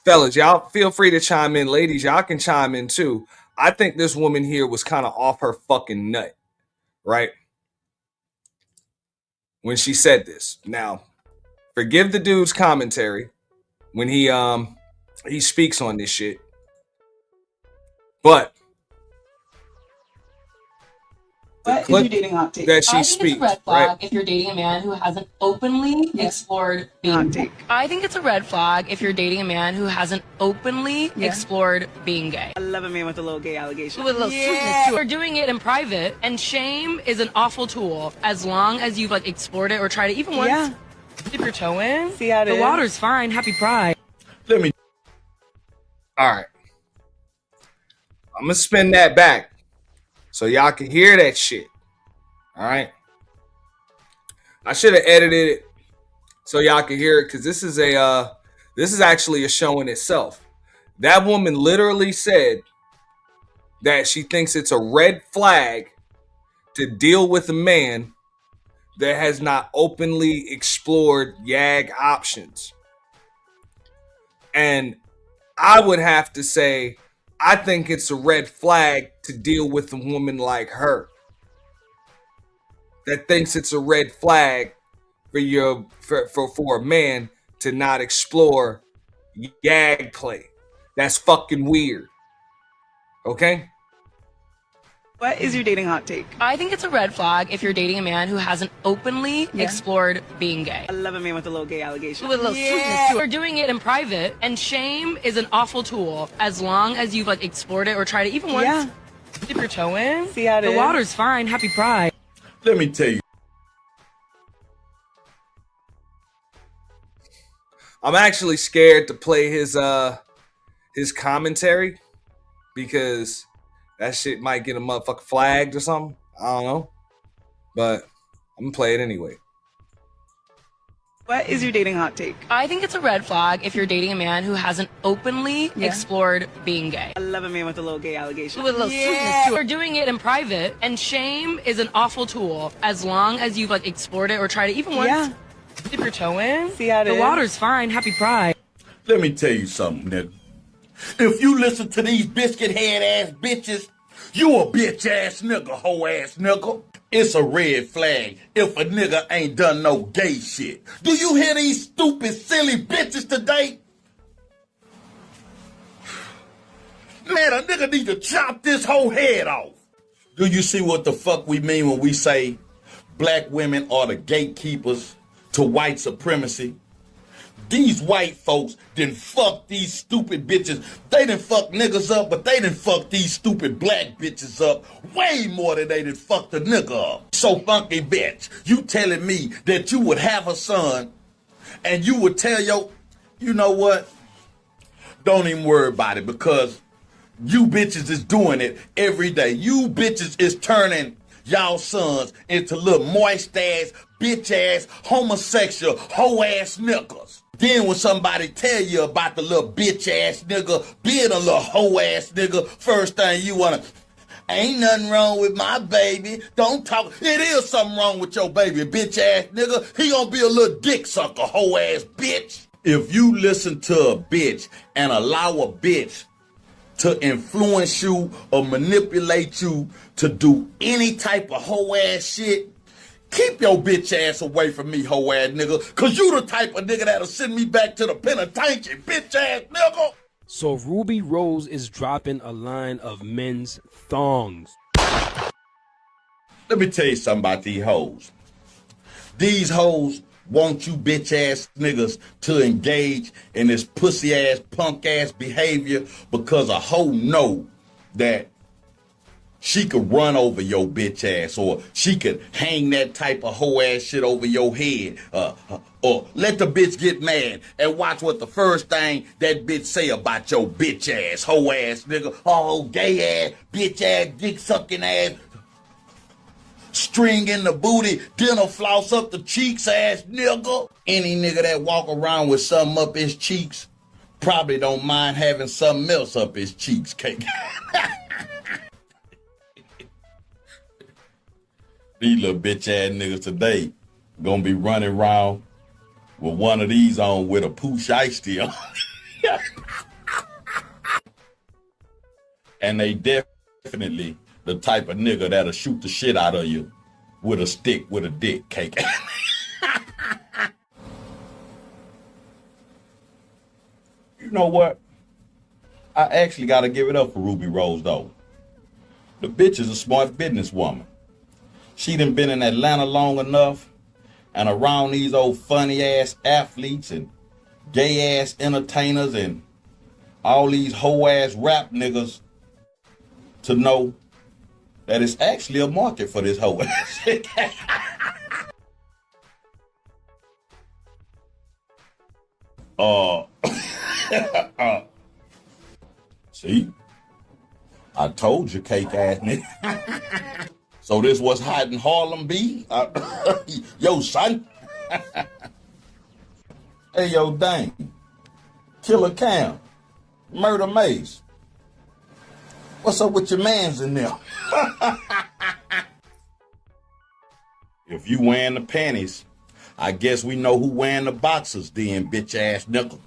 fellas, y'all feel free to chime in. Ladies, y'all can chime in too. I think this woman here was kind of off her fucking nut, right? When she said this. Now, forgive the dude's commentary when he speaks on this shit. But What is your dating hot take? that she I think speaks, it's a red flag right? if you're dating a man who hasn't openly explored being Hot gay. take. I think it's a red flag if you're dating a man who hasn't openly explored being gay. I love a man with a little gay allegation. With a little sweetness to it. You're doing it in private, and shame is an awful tool as long as you've like explored it or tried it even once. Dip your toe in. See how it the is. water's fine. Happy Pride. All right. I'm going to spin that back so y'all can hear that shit. All right. I should have edited it so y'all can hear it because this is actually a show in itself. That woman literally said that she thinks it's a red flag to deal with a man that has not openly explored YAG options. And I would have to say, I think it's a red flag to deal with a woman like her that thinks it's a red flag for a man to not explore YAG play. That's fucking weird. Okay? What is your dating hot take? I think it's a red flag if you're dating a man who hasn't openly explored being gay. I love a man with a little gay allegation. With a little sweetness to it. You're doing it in private, and shame is an awful tool as long as you've like explored it or tried it even once. Dip your toe in. See how it the is. water's fine. Happy Pride. Let me tell you. I'm actually scared to play his commentary because That shit might get a motherfucker flagged or something. I don't know. But I'm gonna play it anyway. What is your dating hot take? I think it's a red flag if you're dating a man who hasn't openly explored being gay. I love a man with a little gay allegation. With a little sweetness to it. You're doing it in private, and shame is an awful tool as long as you've like explored it or tried it even once. Dip your toe in. See how it the is. water's fine. Happy pride. Let me tell you something, nigga. If you listen to these biscuit head ass bitches, you a bitch ass nigga, hoe ass nigga. It's a red flag if a nigga ain't done no gay shit. Do you hear these stupid, silly bitches today? Man, a nigga need to chop this whole head off. Do you see what the fuck we mean when we say black women are the gatekeepers to white supremacy? These white folks done fuck these stupid bitches. They done fuck niggas up, but they done fuck these stupid black bitches up way more than they done fuck the nigga up. So funky bitch, you telling me that you would have a son and you would tell you know what? Don't even worry about it because you bitches is doing it every day. You bitches is turning y'all sons into little moist ass, bitch ass, homosexual, hoe ass niggas. Then when somebody tell you about the little bitch ass nigga, being a little hoe ass nigga, first thing you wanna, ain't nothing wrong with my baby. Don't talk. It is something wrong with your baby, bitch ass nigga. He gonna be a little dick sucker, hoe ass bitch. If you listen to a bitch and allow a bitch to influence you or manipulate you to do any type of hoe ass shit, keep your bitch ass away from me, hoe ass nigga, cause you the type of nigga that'll send me back to the penitentiary, bitch ass nigga. So Ruby Rose is dropping a line of men's thongs. Let me tell you something about these hoes. These hoes want you bitch ass niggas to engage in this pussy ass, punk ass behavior because a hoe know that she could run over your bitch ass, or she could hang that type of hoe ass shit over your head, or let the bitch get mad and watch what the first thing that bitch say about your bitch ass, hoe ass nigga. Oh, gay ass, bitch ass, dick sucking ass, string in the booty, dinner floss up the cheeks ass nigga. Any nigga that walk around with something up his cheeks probably don't mind having something else up his cheeks, cake. These little bitch ass niggas today gonna be running around with one of these on with a pooch iced tea on. And they definitely the type of nigga that'll shoot the shit out of you with a stick with a dick, cake. You know what? I actually gotta give it up for Ruby Rose though. The bitch is a smart businesswoman. She done been in Atlanta long enough and around these old funny ass athletes and gay ass entertainers and all these hoe ass rap niggas to know that it's actually a market for this hoe ass shit. See? I told you, cake ass nigga. So this what's hot in Harlem, B? Yo, son. Hey, yo, dang. Killer Cam. Murder Mace. What's up with your mans in there? If you wearing the panties, I guess we know who wearing the boxers then, bitch ass nickel.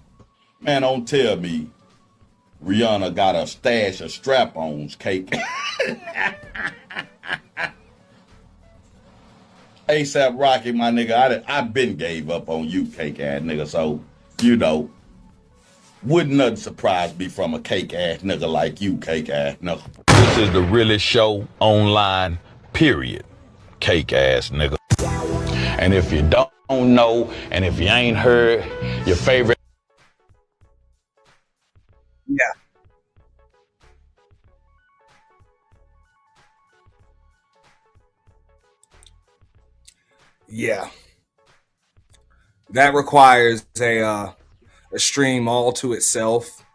Man, don't tell me Rihanna got a stash of strap-ons, cake. ASAP Rocky, my nigga, I been gave up on you, cake ass nigga, so, you know, wouldn't nothing surprise me from a cake ass nigga like you, cake ass nigga. This is the realest show online, period, cake ass nigga. And if you don't know, and if you ain't heard your favorite. Yeah. Yeah. That requires a stream all to itself.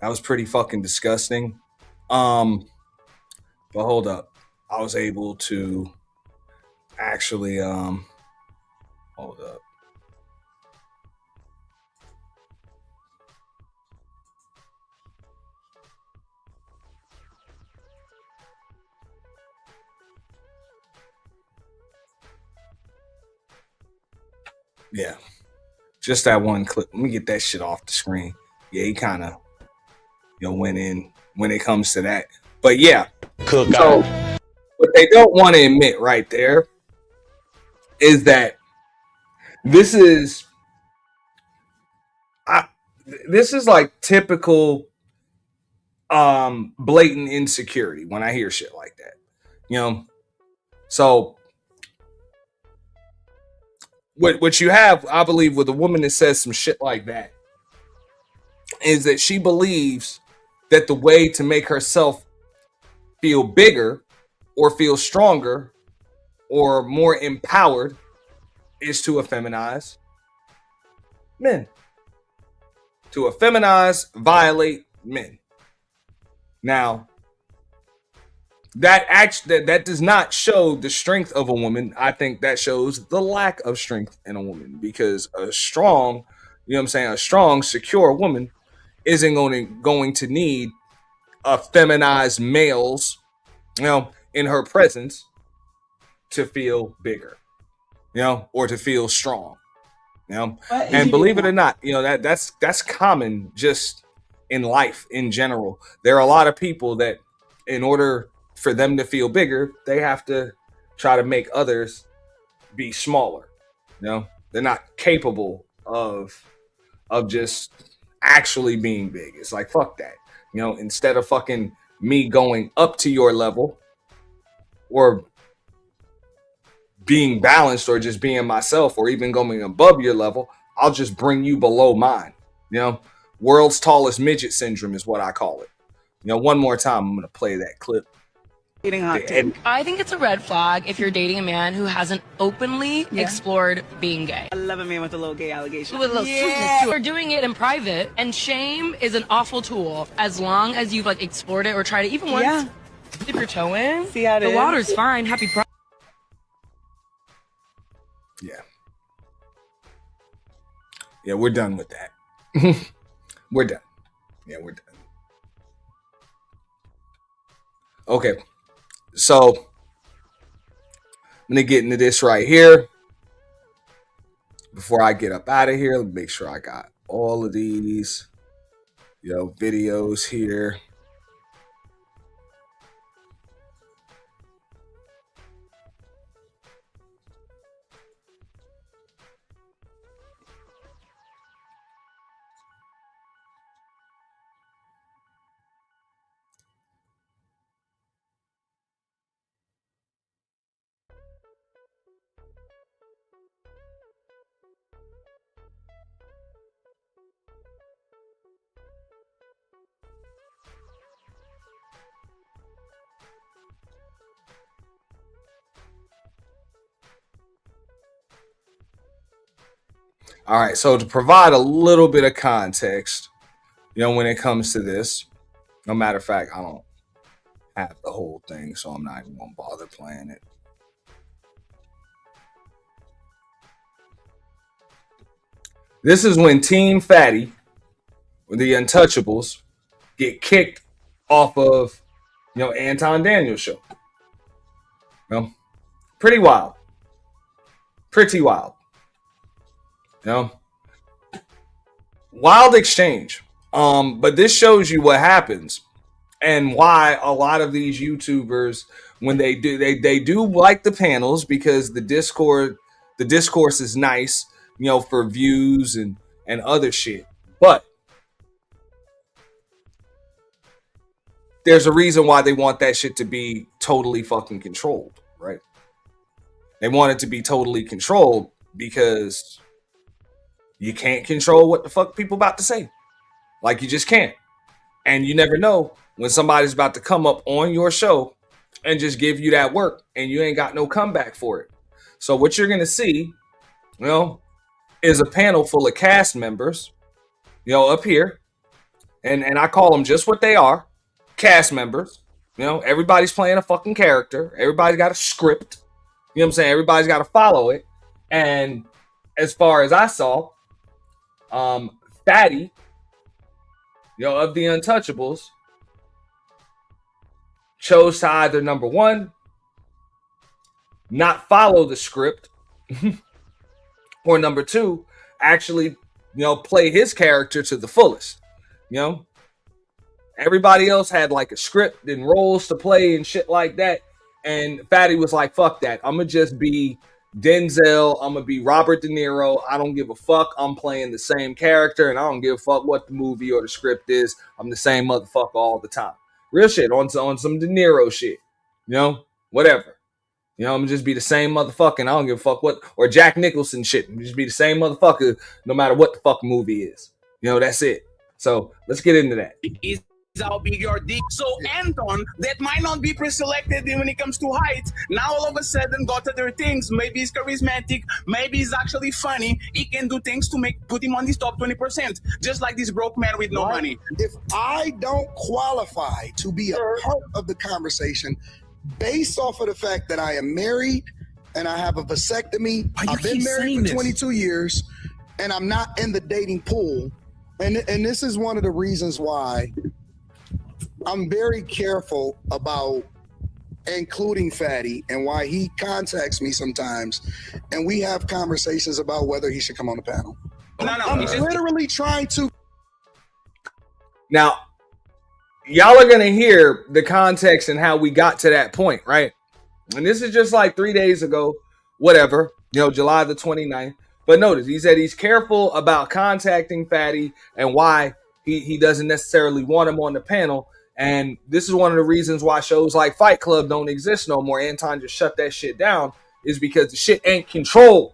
That was pretty fucking disgusting. But hold up. I was able to actually hold up. Yeah. Just that one clip. Let me get that shit off the screen. Yeah, he kind of went in when it comes to that. But yeah. Cook So out. what they don't want to admit right there is that this is like typical blatant insecurity when I hear shit like that. So what you have, I believe, with a woman that says some shit like that is that she believes that the way to make herself feel bigger or feel stronger or more empowered is to effeminize men. To effeminize, violate men. Now, that does not show the strength of a woman. I think that shows the lack of strength in a woman, because a strong, a strong, secure woman isn't going to need effeminized males, in her presence to feel bigger, or to feel strong, And believe it or not, that's common just in life in general. There are a lot of people that, in order for them to feel bigger, they have to try to make others be smaller. They're not capable of just actually being big. It's like, fuck that. Instead of fucking me going up to your level or being balanced or just being myself or even going above your level, I'll just bring you below mine. World's tallest midget syndrome is what I call it. One more time, I'm going to play that clip. I think it's a red flag if you're dating a man who hasn't openly explored being gay. I love a man with a little gay allegation. With a little sweetness to it. You're doing it in private, and shame is an awful tool as long as you've explored it or tried it even once. Dip your toe in. See how it the is. water's fine. Happy Pride. Yeah, we're done with that. We're done. Yeah, we're done. Okay. So I'm gonna get into this right here. Before I get up out of here, let me make sure I got all of these videos here. All right, so to provide a little bit of context, when it comes to this, no matter of fact, I don't have the whole thing, so I'm not even gonna bother playing it. This is when Team Fatty, the Untouchables, get kicked off of, Anton Daniels' show. Pretty wild. Pretty wild. Wild exchange. But this shows you what happens and why a lot of these YouTubers, when they do like the panels, because the discourse is nice, for views and other shit. But there's a reason why they want that shit to be totally fucking controlled, right? They want it to be totally controlled because you can't control what the fuck people about to say. Like, you just can't. And you never know when somebody's about to come up on your show and just give you that work and you ain't got no comeback for it. So what you're going to see, is a panel full of cast members, up here. And I call them just what they are, cast members, You know, everybody's playing a fucking character. Everybody's got a script. You know what I'm saying? Everybody's got to follow it. And as far as I saw, Fatty, you know, of the Untouchables, chose to either, number one, not follow the script, or number two, actually, you know, play his character to the fullest. You know, everybody else had like a script and roles to play and shit like that. And Fatty was like, fuck that. I'm going to just be Denzel. I'm going to be Robert De Niro. I don't give a fuck. I'm playing the same character, and I don't give a fuck what the movie or the script is. I'm the same motherfucker all the time. Real shit, on some De Niro shit. You know, whatever. You know, I'm gonna just be the same motherfucker, and I don't give a fuck what, or Jack Nicholson shit. I'm just be the same motherfucker no matter what the fuck movie is. You know, that's it. So let's get into that. Is how big your dick. So Anton, that might not be pre-selected when it comes to height, now all of a sudden got other things. Maybe he's charismatic, maybe he's actually funny. He can do things to put him on this top 20%, just like this broke man with no money. If I don't qualify to be a part of the conversation based off of the fact that I am married and I have a vasectomy, I've been married for 22 years and I'm not in the dating pool, and this is one of the reasons why I'm very careful about including Fatty and why he contacts me sometimes and we have conversations about whether he should come on the panel. I'm literally trying to. Now, y'all are going to hear the context and how we got to that point, right? And this is just like 3 days ago, whatever, you know, July the 29th. But notice, he said he's careful about contacting Fatty and why he doesn't necessarily want him on the panel. And this is one of the reasons why shows like Fight Club don't exist no more. Anton just shut that shit down, is because the shit ain't controlled.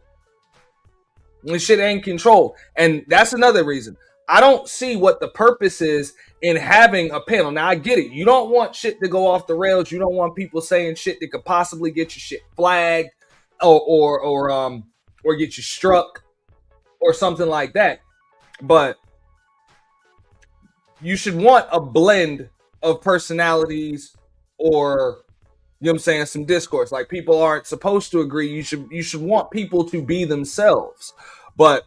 The shit ain't controlled. And that's another reason. I don't see what the purpose is in having a panel. Now, I get it. You don't want shit to go off the rails. You don't want people saying shit that could possibly get your shit flagged or get you struck or something like that. But you should want a blend of personalities, or, you know what I'm saying, some discourse. Like, people aren't supposed to agree. You should want people to be themselves. But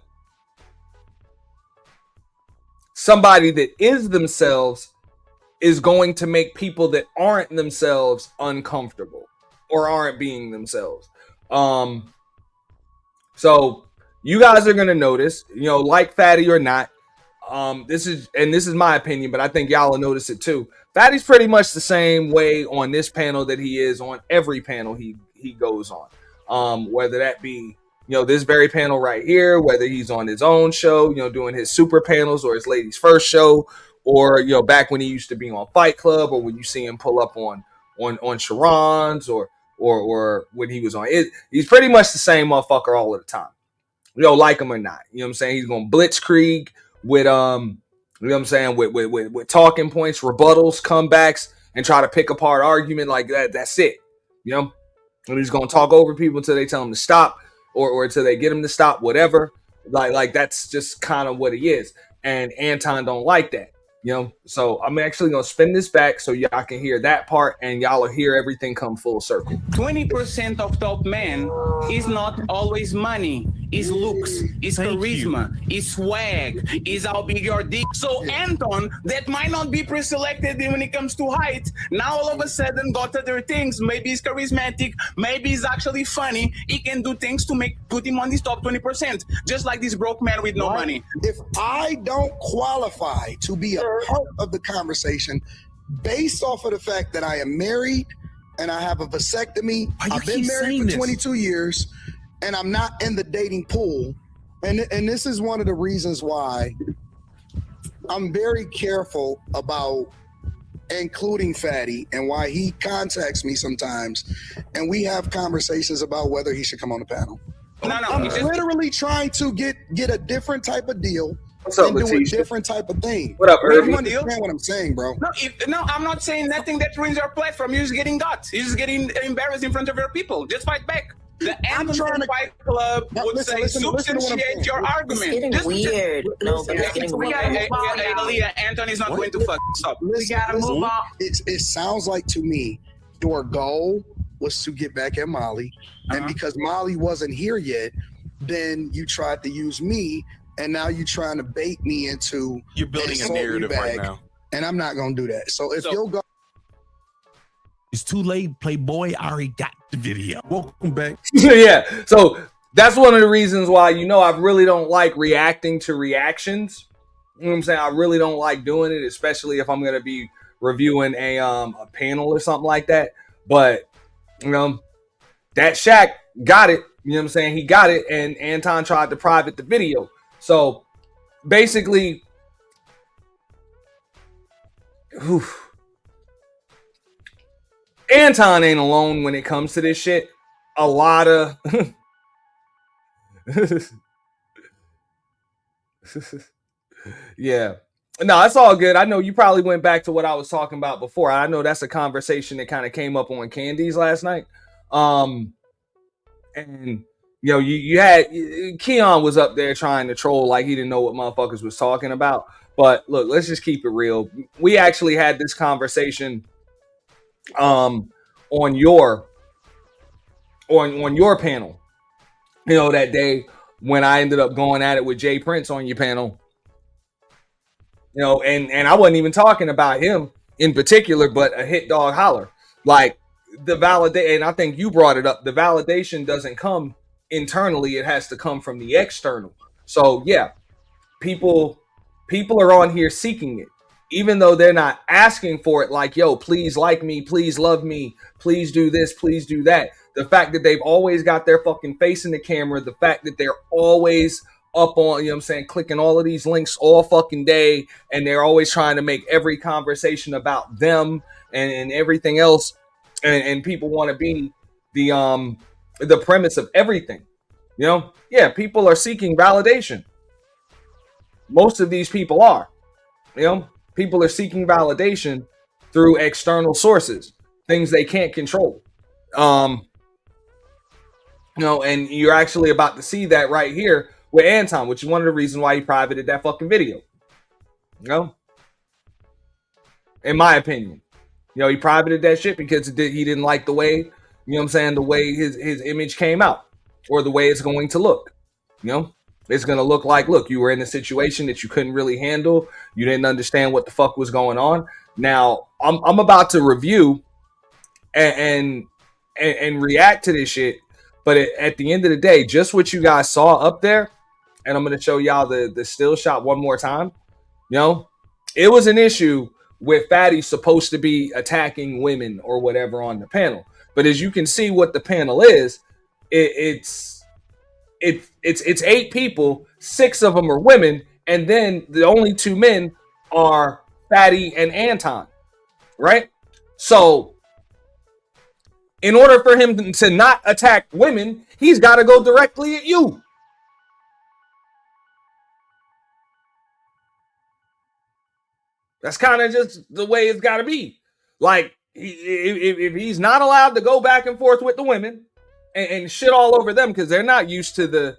somebody that is themselves is going to make people that aren't themselves uncomfortable or aren't being themselves. So you guys are going to notice, you know, like Fatty or not, this is my opinion, but I think y'all will notice it too. Fatty's pretty much the same way on this panel that he is on every panel he goes on. Whether that be, you know, this very panel right here, whether he's on his own show, you know, doing his super panels, or his ladies first show, or, you know, back when he used to be on Fight Club, or when you see him pull up on Sharon's, or when he was on it. He's pretty much the same motherfucker all of the time. You know, like him or not. You know what I'm saying? He's going blitzkrieg with, you know what I'm saying, with talking points, rebuttals, comebacks, and try to pick apart argument like that. That's it. You know? And he's going to talk over people until they tell him to stop, or until they get him to stop, whatever. Like that's just kind of what he is. And Anton don't like that. You know? So I'm actually going to spin this back so y'all can hear that part, and y'all will hear everything come full circle. 20% of top men is not always money. Is looks, is charisma, is swag, is how big your dick. So Anton, that might not be pre-selected when it comes to height, now all of a sudden got other things. Maybe he's charismatic, maybe he's actually funny. He can do things to put him on this top 20%, just like this broke man with no money. If I don't qualify to be a part of the conversation based off of the fact that I am married and I have a vasectomy, I've been married for 22 years, and I'm not in the dating pool. And this is one of the reasons why I'm very careful about including Fatty and why he contacts me sometimes and we have conversations about whether he should come on the panel. I'm literally trying to get a different type of deal. What's up, and do a Letitia? different type of thing. What up, Irving? You understand what I'm saying, bro? No, I'm not saying nothing that ruins your platform. You're just getting got. You're just getting embarrassed in front of your people. Just fight back. The I'm Anton trying to Fight Club would listen, say listen to what I'm substantiate saying. your argument. It's getting Just- weird. No, but it's getting weird. Hey, Aaliyah, Anton is not going to fuck up. Listen, it sounds like to me your goal was to get back at Molly, and because Molly wasn't here yet, then you tried to use me, and now you're trying to bait me into you're building a narrative right now, and I'm not gonna do that. So if you'll go. It's too late, Playboy. I already got the video. Welcome back. Yeah. So that's one of the reasons why, I really don't like reacting to reactions. You know what I'm saying? I really don't like doing it, especially if I'm going to be reviewing a panel or something like that. But, that Shaq got it. You know what I'm saying? He got it. And Anton tried to private the video. So basically, Anton ain't alone when it comes to this shit. A lot of yeah. No, it's all good. I know you probably went back to what I was talking about before. I know that's a conversation that kind of came up on Candy's last night. And you had Keon was up there trying to troll like he didn't know what motherfuckers was talking about. But look, let's just keep it real. We actually had this conversation on your panel, that day when I ended up going at it with Jay Prince on your panel, and I wasn't even talking about him in particular, but a hit dog holler. Like the validation, and I think you brought it up, the validation doesn't come internally, it has to come from the external. So yeah, people are on here seeking it, even though they're not asking for it. Like, yo, please like me, please love me, please do this, please do that. The fact that they've always got their fucking face in the camera, the fact that they're always up on, clicking all of these links all fucking day, and they're always trying to make every conversation about them and everything else, and people want to be the premise of everything. Yeah, people are seeking validation. Most of these people are. People are seeking validation through external sources, things they can't control. And you're actually about to see that right here with Anton, which is one of the reasons why he privated that fucking video. In my opinion, he privated that shit because he didn't like the way, the way his image came out, or the way it's going to look. It's going to look like, look, you were in a situation that you couldn't really handle. You didn't understand what the fuck was going on. Now I'm about to review and react to this shit. But at the end of the day, just what you guys saw up there, and I'm going to show y'all the still shot one more time. It was an issue with Fatty supposed to be attacking women or whatever on the panel. But as you can see what the panel is, it's 8 people, 6 of them are women, and then the only 2 men are Fatty and Anton, right? So in order for him to not attack women, he's got to go directly at you. That's kind of just the way it's got to be. Like, if he's not allowed to go back and forth with the women and shit all over them, because they're not used to the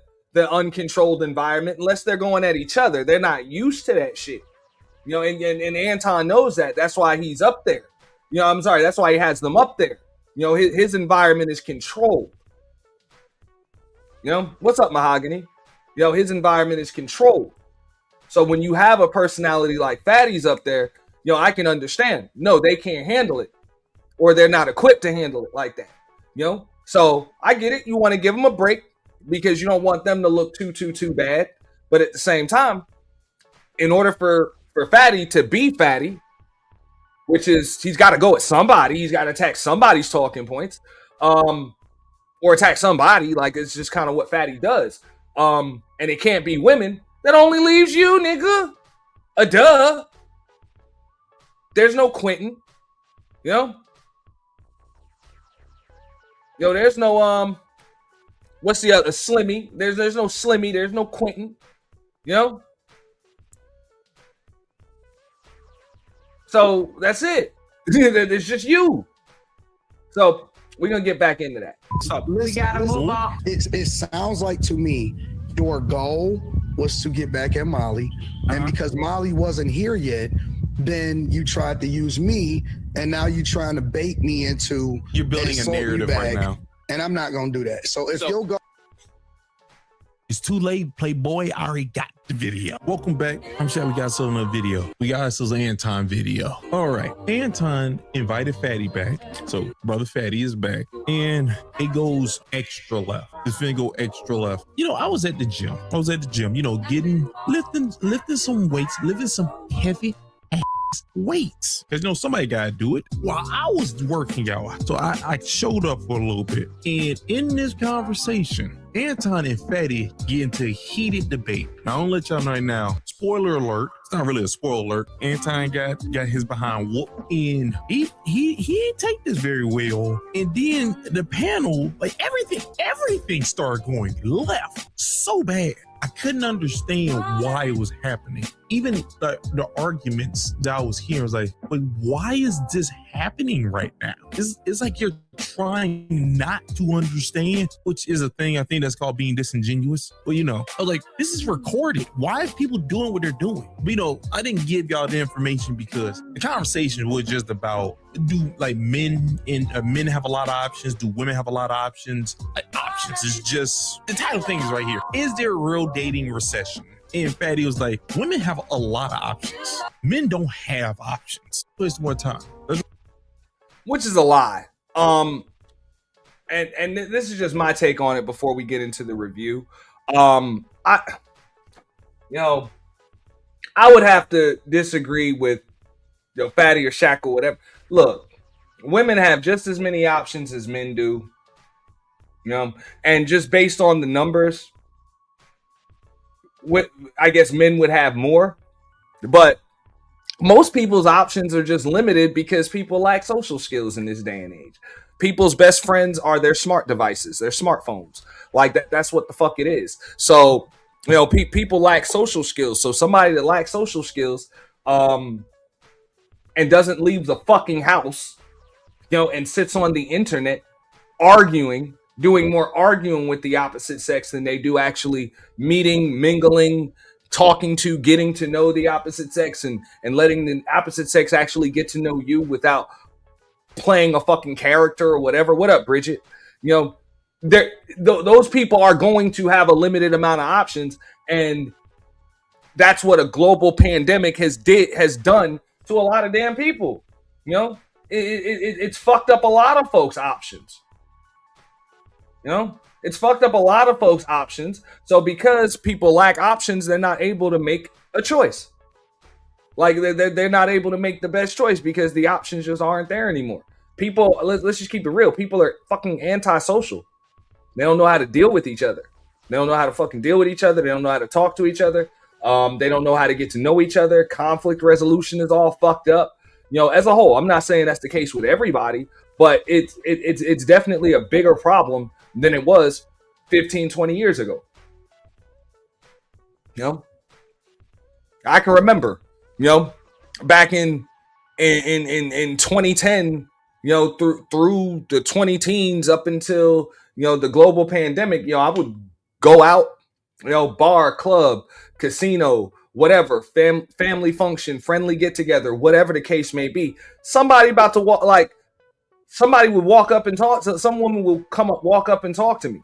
uncontrolled environment unless they're going at each other. They're not used to that shit. And Anton knows that. That's why he's up there. That's why he has them up there. His environment is controlled. What's up, Mahogany? His environment is controlled. So when you have a personality like Fatty's up there, I can understand. No, they can't handle it, or they're not equipped to handle it like that. So I get it. You want to give them a break because you don't want them to look too bad. But at the same time, in order for Fatty to be Fatty, which is he's got to go at somebody, he's got to attack somebody's talking points, or attack somebody. Like, it's just kind of what Fatty does. And it can't be women. That only leaves you, nigga. Duh. There's no Quentin. There's no what's the other Slimmy? There's no Slimmy. There's no Quentin. So that's it. It's just you. So We're gonna get back into that. We gotta move on. It sounds like to me your goal was to get back at Molly, and because Molly wasn't here yet, then you tried to use me, and now you're trying to bait me into you're building a narrative right now, and I'm not gonna do that. So if your goal, it's too late, Playboy. I already got the video. Welcome back. I'm sure we got some of the video. We got ourselves an Anton video. All right. Anton invited Fatty back. So brother Fatty is back. And it goes extra left. It's gonna go extra left. You know, I was at the gym. You know, lifting some weights, lifting some heavy weights, because you know somebody gotta do it. While I was working out, so I showed up for a little bit, and in this conversation, Anton and Fatty get into a heated debate. Now, I'll let y'all know right now. Spoiler alert. It's not really a spoiler alert. Anton got his behind whooped, and he didn't take this very well. And then the panel, like everything started going left so bad. I couldn't understand why it was happening. Even the arguments that I was hearing was like, why is this happening right now? It's like you're trying not to understand, which is a thing I think that's called being disingenuous. But you know, I was like, this is recorded. Why are people doing what they're doing? But, you know, I didn't give y'all the information because the conversation was just about, do like men have a lot of options? Do women have a lot of options? Options is just, the title thing is right here. Is there a real dating recession? And Fatty was like, women have a lot of options. Men don't have options. Just one time. Which is a lie. And this is just my take on it before we get into the review. I would have to disagree with Fatty or Shaq or whatever. Look, women have just as many options as men do. And just based on the numbers, I guess men would have more, but most people's options are just limited because people lack social skills in this day and age. People's best friends are their smart devices, their smartphones. Like that's what the fuck it is. So, people lack social skills. So somebody that lacks social skills, and doesn't leave the fucking house, and sits on the internet doing more arguing with the opposite sex than they do actually meeting, mingling, getting to know the opposite sex and letting the opposite sex actually get to know you without playing a fucking character or whatever. What up, Bridget? Those people are going to have a limited amount of options, and that's what a global pandemic has done to a lot of damn people. It's fucked up a lot of folks' options. It's fucked up a lot of folks' options. So because people lack options, they're not able to make a choice. Like they're not able to make the best choice because the options just aren't there anymore. People, let's just keep it real. People are fucking antisocial. They don't know how to deal with each other. They don't know how to fucking deal with each other. They don't know how to talk to each other. They don't know how to get to know each other. Conflict resolution is all fucked up. As a whole, I'm not saying that's the case with everybody, but it's definitely a bigger problem than it was 15, 20 years ago. I can remember, back in 2010, through the 20 teens up until, the global pandemic, I would go out, bar, club, casino, whatever, family function, friendly get together, whatever the case may be. Somebody about to walk, somebody would walk up and talk to, some woman will walk up and talk to me,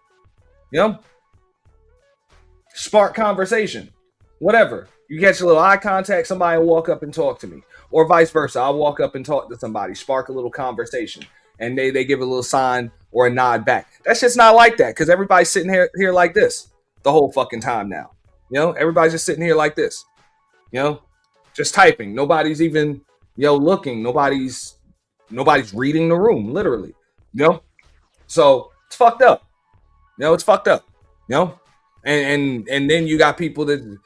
spark conversation, whatever. You catch a little eye contact, somebody will walk up and talk to me, or vice versa. I'll walk up and talk to somebody, spark a little conversation, and they give a little sign or a nod back. That's just not like that, because everybody's sitting here like this the whole fucking time now. Everybody's just sitting here like this, just typing. Nobody's even, looking. Nobody's reading the room, literally, so it's fucked up. It's fucked up, and then you got people that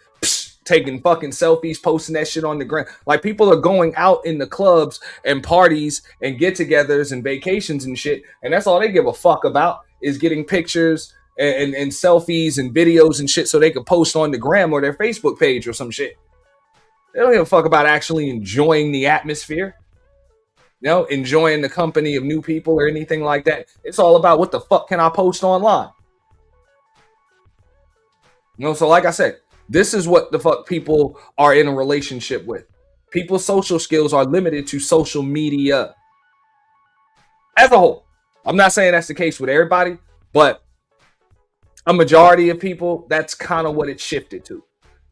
taking fucking selfies, posting that shit on the ground. Like, people are going out in the clubs and parties and get-togethers and vacations and shit, and that's all they give a fuck about is getting pictures and selfies and videos and shit so they can post on the gram or their Facebook page or some shit. They don't give a fuck about actually enjoying the atmosphere. you know, enjoying the company of new people or anything like that. It's all about what the fuck can I post online? You know, so like I said, this is what the fuck people are in a relationship with. People's social skills are limited to social media as a whole. I'm not saying that's the case with everybody, but a majority of people, that's kind of what it shifted to.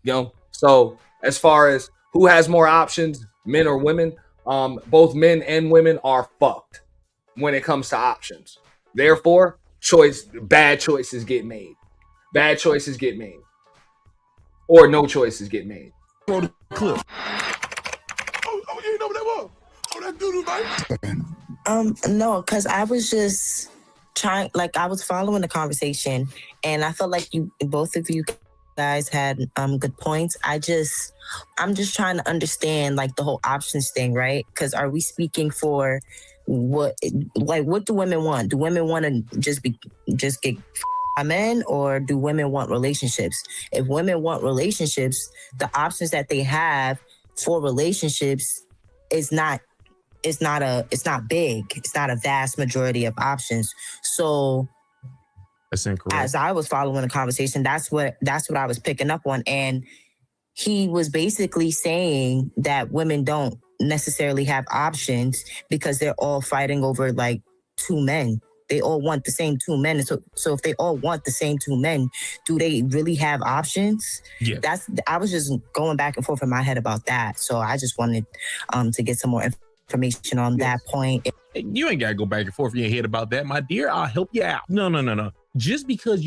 You know, so as far as who has more options, men or women, both men and women are fucked when it comes to options. Therefore, bad choices get made. Bad choices get made. Or no choices get made. Throw the clip. Oh, you know what that was? Oh, that doodle, man. No, because I was just trying, like, I was following the conversation, and I felt like both of you guys had good points. I'm just trying to understand, like, the whole options thing, right? Because are we speaking for what do women want? Do women want to just get men, or do women want relationships? If women want relationships, the options that they have for relationships is not big. It's not a vast majority of options. So that's incorrect. As I was following the conversation, that's what I was picking up on. And he was basically saying that women don't necessarily have options because they're all fighting over like two men. They all want the same two men. So if they all want the same two men, do they really have options? Yeah. I was just going back and forth in my head about that. So I just wanted to get some more information on that point. You ain't gotta go back and forth in your head about that, my dear. I'll help you out. No. Just because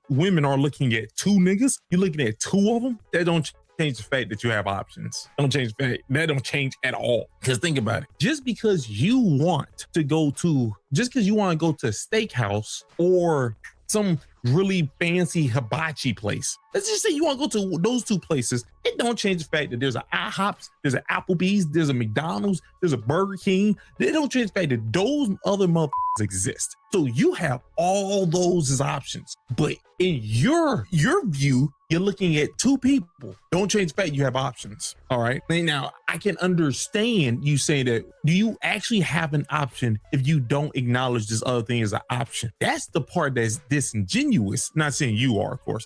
women are looking at two niggas, you're looking at two of them, that don't change the fact that you have options. That don't change at all. Because think about it. Just because you want to go to a steakhouse or some really fancy hibachi place. Let's just say you want to go to those two places. It don't change the fact that there's an IHOPs, there's an Applebee's, there's a McDonald's, there's a Burger King. It don't change the fact that those other motherfuckers exist. So you have all those as options. But in your view, you're looking at two people. Don't change the fact you have options. All right. Now, I can understand you saying that. Do you actually have an option if you don't acknowledge this other thing as an option? That's the part that's disingenuous. Not saying you are, of course.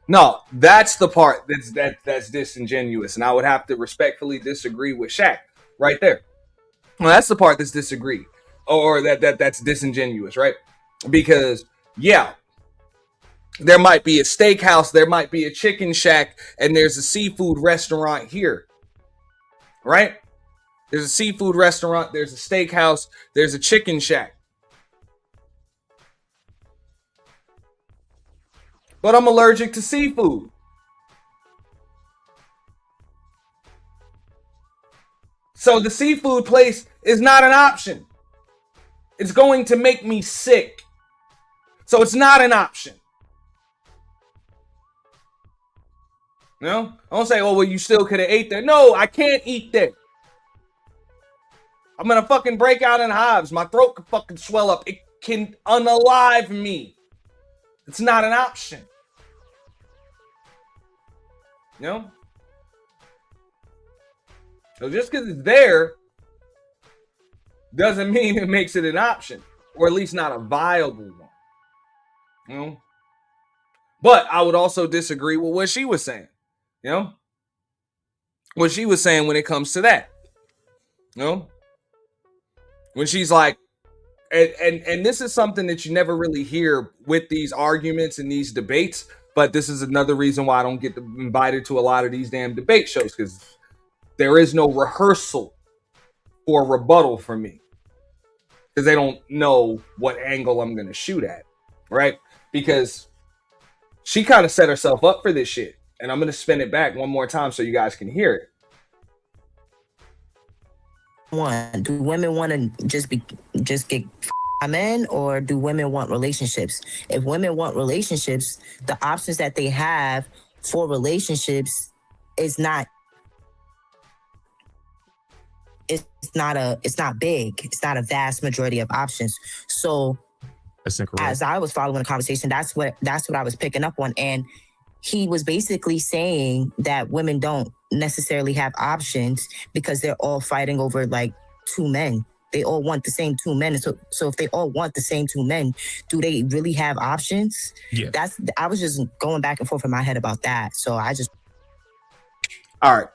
No, that's the part that's disingenuous. And I would have to respectfully disagree with Shaq right there. Well, that's the part that's disagreed. Or that's disingenuous, right? Because, yeah, there might be a steakhouse, there might be a chicken shack, and there's a seafood restaurant here, right? There's a seafood restaurant, there's a steakhouse, there's a chicken shack. But I'm allergic to seafood. So the seafood place is not an option. It's going to make me sick. So it's not an option. You know? I don't say, oh, well, you still could have ate there. No, I can't eat there. I'm going to fucking break out in hives. My throat could fucking swell up. It can unalive me. It's not an option. You know? So just because it's there doesn't mean it makes it an option, or at least not a viable one. You know? But I would also disagree with what she was saying. You know? What she was saying when it comes to that. You know? When she's like, and this is something that you never really hear with these arguments and these debates, but this is another reason why I don't get invited to a lot of these damn debate shows, because there is no rehearsal for rebuttal for me. Because they don't know what angle I'm going to shoot at, right? Because she kind of set herself up for this shit. And I'm going to spin it back one more time so you guys can hear it. Do women want to just get men, or do women want relationships? If women want relationships, the options that they have for relationships is not big. It's not a vast majority of options. So as I was following the conversation, that's what I was picking up on. And he was basically saying that women don't necessarily have options because they're all fighting over like two men. They all want the same two men. So if they all want the same two men, do they really have options? Yeah. I was just going back and forth in my head about that. So I just. All right.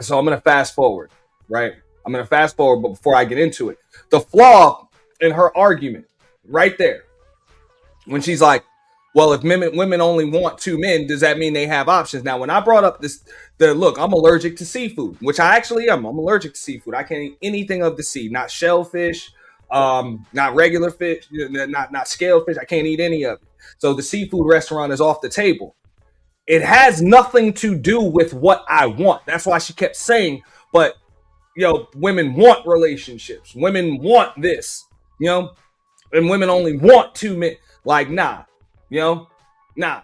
So I'm going to fast forward, right? I'm going to fast forward, but before I get into it, the flaw in her argument right there, when she's like, well, if women only want two men, does that mean they have options? Now, when I brought up look, I'm allergic to seafood, which I actually am. I'm allergic to seafood. I can't eat anything of the sea, not shellfish, not regular fish, not scaled fish. I can't eat any of it. So the seafood restaurant is off the table. It has nothing to do with what I want. That's why she kept saying, but, women want relationships. Women want this, and women only want two men. Like, nah. Nah,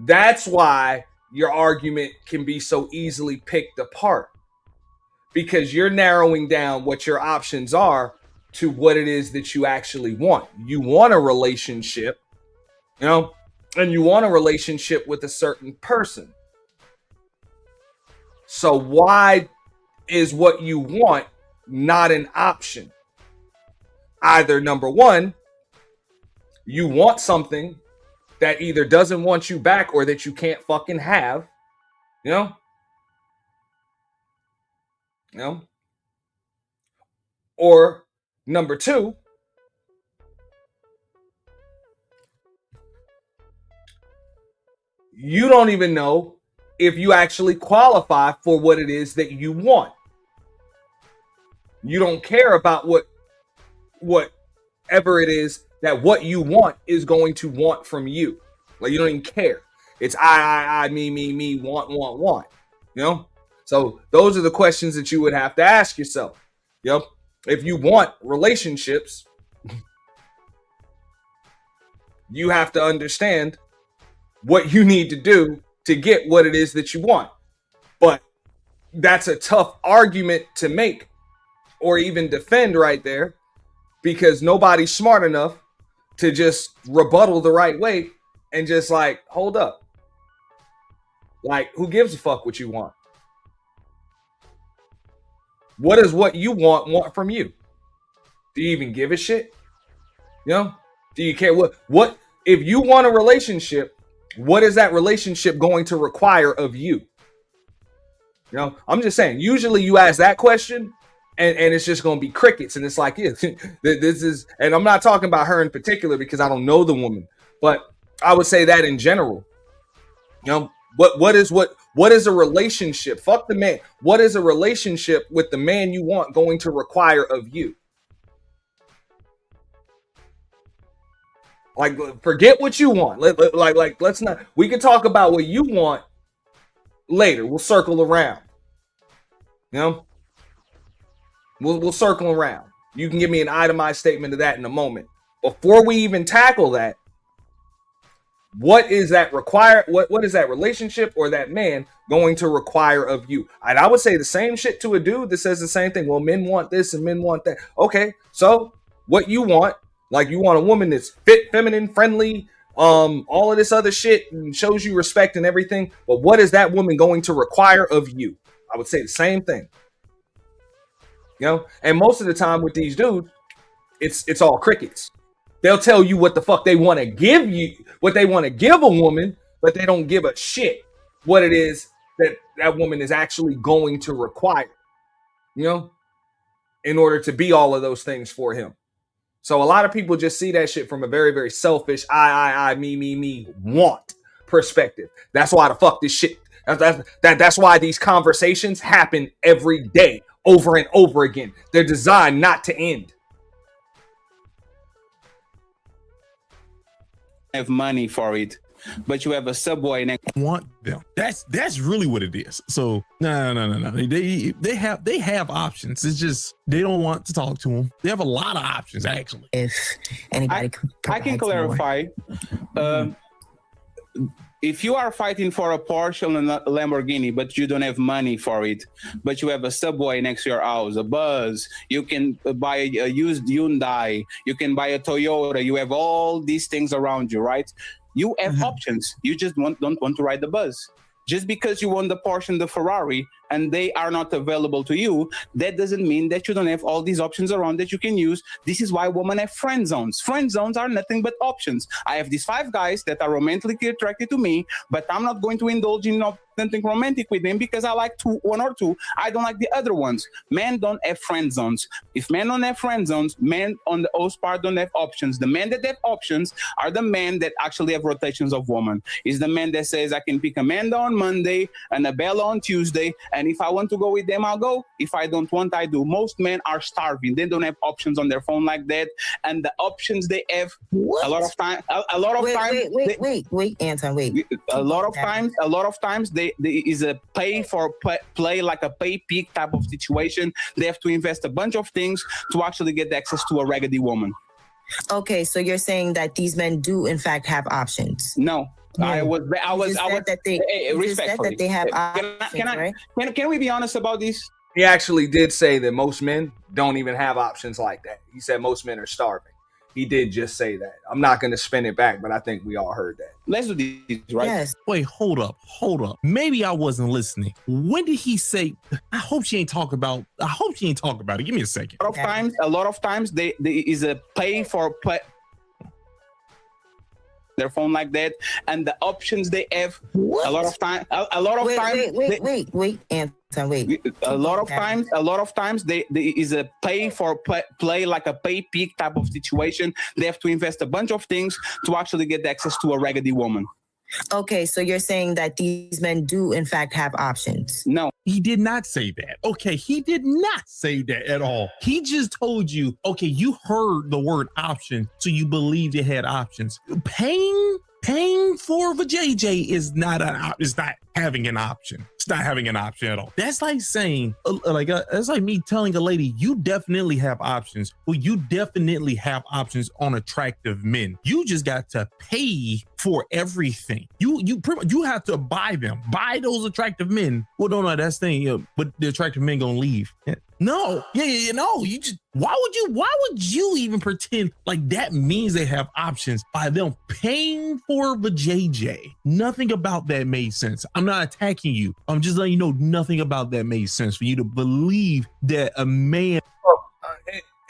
that's why your argument can be so easily picked apart, because you're narrowing down what your options are to what it is that you actually want. You want a relationship, and you want a relationship with a certain person. So why is what you want not an option? Either number one, you want something that either doesn't want you back or that you can't fucking have, or number two, you don't even know if you actually qualify for what it is that you want. You don't care about whatever it is that what you want is going to want from you. Like, you don't even care. It's I, me, want. So those are the questions that you would have to ask yourself. If you want relationships, you have to understand what you need to do to get what it is that you want. But that's a tough argument to make or even defend right there, because nobody's smart enough to just rebuttal the right way and just like, hold up. Like, who gives a fuck what you want? What does what you want from you? Do you even give a shit? Do you care what if you want a relationship, what is that relationship going to require of you? I'm just saying, usually you ask that question and it's just going to be crickets. And it's like, yeah, this is, and I'm not talking about her in particular because I don't know the woman, but I would say that in general, what is a relationship? Fuck the man. What is a relationship with the man you want going to require of you? Like, forget what you want. Let's not, we can talk about what you want later. We'll circle around. We'll circle around. You can give me an itemized statement of that in a moment. Before we even tackle that, what is that require? What is that relationship or that man going to require of you? And I would say the same shit to a dude that says the same thing. Well, men want this and men want that. Okay, so what you want, like, you want a woman that's fit, feminine, friendly, all of this other shit, and shows you respect and everything. But what is that woman going to require of you? I would say the same thing. And most of the time with these dudes, it's all crickets. They'll tell you what the fuck they want to give you, what they want to give a woman, but they don't give a shit what it is that woman is actually going to require, in order to be all of those things for him. So a lot of people just see that shit from a very, very selfish, I, me, want perspective. That's why the fuck this shit, that's why these conversations happen every day, over and over again. They're designed not to end. Have money for it, but you have a subway next. Want them. That's really what it is. So no. They have options. It's just they don't want to talk to them. They have a lot of options actually. If anybody I can clarify. If you are fighting for a Porsche and a Lamborghini, but you don't have money for it, but you have a subway next to your house, a bus, you can buy a used Hyundai, you can buy a Toyota, you have all these things around you, right? You have options. You just don't want to ride the bus. Just because you want the Porsche and the Ferrari and they are not available to you, that doesn't mean that you don't have all these options around that you can use. This is why women have friend zones. Friend zones are nothing but options. I have these 5 guys that are romantically attracted to me, but I'm not going to indulge in something romantic with them because I like one or two. I don't like the other ones. Men don't have friend zones. If men don't have friend zones, men on the most part don't have options. The men that have options are the men that actually have rotations of women. Is the man that says I can pick Amanda on Monday and a Bella on Tuesday, and if I want to go with them, I'll go. If I don't want, I do. Most men are starving. They don't have options on their phone like that, and the options they have a lot of time. A lot of times. Wait, Anton, wait. A lot of times they is a pay for play, like a pay peak type of situation. They have to invest a bunch of things to actually get access to a raggedy woman. Okay, so you're saying that these men do in fact have options? No. I was that they have options, right? Can we be honest about this? He actually did say that most men don't even have options like that. He said most men are starving. He did just say that. I'm not going to spin it back, but I think we all heard that. Let's do this, right? Yes. Wait, hold up. Maybe I wasn't listening. When did he say? I hope she ain't talking about it. Give me a second. A lot of times, they is a pay for their phone like that, and the options they have. What? A lot of times. Wait, Anton, wait. A lot of times, they is a pay for play, like a pay peak type of situation. They have to invest a bunch of things to actually get access to a raggedy woman. Okay, so you're saying that these men do in fact have options? No. He did not say that. Okay, he did not say that at all. He just told you, okay, you heard the word option, so you believed it had options. Paying for the JJ is not having an option. It's not having an option at all. That's like saying, that's like me telling a lady, you definitely have options. Well, you definitely have options on attractive men. You just got to pay for everything. You have to buy them. Buy those attractive men. Well, no, that's the thing. But the attractive men gonna leave. No, no. You just why would you even pretend like that means they have options by them paying for the JJ? Nothing about that made sense. I'm not attacking you. I'm just letting you know nothing about that made sense for you to believe that a man.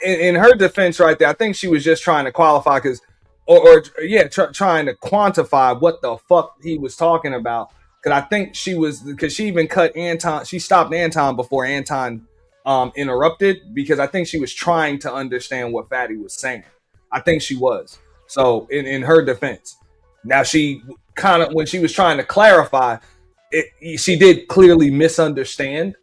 In her defense, right there, I think she was just trying to qualify trying to quantify what the fuck he was talking about. Because I think she even cut Anton. She stopped Anton before Anton interrupted, because I think she was trying to understand what Fatty was saying. I think she was. So in her defense, now she kind of, when she was trying to clarify it, she did clearly misunderstand,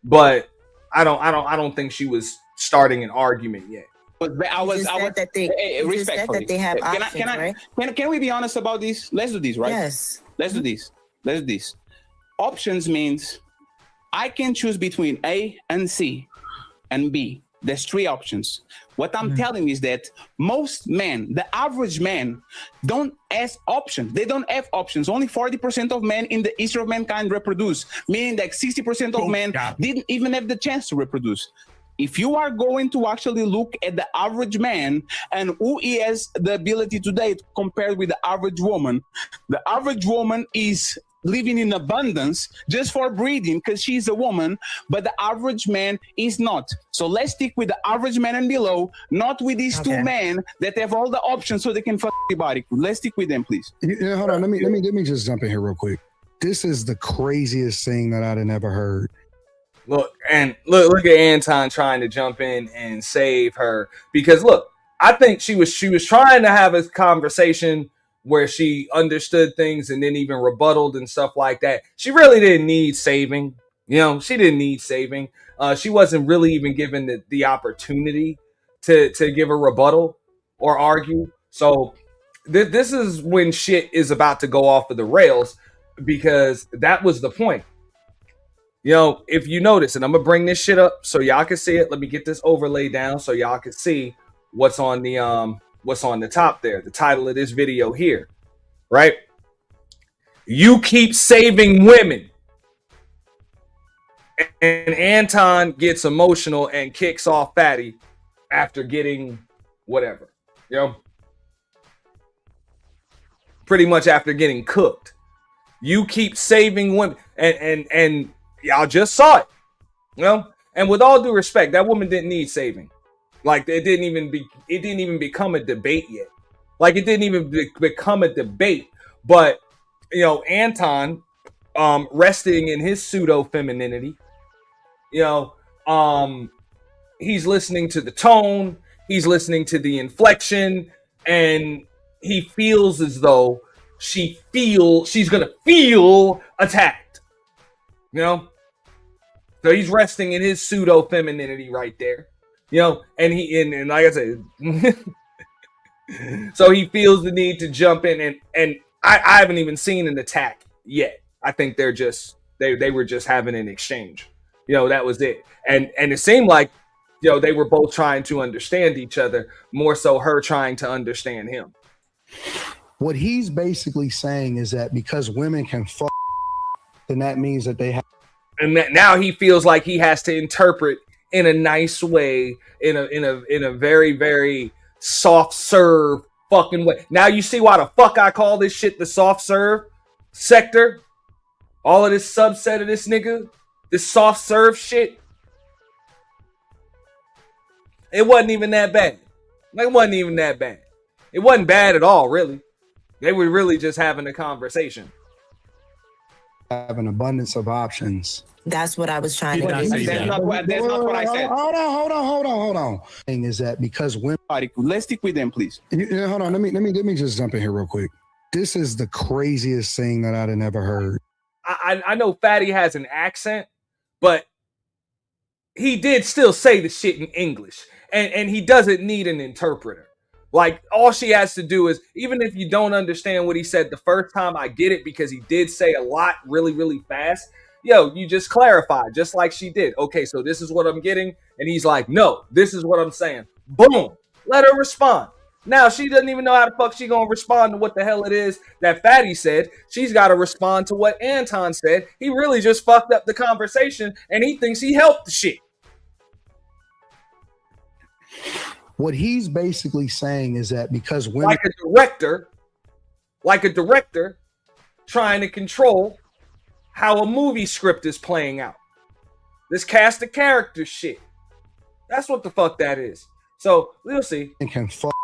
but I don't think she was starting an argument yet. Respectfully. They have options, right? Can we be honest about this? Let's do this, right? Yes. Let's do this. Options means I can choose between A and C and B. There's 3 options. What I'm telling you is that most men, the average man, don't have options. They don't have options. Only 40% of men in the history of mankind reproduce, meaning that 60% of men didn't even have the chance to reproduce. If you are going to actually look at the average man and who he has the ability to date compared with the average woman is living in abundance just for breeding because she's a woman, but the average man is not. So let's stick with the average man and below, not with these 2 men that have all the options so they can fuck everybody. Let's stick with them, please. Hold on, let me just jump in here real quick. This is the craziest thing that I'd have never heard. Look at Anton trying to jump in and save her, because look, I think she was trying to have a conversation where she understood things and then even rebutted and stuff like that. She really didn't need saving. She didn't need saving. She wasn't really even given the opportunity to give a rebuttal or argue. So this is when shit is about to go off of the rails, because that was the point. If you notice, and I'm going to bring this shit up so y'all can see it. Let me get this overlay down so y'all can see what's on the top there, the title of this video here, right? You keep saving women. And Anton gets emotional and kicks off Fatty after getting whatever, pretty much after getting cooked. You keep saving women. And y'all just saw it. You know? And with all due respect, that woman didn't need saving. Like it didn't even become a debate yet. Like it didn't even become a debate. But you know, Anton resting in his pseudo femininity, you know, he's listening to the tone, he's listening to the inflection, and he feels as though she's gonna feel attacked. You know? So he's resting in his pseudo femininity right there. You know, and and like I said, so he feels the need to jump in, and I haven't even seen an attack yet. I think they're just they were just having an exchange. You know, that was it. And it seemed like, you know, they were both trying to understand each other, more so her trying to understand him. What he's basically saying is that because women can fuck, then that means that they have. And that now he feels like he has to interpret in a nice way, in a very, very soft serve fucking way. Now you see why the fuck I call this shit the soft serve sector. All of this subset of this nigga, this soft serve shit. It wasn't even that bad. It wasn't even that bad. It wasn't bad at all, really. They were really just having a conversation. Have an abundance of options. That's what I was trying to say. That's not what I said. Hold on. Thing is that because women. Let's stick with them, please. Hold on. Let me just jump in here real quick. This is the craziest thing that I'd have never heard. I know Fatty has an accent, but he did still say the shit in English, and he doesn't need an interpreter. Like, all she has to do is, even if you don't understand what he said the first time, I get it, because he did say a lot really, really fast. Yo, you just clarify, just like she did. Okay, so this is what I'm getting. And he's like, no, this is what I'm saying. Boom. Let her respond. Now, she doesn't even know how the fuck she gonna respond to what the hell it is that Fatty said. She's got to respond to what Anton said. He really just fucked up the conversation, and he thinks he helped the shit. What he's basically saying is that because women, like a director trying to control how a movie script is playing out. This cast of characters shit. That's what the fuck that is. So we'll see. Can fuck,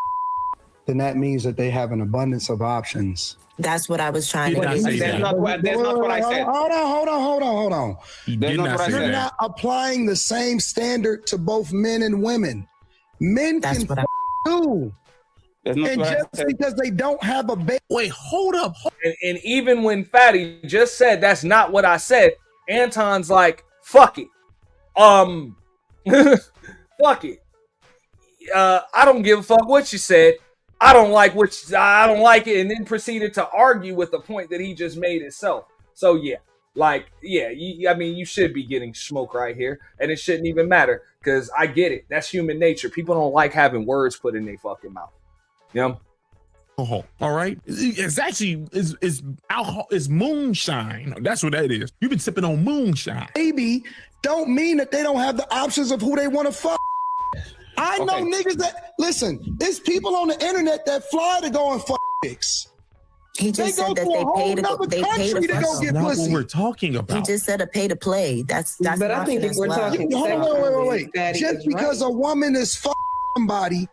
then that means that they have an abundance of options. That's what I was trying to say. That's not what I said. Hold on. That's not what I said. You're not applying the same standard to both men and women. Men can too. And just because they don't have a baby. Wait, hold up. And even when Fatty just said that's not what I said, Anton's like, fuck it. Fuck it. I don't give a fuck what you said. I don't like it, and then proceeded to argue with the point that he just made himself. So yeah. I mean, you should be getting smoke right here, and it shouldn't even matter, because I get it. That's human nature. People don't like having words put in their fucking mouth. You know? Oh, all right. It's actually it's alcohol. It's moonshine. That's what that is. You've been sipping on moonshine. Baby, don't mean that they don't have the options of who they want to fuck. I know niggas that listen. There's people on the internet that fly to go and fuck chicks. He just said that they pay to go get not pussy. what we're talking about. He just said a pay to play. That's but I think if we're talking wait. Just because a woman is fucking somebody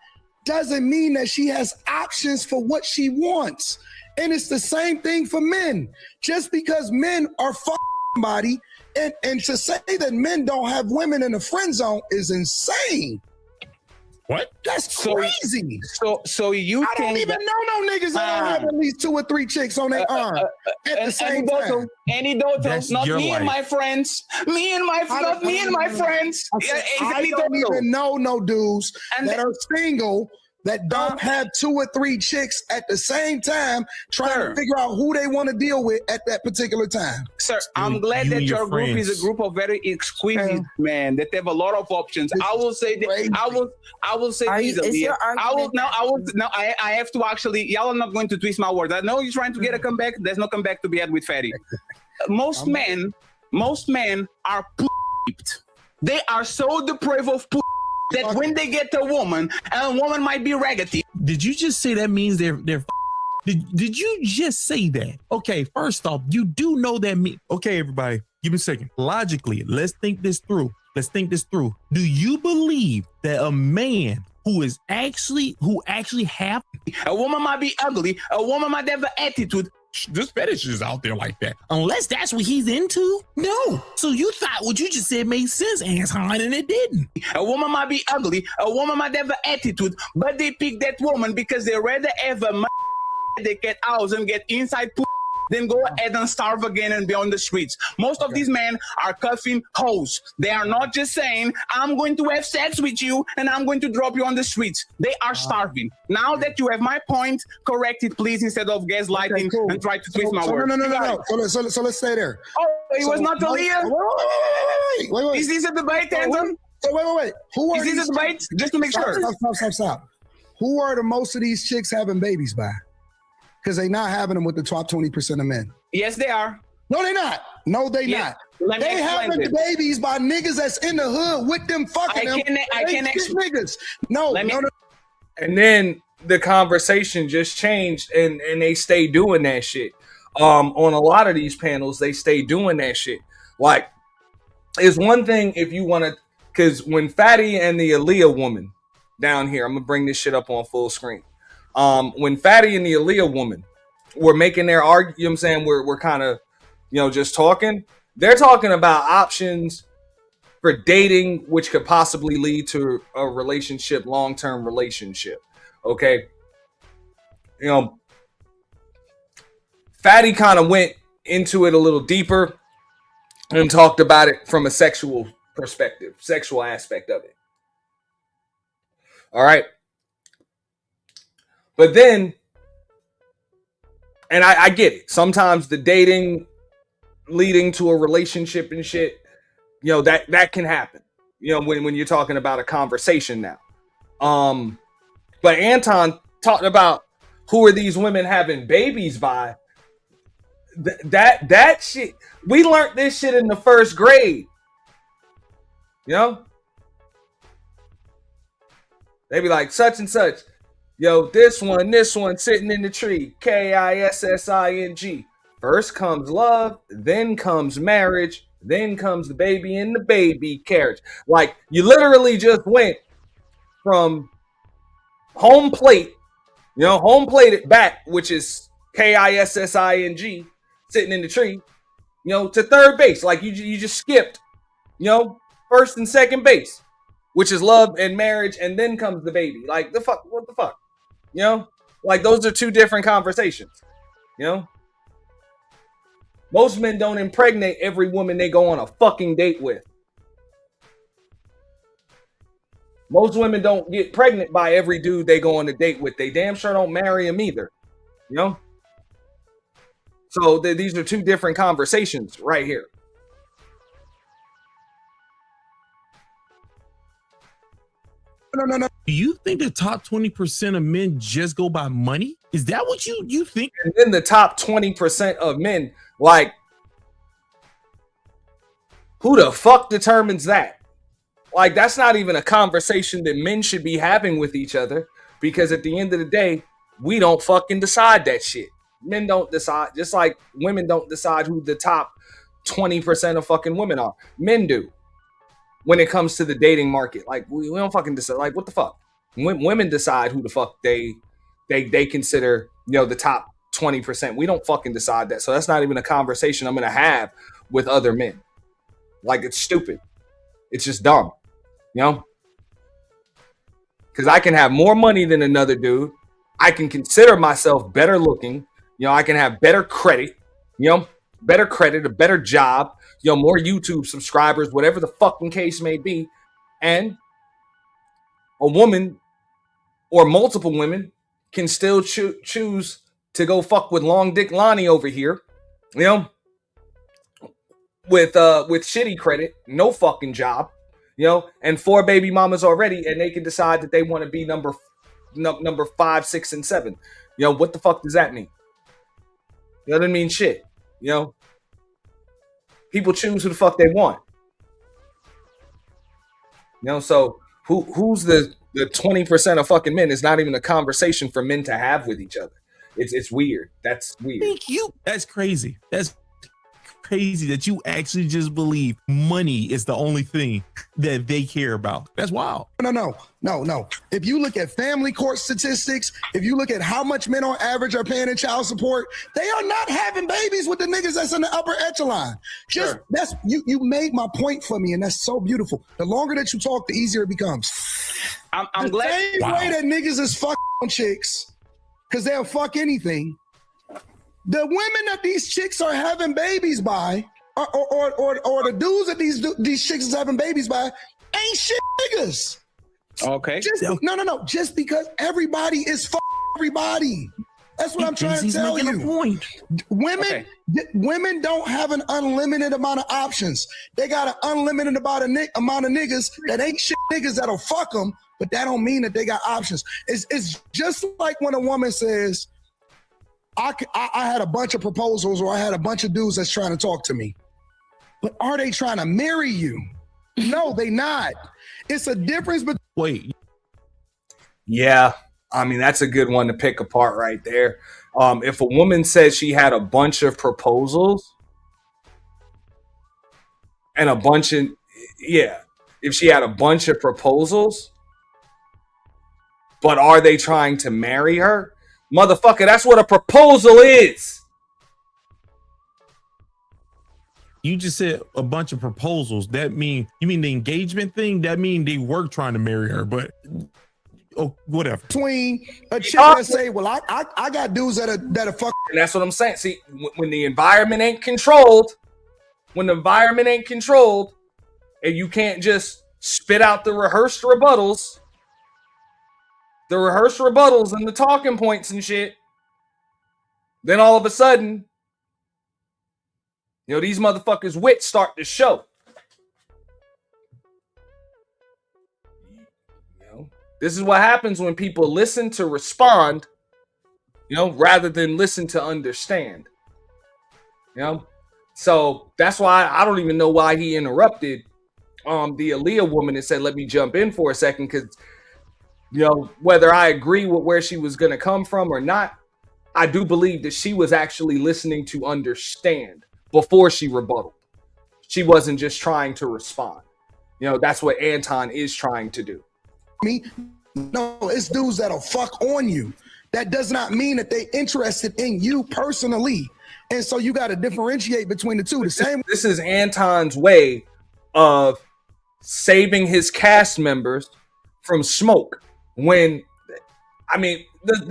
doesn't mean that she has options for what she wants. And it's the same thing for men. Just because men are fucking somebody, and to say that men don't have women in the friend zone is insane. What? That's crazy. So you I don't even know no niggas that don't have at least 2 or 3 chicks on their arm at the same time. Not me and my friends. Me and my friends. I don't even know no dudes that are single that don't have 2 or 3 chicks at the same time trying to figure out who they want to deal with at that particular time. Sir, I'm glad that your group is a group of very exquisite men that have a lot of options. I will say that I will say easily. I have to actually, y'all are not going to twist my words. I know you're trying to get a comeback. There's no comeback to be had with Fatty. Most men are pooped. They are so depraved of poop that when they get a woman, and a woman might be raggedy. Did you just say that means they're did you just say that? Okay, first off, you do know that okay, everybody. Give me a second. Logically, let's think this through. Do you believe that a man who actually have a woman might be ugly, a woman might have an attitude? This fetish is out there like that. Unless that's what he's into. No. So you thought what you just said made sense, Anton, and it didn't. A woman might be ugly, a woman might have an attitude, but they pick that woman because they rather have a they get out and get inside then go ahead and starve again and be on the streets. Most of these men are cuffing hoes. They are not just saying, I'm going to have sex with you and I'm going to drop you on the streets. They are starving. Now that you have my point, correct it, please, instead of gaslighting and try to twist my words. No. So let's stay there. Oh, it was not Aaliyah? Wait. Is this a debate, Anton? Wait. Who are Is this a debate? Just to make sure. Stop. Who are the most of these chicks having babies by? Because they're not having them with the top 20% of men. Yes, they are. No, they not. No, they not. They having babies by niggas that's in the hood with them fucking them. I can't niggas. No. And then the conversation just changed, and they stay doing that shit. On a lot of these panels, they stay doing that shit. Like, it's one thing if you want to, because when Fatty and the Aaliyah woman down here, I'm gonna bring this shit up on full screen. When Fatty and the Aaliyah woman were making their argument, you know what I'm saying, we're kind of, just talking. They're talking about options for dating, which could possibly lead to a relationship, long-term relationship. Okay. Fatty kind of went into it a little deeper and talked about it from a sexual perspective, sexual aspect of it. All right. But then, and I get it. Sometimes the dating leading to a relationship and shit, that can happen. When you're talking about a conversation now. But Anton talked about who are these women having babies by. That shit. We learned this shit in the first grade. They be like such and such. This one sitting in the tree. KISSING. First comes love, then comes marriage, then comes the baby in the baby carriage. Like, you literally just went from home plate, home plate it back, which is KISSING, sitting in the tree, to third base. Like, you just skipped, first and second base, which is love and marriage, and then comes the baby. Like, what the fuck? Like, those are two different conversations. Most men don't impregnate every woman they go on a fucking date with. Most women don't get pregnant by every dude they go on a date with. They damn sure don't marry him either. So these are two different conversations right here. No. Do you think the top 20% of men just go by money? Is that what you think? And then the top 20% of men, like, who the fuck determines that? Like, that's not even a conversation that men should be having with each other, because at the end of the day, we don't fucking decide that shit. Men don't decide, just like women don't decide who the top 20% of fucking women are. Men do. When it comes to the dating market, like, we don't fucking decide. Like, what the fuck? Women decide who the fuck they consider, the top 20%. We don't fucking decide that. So that's not even a conversation I'm gonna have with other men. Like, it's stupid. It's just dumb, because I can have more money than another dude. I can consider myself better looking. I can have better credit. Better credit, a better job. More YouTube subscribers, whatever the fucking case may be. And a woman or multiple women can still choose to go fuck with Long Dick Lonnie over here, with shitty credit, no fucking job, and 4 baby mamas already, and they can decide that they want to be number 5, 6, and 7. What the fuck does that mean? That doesn't mean shit. People choose who the fuck they want. So who's the 20% of fucking men is not even a conversation for men to have with each other. It's weird. That's weird. Thank you. That's crazy. That's crazy that you actually just believe money is the only thing that they care about. That's wild. No. If you look at family court statistics, if you look at how much men on average are paying in child support, they are not having babies with the niggas that's in the upper echelon. That's you made my point for me, and that's so beautiful. The longer that you talk, the easier it becomes. I'm glad. The same way that niggas is fucking chicks, because they'll fuck anything. The women that these chicks are having babies by, or the dudes that these chicks is having babies by, ain't shit niggas. Okay. No. Just because everybody is fucking everybody. That's what I'm trying to tell you. Point. Women don't have an unlimited amount of options. They got an unlimited amount of niggas that ain't shit niggas that'll fuck them, but that don't mean that they got options. It's just like when a woman says, I had a bunch of proposals, or I had a bunch of dudes that's trying to talk to me. But are they trying to marry you? No, they not. It's a difference between... Wait. Yeah, I mean, that's a good one to pick apart right there. If a woman says she had a bunch of proposals and if she had a bunch of proposals, but are they trying to marry her? Motherfucker, that's what a proposal is. You just said a bunch of proposals. You mean the engagement thing? That mean they were trying to marry her, but whatever. Between a chick that say, well, I got dudes that are fuck. And that's what I'm saying. See, when the environment ain't controlled, and you can't just spit out the rehearsed rebuttals and the talking points and shit, then all of a sudden, these motherfuckers' wits start to show. This is what happens when people listen to respond, rather than listen to understand. So that's why I don't even know why he interrupted the Aaliyah woman and said, let me jump in for a second, because whether I agree with where she was going to come from or not, I do believe that she was actually listening to understand before she rebutted. She wasn't just trying to respond. That's what Anton is trying to do. No, it's dudes that'll fuck on you. That does not mean that they interested in you personally. And so you got to differentiate between the two. This is Anton's way of saving his cast members from smoke. The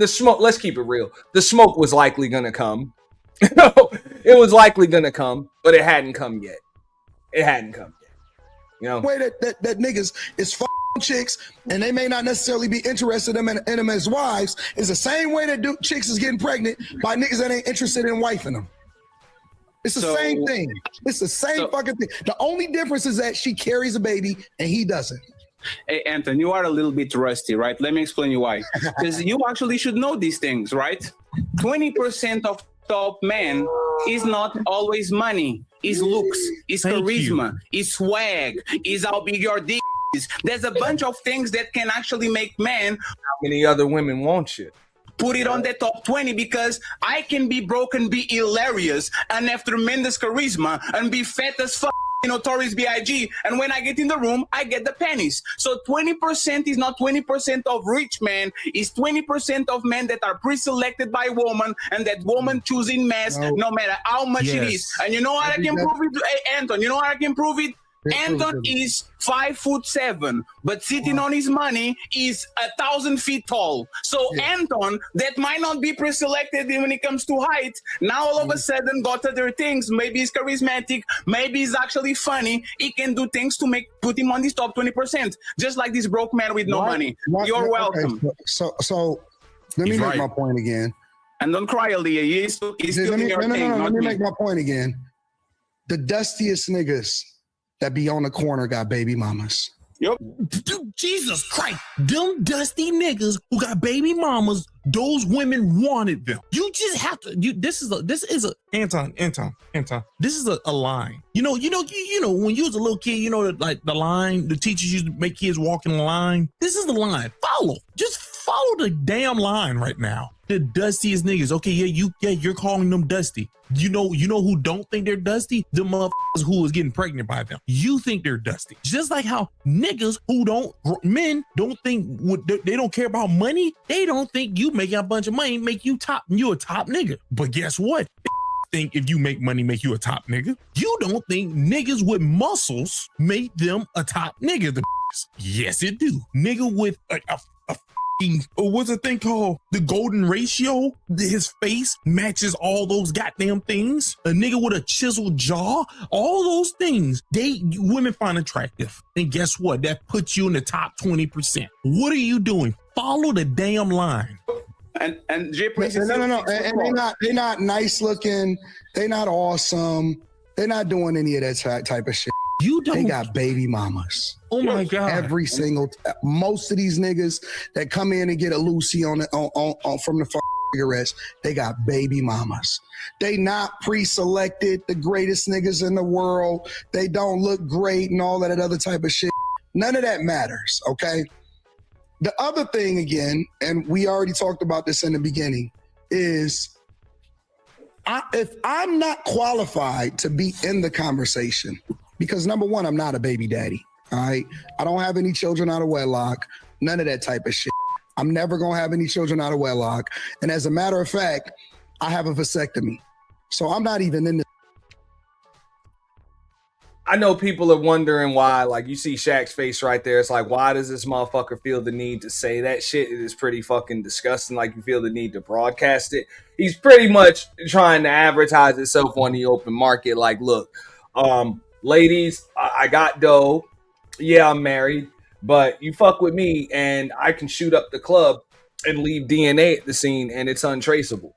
smoke, let's keep it real. The smoke was likely going to come. It was likely going to come, but it hadn't come yet. The way that niggas is fucking chicks, and they may not necessarily be interested in them as wives, is the same way that chicks is getting pregnant by niggas that ain't interested in wifing them. It's the same thing. It's the same fucking thing. The only difference is that she carries a baby and he doesn't. Hey, Anton, you are a little bit rusty, right? Let me explain you why. Because you actually should know these things, right? 20% of top men is not always money. Is looks, is charisma, is swag, is how big your dick is. There's a bunch of things that can actually make men... How many other women want you? Put it on the top 20, because I can be broken, be hilarious, and have tremendous charisma, and be fat as fuck, Notorious B.I.G. And when I get in the room, I get the pennies. So 20% is not 20% of rich men. It's 20% of men that are pre-selected by woman, and that woman choosing mass, no matter how much it is. And you know how I can prove it? Hey, Anton, you know how I can prove it? Anton is 5'7", but sitting on his money is 1,000 feet tall. So Anton, that might not be pre-selected when it comes to height, now all of a sudden got other things. Maybe he's charismatic, maybe he's actually funny. He can do things to put him on this top 20%, just like this broke man with no money. You're welcome. Okay. So let me make my point again. And don't cry, Aaliyah. He's still in your thing. Let me make my point again. The dustiest niggas that be on the corner got baby mamas. Yep. Dude, Jesus Christ. Them dusty niggas who got baby mamas, those women wanted them. You just have to, this is a Anton. This is a line. You know, when you was a little kid, like the line, the teachers used to make kids walk in the line. This is the line. Follow. Just follow. follow the damn line right now. The dustiest niggas. Okay, you're calling them dusty. You know who don't think they're dusty? The motherfuckers who was getting pregnant by them. You think they're dusty. Just like how niggas men don't think, they don't care about money. They don't think you making a bunch of money make you a top nigga. But guess what? Think if you make money make you a top nigga. You don't think niggas with muscles make them a top nigga. Yes, it do. Nigga with a what's the thing called? The golden ratio? His face matches all those goddamn things. A nigga with a chiseled jaw, all those things, women find attractive. And guess what? That puts you in the top 20%. What are you doing? Follow the damn line. And Jay Prince no. And they're not nice looking. They're not awesome. They're not doing any of that type of shit. They got baby mamas. Oh my God. Most of these niggas that come in and get a Lucy on from the cigarettes, they got baby mamas. They not pre-selected, the greatest niggas in the world. They don't look great and all that other type of shit. None of that matters, okay? The other thing again, and we already talked about this in the beginning, is if I'm not qualified to be in the conversation, because number one, I'm not a baby daddy, all right? I don't have any children out of wedlock, none of that type of shit. I'm never gonna have any children out of wedlock. And as a matter of fact, I have a vasectomy. So I'm not even in this. I know people are wondering why, like you see Shaq's face right there. It's like, why does this motherfucker feel the need to say that shit? It is pretty fucking disgusting. Like you feel the need to broadcast it. He's pretty much trying to advertise himself on the open market. Like, look, ladies, I got dough. Yeah, I'm married, but you fuck with me and I can shoot up the club and leave DNA at the scene and it's untraceable.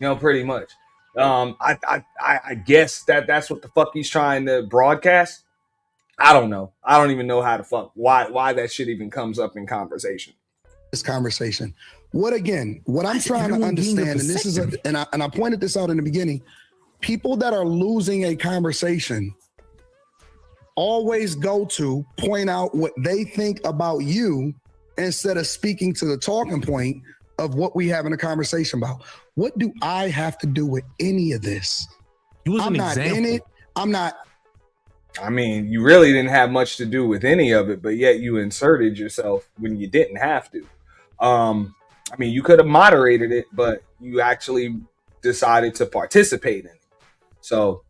You know, pretty much. I guess that's what the fuck he's trying to broadcast. I don't know. I don't even know how to fuck why that shit even comes up in conversation. This conversation. What I'm trying to understand, and this is and I pointed this out in the beginning. People that are losing a conversation always go to point out what they think about you instead of speaking to the talking point of what we having a conversation about. What do I have to do with any of this? I'm not in it. I'm not. I mean, you really didn't have much to do with any of it, but yet you inserted yourself when you didn't have to. I mean, you could have moderated it, but you actually decided to participate in it. So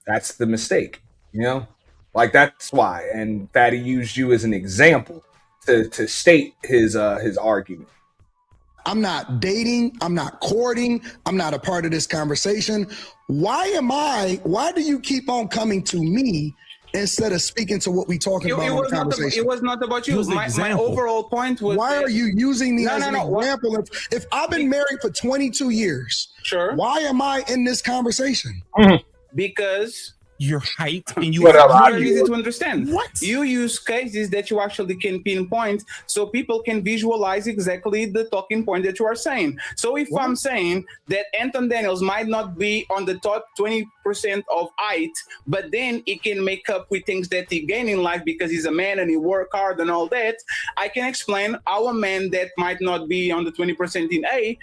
that's the mistake, you know? Like, that's why. And Fatty used you as an example to state his argument. I'm not dating. I'm not courting. I'm not a part of this conversation. Why do you keep on coming to me instead of speaking to what we talking about in the conversation? It was not about you. My overall point was... Why are you using me as an example? If I've been married for 22 years, sure. Why am I in this conversation? Because... You're hyped and you very easy to understand. What? You use cases that you actually can pinpoint so people can visualize exactly the talking point that you are saying. So if I'm saying that Anton Daniels might not be on the top 20% of height, but then he can make up with things that he gained in life because he's a man and he work hard and all that, I can explain how a man that might not be on the 20% in A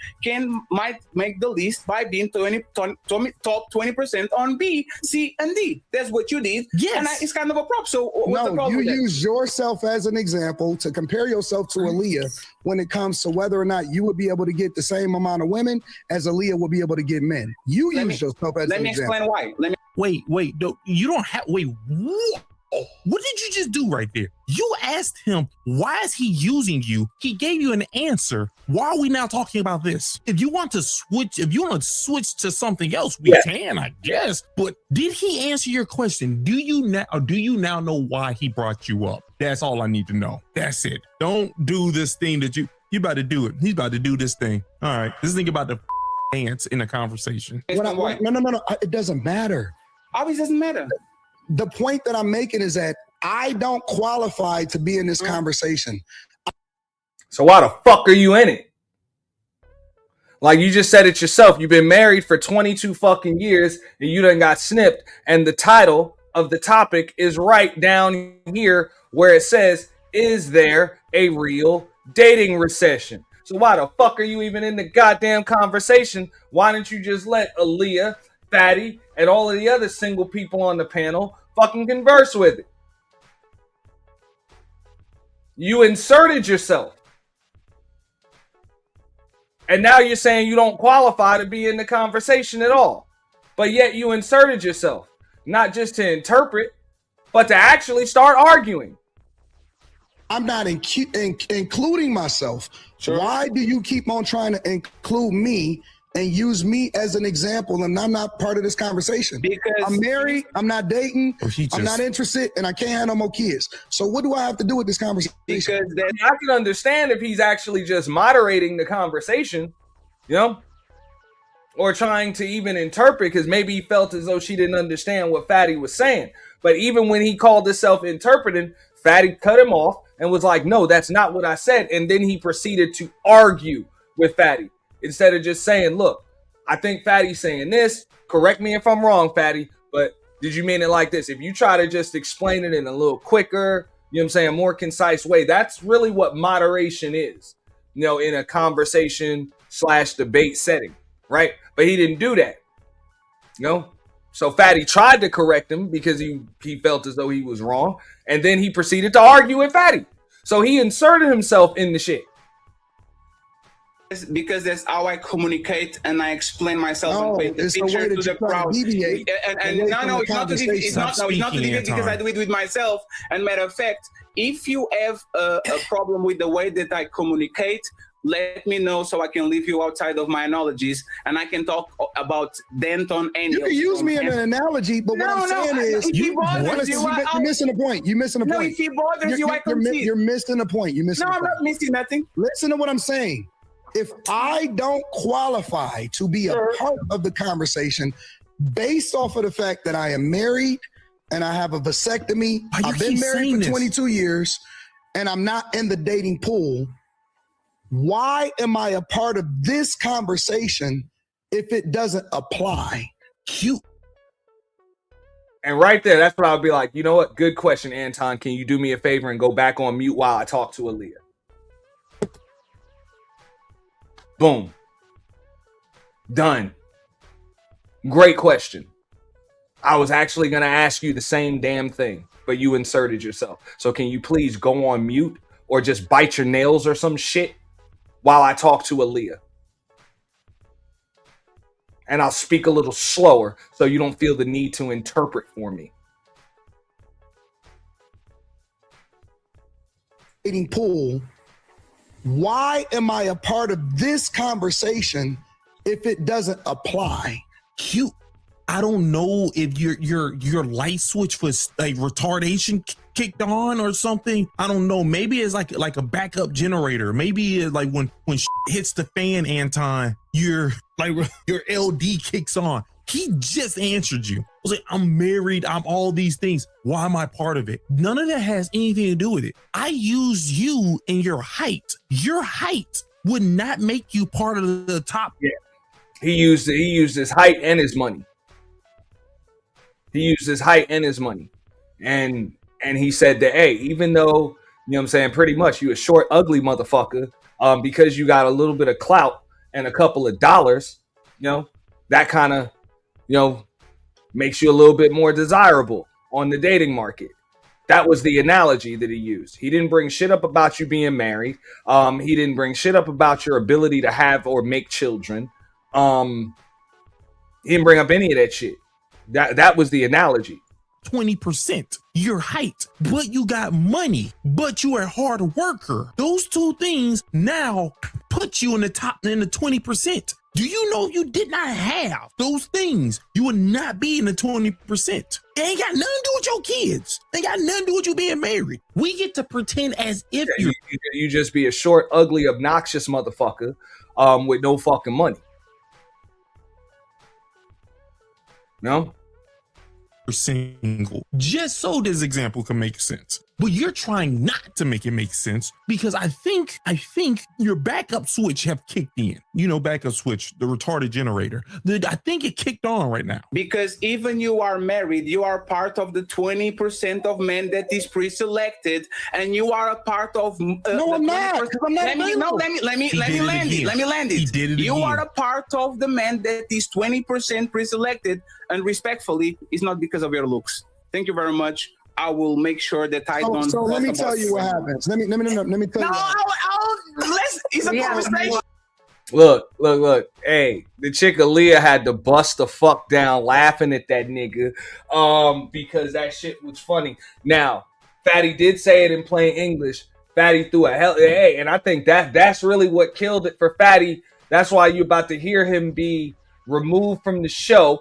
might make the list by being top 20% on B, C, and D. That's what you did. Yes. And it's kind of a prop. So what's the problem with that? You use yourself as an example to compare yourself to Aaliyah when it comes to whether or not you would be able to get the same amount of women as Aaliyah would be able to get men. You use yourself as an example. Let me explain why. Wait, no, you don't have, what did you just do right there? You asked him, why is he using you? He gave you an answer. Why are we now talking about this? If you want to switch to something else, we can, I guess. But did he answer your question? Do you now know why he brought you up? That's all I need to know. That's it. Don't do this thing that you about to do it. He's about to do this thing. All right. This thing about the dance in a conversation. No. It doesn't matter. Always doesn't matter. The point that I'm making is that I don't qualify to be in this conversation. So why the fuck are you in it? Like you just said it yourself. You've been married for 22 fucking years and you done got snipped. And the title of the topic is right down here where it says, is there a real dating recession. So why the fuck are you even in the goddamn conversation? Why don't you just let Aaliyah, Fatty, and all of the other single people on the panel fucking converse with it? You inserted yourself. And now you're saying you don't qualify to be in the conversation at all. But yet you inserted yourself. Not just to interpret, but to actually start arguing. I'm not including myself. Sure. Why do you keep on trying to include me and use me as an example, and I'm not part of this conversation? Because I'm married, I'm not dating, I'm I'm not interested, and I can't have no more kids. So what do I have to do with this conversation? Because I can understand if he's actually just moderating the conversation, you know, or trying to even interpret, because maybe he felt as though she didn't understand what Fatty was saying. But even when he called himself interpreting, Fatty cut him off and was like, no, that's not what I said. And then he proceeded to argue with Fatty instead of just saying, look, I think Fatty's saying this. Correct me if I'm wrong, Fatty, but did you mean it like this? If you try to just explain it in a little quicker, you know what I'm saying, more concise way, that's really what moderation is, you know, in a conversation / debate setting, right? But he didn't do that, you know? So Fatty tried to correct him because he felt as though he was wrong. And then he proceeded to argue with Fatty. So he inserted himself in the shit. Because that's how I communicate and I explain myself and paint the it's a picture way to that the you try to crowd. deviate And away no, from no, the it's not to deviate. It's not to deviate because I do it with myself. And matter of fact, if you have a problem with the way that I communicate, let me know so I can leave you outside of my analogies and I can talk about Denton and you can use me in an analogy, but what I'm saying is you're missing the point. You're missing the point. No, if he bothers you, I concede. You're missing the point. You're missing. No, I'm not missing nothing. Listen to what I'm saying. If I don't qualify to be a part of the conversation based off of the fact that I am married and I have a vasectomy, I've been married for 22 years and I'm not in the dating pool, why am I a part of this conversation if it doesn't apply? And right there, that's what I'll be like, you know what? Good question, Anton. Can you do me a favor and go back on mute while I talk to Aaliyah? Boom. Done. Great question. I was actually going to ask you the same damn thing, but you inserted yourself. So can you please go on mute or just bite your nails or some shit while I talk to Aaliyah? And I'll speak a little slower so you don't feel the need to interpret for me. Dating pool. Why am I a part of this conversation if it doesn't apply? I don't know if your light switch was like retardation kicked on or something. I don't know. Maybe it's like a backup generator. Maybe it's like when shit hits the fan, Anton, your LD kicks on. He just answered you. I was like, I'm married. I'm all these things. Why am I part of it? None of that has anything to do with it. I used you and your height. Your height would not make you part of the top. Yeah. He used his height and his money. He used his height and his money. And he said that, hey, even though, you know what I'm saying, pretty much you a short, ugly motherfucker, because you got a little bit of clout and a couple of dollars, you know, that kind of, you know, makes you a little bit more desirable on the dating market. That was the analogy that he used. He didn't bring shit up about you being married. He didn't bring shit up about your ability to have or make children. He didn't bring up any of that shit. That was the analogy. 20% your height, but you got money, but you are a hard worker. Those two things now put you in the top, in the 20%. Do you know if you did not have those things, you would not be in the 20%? It ain't got nothing to do with your kids. It ain't got nothing to do with you being married. We get to pretend as if you just be a short, ugly, obnoxious motherfucker with no fucking money. No? single, just so this example can make sense. But you're trying not to make it make sense because I think your backup switch have kicked in. You know, backup switch, the retarded generator. I think it kicked on right now. Because even you are married, you are part of the 20% of men that is pre-selected, and you are a part of. No, I'm not. I'm not. Let me land it. He did it You again. are a part of the men that is 20% pre-selected, and respectfully, it's not because of your looks. Thank you very much. I will make sure that I don't. So let me tell you what happens. Let me tell you. It's a conversation. Look. Hey, the chick Aaliyah had to bust the fuck down laughing at that nigga because that shit was funny. Now, Fatty did say it in plain English. Fatty threw a hell. Hey, and I think that's really what killed it for Fatty. That's why you're about to hear him be removed from the show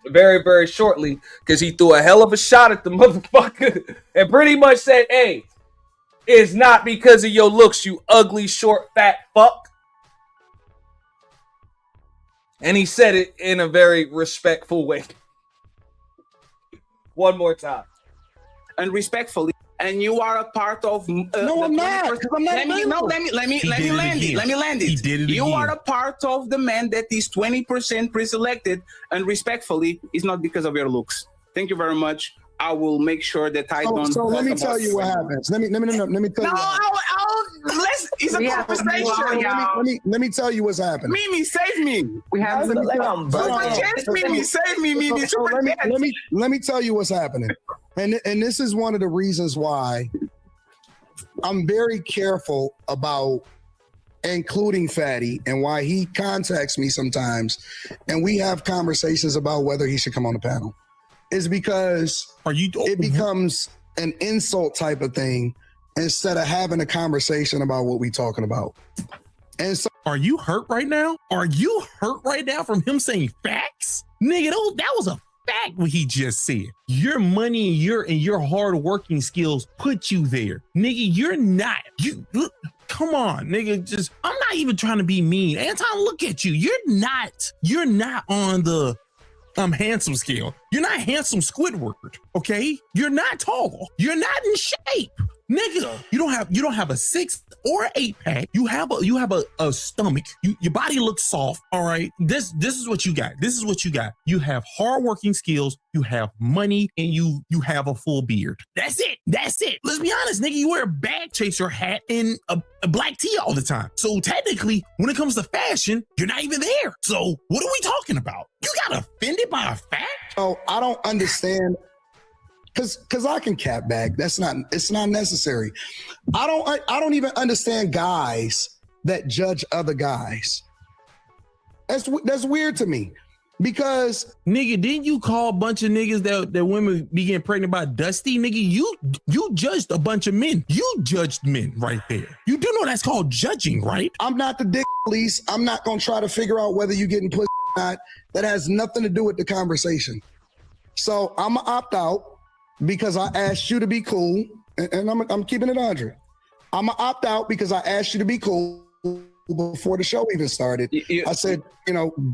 very, very shortly, because he threw a hell of a shot at the motherfucker and pretty much said, hey, it's not because of your looks, you ugly, short, fat fuck. And he said it in a very respectful way. One more time. And respectfully, and you are a part of. No, I'm not. Let me land it. He did it You again. are a part of the man that is 20% pre-selected, and respectfully, it's not because of your looks. Thank you very much. I will make sure that I don't. So let me tell you what happens. Let me tell you. It's a conversation. Let me tell you what's happening. Mimi, save me. We have to let them Mimi, save me, Mimi. Let me tell you what's happening. And this is one of the reasons why I'm very careful about including Fatty and why he contacts me sometimes and we have conversations about whether he should come on the panel. Is because it becomes an insult type of thing instead of having a conversation about what we're talking about. And so, are you hurt right now? Are you hurt right now from him saying facts? Nigga, that was a fact what he just said. Your money and your hard working skills put you there. Nigga, you're not. Come on, nigga. I'm not even trying to be mean. Anton, look at you. You're not on the handsome scale. You're not handsome Squidward, okay? You're not tall. You're not in shape. Nigga, you don't have a 6 or 8 pack. You have a stomach. Your body looks soft. All right. This is what you got. You have hardworking skills. You have money, and you have a full beard. That's it. Let's be honest, nigga. You wear a bag chaser hat and a black tee all the time. So technically, when it comes to fashion, you're not even there. So what are we talking about? You got offended by a fact? Oh, I don't understand. Cause I can cap back. It's not necessary. I don't even understand guys that judge other guys. That's weird to me. Because nigga, didn't you call a bunch of niggas that women be getting pregnant by Dusty? Nigga, you judged a bunch of men. You judged men right there. You do know that's called judging, right? I'm not the dick police. I'm not gonna try to figure out whether you getting pussy or not. That has nothing to do with the conversation. So I'm gonna opt out. Because I asked you to be cool, and I'm keeping it 100. I'm gonna opt out because I asked you to be cool before the show even started. I said,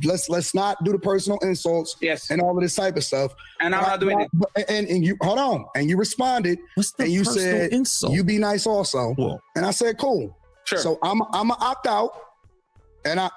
let's not do the personal insults, and all of this type of stuff. And I'm not doing it. And you hold on, and you responded, and you said, insult? You be nice also. Whoa. And I said, cool. Sure. So I'm gonna opt out,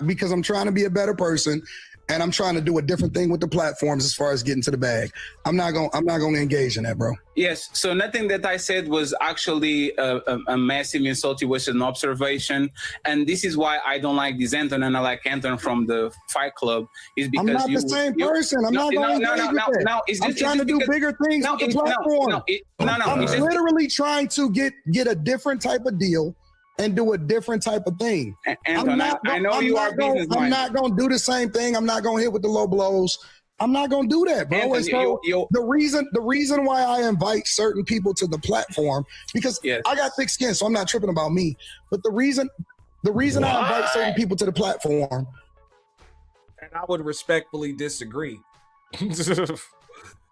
because I'm trying to be a better person. And I'm trying to do a different thing with the platforms as far as getting to the bag. I'm not gonna engage in that, bro. Yes. So nothing that I said was actually a massive insult. It was an observation, and this is why I don't like this Anton and I like Anton from the Fight Club. Is because I'm not the same person. I'm not going to engage with that. I'm trying to do bigger things with the platform. I'm literally trying to get a different type of deal. And do a different type of thing. Anton, I know you are business minded. I'm not going to do the same thing. I'm not going to hit with the low blows. I'm not going to do that, bro. Anton, and so the reason why I invite certain people to the platform, because I got thick skin, so I'm not tripping about me. But the reason I invite certain people to the platform, and I would respectfully disagree.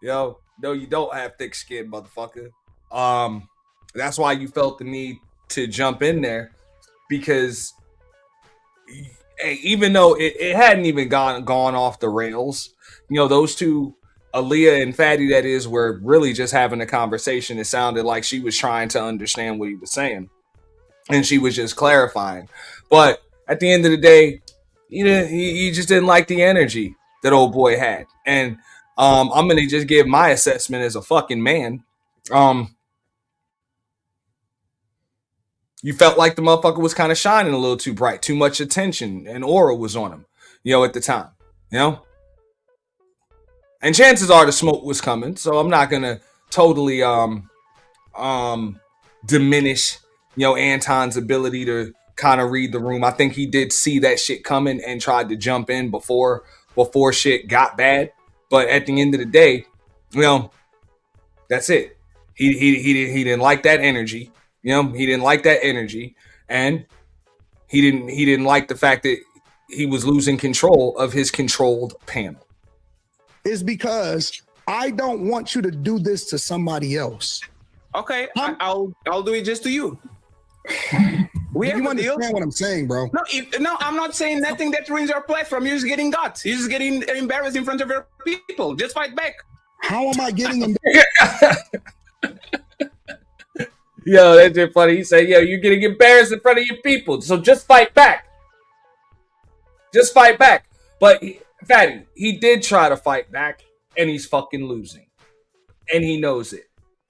Yo, no, you don't have thick skin, motherfucker. That's why you felt the need to jump in there, because even though it hadn't even gone off the rails, those two Aaliyah and Fatty, that is, were really just having a conversation. It sounded like she was trying to understand what he was saying, and she was just clarifying. But at the end of the day, he just didn't like the energy that old boy had. And I'm gonna just give my assessment as a fucking man. You felt like the motherfucker was kind of shining a little too bright, too much attention and aura was on him, at the time, And chances are the smoke was coming, so I'm not gonna totally diminish, Anton's ability to kind of read the room. I think he did see that shit coming and tried to jump in before shit got bad. But at the end of the day, that's it. He didn't like that energy. He didn't like that energy, and he didn't like the fact that he was losing control of his controlled panel. Is because I don't want you to do this to somebody else. Okay, I'll do it just to you. You understand what I'm saying, bro? No, I'm not saying nothing that ruins your platform. You're just getting guts. You're just getting embarrassed in front of your people. Just fight back. How am I getting embarrassed? Yo, that's just funny. He said, you're getting embarrassed in front of your people. So just fight back. Just fight back. But Fatty, he did try to fight back, and he's fucking losing. And he knows it.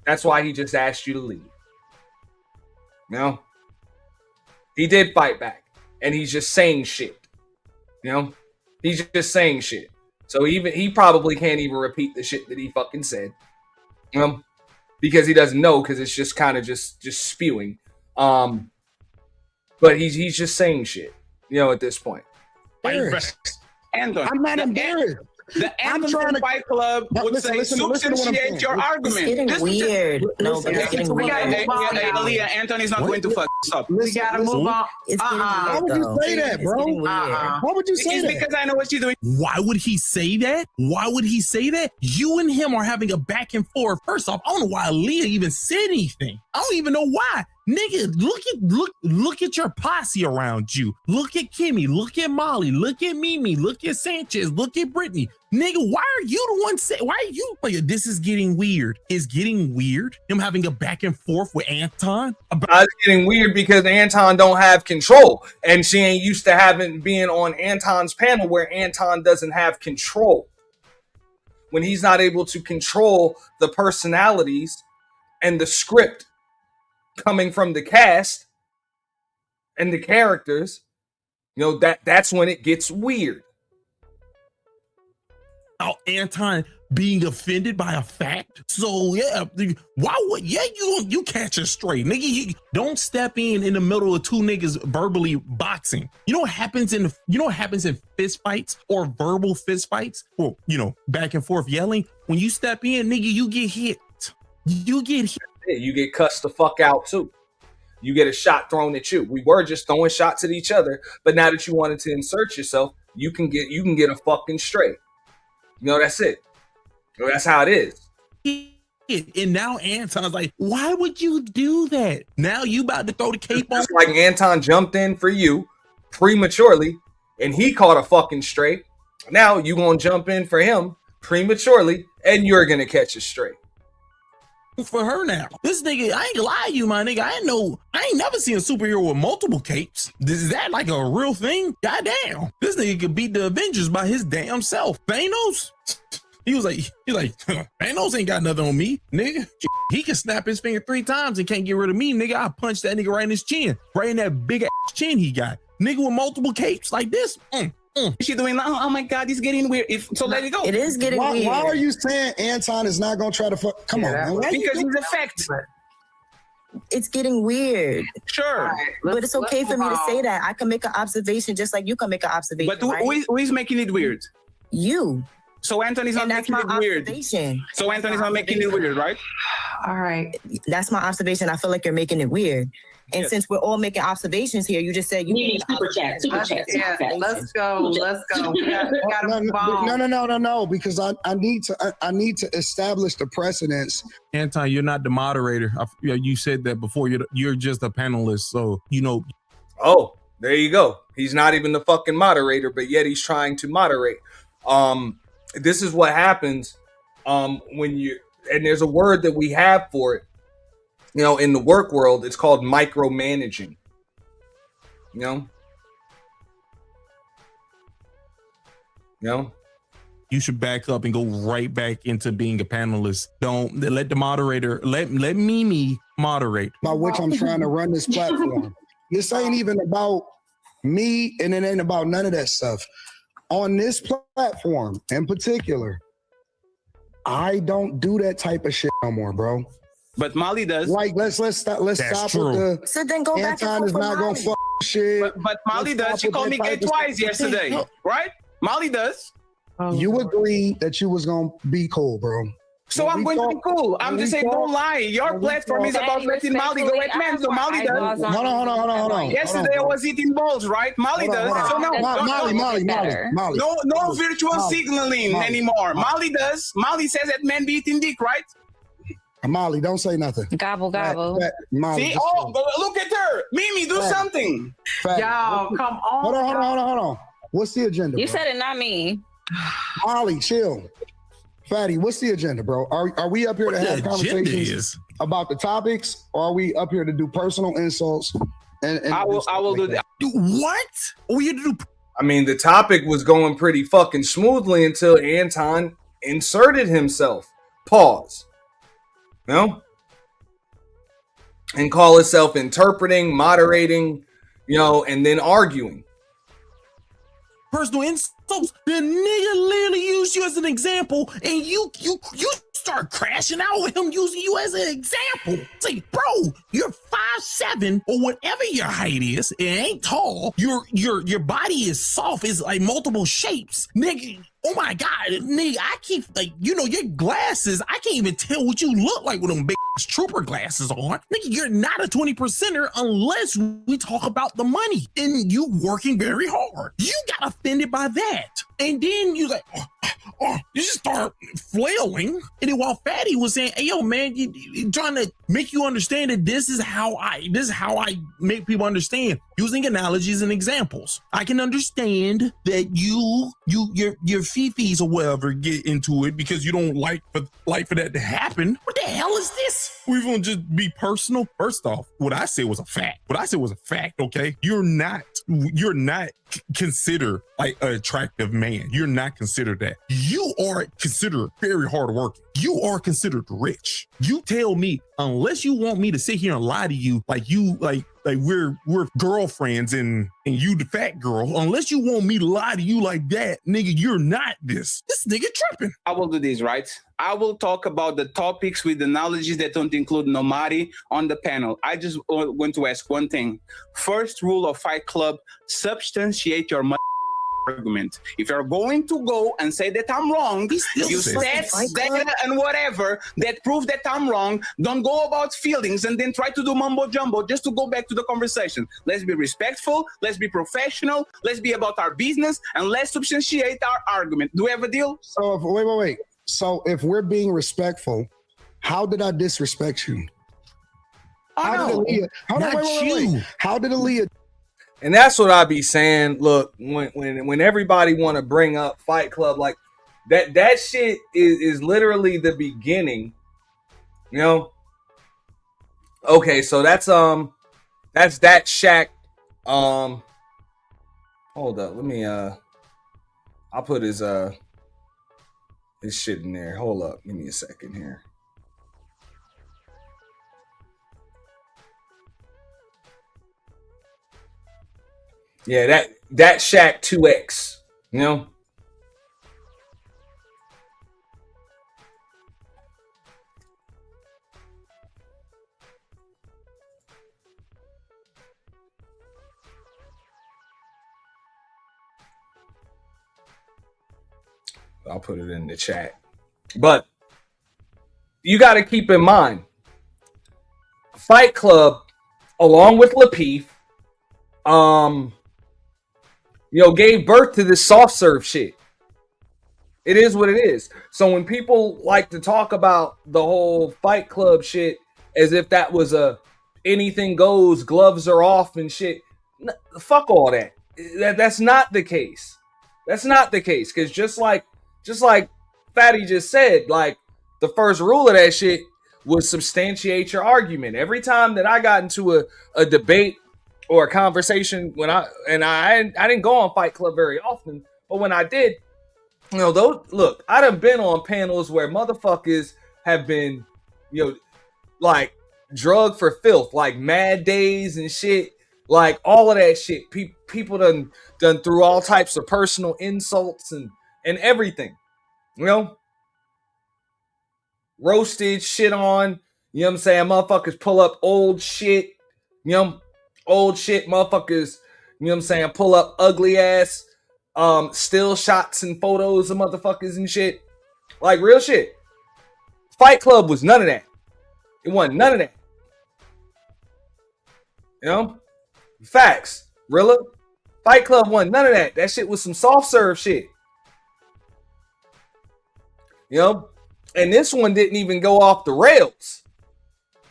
That's why he just asked you to leave. He did fight back, and he's just saying shit. He's just saying shit. So he probably can't even repeat the shit that he fucking said. Because he doesn't know, because it's just kind of just spewing. But he's just saying shit, at this point. Anton, I'm not embarrassed. The Anton Fight Club would say, substantiate your argument. It's getting weird. No, but it's getting weird. Aaliyah, Anton is not going to fuck us up. We gotta move on. Why would you say that, bro? Why would you say that? It's because I know what you're doing. Why would he say that? Why would he say that? You and him are having a back and forth. First off, I don't know why Aaliyah even said anything. I don't even know why. Nigga, look at your posse around you. Look at Kimmy, look at Molly, look at Mimi, look at Sanchez, look at Brittany. Nigga, why are you the one saying, why are you? This is getting weird. It's getting weird. Him having a back and forth with Anton. It's getting weird because Anton don't have control. And she ain't used to being on Anton's panel where Anton doesn't have control. When he's not able to control the personalities and the script coming from the cast and the characters, that's when it gets weird. Anton being offended by a fact. So yeah, why would you catch it straight, nigga? You don't step in the middle of two niggas verbally boxing. You know what happens in fist fights or verbal fist fights, or back and forth yelling. When you step in, nigga, you get hit. You get hit. You get cussed the fuck out too. You get a shot thrown at you. We were just throwing shots at each other, but now that you wanted to insert yourself, you can get a fucking straight. That's it. That's how it is. And now Anton's like, why would you do that? Now you about to throw the cape on. It's like Anton jumped in for you prematurely, and he caught a fucking straight. Now you gonna jump in for him prematurely, and you're gonna catch a straight. For her now. This nigga, I ain't gonna lie to you, my nigga. I ain't never seen a superhero with multiple capes. Is that like a real thing? Goddamn. This nigga could beat the Avengers by his damn self. Thanos? He's like, Thanos ain't got nothing on me, nigga. He can snap his finger 3 times and can't get rid of me, nigga. I punch that nigga right in his chin. Right in that big ass chin he got. Nigga with multiple capes like this. She doing that? Oh my God, he's getting weird. So let it go. It is getting weird. Why are you saying Anton is not gonna try to fuck? Come on, man. Because he's a fact. It's getting weird. Sure. Right, but it's okay for me to say that. I can make an observation just like you can make an observation. But who is making it weird? You. So Anthony's not making it weird. So Anthony's not making it weird, right? All right. That's my observation. I feel like you're making it weird. And since we're all making observations here, you just said you need super chat. Yeah, let's go. We gotta move on. No, because I need to establish the precedence. Anton, you're not the moderator. You said that before. You're just a panelist, so Oh, there you go. He's not even the fucking moderator, but yet he's trying to moderate. This is what happens when you, and there's a word that we have for it, you know, in the work world, it's called micromanaging. You know, you should back up and go right back into being a panelist. Don't let the moderator, let Mimi moderate. By which I'm trying to run this platform. This ain't even about me, and it ain't about none of that stuff. On this platform in particular, I don't do that type of shit no more, bro. But Molly does. Like, let's stop with the. So then go back Anton and is not gonna fuck shit. But Molly does. She called me gay twice yesterday, right? Molly does. You agreed that you was gonna be cool, bro. So I'm going to be cool. I'm just saying, don't lie. Your platform is about letting Molly go at men, so Molly does. Hold on. Yesterday I was eating balls, right? Molly does. So no, Molly. No virtual signaling anymore. Molly does. Molly says that men be eating dick, right? Molly, don't say nothing. Gobble, gobble. Molly, see? Look at her. Mimi, do something. Y'all, come on. Hold on. What's the agenda? You bro? said it, not me. Molly, chill. Fatty, what's the agenda, bro? Are we up here to have conversations about the topics, or are we up here to do personal insults? And I will do that. What? We do. I mean, the topic was going pretty fucking smoothly until Anton inserted himself. Pause. You know? And call itself interpreting, moderating, you know, and then arguing. Personal insults. The nigga literally used you as an example, and you start crashing out with him using you as an example. It's like, bro, you're 5'7" or whatever your height is. It ain't tall. Your body is soft. It's like multiple shapes, nigga. Oh my God, nigga, I keep like, you know, your glasses, I can't even tell what you look like with them big trooper glasses on. Nigga, you're not a 20%er unless we talk about the money and you working very hard. You got offended by that. And then you like, you just start flailing. And then while Fatty was saying, hey, yo, man, you trying to make you understand that this is how I make people understand using analogies and examples. I can understand that your fifis or whatever get into it because you don't like for that to happen. What the hell is this? We're gonna just be personal. First off, what I said was a fact. Okay? You're not considered like an attractive man. You're not considered that. You are considered very hardworking. You are considered rich. You tell me, unless you want me to sit here and lie to you like we're girlfriends and you the fat girl, unless you want me to lie to you like that, nigga, you're not this nigga tripping. I will do this, right? I will talk about the topics with analogies that don't include Nomari on the panel. I just want to ask one thing. First rule of Fight Club, substantiate your argument. If you're going to go and say that I'm wrong, you said that and whatever that prove that I'm wrong. Don't go about feelings and then try to do mumbo jumbo just to go back to the conversation. Let's be respectful. Let's be professional. Let's be about our business and let's substantiate our argument. Do we have a deal? So wait. So if we're being respectful, how did I disrespect you? How did Aaliyah? And that's what I be saying. Look, when everybody want to bring up Fight Club, like that shit is literally the beginning. You know? Okay, so that's that Shaq. Hold up, let me I'll put his shit in there. Hold up, give me a second here. Yeah, that Shaq 2X, you know? I'll put it in the chat. But you got to keep in mind, Fight Club, along with Lapeef, gave birth to this soft serve shit. It is what it is. So when people like to talk about the whole Fight Club shit as if that was a anything goes, gloves are off and shit, fuck all that. That's not the case. That's not the case. Because just like Fatty just said, like, the first rule of that shit was substantiate your argument. Every time that I got into a debate or a conversation, I didn't go on Fight Club very often, but when I did, you know, look, I done been on panels where motherfuckers have been, you know, like drugged for filth, like mad days and shit, like all of that shit. People done through all types of personal insults and everything, you know, roasted, shit on, you know what I'm saying? Motherfuckers pull up old shit, you know, old shit, motherfuckers, you know what I'm saying? Pull up ugly ass still shots and photos of motherfuckers and shit. Like real shit. Fight Club was none of that. It wasn't none of that. You know? Facts. Rilla. Fight Club wasn't none of that. That shit was some soft serve shit. You know? And this one didn't even go off the rails.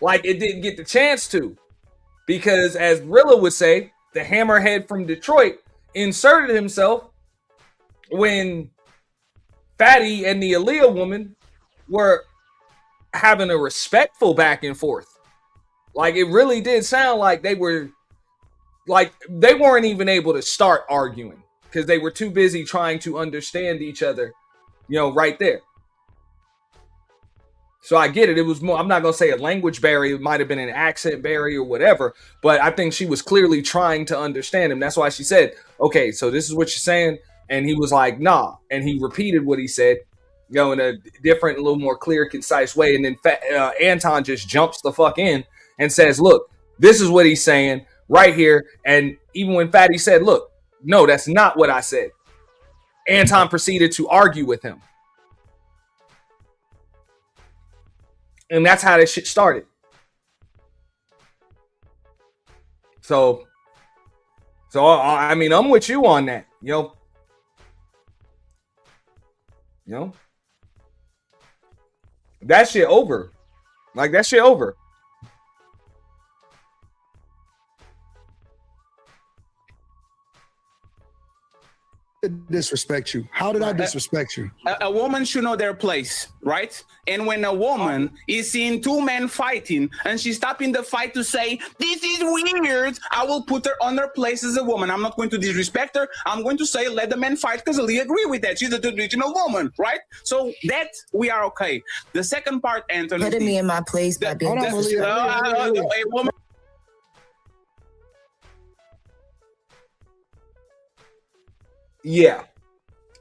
Like it didn't get the chance to. Because as Rilla would say, the hammerhead from Detroit inserted himself when Fatty and the Aaliyah woman were having a respectful back and forth. Like it really did sound like they weren't even able to start arguing because they were too busy trying to understand each other, you know, right there. So I get it. It was more, I'm not going to say a language barrier. It might have been an accent barrier or whatever, but I think she was clearly trying to understand him. That's why she said, okay, so this is what you're saying. And he was like, nah. And he repeated what he said, you know, in a different, a little more clear, concise way. And then Anton just jumps the fuck in and says, look, this is what he's saying right here. And even when Fatty said, look, no, that's not what I said, Anton proceeded to argue with him. And that's how this shit started. So I mean, I'm with you on that, you know, that shit over. Like that shit over. Disrespect you. How did I disrespect you? A woman should know their place, right? And when a woman is seeing two men fighting and she's stopping the fight to say, this is weird, I will put her on her place as a woman. I'm not going to disrespect her. I'm going to say, let the men fight because I agree with that. She's a traditional woman, right? So that we are okay. The second part, Anthony. Putting me in my place by being a woman. Yeah.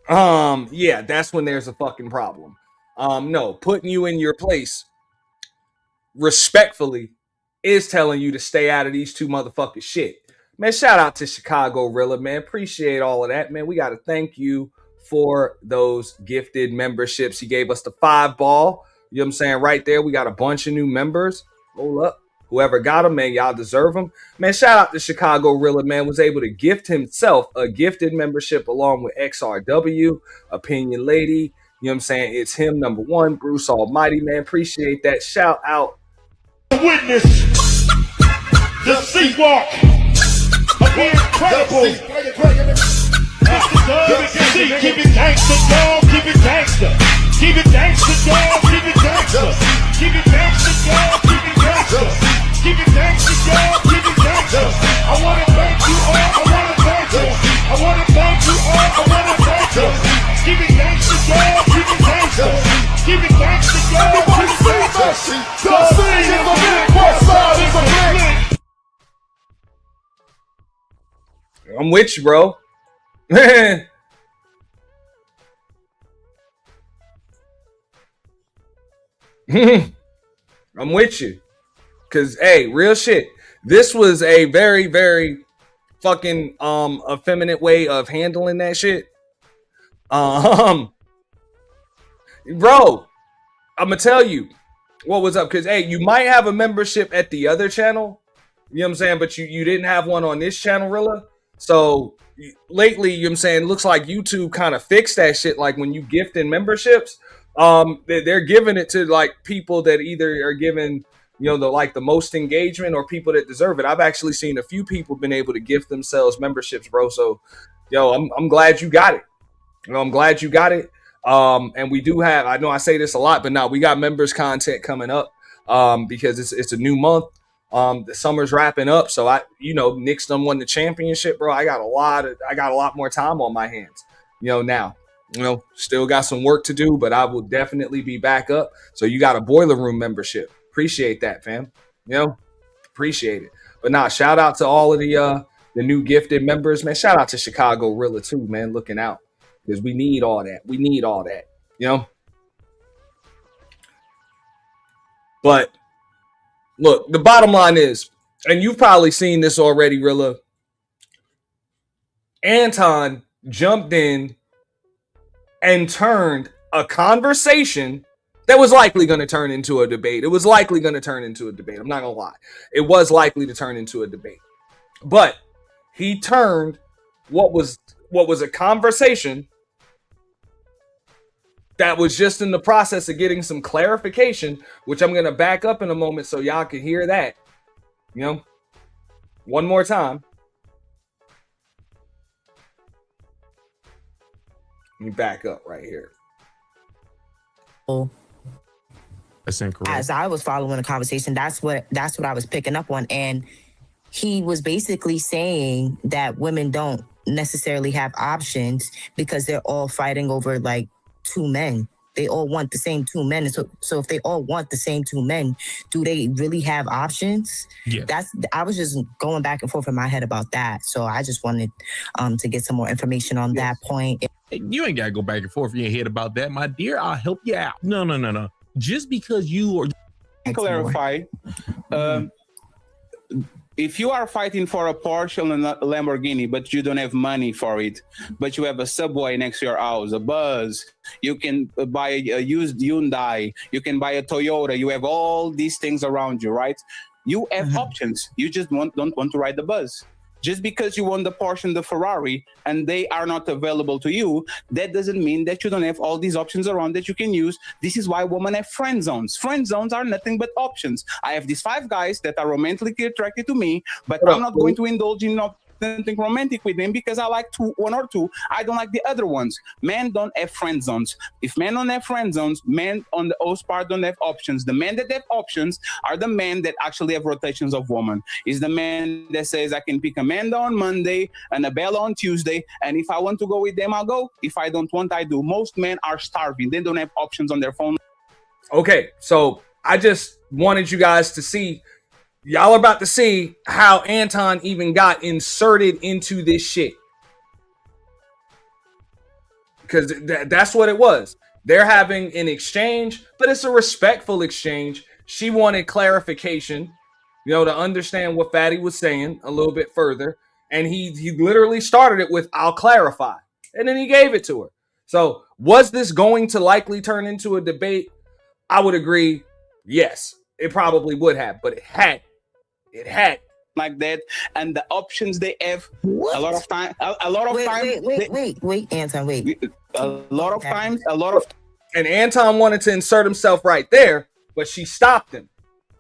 Yeah, that's when there's a fucking problem. No, putting you in your place respectfully is telling you to stay out of these two motherfuckers shit. Man, shout out to Chicago Rilla, man. Appreciate all of that, man. We got to thank you for those gifted memberships. He gave us the 5 ball. You know what I'm saying? Right there, we got a bunch of new members. Hold up. Whoever got them, man, y'all deserve them. Man, shout out to Chicago Rilla, man, was able to gift himself a gifted membership along with XRW, Opinion Lady. You know what I'm saying? It's him, number 1, Bruce Almighty, man. Appreciate that. Shout out. Witness the C-Walk of the incredible. Keep it gangster, dog. Keep it gangster. Keep it gangster, dog. Keep it gangster. Keep it gangster, dog. Keep it gangster. Keep it gangster, dog. Keep it gangster. I wanna thank you all. I wanna thank you. I wanna thank you all. I wanna thank you. Keep it gangster, dog. Keep it gangster. Keep it gangster, dog. Everybody say that shit. The city is a lit. West side is a lit. I'm with you, bro. I'm with you. Cause hey, real shit. This was a very, very fucking effeminate way of handling that shit. Bro, I'ma tell you what was up. Cause hey, you might have a membership at the other channel. You know what I'm saying? But you didn't have one on this channel, Rilla. So lately, you know what I'm saying, it looks like YouTube kind of fixed that shit. Like when you gift in memberships, they're giving it to like people that either are given, you know, the most engagement or people that deserve it. I've actually seen a few people been able to gift themselves memberships, bro. So, yo, I'm glad you got it. You know, I'm glad you got it. And we do have, I know I say this a lot, but now we got members content coming up because it's a new month. The summer's wrapping up. So Knicks done won the championship, bro. I got a lot more time on my hands, now. Still got some work to do, but I will definitely be back up. So you got a boiler room membership. Appreciate that, fam. Appreciate it. But shout out to all of the new gifted members, man. Shout out to Chicago Rilla too, man. Looking out, because we need all that. But look, the bottom line is, and you've probably seen this already, Rilla. Anton jumped in and turned a conversation that was likely going to turn into a debate. It was likely going to turn into a debate. I'm not going to lie. It was likely to turn into a debate. But he turned what was a conversation that was just in the process of getting some clarification, which I'm going to back up in a moment so y'all can hear that. One more time. Let me back up right here. That's incorrect. As I was following the conversation, that's what I was picking up on. And he was basically saying that women don't necessarily have options because they're all fighting over like two men. They all want the same two men. So if they all want the same two men, do they really have options? Yeah. I was just going back and forth in my head about that. So I just wanted to get some more information on that point. You ain't got to go back and forth in your head about that, my dear. I'll help you out. No. Just because you are... Clarify. If you are fighting for a Porsche and a Lamborghini, but you don't have money for it, but you have a Subway next to your house, a Buzz, you can buy a used Hyundai, you can buy a Toyota, you have all these things around you, right? You have options. You just don't want to ride the Buzz. Just because you want the Porsche and the Ferrari and they are not available to you, that doesn't mean that you don't have all these options around that you can use. This is why women have friend zones. Friend zones are nothing but options. I have these 5 guys that are romantically attracted to me, but I'm not going to indulge in something romantic with them because I like one or two. I don't like the other ones. Men don't have friend zones. If men don't have friend zones, men on the O's part don't have options. The men that have options are the men that actually have rotations of women. Is the man that says I can pick Amanda on Monday and a Bella on Tuesday, and if I want to go with them, I'll go. If I don't want, I do. Most men are starving. They don't have options on their phone. Okay, so I just wanted you guys to see. Y'all are about to see how Anton even got inserted into this shit. Because that's what it was. They're having an exchange, but it's a respectful exchange. She wanted clarification, to understand what Fatty was saying a little bit further. And he literally started it with, I'll clarify. And then he gave it to her. So was this going to likely turn into a debate? I would agree. Yes, it probably would have, but it had like that, and the options they have a lot of time. Wait, Anton, wait. A lot of times. And Anton wanted to insert himself right there, but she stopped him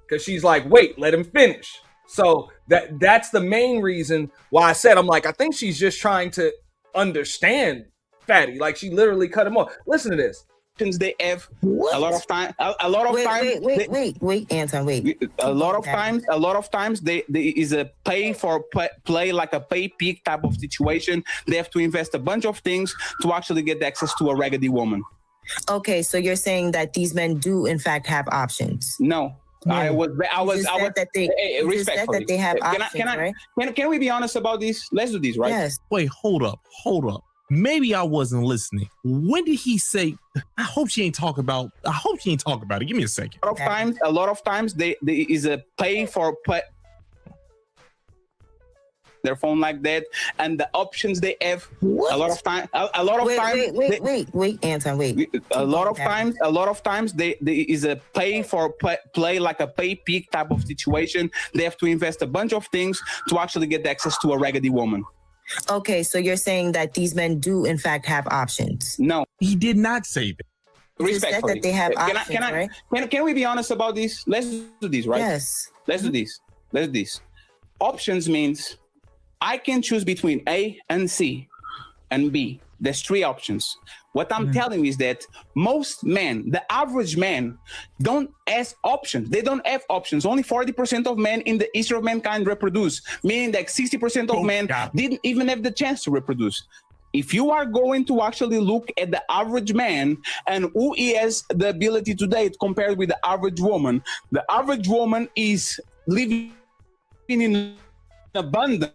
because she's like, "Wait, let him finish." So that's the main reason why I said I think she's just trying to understand Fatty. Like she literally cut him off. Listen to this. They have a lot of time. Wait, Anton, wait. A lot of times, there is a play like a pay peak type of situation. They have to invest a bunch of things to actually get access to a raggedy woman. Okay, so you're saying that these men do in fact have options? No. I was that they have options, right? Can we be honest about this? Let's do this, right? Yes. Wait, hold up. Maybe I wasn't listening. When did he say? I hope she ain't talking about it. Give me a second. A lot of times, there is a pay for their phone like that, and the options they have. What? A lot of times. Wait, Anton, wait. A lot of times, there is a play like a pay peak type of situation. They have to invest a bunch of things to actually get access to a raggedy woman. Okay, so you're saying that these men do in fact have options? No, he did not say that. Respectfully, that they have options, right? Can we be honest about this? Let's do this, right? Yes. Let's do this. Options means I can choose between A and C and B. There's 3 options. What I'm telling you is that most men, the average man, don't ask options. They don't have options. Only 40% of men in the history of mankind reproduce, meaning that 60% of men didn't even have the chance to reproduce. If you are going to actually look at the average man and who he has the ability to date compared with the average woman is living in abundance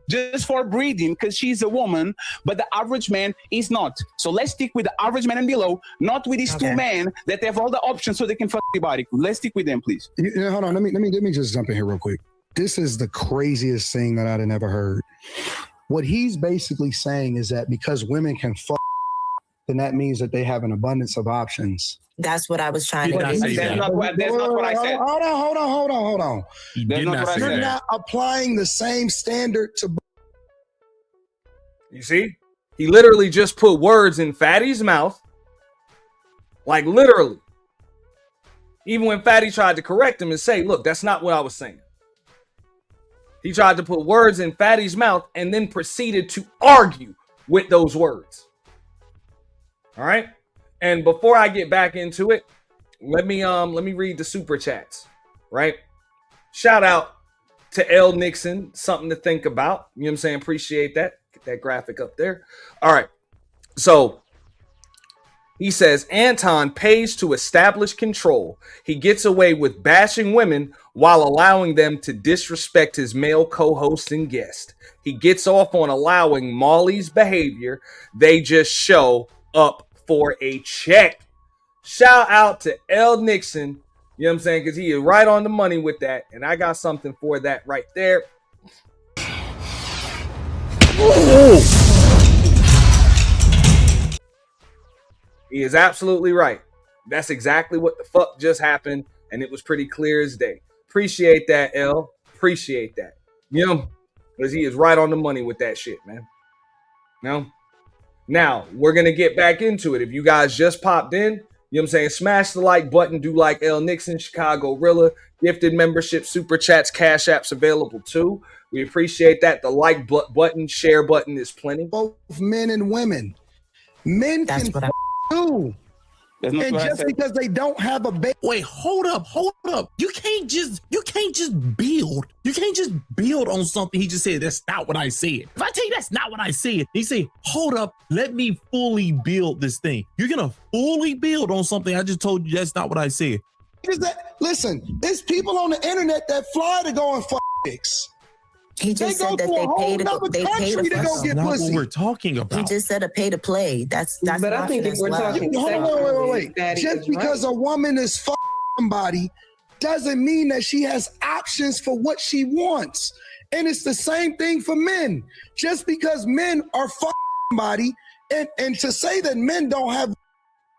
just for breeding because she's a woman, but the average man is not. So let's stick with the average man and below, not with these 2 men that have all the options so they can fuck everybody. Let's stick with them, please. Hold on, let me just jump in here real quick. This is the craziest thing that I'd never heard. What he's basically saying is that because women can fuck, then that means that they have an abundance of options. That's what I was trying to That's not what I said. Hold on. You're not applying the same standard to. You see? He literally just put words in Fatty's mouth. Like literally. Even when Fatty tried to correct him and say, look, that's not what I was saying. He tried to put words in Fatty's mouth and then proceeded to argue with those words. All right? And before I get back into it, let me read the super chats, right? Shout out to L Nixon, something to think about. You know what I'm saying? Appreciate that. Get that graphic up there. All right. So he says Anton pays to establish control. He gets away with bashing women while allowing them to disrespect his male co-host and guest. He gets off on allowing Molly's behavior. They just show up for a check. Shout out to L Nixon. You know what I'm saying? Because he is right on the money with that. And I got something for that right there. Ooh. He is absolutely right. That's exactly what the fuck just happened. And it was pretty clear as day. Appreciate that, L. Appreciate that. You know, because he is right on the money with that shit, man. You know? Now, we're going to get back into it. If you guys just popped in, you know what I'm saying? Smash the like button. Do like L Nixon, Chicago Rilla. Gifted membership, super chats, cash apps available too. We appreciate that. The like button, share button is plenty. Both men and women. Men can do. And just because they don't have a baby. Wait, hold up. You can't just build. You can't just build on something he just said. That's not what I said. If I tell you that's not what I said, he say, hold up, let me fully build this thing. You're gonna fully build on something I just told you that's not what I said. Listen, there's people on the internet that fly to go and fuck dicks. He just said that they paid to go get not pussy. what we're talking about. He just said a pay to play. That's But I think if we're talking wait. Just because a woman is fucking somebody doesn't mean that she has options for what she wants. And it's the same thing for men. Just because men are fucking somebody, and to say that men don't have.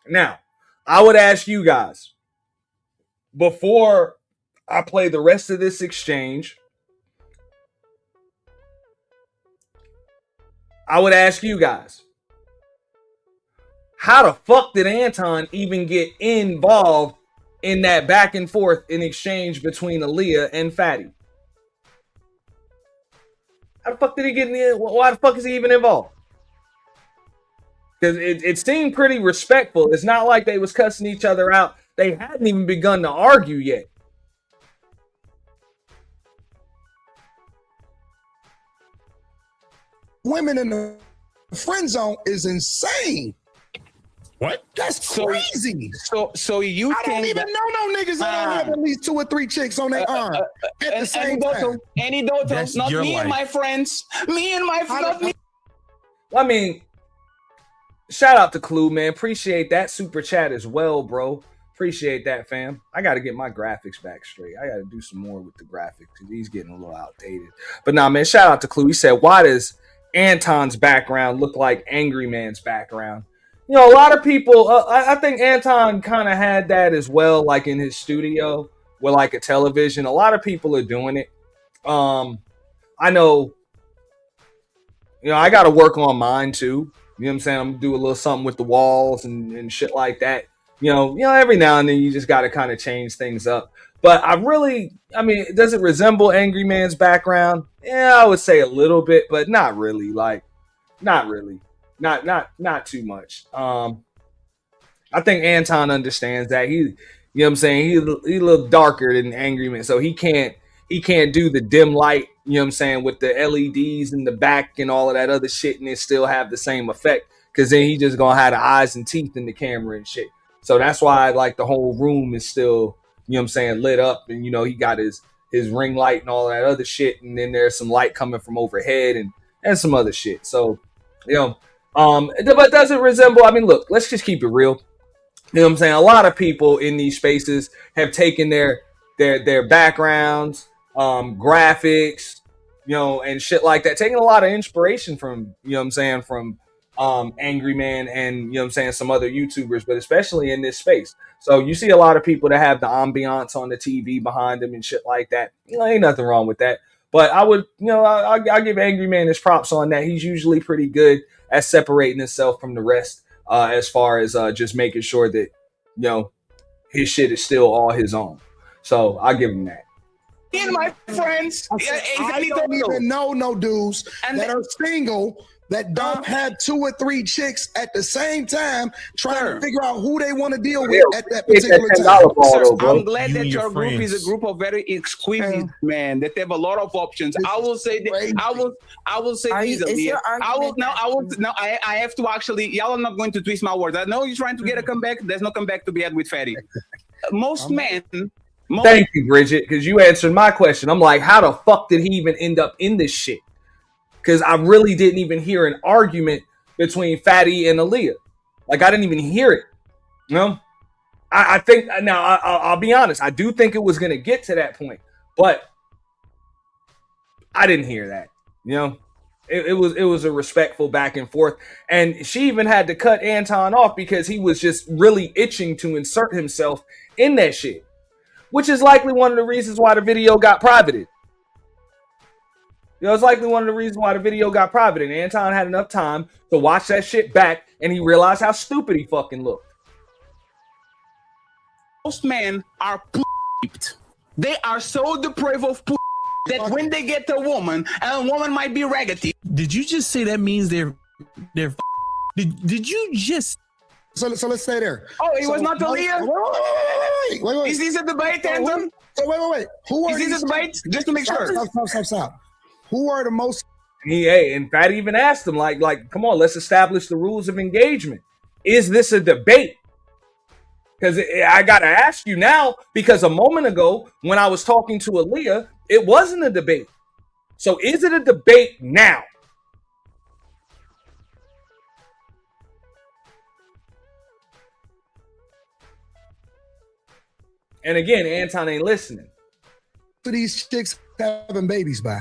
Now, I would ask you guys, before I play the rest of this exchange, I would ask you guys, how the fuck did Anton even get involved in that back and forth in exchange between Aaliyah and Fatty? How the fuck did he get in there? Why the fuck is he even involved? Because it seemed pretty respectful. It's not like they was cussing each other out. They hadn't even begun to argue yet. Women in the friend zone is insane. What? That's crazy. So you I don't even know no niggas that don't have at least 2 or 3 chicks on their arm at the same time. Anecdotal, not me and my friends. Me and my friends. I mean, shout out to Clue, man. Appreciate that super chat as well, bro. Appreciate that, fam. I got to get my graphics back straight. I got to do some more with the graphics because he's getting a little outdated. But nah, man, shout out to Clue. He said, why does Anton's background look like Angry Man's background? You know, a lot of people, I think Anton kind of had that as well, like in his studio with like a television. A lot of people are doing it. I know, you know, I got to work on mine too. You know what I'm saying? I'm going to do a little something with the walls and shit like that. You know, every now and then you just got to kind of change things up. But I mean, does it resemble Angry Man's background? Yeah, I would say a little bit, but not really. Like, not really. Not too much. I think Anton understands that. You know what I'm saying? He a little darker than Angry Man, so he can't do the dim light, you know what I'm saying, with the LEDs in the back and all of that other shit, and it still have the same effect. Cause then he just gonna have the eyes and teeth in the camera and shit. So that's why like the whole room is still, you know what I'm saying, lit up, and you know, he got his ring light and all that other shit, and then there's some light coming from overhead and some other shit. So, you know, but does it resemble, I mean, look, let's just keep it real. You know what I'm saying? A lot of people in these spaces have taken their backgrounds, graphics, you know, and shit like that, taking a lot of inspiration from, you know what I'm saying, from Angry Man and, you know what I'm saying, some other YouTubers, but especially in this space. So you see a lot of people that have the ambiance on the TV behind them and shit like that. You know, ain't nothing wrong with that. But I would, you know, I'll give Angry Man his props on that. He's usually pretty good at separating himself from the rest. As far as just making sure that, you know, his shit is still all his own. So I'll give him that. Me and my friends, I don't even know no dudes that are single that don't have 2 or 3 chicks at the same time trying to figure out who they want to deal with at that particular time. I'm glad that your group is a group of very exquisite men that have a lot of options. I will say that I will say easily. I have to actually, y'all are not going to twist my words. I know you're trying to get a comeback. There's no comeback to be had with Fatty. Most men. Thank you, Bridget, because you answered my question. I'm like, how the fuck did he even end up in this shit? Because I really didn't even hear an argument between Fatty and Aaliyah. Like, I didn't even hear it. You know? I think, now, I'll be honest. I do think it was going to get to that point. But I didn't hear that. You know? It was a respectful back and forth. And she even had to cut Anton off because he was just really itching to insert himself in that shit. Which is likely one of the reasons why the video got privated. You know, it's likely one of the reasons why the video got private. And Anton had enough time to watch that shit back, and he realized how stupid he fucking looked. Most men are p***ed. They are so depraved of p***, that when they get a woman, and a woman might be raggedy. Did you just say that means they're did you just... So let's stay there. Oh, it was not Aaliyah? Wait. Is this a debate, Anton? Wait. Who are Is this a debate? Just to make sure. Stop. Who are the most... And Fatty even asked him, like, come on, let's establish the rules of engagement. Is this a debate? Because I got to ask you now, because a moment ago, when I was talking to Aaliyah, it wasn't a debate. So is it a debate now? And again, Anton ain't listening. So these chicks having babies by?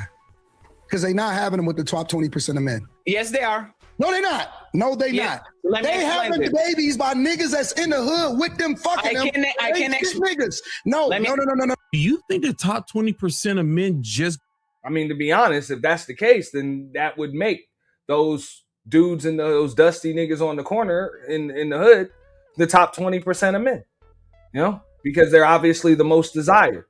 Because they not having them with the top 20% of men. Yes, they are. No, they not. No, they not. They having the babies by niggas that's in the hood with them fucking them. I can niggas. No. Do you think the top 20% of men just... I mean, to be honest, if that's the case, then that would make those dudes and those dusty niggas on the corner in the hood the top 20% of men. You know? Because they're obviously the most desired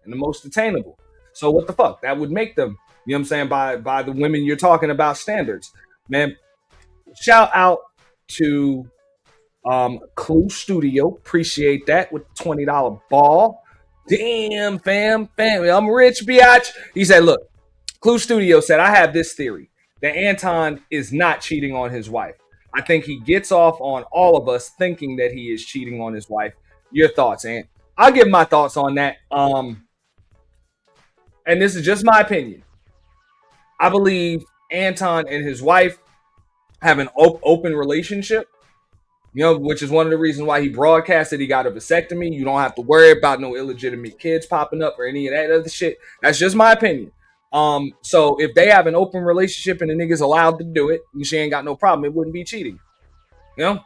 and the most attainable. So what the fuck? That would make them, you know what I'm saying, by the women you're talking about standards. Man, shout out to Clue Studio. Appreciate that with the $20 ball. Damn, fam. I'm rich, biatch. He said, look, Clue Studio said, I have this theory that Anton is not cheating on his wife. I think he gets off on all of us thinking that he is cheating on his wife. Your thoughts, Ant? I'll give my thoughts on that. And this is just my opinion. I believe Anton and his wife have an open relationship, you know, which is one of the reasons why he broadcasted he got a vasectomy. You don't have to worry about no illegitimate kids popping up or any of that other shit. That's just my opinion. So if they have an open relationship and the nigga's allowed to do it and she ain't got no problem, it wouldn't be cheating. You know?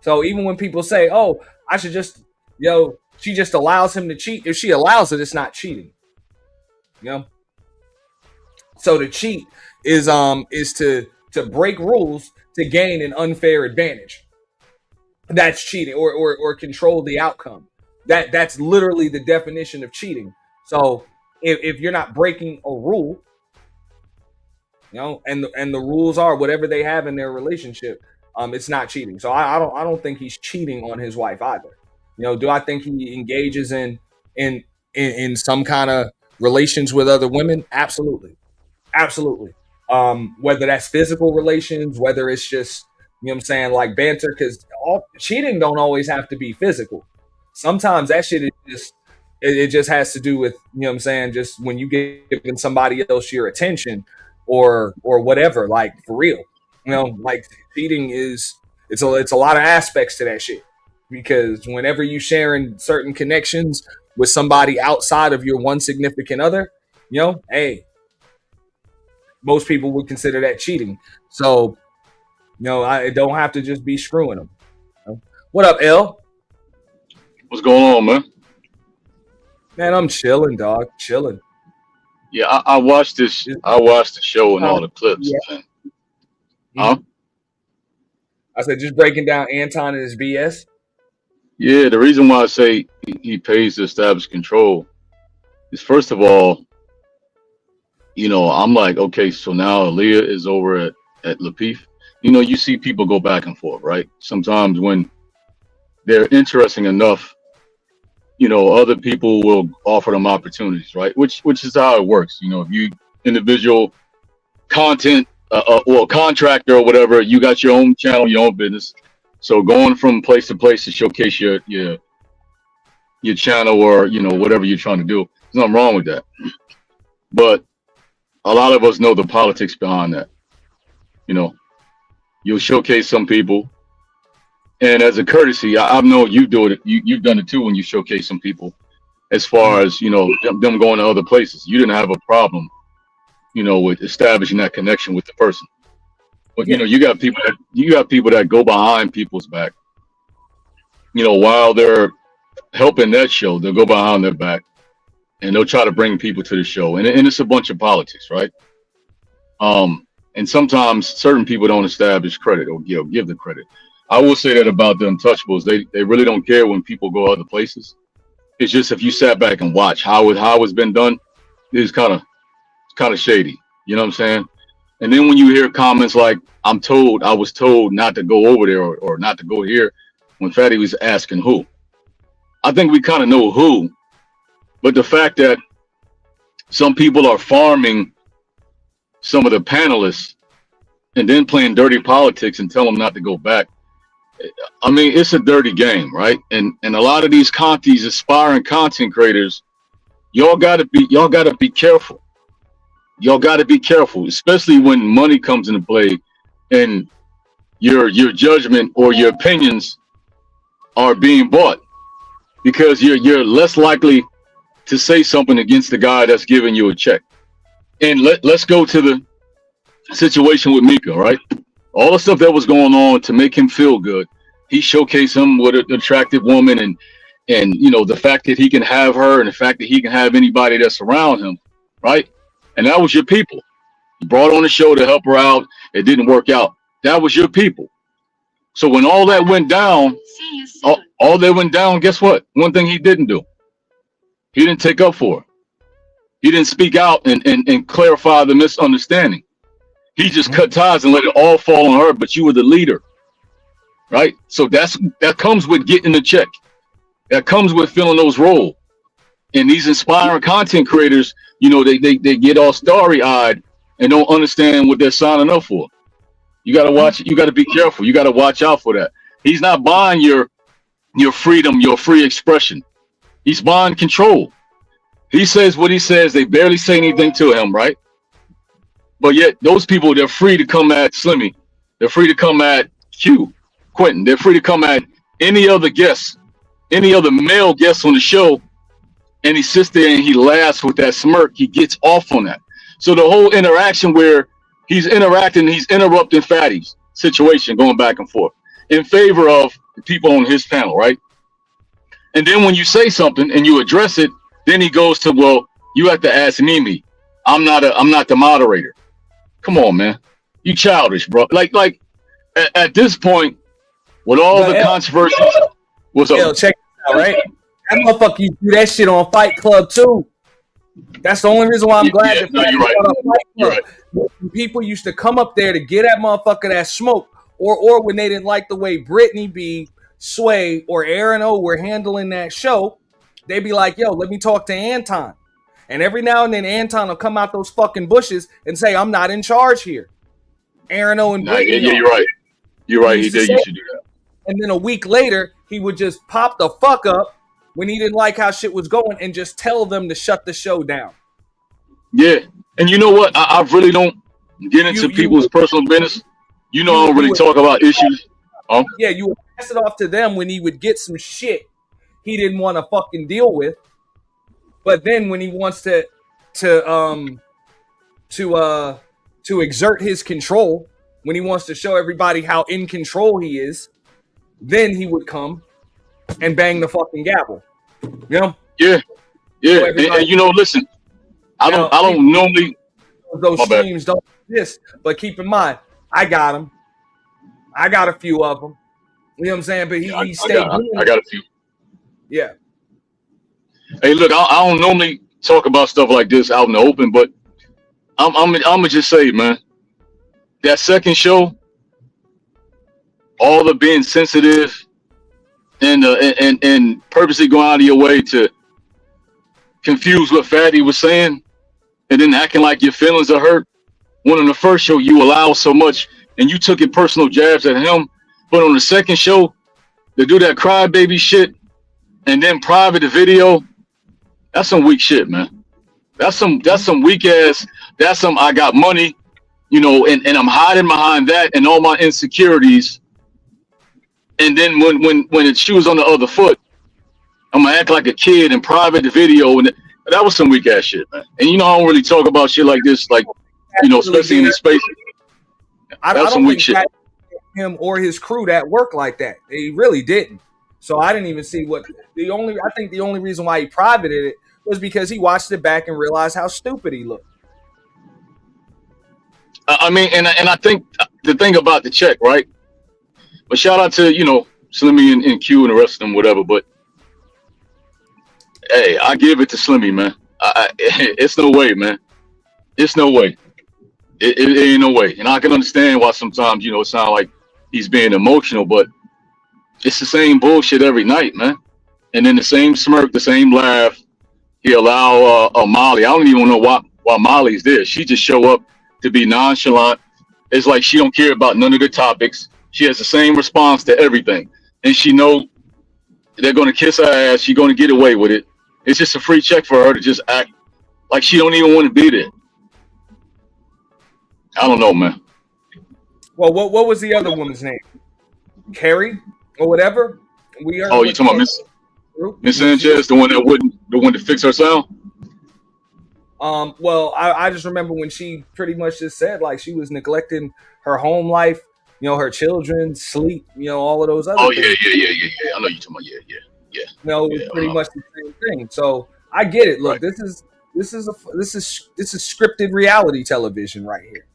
So even when people say, oh, I should just, she just allows him to cheat. If she allows it, it's not cheating. You know? So to cheat is to break rules to gain an unfair advantage. That's cheating, or control the outcome. That's literally the definition of cheating. So if you're not breaking a rule, You know, and the rules are whatever they have in their relationship. It's not cheating. So I don't think he's cheating on his wife either. You know, do I think he engages in some kind of relations with other women? Absolutely. Absolutely. Whether that's physical relations, whether it's just, you know what I'm saying, like banter, because cheating don't always have to be physical. Sometimes that shit is just, it just has to do with, you know what I'm saying, just when you giving somebody else your attention or whatever, like for real. You know, like cheating it's a lot of aspects to that shit. Because whenever you sharing certain connections with somebody outside of your one significant other, you know, hey, most people would consider that cheating. So, you know, I don't have to just be screwing them. You know? What up, L? What's going on, man? Man, I'm chilling, dog. Chilling. Yeah, I watched this. I watched the show and all the clips. Yeah. Huh? I said just breaking down Anton and his BS. Yeah, the reason why I say he pays to establish control is, first of all, you know, I'm like, okay, so now Aaliyah is over at Lapeef. You know, you see people go back and forth, right? Sometimes when they're interesting enough, you know, other people will offer them opportunities, right? Which is how it works. You know, if you individual content or contractor or whatever, you got your own channel, your own business. So going from place to place to showcase your channel or, you know, whatever you're trying to do, there's nothing wrong with that. But a lot of us know the politics behind that. You know, you'll showcase some people. And as a courtesy, I know you do it. You've done it too when you showcase some people. As far as, you know, them going to other places, you didn't have a problem, you know, with establishing that connection with the person. But you know, you got people that go behind people's back. You know, while they're helping that show, they'll go behind their back, and they'll try to bring people to the show, and it's a bunch of politics, right? And sometimes certain people don't establish credit or give the credit. I will say that about the Untouchables. They really don't care when people go other places. It's just if you sat back and watch how it's been done, it's kind of shady. You know what I'm saying? And then when you hear comments like, I was told not to go over there or not to go here, when Fatty was asking who. I think we kind of know who, but the fact that some people are farming some of the panelists and then playing dirty politics and tell them not to go back. I mean, it's a dirty game, right? And a lot of these aspiring content creators, y'all gotta be careful. Y'all got to be careful, especially when money comes into play and your judgment or your opinions are being bought, because you're less likely to say something against the guy that's giving you a check. And let's go to the situation with Mika, right? All the stuff that was going on to make him feel good. He showcased him with an attractive woman and you know, the fact that he can have her and the fact that he can have anybody that's around him, right? And that was your people. You brought on the show to help her out. It didn't work out. That was your people. So when all that went down, all that went down, guess what? One thing he didn't do. He didn't take up for her. He didn't speak out and clarify the misunderstanding. He just cut ties and let it all fall on her, but you were the leader, right? So that comes with getting the check. That comes with filling those roles. And these inspiring content creators, you know, they get all starry-eyed and don't understand what they're signing up for. You got to watch it. You got to be careful. You got to watch out for that. He's not buying your freedom, your free expression. He's buying control. He says what he says. They barely say anything to him, right? But yet those people, they're free to come at Slimmy. They're free to come at Quentin. They're free to come at any other guest, any other male guest on the show. And he sits there and he laughs with that smirk. He gets off on that. So the whole interaction where he's interacting, he's interrupting Fatty's situation, going back and forth in favor of the people on his panel, right? And then when you say something and you address it, then he goes to, well, you have to ask Mimi. I'm not the moderator. Come on, man. You childish, bro. Like at this point, with all the controversy, what's up? Check it out, right? That motherfucker used to do that shit on Fight Club too. That's the only reason why I'm glad that no, you're right. You're right. When people used to come up there to get at motherfucker that smoke, or when they didn't like the way Brittany B, Sway, or Aaron O were handling that show, they'd be like, yo, let me talk to Anton. And every now and then Anton will come out those fucking bushes and say, I'm not in charge here. Aaron O and Brittany. Yeah, you're right. You're right. He did used to do that. And then a week later, he would just pop the fuck up when he didn't like how shit was going and just tell them to shut the show down. Yeah. And you know what? I really don't get into people's personal business. You know, I don't really talk about issues. Yeah, you would pass it off to them when he would get some shit he didn't want to fucking deal with. But then when he wants to exert his control, when he wants to show everybody how in control he is, then he would come and bang the fucking gavel. You know? Yeah. Yeah. So and you know, listen, I don't normally those streams don't exist, but keep in mind, I got them. I got a few of them. You know what I'm saying? But he stayed. I got a few. Yeah. Hey, look, I don't normally talk about stuff like this out in the open, but I'm gonna just say, man, that second show, all the being sensitive and purposely going out of your way to confuse what Fatty was saying, and then acting like your feelings are hurt. When on the first show you allow so much, and you took it personal jabs at him, but on the second show, to do that crybaby shit, and then private the video. That's some weak shit, man. That's some weak ass. That's some I got money, you know, and I'm hiding behind that and all my insecurities. And then when the shoe's on the other foot, I'm gonna act like a kid in private the video, and that was some weak ass shit, man. And you know I don't really talk about shit like this, like you know, especially in this space. I don't think that him or his crew that work like that. They really didn't. So I didn't even see I think the only reason why he privated it was because he watched it back and realized how stupid he looked. I mean, and I think the thing about the check, right? But shout out to, you know, Slimmy and Q and the rest of them, whatever. But hey, I give it to Slimmy, man. It's no way, man. It's no way. It ain't no way. And I can understand why sometimes, you know, it sounds like he's being emotional, but it's the same bullshit every night, man. And then the same smirk, the same laugh. He allow Molly. I don't even know why Molly's there. She just show up to be nonchalant. It's like she don't care about none of the topics. She has the same response to everything, and she know they're gonna kiss her ass. She's gonna get away with it. It's just a free check for her to just act like she don't even want to be there. I don't know, man. Well, what was the other woman's name? Carrie or whatever. We are. Oh, you talking about Miss Sanchez, the one to fix her sound? Well, I just remember when she pretty much just said like she was neglecting her home life, you know, her children, sleep, you know, all of those other things. Yeah. I know you talking about yeah. You know, it's pretty much the same thing. So I get it. Look, this is scripted reality television right here.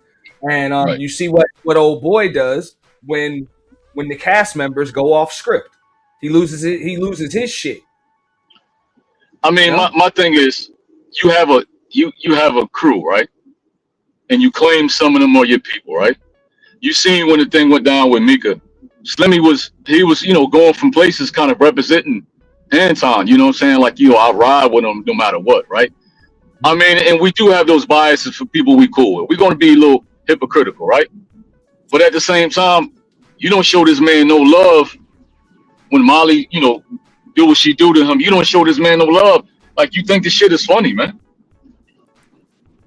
And you see what old boy does when the cast members go off script. He loses his shit. I mean, my thing is, you have a crew, right? And you claim some of them are your people, right? You seen when the thing went down with Mika. Slimmy was, you know, going from places kind of representing Anton, you know what I'm saying? Like, you know, I ride with him no matter what, right? I mean, and we do have those biases for people we cool with. We're going to be a little hypocritical, right? But at the same time, you don't show this man no love when Molly, you know, do what she do to him. You don't show this man no love. Like, you think this shit is funny, man.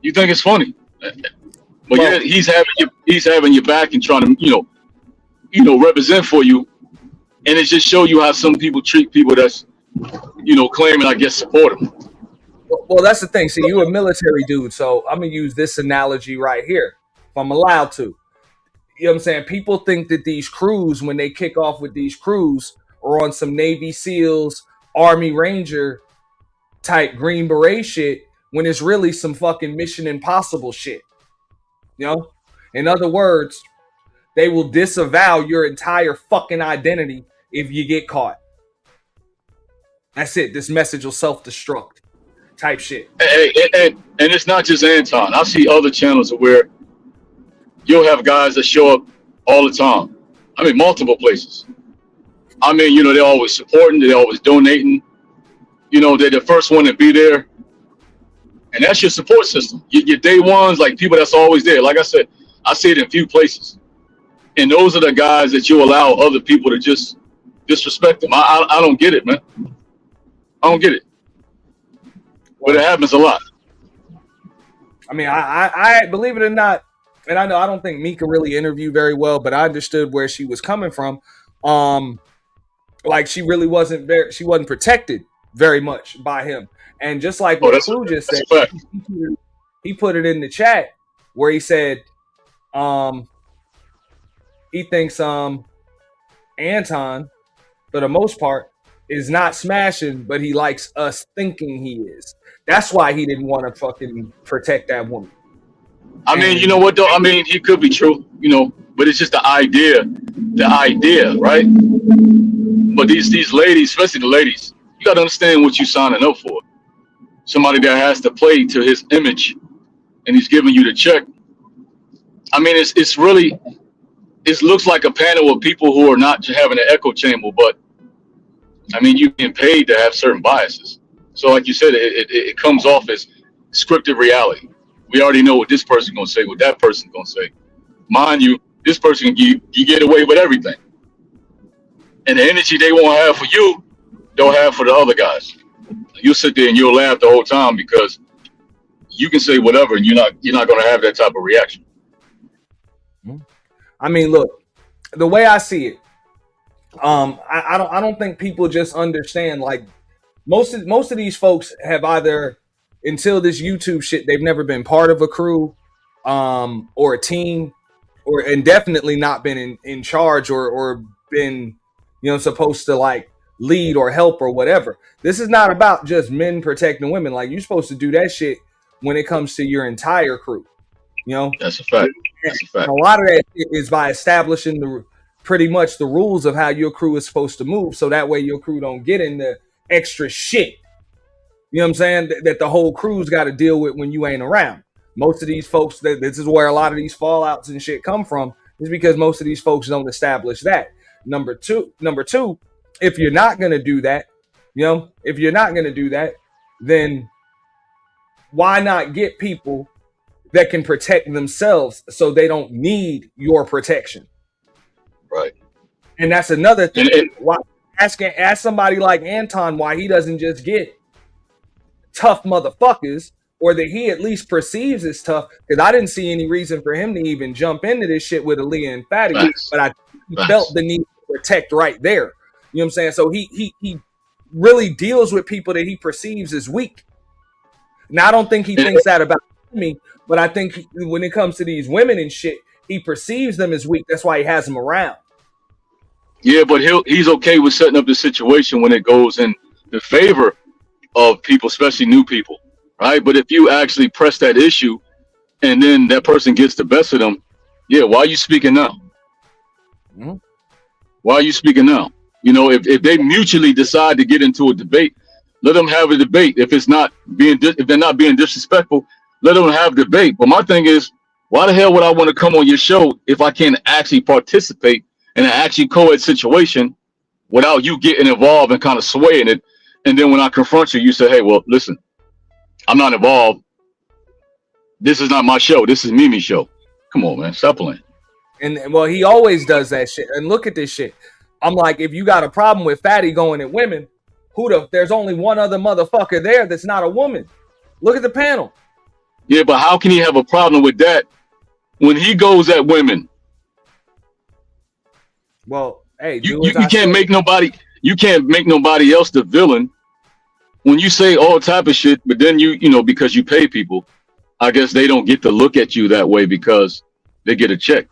You think it's funny. But yeah, he's having your back and trying to, you know, represent for you. And it just show you how some people treat people that's, you know, claiming, I guess, support them. Well, that's the thing. See, you're a military dude, so I'm going to use this analogy right here, if I'm allowed to. You know what I'm saying? People think that these crews, when they kick off with these crews, are on some Navy SEALs, Army Ranger type Green Beret shit, when it's really some fucking Mission Impossible shit. You know? In other words, they will disavow your entire fucking identity if you get caught. That's it. This message will self-destruct. type shit. And it's not just Anton. I see other channels where you'll have guys that show up all the time. I mean, multiple places. I mean, you know, they're always supporting, they're always donating. You know, they're the first one to be there. And that's your support system. Your day ones, like people that's always there. Like I said, I see it in a few places. And those are the guys that you allow other people to just disrespect them. I don't get it, man. I don't get it. But it happens a lot. I mean, I believe it or not, and I know I don't think Mika really interviewed very well, but I understood where she was coming from. Like she really wasn't protected very much by him. And just like what Clue just said, he put it in the chat where he said he thinks Anton, for the most part, is not smashing, but he likes us thinking he is. That's why he didn't want to fucking protect that woman. I mean, you know what though? I mean, he could be true, you know, but it's just the idea, right? But these ladies, especially the ladies, you got to understand what you're signing up for. Somebody that has to play to his image, and he's giving you the check. I mean, it's really, it looks like a panel of people who are not having an echo chamber, but I mean, you're being paid to have certain biases. So like you said, it comes off as scripted reality. We already know what this person's going to say, what that person's going to say. Mind you, this person, you get away with everything. And the energy they won't have for you, they'll have for the other guys. You'll sit there and you'll laugh the whole time because you can say whatever and you're not going to have that type of reaction. I mean, look, the way I see it, I don't think people just understand. Like most of these folks have either, until this YouTube shit, they've never been part of a crew, or a team, and definitely not been in charge or been, you know, supposed to like lead or help or whatever. This is not about just men protecting women. Like you're supposed to do that shit when it comes to your entire crew. You know, that's a fact. That's a fact. And a lot of that is by establishing pretty much the rules of how your crew is supposed to move, so that way your crew don't get into extra shit. You know what I'm saying? That the whole crew's got to deal with when you ain't around. Most of these folks, this is where a lot of these fallouts and shit come from, is because most of these folks don't establish that. Number two, if you're not gonna do that, then why not get people that can protect themselves so they don't need your protection? Right. And that's another thing. Why ask somebody like Anton why he doesn't just get tough motherfuckers, or that he at least perceives as tough, because I didn't see any reason for him to even jump into this shit with Aaliyah and Fatty, but I felt the need to protect right there. You know what I'm saying? So he really deals with people that he perceives as weak. Now I don't think he thinks that about me, but I think when it comes to these women and shit, he perceives them as weak. That's why he has them around. Yeah, but he's okay with setting up the situation when it goes in the favor of people, especially new people, right? But if you actually press that issue and then that person gets the best of them, yeah, why are you speaking now? Mm-hmm. Why are you speaking now? You know, if they mutually decide to get into a debate, let them have a debate. If they're not being disrespectful, let them have debate. But my thing is, why the hell would I want to come on your show if I can't actually participate in an actually co-ed situation without you getting involved and kind of swaying it? And then when I confront you, you say, hey, well, listen, I'm not involved. This is not my show. This is Mimi's show. Come on, man. Stop playing. And well, he always does that shit. And look at this shit. I'm like, if you got a problem with Fatty going at women, there's only one other motherfucker there that's not a woman. Look at the panel. Yeah, but how can he have a problem with that when he goes at women? Well, hey, you can't make nobody else the villain when you say all type of shit, but then you know, because you pay people, I guess they don't get to look at you that way because they get a check.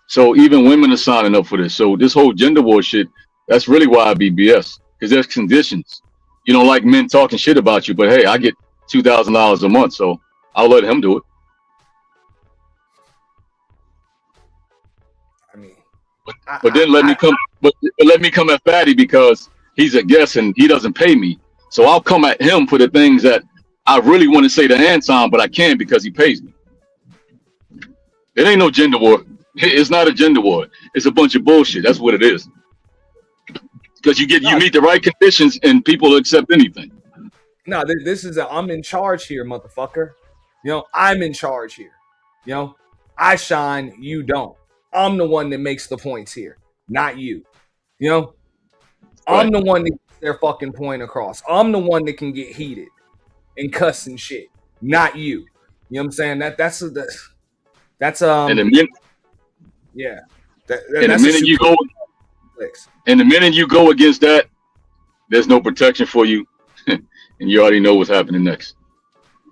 So even women are signing up for this. So this whole gender war shit, that's really why I be BS, because there's conditions. You don't like men talking shit about you, but hey, I get $2,000 a month, so I'll let him do it. I mean, but then let me come at Fatty because he's a guest and he doesn't pay me. So I'll come at him for the things that I really want to say to Anton, but I can't because he pays me. It ain't no gender war. It's not a gender war. It's a bunch of bullshit. That's what it is. Because you meet the right conditions and people accept anything. No, this is I'm in charge here, motherfucker. You know, I'm in charge here. You know, I shine, you don't. I'm the one that makes the points here, not you. You know, I'm the one that gets their fucking point across. I'm the one that can get heated and cuss and shit, not you. You know what I'm saying? That's and the minute, yeah. And the minute you go, and the minute you go against that, there's no protection for you, and you already know what's happening next.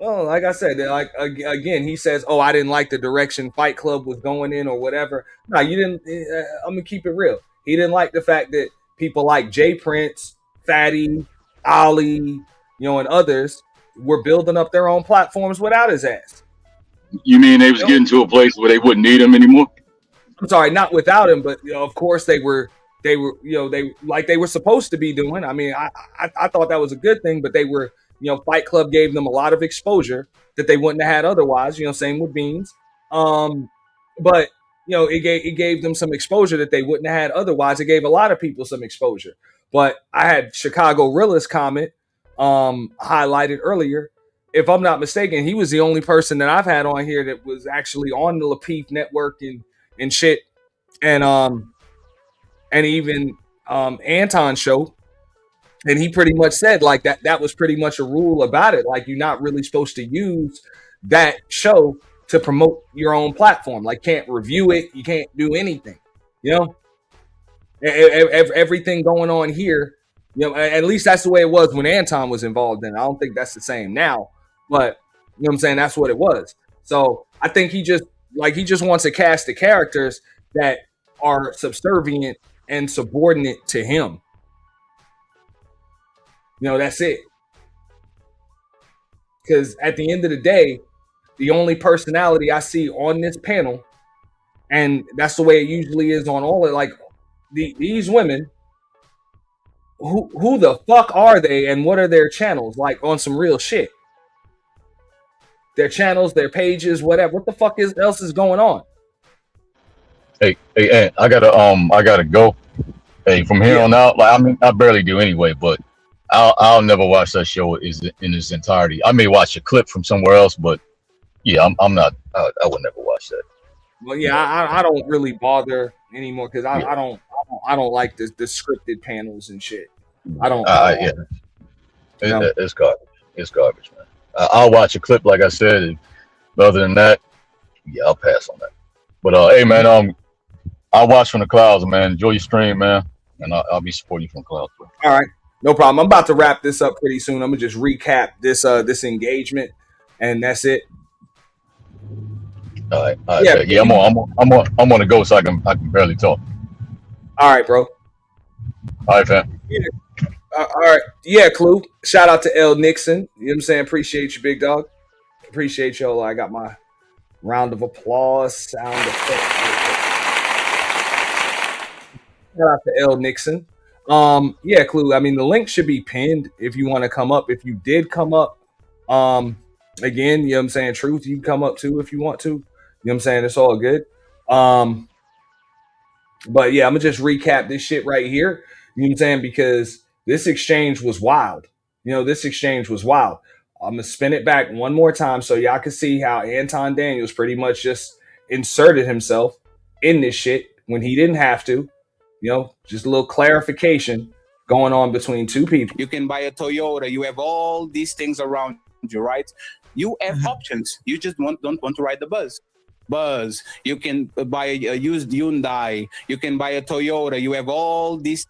Well, like I said, like again, he says, "Oh, I didn't like the direction Fight Club was going in, or whatever." No, you didn't. I'm gonna keep it real. He didn't like the fact that people like Jay Prince, Fatty, Ali, you know, and others were building up their own platforms without his ass. You mean they was getting to a place where they wouldn't need him anymore? I'm sorry, not without him, but you know, of course they were, you know, they were supposed to be doing. I mean, I thought that was a good thing, but they were, you know, Fight Club gave them a lot of exposure that they wouldn't have had otherwise. You know, same with Beans. But you know, it gave them some exposure that they wouldn't have had otherwise. It gave a lot of people some exposure. But I had Chicago Rilla's comment highlighted earlier. If I'm not mistaken, he was the only person that I've had on here that was actually on the Lapeef network and shit, and even Anton's show, and he pretty much said like that was pretty much a rule about it. Like, you're not really supposed to use that show to promote your own platform. Like, can't review it, you can't do anything. You know, everything going on here. You know, at least that's the way it was when Anton was involved in it. I don't think that's the same now, but you know what I'm saying? That's what it was. So I think he just wants to cast the characters that are subservient and subordinate to him. You know, that's it. Because at the end of the day, the only personality I see on this panel, and that's the way it usually is on all of, like, these women, who the fuck are they and what are their channels? Like, on some real shit. Their channels, their pages, whatever. What the fuck else is going on? Hey, I gotta go. Hey, from here on out, like, I mean, I barely do anyway, but I'll never watch that show in its entirety. I may watch a clip from somewhere else, but yeah, I'm not. I would never watch that. Well, yeah, I don't really bother anymore because I don't like the scripted panels and shit. I don't. Yeah, it's garbage. It's garbage, man. I'll watch a clip, like I said. But other than that, yeah, I'll pass on that. But hey, man, I'll watch from the clouds, man. Enjoy your stream, man, and I'll be supporting you from the clouds. Bro. All right, no problem. I'm about to wrap this up pretty soon. I'm gonna just recap this engagement, and that's it. All right. Yeah, I'm on the go, so I can barely talk. All right, bro. All right, fam. Yeah. All right. Yeah, Clue. Shout out to L. Nixon. You know what I'm saying? Appreciate you, big dog. Appreciate y'all. I got my round of applause sound effect. Shout out to L. Nixon. Yeah, Clue. I mean, the link should be pinned if you want to come up. If you did come up, again, you know what I'm saying? Truth, you can come up too if you want to. You know what I'm saying? It's all good. But yeah, I'm gonna just recap this shit right here. You know what I'm saying? Because this exchange was wild. You know, this exchange was wild. I'm gonna spin it back one more time so y'all can see how Anton Daniels pretty much just inserted himself in this shit when he didn't have to. You know, just a little clarification going on between two people. You can buy a Toyota. You have all these things around you, right? You have options. You just don't want to ride the buzz. You can buy a used Hyundai. You can buy a Toyota. You have all these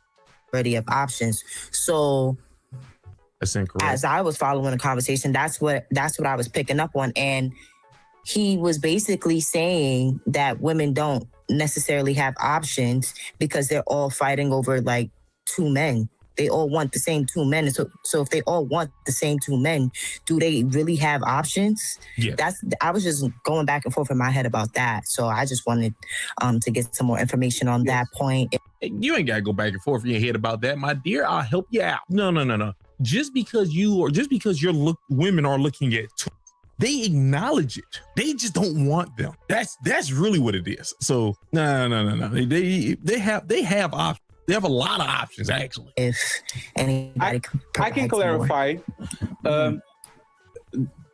already of options. So that's incorrect. As I was following the conversation, that's what I was picking up on. And he was basically saying that women don't necessarily have options because they're all fighting over like two men. They all want the same two men. So if they all want the same two men, do they really have options? Yeah. I was just going back and forth in my head about that. So I just wanted to get some more information on that point. You ain't got to go back and forth in your head about that, my dear. I'll help you out. No. just because women are looking at, they acknowledge it. They just don't want them. That's really what it is. So no. They have options. They have a lot of options, actually. If anybody I can clarify.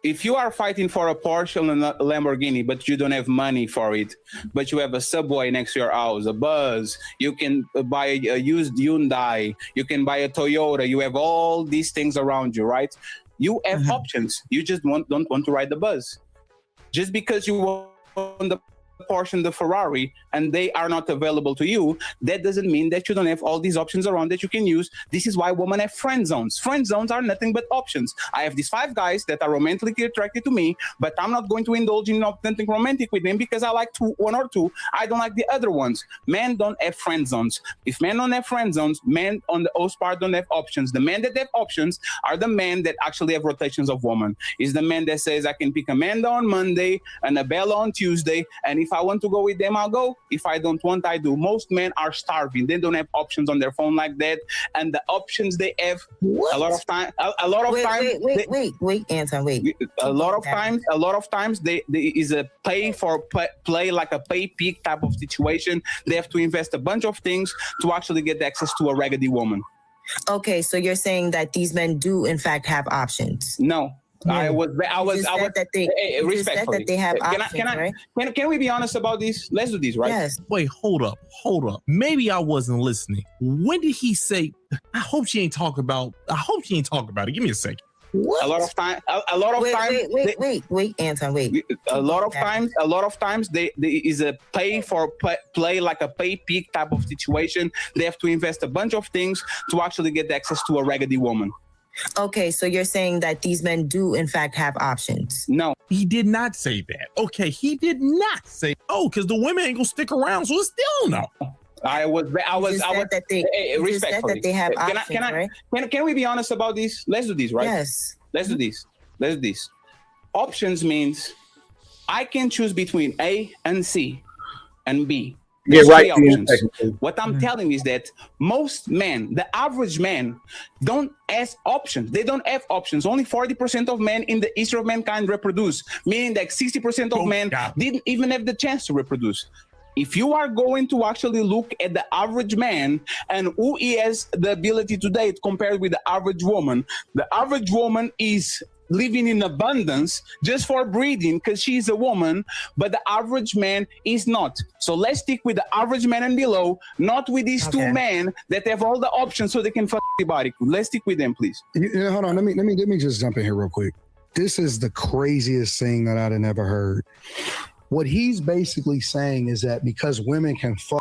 If you are fighting for a Porsche and a Lamborghini, but you don't have money for it, but you have a Subway next to your house, a Buzz, you can buy a used Hyundai, you can buy a Toyota, you have all these things around you, right? You have options. You just don't want to ride the Buzz. Just because you want the Porsche and the Ferrari and they are not available to you, that doesn't mean that you don't have all these options around that you can use. This is why women have friend zones. Friend zones are nothing but options. I have these 5 guys that are romantically attracted to me, but I'm not going to indulge in something romantic with them because I like one or two. I don't like the other ones. Men don't have friend zones. If men don't have friend zones, men on the most part don't have options. The men that have options are the men that actually have rotations of women. Is the man that says I can pick Amanda on Monday and a Bella on Tuesday, and if I want to go with them, I'll go. If I don't want, I do. Most men are starving. They don't have options on their phone like that. And the options they have, a lot of times, Anton, wait. A lot of times, they is a play like a pay peak type of situation. They have to invest a bunch of things to actually get access to a raggedy woman. Okay, so you're saying that these men do in fact have options? No. I was respectfully. That they have options, right? Can we be honest about this? Let's do this, right? Yes. Wait, hold up. Maybe I wasn't listening. When did he say? I hope she ain't talking about it. Give me a second. What? A lot of times. Wait, Anton, wait. A lot of times, they is a play like a pay peak type of situation. They have to invest a bunch of things to actually get access to a raggedy woman. Okay, so you're saying that these men do in fact have options? No. He did not say that. Okay, he did not say, because the women ain't gonna stick around, so it's still no. Respectfully. That they have options, right? Can we be honest about this? Let's do this, right? Yes. Let's do this. Options means I can choose between A and C and B. Yeah, right. What I'm telling you is that most men, the average man, don't have options. They don't have options. Only 40% of men in the history of mankind reproduce, meaning that 60% of men didn't even have the chance to reproduce. If you are going to actually look at the average man and who he has the ability to date compared with the average woman is living in abundance just for breeding because she's a woman, but the average man is not. So let's stick with the average man and below, not with these two men that have all the options so they can fuck everybody. Let's stick with them, please. Hold on, let me just jump in here real quick. This is the craziest thing that I'd never heard. What he's basically saying is that because women can fuck,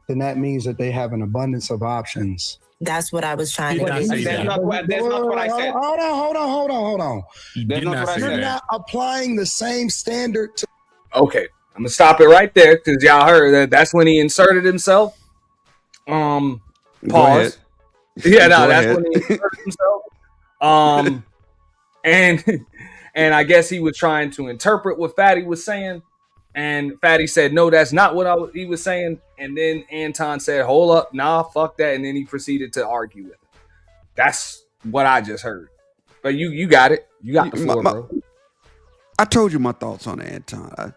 then that means that they have an abundance of options. That's what I was trying to get. That's not what I said. Hold on. That's not what I said. You're not applying the same standard to. Okay, I'm gonna stop it right there because y'all heard that. That's when he inserted himself. Pause. Yeah, no, that's when he inserted himself. And I guess he was trying to interpret what Fatty was saying. And Fatty said, no, that's not what he was saying. And then Anton said, hold up, nah, fuck that. And then he proceeded to argue with it. That's what I just heard. But you got it. You got the floor, bro. I told you my thoughts on Anton.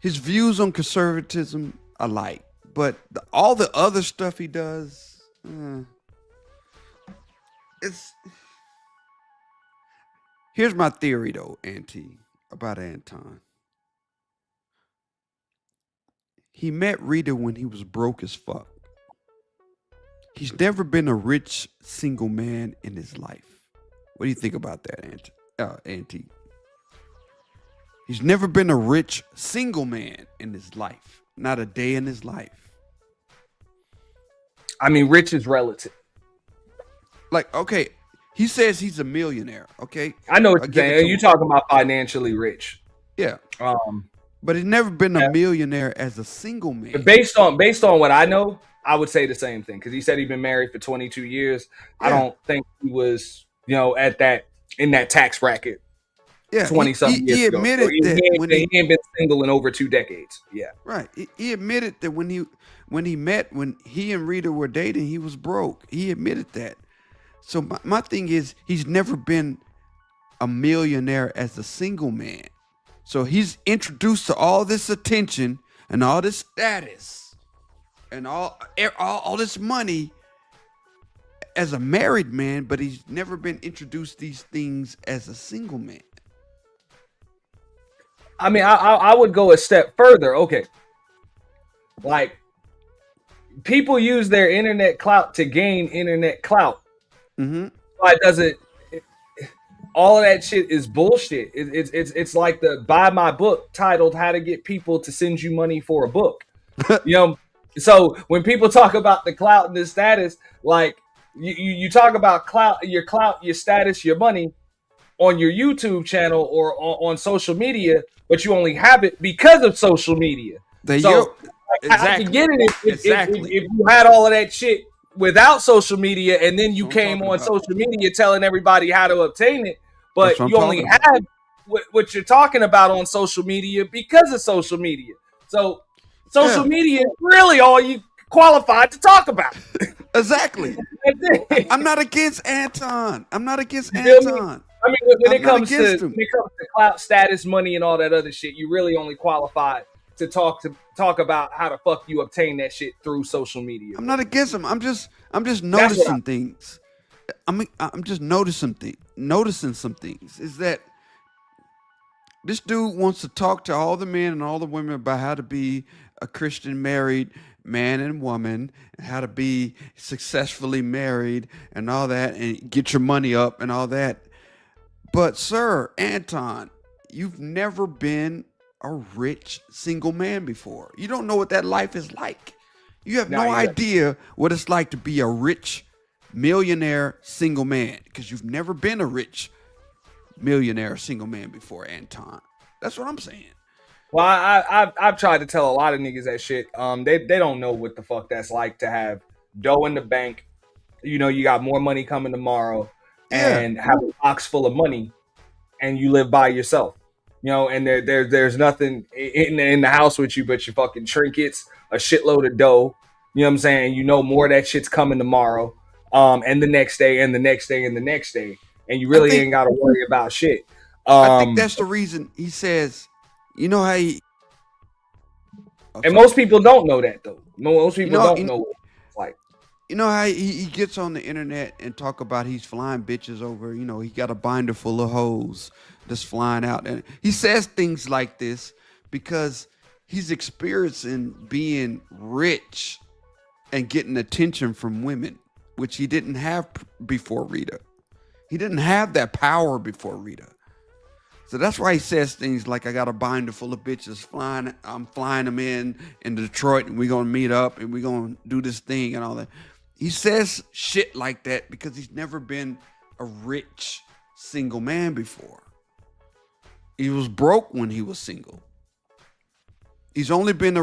His views on conservatism I like. But all the other stuff he does, Here's my theory, though, Auntie, about Anton. He met Rita when he was broke as fuck. He's never been a rich single man in his life. What do you think about that, Auntie? He's never been a rich single man in his life. Not a day in his life. I mean, rich is relative. Like, okay, he says he's a millionaire, okay? I know what you're saying. You're talking about financially rich. Yeah. But he's never been a millionaire as a single man. But based on what I know, I would say the same thing because he said he'd been married for 22 years. Yeah. I don't think he was, in that tax bracket. Yeah, 20-something years he admitted ago. that he ain't been single in over 2 decades. Yeah, right. He admitted that when he and Rita were dating, he was broke. He admitted that. So my thing is, he's never been a millionaire as a single man. So he's introduced to all this attention and all this status and all this money as a married man, but he's never been introduced these things as a single man. I mean, I would go a step further. Okay. Like, people use their internet clout to gain internet clout. Mm-hmm. Why doesn't all of that shit is bullshit? It's like the buy my book titled "How to Get People to Send You Money for a Book." You know, so when people talk about the clout and the status, like you talk about clout, your status, your money on your YouTube channel or on social media, but you only have it because of social media. So I can get it if you had all of that shit without social media, and then you came on social media telling everybody how to obtain it, but you only have what you're talking about on social media because of social media. So social media is really all you qualified to talk about. Exactly. I'm not against Anton. I'm not against You feel me? Anton. I mean, when it comes to clout, status, money, and all that other shit, you really only qualified to talk about how the fuck you obtain that shit through social media. I'm not against him. I'm just noticing things. I'm just noticing some things. Is that this dude wants to talk to all the men and all the women about how to be a Christian married man and woman, and how to be successfully married and all that, and get your money up and all that. But sir, Anton, you've never been a rich single man before. You don't know what that life is like. You have no idea what it's like to be a rich millionaire single man, because you've never been a rich millionaire single man before, Anton. That's what I'm saying. Well, I've tried to tell a lot of niggas that shit. They don't know what the fuck that's like to have dough in the bank. You know, you got more money coming tomorrow, and have a box full of money, and you live by yourself. You know, and there's nothing in the house with you but your fucking trinkets, a shitload of dough. You know what I'm saying? You know more of that shit's coming tomorrow, and the next day, and the next day, and the next day, and you really ain't got to worry about shit. I think that's the reason he says, you know how he. And most people don't know that though. Most people don't know what it's like. You know how he gets on the internet and talk about he's flying bitches over. You know, he got a binder full of hoes that's flying out, and he says things like this because he's experiencing being rich and getting attention from women, which he didn't have before Rita. He didn't have that power before Rita. So that's why he says things like, I got a binder full of bitches flying. I'm flying them in Detroit, and we're going to meet up and we're going to do this thing and all that. He says shit like that because he's never been a rich single man before. He was broke when he was single. He's only been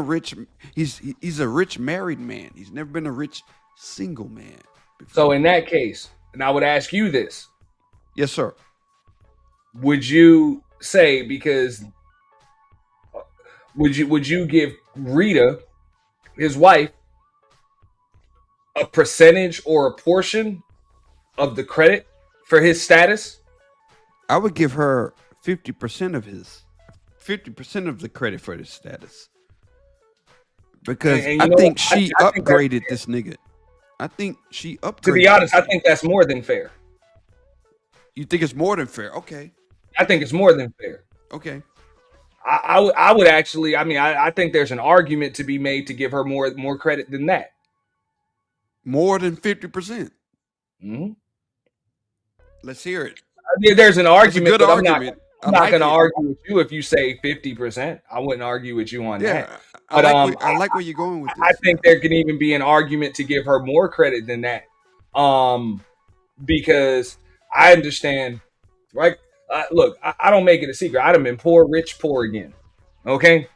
he's a rich married man. He's never been a rich single man before. So in that case, and I would ask you this. Yes, sir. Would you say, because would you give Rita, his wife, a percentage or a portion of the credit for his status? I would give her 50% of the credit for his status. Because I think she upgraded this nigga. I think she upgraded. To be honest, I think that's more than fair. You think it's more than fair? Okay. I think it's more than fair. Okay. I would actually, I think there's an argument to be made to give her more credit than that. More than 50%. Mm-hmm. Let's hear it. There's an argument. Good argument. I'm not going to argue with you if you say 50%. I wouldn't argue with you on that. But, I like where you're going with this. I think there can even be an argument to give her more credit than that. Because I understand, right? Look, I don't make it a secret. I done been poor, rich, poor again. Okay?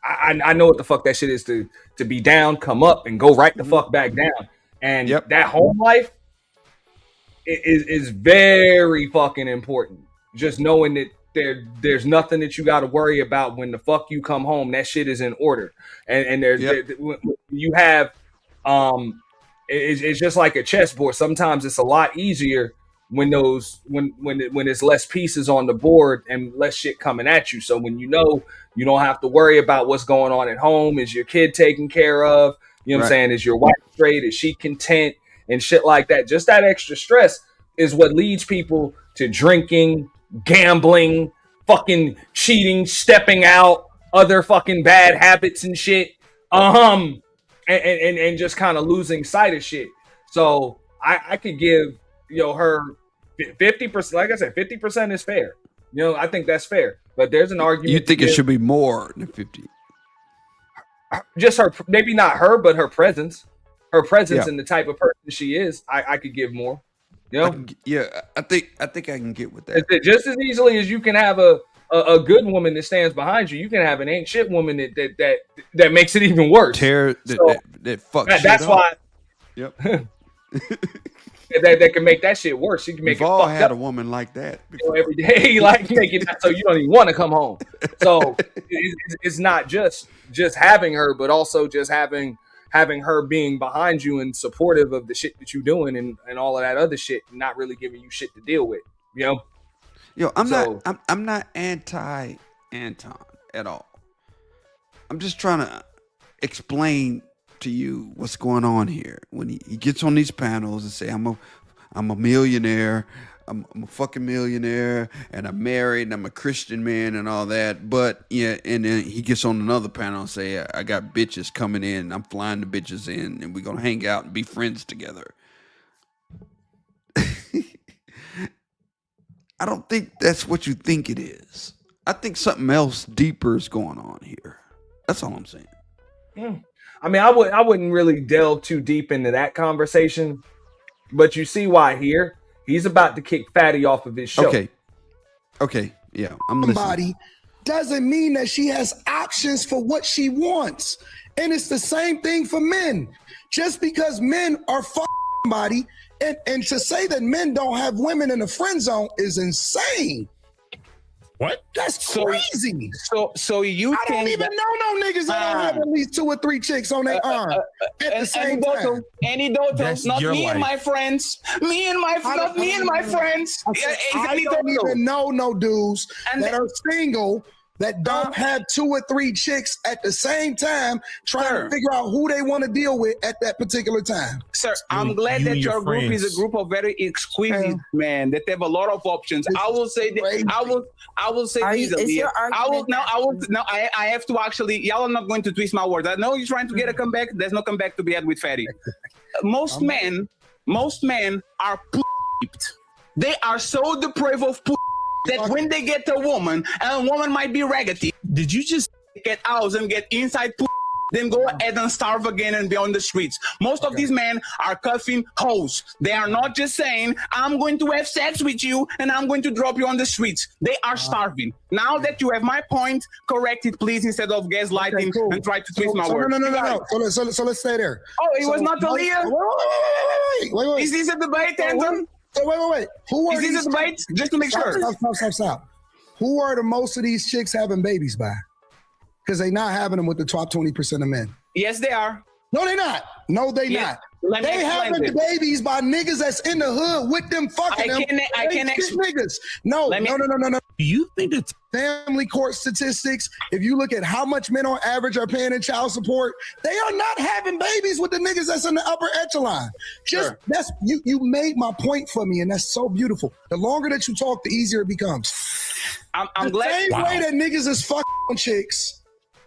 I know what the fuck that shit is to be down, come up, and go right the fuck back down. And that home life is very fucking important. Just knowing that there's nothing that you got to worry about when the fuck you come home. That shit is in order. And you have it's just like a chessboard. Sometimes it's a lot easier when it's less pieces on the board and less shit coming at you. So when you don't have to worry about what's going on at home. Is your kid taken care of? You know what I'm saying? Is your wife straight? Is she content? And shit like that. Just that extra stress is what leads people to drinking, gambling, fucking cheating, stepping out, other fucking bad habits and shit. And just kind of losing sight of shit. So I could give her 50%. Like I said, 50% is fair. I think that's fair. But there's an argument. You think it should be more than 50? Just her, maybe not her, but her presence. Her presence and the type of person she is, I could give more. I think I can get with that. Just as easily as you can have a good woman that stands behind you, you can have an ain't shit woman that makes it even worse. That fucks. That's why. Yep. that can make that shit worse. You can make We've it all fucked had up. a woman like that Every day, like making that so you don't even want to come home. So it's not just having her, but also just having her being behind you and supportive of the shit that you're doing and all of that other shit, and not really giving you shit to deal with. I'm not anti Anton at all. I'm just trying to explain to you what's going on here. When he gets on these panels and say, I'm a millionaire, I'm a fucking millionaire, and I'm married, and I'm a Christian man, and all that. But and then he gets on another panel and say, I got bitches coming in, I'm flying the bitches in, and we're gonna hang out and be friends together. I don't think that's what you think it is. I think something else deeper is going on here. That's all I'm saying. I mean, I wouldn't really delve too deep into that conversation, but you see why here. He's about to kick Fatty off of his show. Okay. Yeah, I'm listening. Somebody doesn't mean that she has options for what she wants. And it's the same thing for men. Just because men are somebody, and to say that men don't have women in the friend zone is insane. What? That's crazy. So you I don't even know no niggas that don't have at least 2 or 3 chicks on their arm at the same time. Anecdotal, not me and my friends. Me and my friends. I don't even know no dudes that are single that don't have 2 or 3 chicks at the same time trying to figure out who they want to deal with at that particular time. Sir, I'm glad that your group is a group of very exquisite men that have a lot of options. I will say that I will say easily. I have to actually, y'all are not going to twist my words. I know you're trying to get a comeback. There's no comeback to be had with Fatty. Most men are p***ed. They are so depraved of p***. That when they get a woman, and a woman might be raggedy, did you just get out and get inside then go ahead and starve again and be on the streets? Most of these men are cuffing hoes. They are not just saying, I'm going to have sex with you and I'm going to drop you on the streets. They are starving. Now that you have my point, correct it, please, instead of gaslighting and try to twist my words. No. So let's stay there. Oh, it was not Aaliyah? Wait. Is this a debate, Anton? So wait. Who are these debate? Just to make sure. Stop. Who are the most of these chicks having babies by? Because they not having them with the top 20% of men. Yes, they are. No, they not. No, they not. They having the babies by niggas that's in the hood with them fucking them. I can't niggas. No. Do you think that family court statistics, if you look at how much men on average are paying in child support, they are not having babies with the niggas that's in the upper echelon. That's you made my point for me, and that's so beautiful. The longer that you talk, the easier it becomes. I'm glad. Same way that niggas is fucking chicks,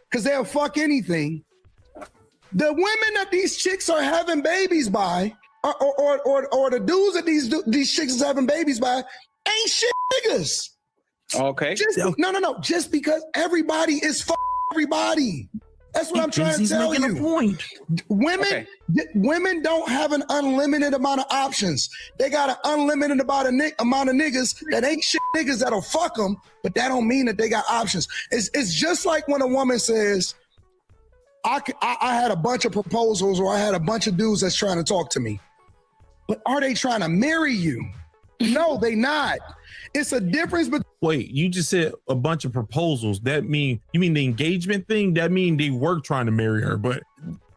because they'll fuck anything. The women that these chicks are having babies by, or the dudes that these chicks is having babies by, ain't shit niggas. Okay. No. Just because everybody is everybody. That's what I'm trying to tell you. A point. Women don't have an unlimited amount of options. They got an unlimited amount of niggas that ain't shit niggas that'll fuck them, but that don't mean that they got options. It's just like when a woman says, I had a bunch of proposals, or I had a bunch of dudes that's trying to talk to me. But are they trying to marry you? No, they not. It's a difference between. Wait, you just said a bunch of proposals. You mean the engagement thing? That mean they were trying to marry her, but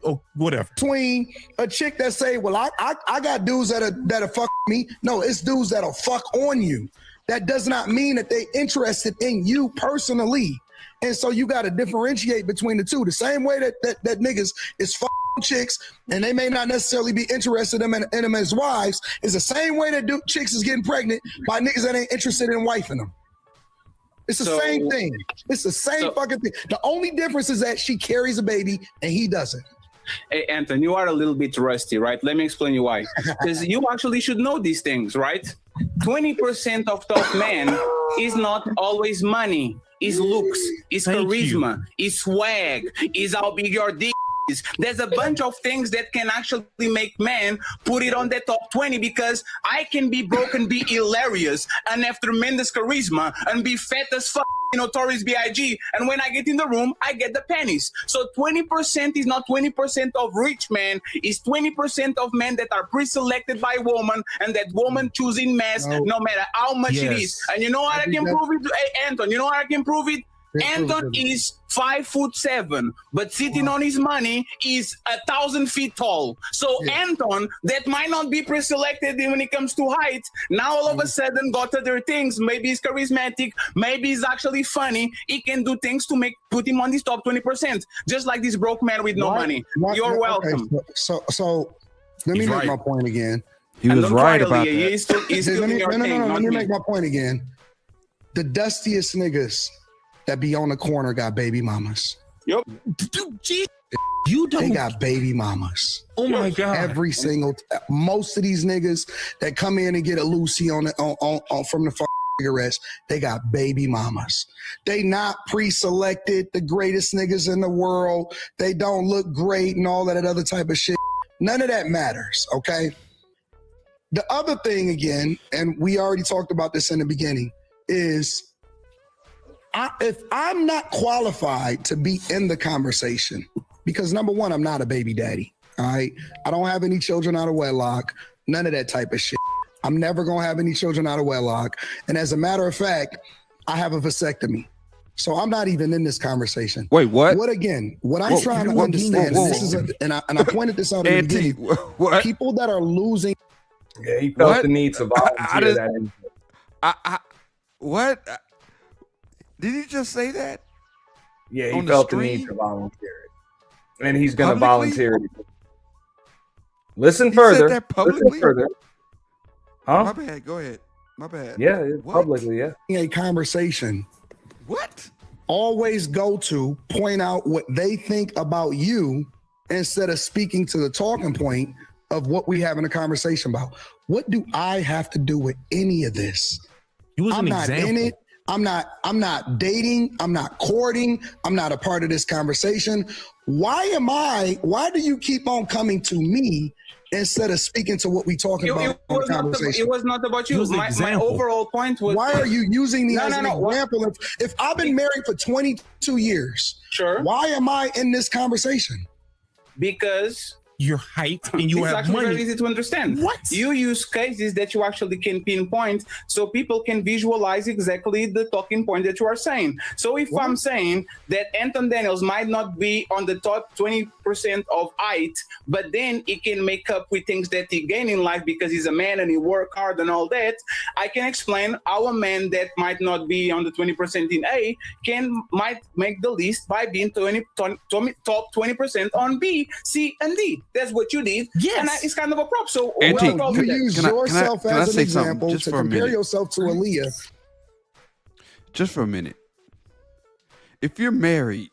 Oh, whatever. Between a chick that say, well, I got dudes that'll fuck me. No, it's dudes that'll fuck on you. That does not mean that they interested in you personally. And so you got to differentiate between the two. The same way that niggas is fucking chicks and they may not necessarily be interested in them as wives is the same way that chicks is getting pregnant by niggas that ain't interested in wifing them. It's the same thing. It's the same fucking thing. The only difference is that she carries a baby and he doesn't. Hey, Anton, you are a little bit rusty, right? Let me explain you why. Because you actually should know these things, right? 20% of top men is not always money. Is looks, is charisma, is swag, is how big your dick is. There's a bunch of things that can actually make men put it on the top 20 because I can be broke and be hilarious and have tremendous charisma and be fat as fuck. Notorious B.I.G. And when I get in the room, I get the pennies. So 20% is not 20% of rich men. It's 20% of men that are pre-selected by woman and that woman choosing mass no matter how much it is. And you know what I can prove it? Hey, Anton, you know how I can prove it? Anton is 5'7", but sitting on his money is 1,000 feet tall. So Anton, that might not be pre-selected when it comes to height, now all of a sudden got other things. Maybe he's charismatic, maybe he's actually funny. He can do things to put him on this top 20%, just like this broke man with no money. You're welcome. Okay, so let me make my point again. He was right about that. Let me make my point again. The dustiest niggas that be on the corner got baby mamas. Yep. You don't. They got baby mamas. Oh my God. Every single, most of these niggas that come in and get a Lucy from the cigarettes, they got baby mamas. They not pre-selected, the greatest niggas in the world. They don't look great and all that other type of shit. None of that matters, okay? The other thing again, and we already talked about this in the beginning, is if I'm not qualified to be in the conversation, because number one, I'm not a baby daddy, all right? I don't have any children out of wedlock, none of that type of shit. I'm never gonna have any children out of wedlock. And as a matter of fact, I have a vasectomy. So I'm not even in this conversation. Wait, what? What I'm trying to understand, and this is and I pointed this out in the beginning, what? People that are losing. Yeah, he felt the need to volunteer that. What? Did he just say that? Yeah, he felt the need to volunteer it. And he's going to volunteer it. Listen further. Said that publicly? Listen further. Huh? My bad. Go ahead. My bad. Yeah, publicly, yeah. A conversation. What? Always go to point out what they think about you instead of speaking to the talking point of what we having a conversation about. What do I have to do with any of this? I'm not in it. I'm not dating. I'm not courting. I'm not a part of this conversation. Why do you keep on coming to me instead of speaking to what we talking about in the conversation? It was not about you. My overall point was... Why are you using me as an example? If I've been married for 22 years, why am I in this conversation? Because... your height and you have money. It's very easy to understand. What? You use cases that you actually can pinpoint so people can visualize exactly the talking point that you are saying. So if I'm saying that Anton Daniels might not be on the top 20% of height, but then he can make up with things that he gained in life because he's a man and he work hard and all that, I can explain how a man that might not be on the 20% in A might make the list by being top 20% on B, C, and D. That's what you did. Yes. And it's kind of a prop. So you use yourself as an example to compare yourself to Aaliyah. Just for a minute. If you're married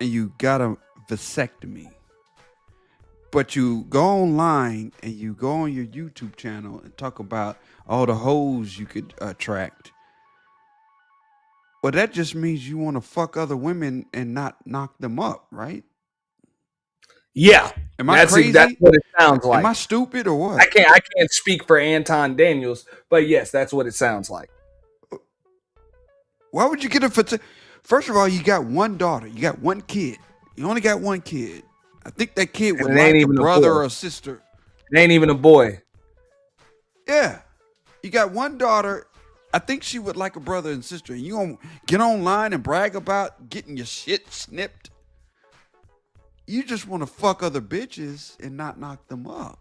and you got a vasectomy, but you go online and you go on your YouTube channel and talk about all the hoes you could attract, well, that just means you want to fuck other women and not knock them up, right? Yeah. Am I crazy? That's what it sounds like. Am I stupid or what? I can't speak for Anton Daniels, but yes, that's what it sounds like. Why would you get a... First of all, you got one daughter. You got one kid. You only got one kid. I think that kid would like a brother or a sister. It ain't even a boy. Yeah. You got one daughter. I think she would like a brother and sister. And you gonna get online and brag about getting your shit snipped? you just want to fuck other bitches and not knock them up,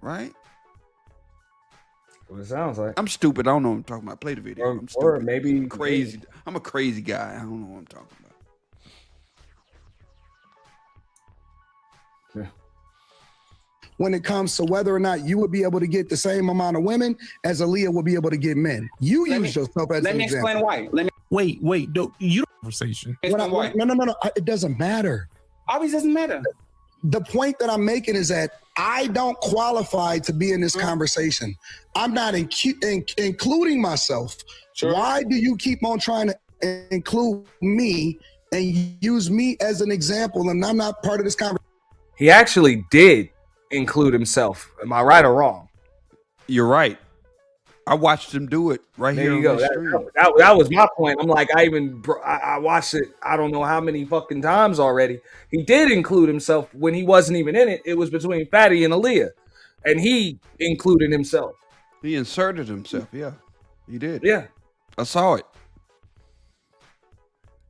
right? What it sounds like. I'm stupid. I don't know what I'm talking about. Play the video. I'm stupid. Or maybe crazy. I'm a crazy guy. I don't know what I'm talking about. Yeah. When it comes to whether or not you would be able to get the same amount of women as Aaliyah would be able to get men. You use yourself as Let an me example. explain why. Let me Wait. You don't conversation. explain why. No. It doesn't matter. Obviously, it doesn't matter. The point that I'm making is that I don't qualify to be in this conversation. I'm not including myself. Sure. Why do you keep on trying to include me and use me as an example and I'm not part of this conversation? He actually did include himself. Am I right or wrong? You're right. I watched him do it right There here you on go. the stream. That was my point. I'm like, I watched it. I don't know how many fucking times already. He did include himself when he wasn't even in it. It was between Fatty and Aaliyah, and he included himself. He inserted himself. Yeah, he did. Yeah, I saw it.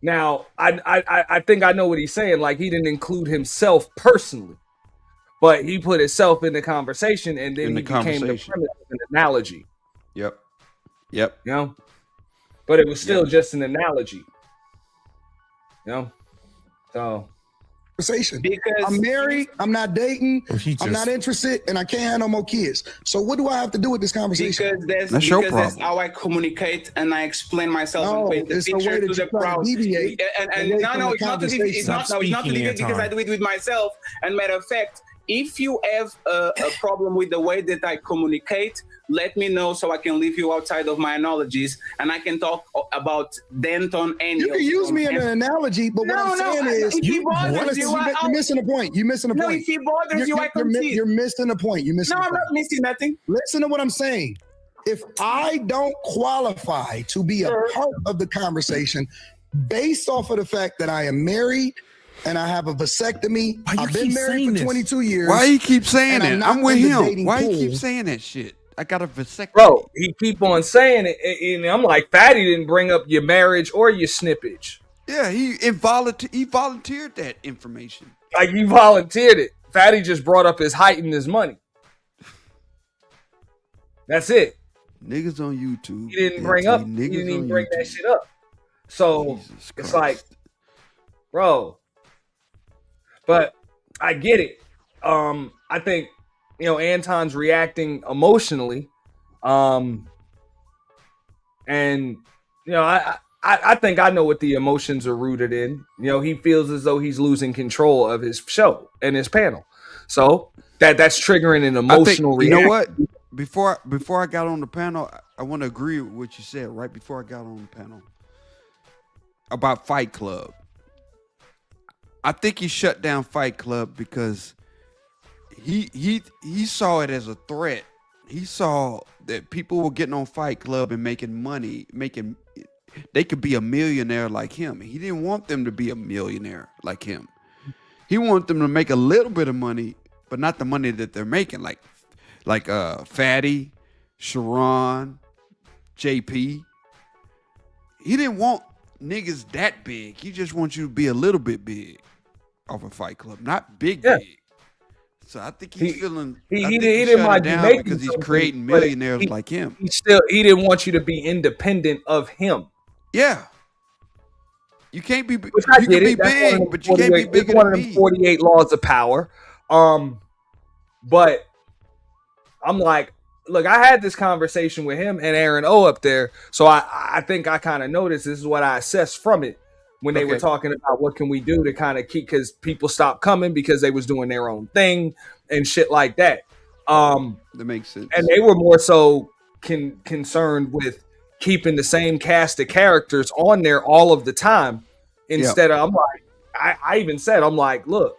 Now I think I know what he's saying. Like he didn't include himself personally, but he put himself in the conversation, and then he became the premise of an analogy. Yep. You know, but it was still just an analogy. You know, so Conversation. Because I'm married, I'm not dating, he I'm not interested, and I can't have no more kids. So what do I have to do with this conversation? Because that's how I communicate and I explain myself and paint the it's a way picture that to the you try to crowd. deviate And away no, from no, the it's not to deviate. It's not to deviate because I do it with myself. And matter of fact, if you have a problem with the way that I communicate, let me know so I can leave you outside of my analogies and I can talk about Denton and you can use me in an analogy, but what I'm saying is you're missing the point. You're missing the point. No, if he bothers you, I concede. You're missing the point. You're missing. No, the I'm point. not missing nothing. Listen to what I'm saying. If I don't qualify to be a part of the conversation based off of the fact that I am married and I have a vasectomy, I've been married for 22 years. Why you keep saying that? I'm with him. Why you pool. keep saying that shit? I got a vasectomy. Bro, he keep on saying it, and I'm like, Fatty didn't bring up your marriage or your snippage. Yeah, he volunteered that information. Like he volunteered it. Fatty just brought up his height and his money. That's it. Niggas on YouTube. He didn't bring up. He didn't even bring that shit up. So it's like, bro. But I get it. I think Anton's reacting emotionally, and I think I know what the emotions are rooted in. He feels as though he's losing control of his show and his panel, so that's triggering an emotional reaction. You know what? Before I got on the panel, I want to agree with what you said right before I got on the panel about Fight Club. I think he shut down Fight Club because he saw it as a threat. He saw that people were getting on Fight Club and making money, they could be a millionaire like him. He didn't want them to be a millionaire like him. He wanted them to make a little bit of money, but not the money that they're making, like Fatty, Sharon, JP. He didn't want niggas that big. He just wants you to be a little bit big off a Fight Club, not big. So I think he's feeling. He didn't want you down because he's creating millionaires like him. He didn't want you to be independent of him. Yeah. You can't be. You can be big, but you can't be bigger than me. 48 laws of power. But I'm like, look, I had this conversation with him and Aaron O up there, so I think I kind of noticed. This is what I assessed from it when they were talking about what can we do to kind of keep, because people stopped coming because they was doing their own thing and shit like that. That makes sense. And they were more so concerned with keeping the same cast of characters on there all of the time instead of, I'm like, I even said, I'm like, look,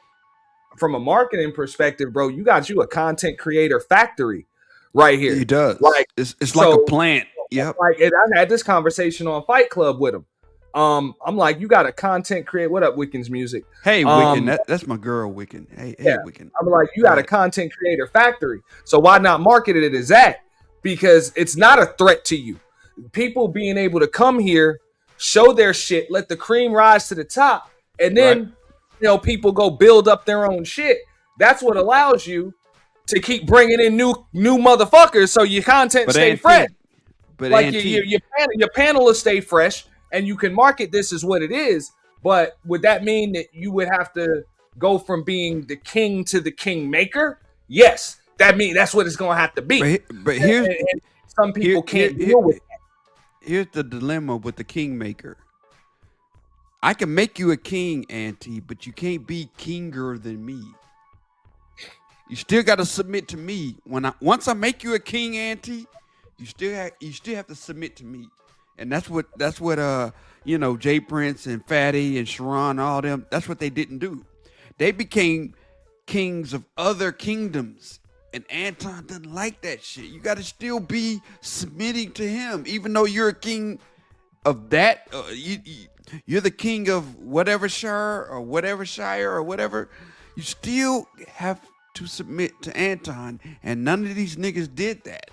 from a marketing perspective, bro, you got you a content creator factory right here. He does. Like it's like a plant. Yep. Like, and I had this conversation on Fight Club with him. I'm like, you got a content creator. What up, Wickens Music? Hey, Wicken, that's my girl, Wicken. Hey, Wicken. I'm like, you got a content creator factory. So why not market it as that? Because it's not a threat to you. People being able to come here, show their shit, let the cream rise to the top, and then people go build up their own shit. That's what allows you to keep bringing in new motherfuckers, so your content stay fresh. But like your panel will stay fresh, and you can market this as what it is. But would that mean that you would have to go from being the king to the king maker? Yes, that's what it's gonna have to be. But here's and some people can't deal with that. Here's the dilemma with the kingmaker. I can make you a king, Auntie, but you can't be kinger than me. You still got to submit to me. Once I make you a king, Auntie, you still have to submit to me. And that's what Jay Prince and Fatty and Sharon, all them, that's what they didn't do. They became kings of other kingdoms. And Anton doesn't like that shit. You got to still be submitting to him, even though you're a king of that. You're the king of whatever shire or whatever. You still have to submit to Anton, and none of these niggas did that.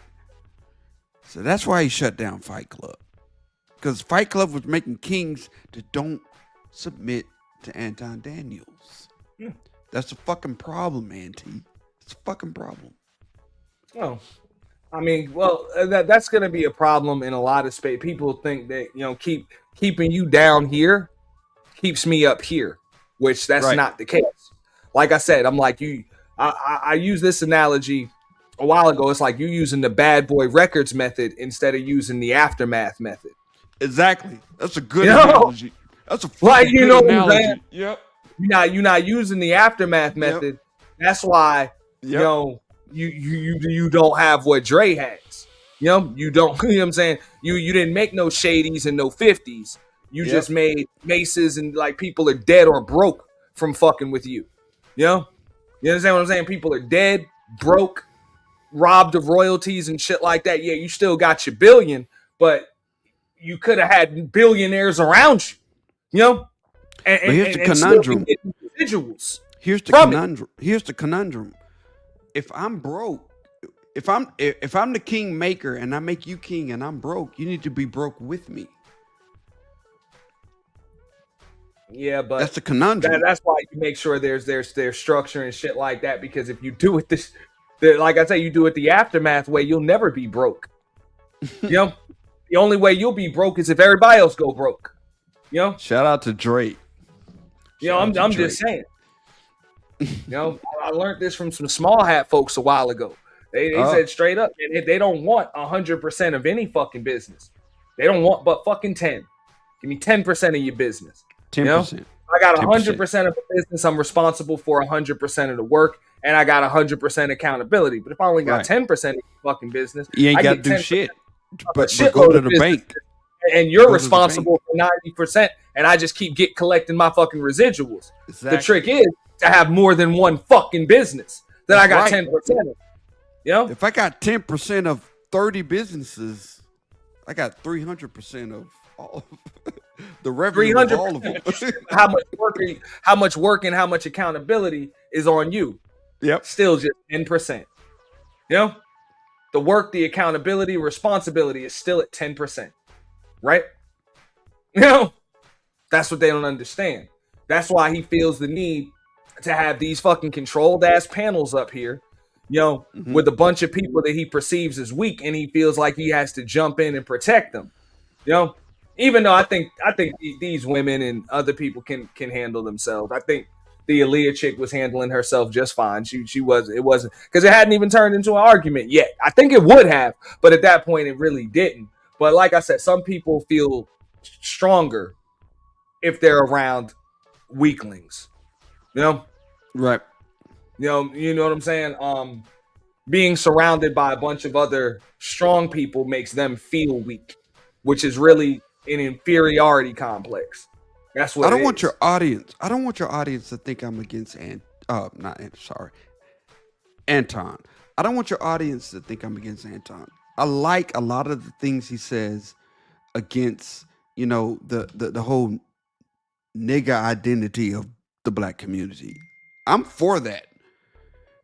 So that's why he shut down Fight Club, because Fight Club was making kings that don't submit to Anton Daniels. Yeah. That's a fucking problem, Auntie. It's a fucking problem. Oh, I mean, well, that's going to be a problem in a lot of space. People think that keeping you down here keeps me up here, which that's Right. not the case. Like I said, I'm like you. I use this analogy a while ago. It's like you using the Bad Boy Records method instead of using the Aftermath method. Exactly. That's a good analogy. That's a fucking good analogy. Yep. You're not using the Aftermath method. That's why you don't have what Dre has. You don't. You know what I'm saying? You didn't make no Shadies and no 50s. You just made Maces, and like people are dead or broke from fucking with you. You understand what I'm saying? People are dead, broke, robbed of royalties and shit like that. Yeah, you still got your billion, but you could have had billionaires around you. And here's the and conundrum. still be getting residuals. Here's the conundrum. If I'm broke, if I'm the king maker and I make you king and I'm broke, you need to be broke with me. Yeah, but that's the conundrum. That's why you make sure there's structure and shit like that. Because if you do it like I say, you do it the Aftermath way, you'll never be broke. The only way you'll be broke is if everybody else go broke. Shout out to Drake. I'm just saying. I learned this from some small hat folks a while ago. They said straight up, they don't want 100% of any fucking business. They don't want but fucking 10. Give me 10% of your business. 10%. I got 100% of the business. I'm responsible for 100% of the work, and I got 100% accountability. But if I only got 10% of the fucking business, you ain't got to do shit. But go to the bank. And you're responsible for 90%, and I just keep collecting my fucking residuals. Exactly. The trick is to have more than one fucking business that I got 10% of. If I got 10% of 30 businesses, I got 300% of all the revenue of all of them. how much work and how much accountability is on you. Yep. Still just 10%. The work, the accountability, responsibility is still at 10%. Right? That's what they don't understand. That's why he feels the need to have these fucking controlled ass panels up here, with a bunch of people that he perceives as weak, and he feels like he has to jump in and protect them. Even though I think these women and other people can handle themselves. I think the Aaliyah chick was handling herself just fine. It wasn't because it hadn't even turned into an argument yet. I think it would have, but at that point it really didn't. But like I said, some people feel stronger if they're around weaklings. Right. You know what I'm saying? Being surrounded by a bunch of other strong people makes them feel weak, which is really an inferiority complex. That's what I don't want your audience to think I'm against Anton. I don't want your audience to think I'm against Anton. I like a lot of the things he says against, the whole nigga identity of the black community. I'm for that.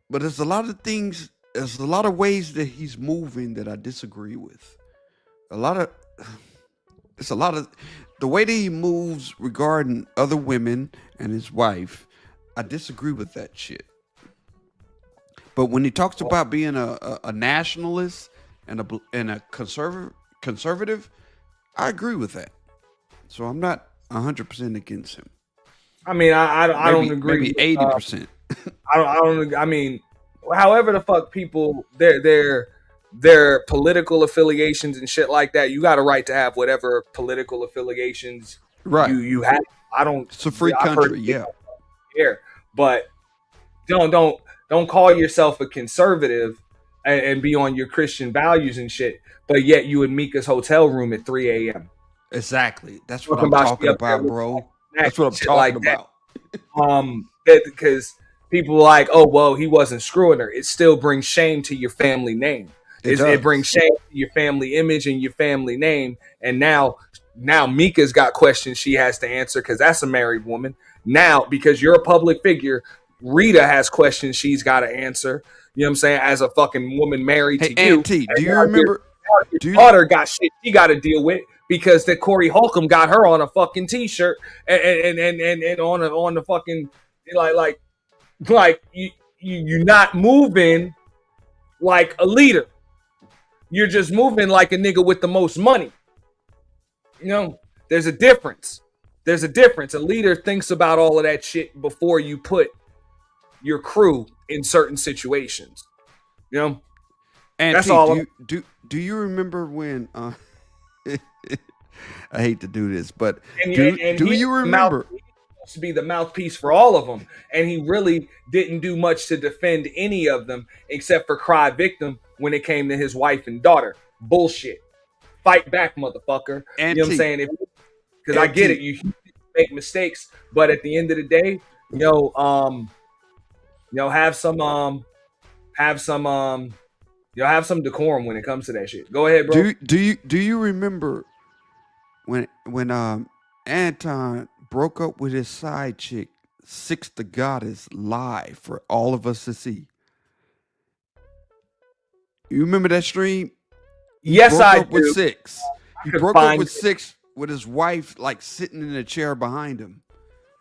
But there's a lot of ways that he's moving that I disagree with. It's a lot of the way that he moves regarding other women and his wife. I disagree with that shit. But when he talks about being a nationalist and a conservative, I agree with that. So I'm not 100% against him. I mean, I don't agree. Maybe 80%. I don't. I mean, however the fuck people their political affiliations and shit like that. You got a right to have whatever political affiliations you have. I don't. It's a free country, yeah. Here, but don't call yourself a conservative and be on your Christian values and shit. But yet you in Mika's hotel room at 3 a.m. Exactly. That's what I'm talking about, bro. That's what I'm talking about. Because people are like, oh well, he wasn't screwing her. It still brings shame to your family name. It brings shame to your family image and your family name. And now Mika's got questions she has to answer because that's a married woman. Now, because you're a public figure, Rita has questions she's got to answer. You know what I'm saying? As a fucking woman married to you. Auntie, do you remember? Your daughter got shit she got to deal with because that Corey Holcomb got her on a fucking t-shirt and on the fucking like you're not moving like a leader. You're just moving like a nigga with the most money. You know, there's a difference. There's a difference. A leader thinks about all of that shit before you put your crew in certain situations. You know? And that's all. Do you remember when I hate to do this, but do you remember? He supposed to be the mouthpiece for all of them, and he really didn't do much to defend any of them except for cry victim when it came to his wife and daughter. Bullshit. Fight back, motherfucker. You know what I'm saying? Because I get it, you make mistakes, but at the end of the day, have some decorum when it comes to that shit. Go ahead, bro. Do you remember when Anton broke up with his side chick, Six the Goddess, live for all of us to see? You remember that stream? Yes, I do. With Six. He broke up with Six with his wife like sitting in a chair behind him.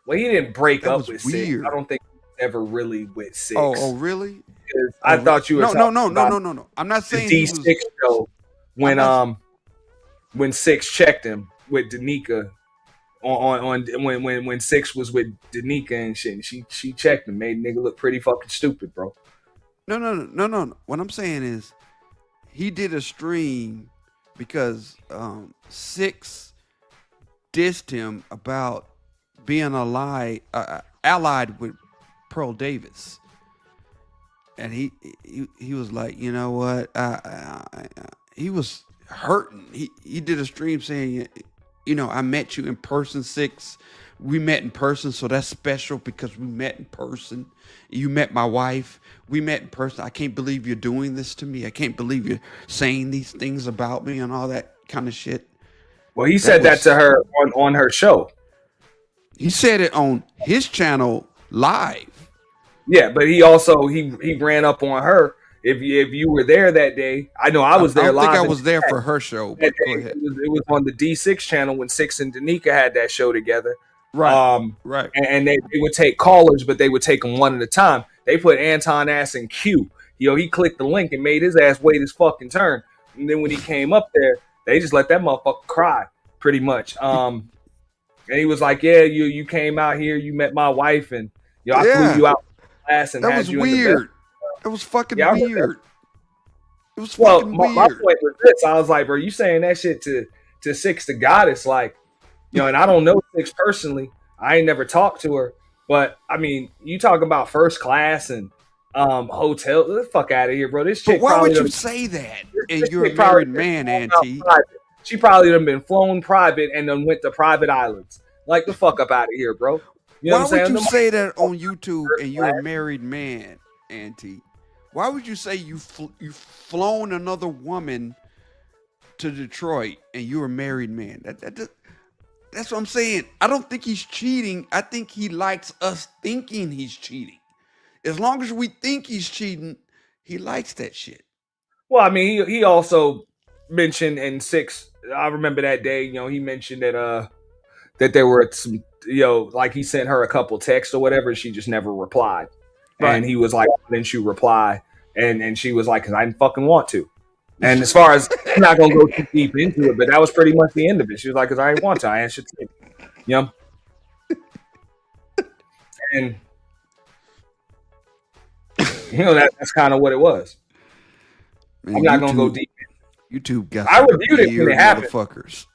Well, he didn't break up with weird. Six. I don't think he was ever really with Six. Oh, really? I thought you were no. I'm not saying the D6 show when Six checked him with Danica on when Six was with Danica and shit. And she checked him, made nigga look pretty fucking stupid, bro. No. What I'm saying is he did a stream because Six dissed him about being allied with Pearl Davis. And he was like, you know what? He was hurting. He did a stream saying, I met you in person, Six. We met in person, so that's special because we met in person. You met my wife. We met in person. I can't believe you're doing this to me. I can't believe you're saying these things about me and all that kind of shit. Well, he said that to her on her show. He said it on his channel live. Yeah, but he also he ran up on her. If you were there that day, I know I was there live. I think I was there for her show. But go ahead. It was on the D6 channel when Six and Danica had that show together. Right. Right. And they would take callers, but they would take them one at a time. They put Anton ass in queue. He clicked the link and made his ass wait his fucking turn. And then when he came up there, they just let that motherfucker cry pretty much. And he was like, "Yeah, you came out here, you met my wife, and I flew you out class and that had was you weird. in the bed." That was fucking weird. It was Well, fucking my weird. point was this: I was like, "Bro, you saying that shit to Six the Goddess, like, and I don't know Six personally. I ain't never talked to her, but I mean, you talk about first class and hotel. Get the fuck out of here, bro. This chick. But why would you done, say that? And you're a married man, Auntie. She probably done been flown private and then went to private islands. Like the fuck up out of here, bro. You know Why what I'm would saying? you say that on YouTube and you're a married man, Auntie? Why would you say you've flown another woman to Detroit and you're a married man? That's what I'm saying. I don't think he's cheating. I think he likes us thinking he's cheating. As long as we think he's cheating, he likes that shit. Well, I mean, he also mentioned in Six. I remember that day. He mentioned that there were some like he sent her a couple texts or whatever, and she just never replied. Right. And he was like, why didn't you reply? And she was like, because I didn't fucking want to. And as far as, I'm not going to go too deep into it, but that was pretty much the end of it. She was like, because I didn't want to. I answered to it. And, that's kind of what it was. Man, I'm not going to go deep. YouTube got I some reviewed it when weird it happened. motherfuckers.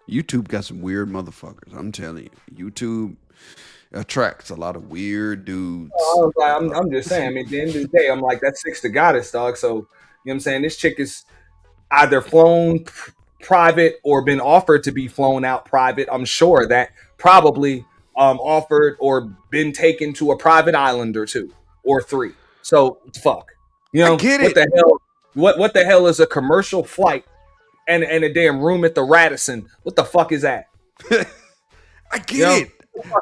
YouTube got some weird motherfuckers. I'm telling you. YouTube attracts a lot of weird dudes. I'm just saying. I mean, at the end of the day, I'm like, that's six to goddess, dog. So, you know what I'm saying? This chick is either flown private or been offered to be flown out private. I'm sure that probably offered or been taken to a private island or two or three. So, fuck. I get what it. the hell? What the hell is a commercial flight and a damn room at the Radisson? What the fuck is that? I get it.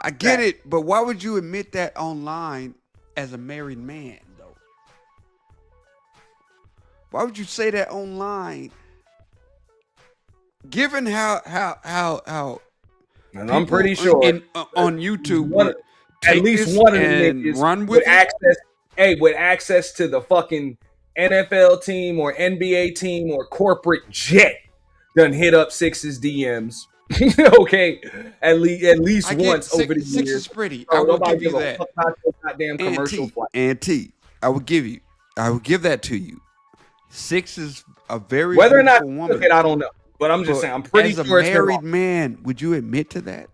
I get it. But why would you admit that online as a married man, though? Why would you say that online? Given how and I'm pretty sure on YouTube at least one of them niggas run with with access to the fucking NFL team or NBA team or corporate jet done hit up Six's DMs. Okay, at least once over the years. Six is pretty. I will give you that. Goddamn commercial flight. Auntie, I will give that to you. Six is a very whether or not woman. Okay, I don't know, but I'm just saying I'm pretty sure as a married man, would you admit to that?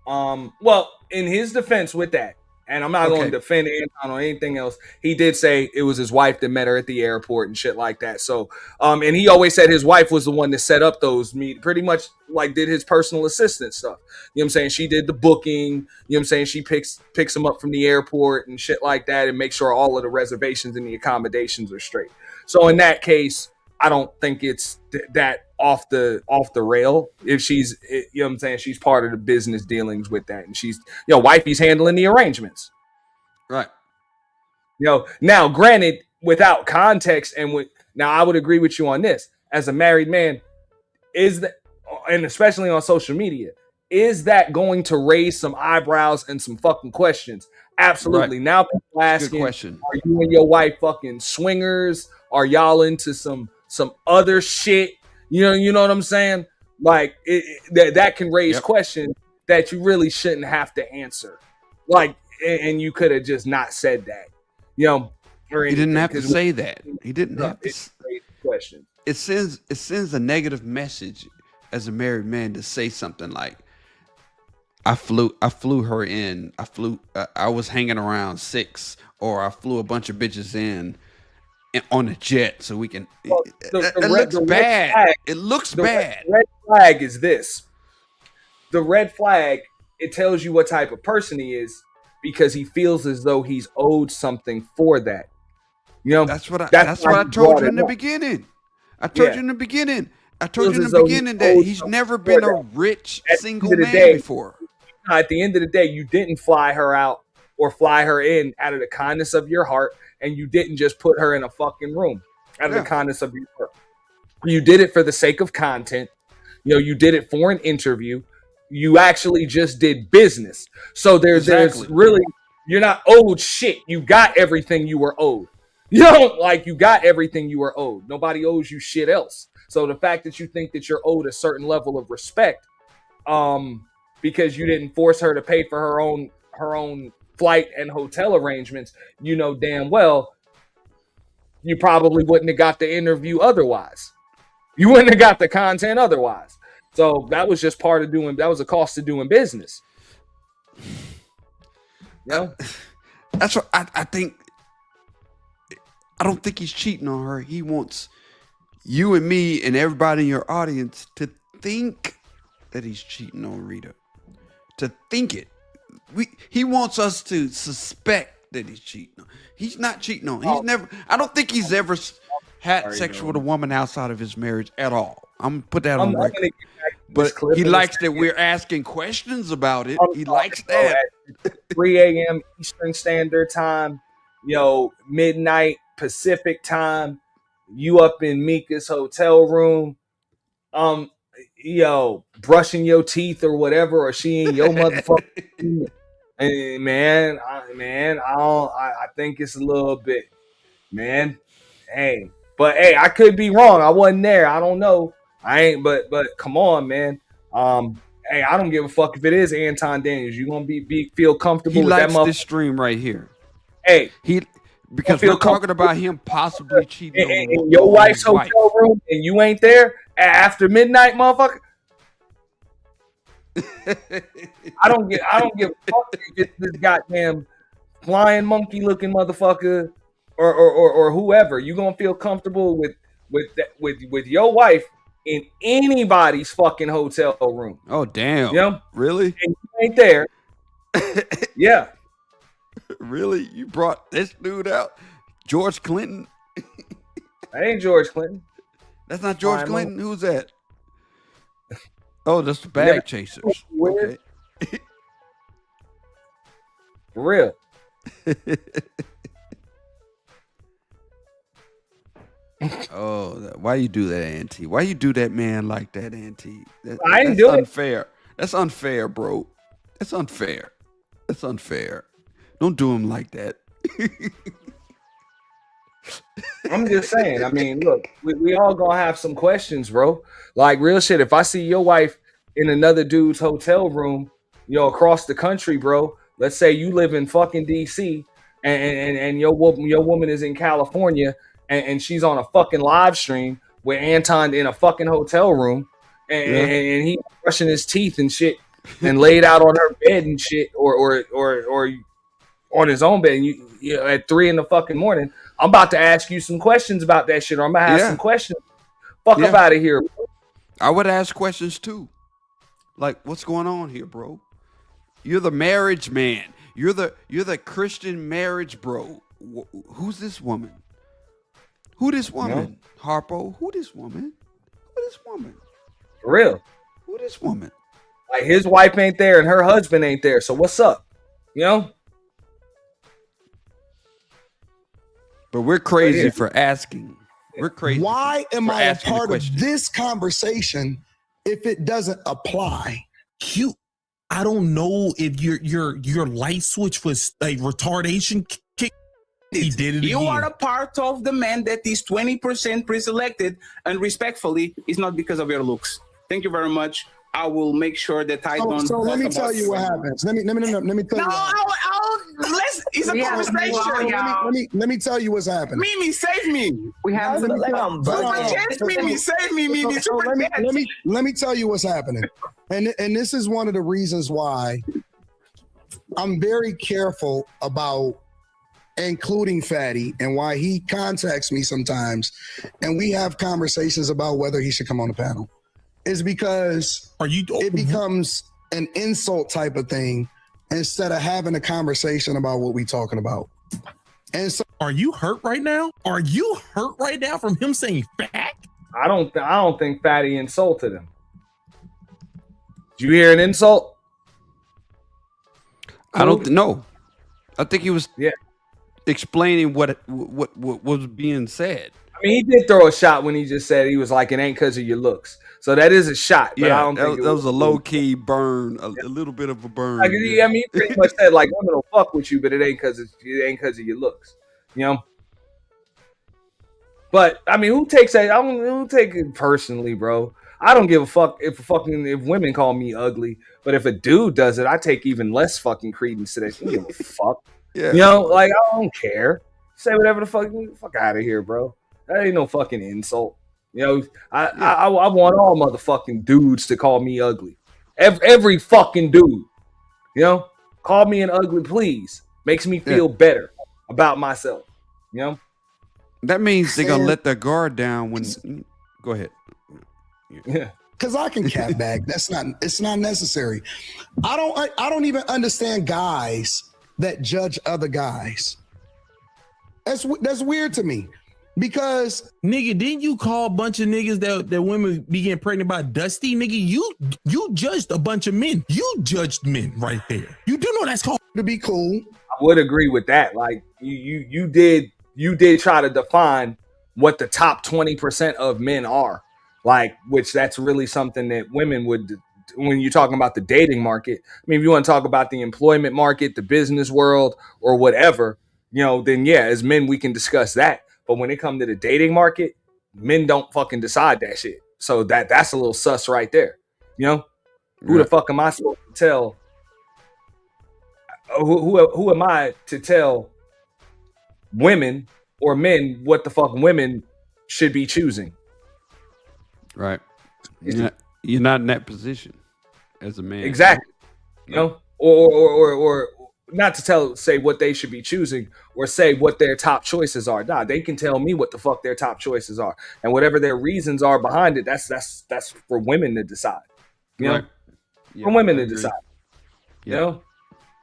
Well, in his defense with that, and I'm not going to defend Anton or anything else. He did say it was his wife that met her at the airport and shit like that. So, and he always said his wife was the one that set up those pretty much like did his personal assistant stuff. You know what I'm saying? She did the booking. You know what I'm saying? She picks him up from the airport and shit like that and make sure all of the reservations and the accommodations are straight. So in that case, I don't think it's that off the rail. If she's, you know what I'm saying, she's part of the business dealings with that, and she's, wifey's handling the arrangements, right? Now, granted, without context now, I would agree with you on this. As a married man, and especially on social media, is that going to raise some eyebrows and some fucking questions? Absolutely. Right. Now people asking, are you and your wife fucking swingers? Are y'all into some other shit? You know what I'm saying? Like that can raise questions that you really shouldn't have to answer. Like, and you could have just not said that. He didn't have to say that. He didn't have to raise questions. It sends a negative message as a married man to say something like, I flew her in. I was hanging around Six, or I flew a bunch of bitches in on a jet so we can. It looks bad. It looks bad. The red flag is this. The red flag, it tells you what type of person he is because he feels as though he's owed something for that. That's what I told you in the beginning. I told you in the beginning that he's never been a rich single man before. At the end of the day, you didn't fly her out or fly her in out of the kindness of your heart, and you didn't just put her in a fucking room out of the kindness of your heart. You did it for the sake of content. You did it for an interview. You actually just did business. So there's really, you're not owed shit. You got everything you were owed. You got everything you were owed. Nobody owes you shit else. So the fact that you think that you're owed a certain level of respect, because you didn't force her to pay for her own flight and hotel arrangements, damn well you probably wouldn't have got the interview otherwise. You wouldn't have got the content otherwise. So that was just part of that was a cost of doing business. That's what I think. I don't think he's cheating on her. He wants you and me and everybody in your audience to think that he's cheating on Rita. To think it. He wants us to suspect that he's cheating. He's not cheating on. I don't think he's ever had sex with a woman outside of his marriage at all. I'm gonna put that on record. But he likes that we're asking questions about it. He likes that. At 3 a.m. Eastern Standard Time, midnight Pacific Time, you up in Mika's hotel room. brushing your teeth or whatever, or she ain't your motherfucker. And man, I think it's a little bit, man. Hey, but hey, I could be wrong. I wasn't there. I don't know. I ain't. But come on, man. Hey, I don't give a fuck if it is Anton Daniels. You gonna feel comfortable He with that likes motherfucker? this stream right here. Hey, because we're talking about him possibly cheating in your wife's hotel room, and you ain't there after midnight, motherfucker. I don't give a fuck if this goddamn flying monkey looking motherfucker or whoever. You gonna feel comfortable with your wife in anybody's fucking hotel room? Oh damn! You know? Really? And you ain't there? Yeah. Really? You brought this dude out, George Clinton? That ain't George Clinton. That's not George Clinton. Who's that? Oh, that's the bag chasers. Okay. For real. Oh, why you do that, Auntie? Why you do that man like that, Auntie? I ain't do it. Unfair. That's unfair, bro. That's unfair. That's unfair. Don't do him like that. I'm just saying. I mean, look, we all gonna have some questions, bro. Like real shit. If I see your wife in another dude's hotel room, across the country, bro. Let's say you live in fucking DC, and your woman is in California, and she's on a fucking live stream with Anton in a fucking hotel room, and he brushing his teeth and shit, and laid out on her bed and shit, or on his own bed, and you at 3 in the fucking morning. I'm about to ask you some questions about that shit, or I'm gonna have some questions. Fuck up out of here. I would ask questions too. Like, what's going on here, bro? You're the marriage man. You're the Christian marriage bro. Who's this woman? Who this woman? Harpo? Who this woman? Who this woman? For real. Who this woman? Like his wife ain't there and her husband ain't there. So what's up? But we're crazy for asking. We're crazy. Why am I a part of this conversation if it doesn't apply? I don't know if your light switch was a retardation kick. He did it You again. are a part of the man that is 20% pre-selected, and respectfully, it's not because of your looks. Thank you very much. I will make sure that I don't. So let me tell you what happens. Let me tell you. It's a conversation. Let me tell you what's happening. Mimi, save me. We have Super chat, Mimi, save me, Mimi. Super chat. Let me tell you what's happening. And this is one of the reasons why I'm very careful about including Fatty, and why he contacts me sometimes and we have conversations about whether he should come on the panel, is because it becomes an insult type of thing instead of having a conversation about what we're talking about. And so, are you hurt right now? Are you hurt right now from him saying fat? I don't think Fatty insulted him. Did you hear an insult? I don't know. I think he was explaining what was being said. I mean, he did throw a shot when he just said he was like, it ain't because of your looks. So that is a shot. But I don't think that was a low key burn, a little bit of a burn. Like, I mean, he pretty much said like, women will fuck with you, but it ain't because of your looks. But I mean, who takes that? Who take it personally, bro? I don't give a fuck if women call me ugly, but if a dude does it, I take even less fucking credence to that. You give a fuck. Yeah. Like I don't care. Say whatever the fuck out of here, bro. That ain't no fucking insult. I want all motherfucking dudes to call me ugly. Every fucking dude. Call me an ugly, please. Makes me feel better about myself. That means they're gonna let their guard down when. Go ahead. Yeah. Because I can cat back. It's not necessary. I don't even understand guys that judge other guys. That's weird to me. Because nigga, didn't you call a bunch of niggas that women be getting pregnant by Dusty? Nigga, you judged a bunch of men. You judged men right there. You do know that's called to be cool. I would agree with that. Like you did try to define what the top 20% of men are. like, which that's really something that women would, when you're talking about the dating market. I mean, if you want to talk about the employment market, the business world, or whatever, then yeah, as men, we can discuss that. But when it comes to the dating market, men don't fucking decide that shit. So that's a little sus right there. Who the fuck am I supposed to tell? Who am I to tell women or men what the fuck women should be choosing? Right. You're not in that position as a man. Exactly. Or not to say what they should be choosing or say what their top choices are. Nah, they can tell me what the fuck their top choices are, and whatever their reasons are behind it. That's for women to decide. Right. For women to decide.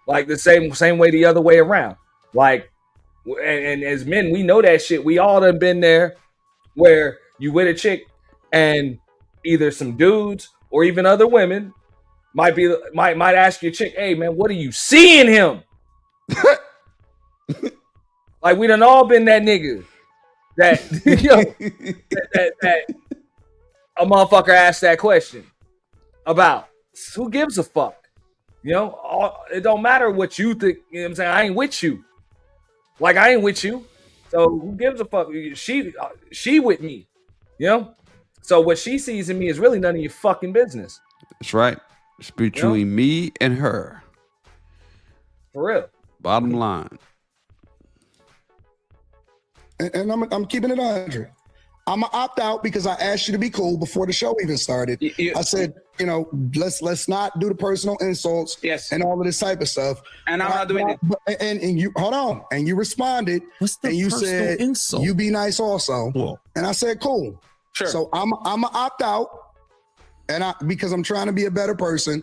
Like the same way the other way around. Like, and as men, we know that shit. We all done been there, where you with a chick and either some dudes or even other women might ask your chick, "Hey man, what do you see in him?" Like, we done all been that nigga that that a motherfucker asked that question about. Who gives a fuck? It don't matter what you think. You know what I'm saying? I ain't with you. Like, I ain't with you. So who gives a fuck? She with me. So what she sees in me is really none of your fucking business. That's right. It's between me and her. For real. Bottom line. And I'm keeping it 100. I'm gonna opt out because I asked you to be cool before the show even started. I said, let's not do the personal insults and all of this type of stuff. And I'm not doing it. And you hold on, and you responded, and you said insult? You be nice also. Whoa. And I said, cool. Sure. So I'm gonna opt out, because I'm trying to be a better person,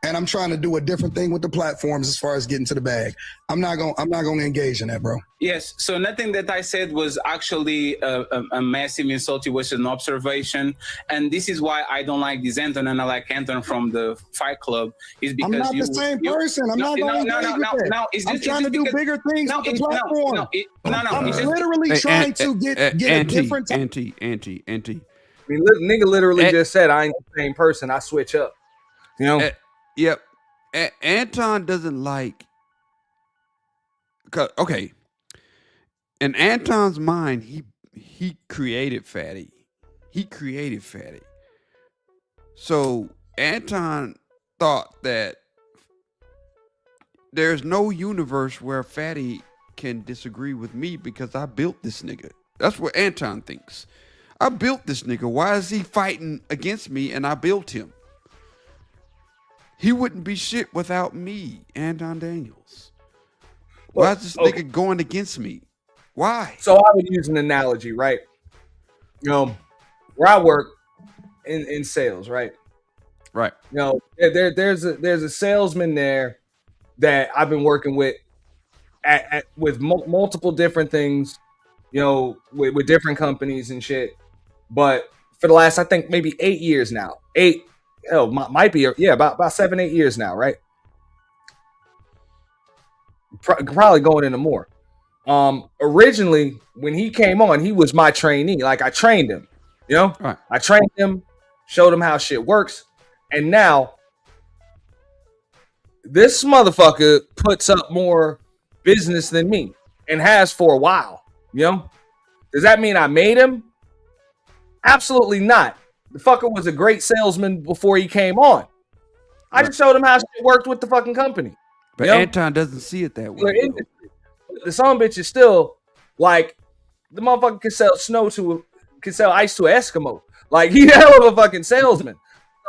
and I'm trying to do a different thing with the platforms as far as getting to the bag. I'm not gonna engage in that, bro. Yes. So nothing that I said was actually a massive insult. It was an observation, and this is why I don't like this Anton, and I like Anton from the Fight Club. Is because I'm not the same person. I'm not going to engage with that. I'm trying to do bigger things with the platform. I'm literally trying to get a different. Auntie. I mean, nigga literally just said, I ain't the same person. I switch up. Yep. Anton doesn't like. Okay. In Anton's mind, he created Fatty. So Anton thought that there's no universe where Fatty can disagree with me because I built this nigga. That's what Anton thinks. I built this nigga. Why is he fighting against me and I built him? He wouldn't be shit without me, Anton Daniels. Why is this nigga going against me? Why? So I would use an analogy, right? Where I work in sales, right? Right. There's a salesman there that I've been working with with multiple different things, with different companies and shit. But for the last, I think maybe 8 years now, might be about 7-8 years now, right? Probably going into more. Originally, when he came on, he was my trainee. Like, I trained him, Right. I trained him, showed him how shit works, and now this motherfucker puts up more business than me and has for a while. Does that mean I made him? Absolutely not. The fucker was a great salesman before he came on. I just showed him how shit worked with the fucking company. But Anton doesn't see it that way. The son bitch is still like, the motherfucker can sell ice to an Eskimo. Like, he's a hell of a fucking salesman.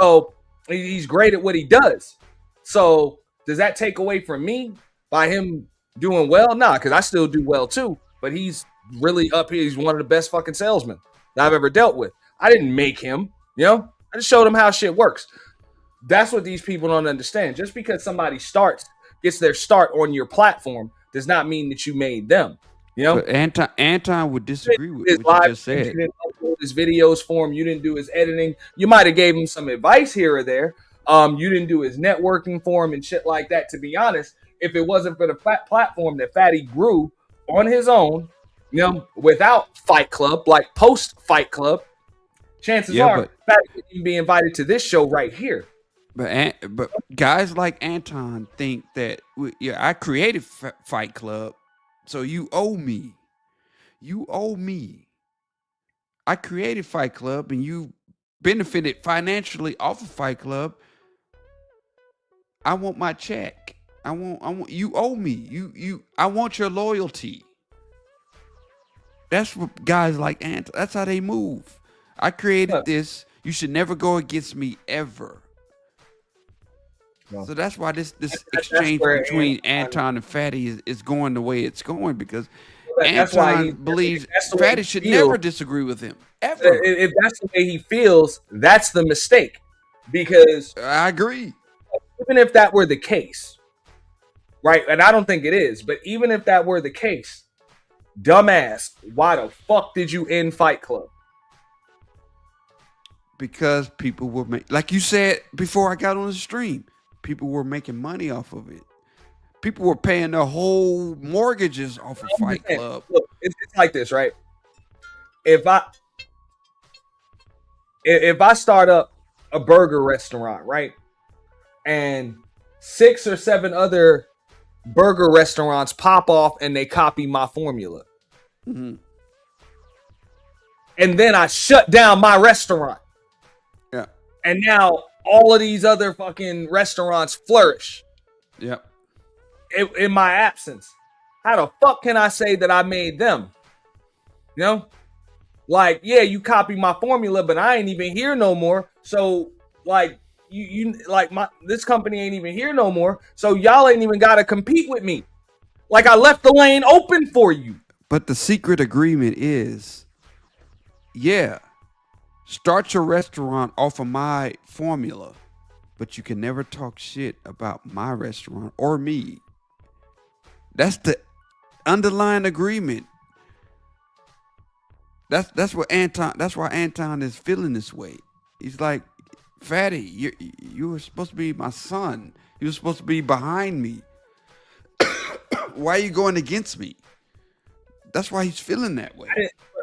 So he's great at what he does. So does that take away from me by him doing well? Nah, because I still do well too. But he's really up here. He's one of the best fucking salesmen that I've ever dealt with. I didn't make him, I just showed him how shit works. That's what these people don't understand. Just because somebody gets their start on your platform does not mean that you made them. But Anton would disagree with what you just said. You didn't upload his videos for him. You didn't do his editing. You might have gave him some advice here or there. You didn't do his networking for him and shit like that. To be honest, if it wasn't for the platform that Fatty grew on his own, without Fight Club, like post Fight Club, chances Yeah, are Fatty wouldn't even be invited to this show right here. But guys like Anton think that I created Fight Club, so you owe me. You owe me. I created Fight Club, and you benefited financially off of Fight Club. I want my check. I want. You owe me. I want your loyalty. That's what guys like Anton. That's how they move. I created this. You should never go against me ever. So that's why this exchange between Anton and Fatty is going the way it's going, because Anton believes Fatty should never disagree with him ever. If that's the way he feels, that's the mistake. Because I agree. Even if that were the case, right? And I don't think it is, but even if that were the case, dumbass, why the fuck did you end Fight Club? Because people were like you said before I got on the stream. People were making money off of it. People were paying their whole mortgages off of Fight Club. Look, it's like this, right? If I start up a burger restaurant, right, and 6 or 7 other burger restaurants pop off and they copy my formula, and then I shut down my restaurant, and now all of these other fucking restaurants flourish. Yep. In my absence, how the fuck can I say that I made them? You know, like, yeah, you copy my formula, but I ain't even here no more. So, like, you like this company ain't even here no more. So y'all ain't even gotta compete with me. Like, I left the lane open for you. But the secret agreement is, start your restaurant off of my formula, but you can never talk shit about my restaurant or me. That's the underlying agreement. That's what Anton. That's why Anton is feeling this way. He's like, Fatty, you were supposed to be my son. You were supposed to be behind me. Why are you going against me? That's why he's feeling that way.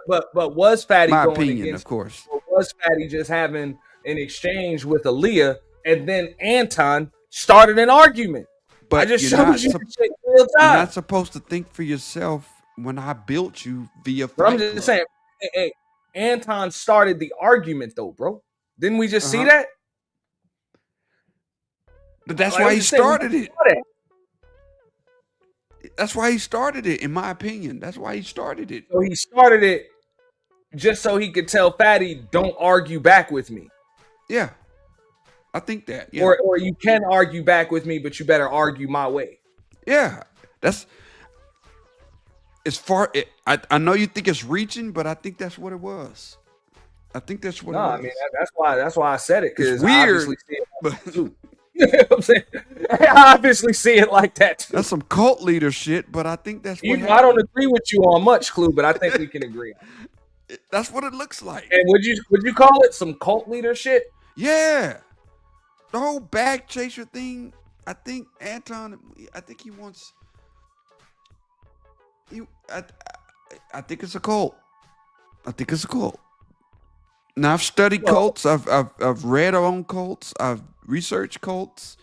But was Fatty my going opinion, against of course. Or was Fatty just having an exchange with Aaliyah, and then Anton started an argument? But I just you're showed not you the shit real time. You're not supposed to think for yourself when I built you via Fight But I'm just Club. saying, hey, Anton started the argument though, bro. Didn't we just see that? But that's Like, why I'm he just saying, we started it. saw that. That's why he started it, in my opinion. That's why he started it. So he started it just so he could tell Fatty, don't argue back with me. Yeah. I think that. Yeah. Or you can argue back with me, but you better argue my way. Yeah. That's as far. I know you think it's reaching, but I think that's what it was. I think that's what it was. I mean, that's why I said it, because It's weird, you know what I'm saying? I obviously see it like that too. That's some cult leader shit, but I think that's what I don't agree with you on much, Clue, but I think we can agree. That's what it looks like. And would you call it some cult leader shit? Yeah. The whole bag chaser thing, I think Anton, I think he wants I think it's a cult. I think it's a cult. Now I've studied cults. I've read on cults. I've researched cults.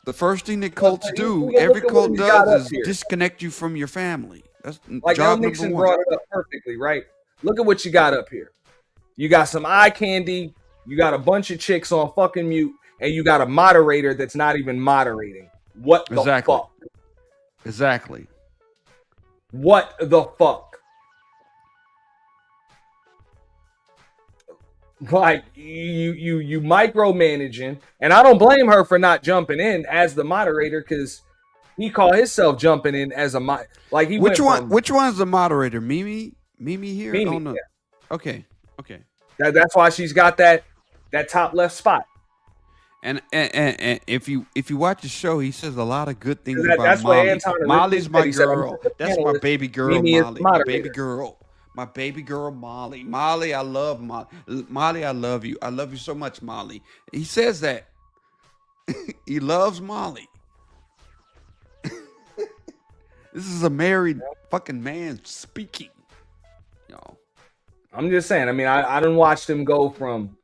The first thing that cults do, every cult does, is disconnect you from your family. That's like job Nixon number one. brought it up perfectly, right? Look at what you got up here. You got some eye candy. You got a bunch of chicks on fucking mute, and you got a moderator that's not even moderating. What the fuck? Exactly. What the fuck? Like you micromanaging, and I don't blame her for not jumping in as the moderator, because he called himself jumping in as a like he. Which one's the moderator? Mimi here. Mimi, oh, no. yeah. Okay. That's why she's got that top left spot. And if you watch the show, he says a lot of good things That's about why Molly. Anton Molly's my he said, girl. That's my baby girl, Mimi is Molly. the My moderator. baby girl. My baby girl, Molly. Molly, I love Molly. Molly, I love you. I love you so much, Molly. He says that. He loves Molly. This is a married fucking man speaking. Y'all. I'm just saying. I mean, I done watched him go from,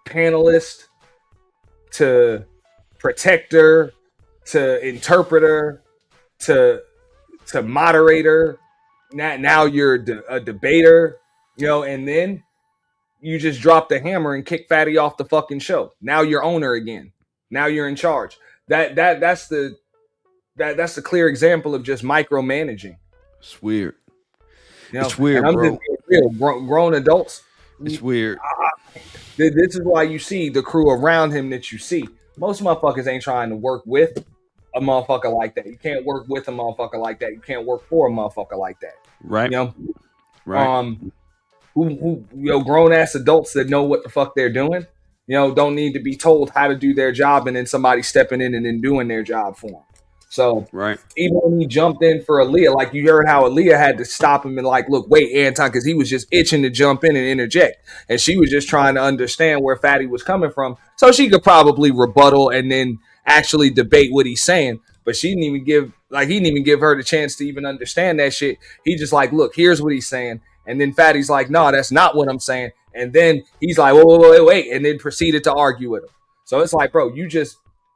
panelist to protector to interpreter to moderator. Now you're a debater, and then you just drop the hammer and kick Fatty off the fucking show. Now you're owner again. Now you're in charge. That's the clear example of just micromanaging. It's weird. It's And weird, I'm bro. just being real. Grown adults. It's weird. This is why you see the crew around him that you see. Most motherfuckers ain't trying to work with a motherfucker like that. You can't work with a motherfucker like that. You can't work for a motherfucker like that. Right. Right. Who grown ass adults that know what the fuck they're doing, don't need to be told how to do their job and then somebody stepping in and then doing their job for them. So even when he jumped in for Aaliyah, like you heard how Aaliyah had to stop him and like, look, wait, Anton, because he was just itching to jump in and interject. And she was just trying to understand where Fatty was coming from. So she could probably rebuttal and then actually debate what he's saying. But he didn't even give her the chance to even understand that shit. He just like, look, here's what he's saying. And then Fatty's like, no, that's not what I'm saying. And then he's like, wait, and then proceeded to argue with him. So it's like, bro,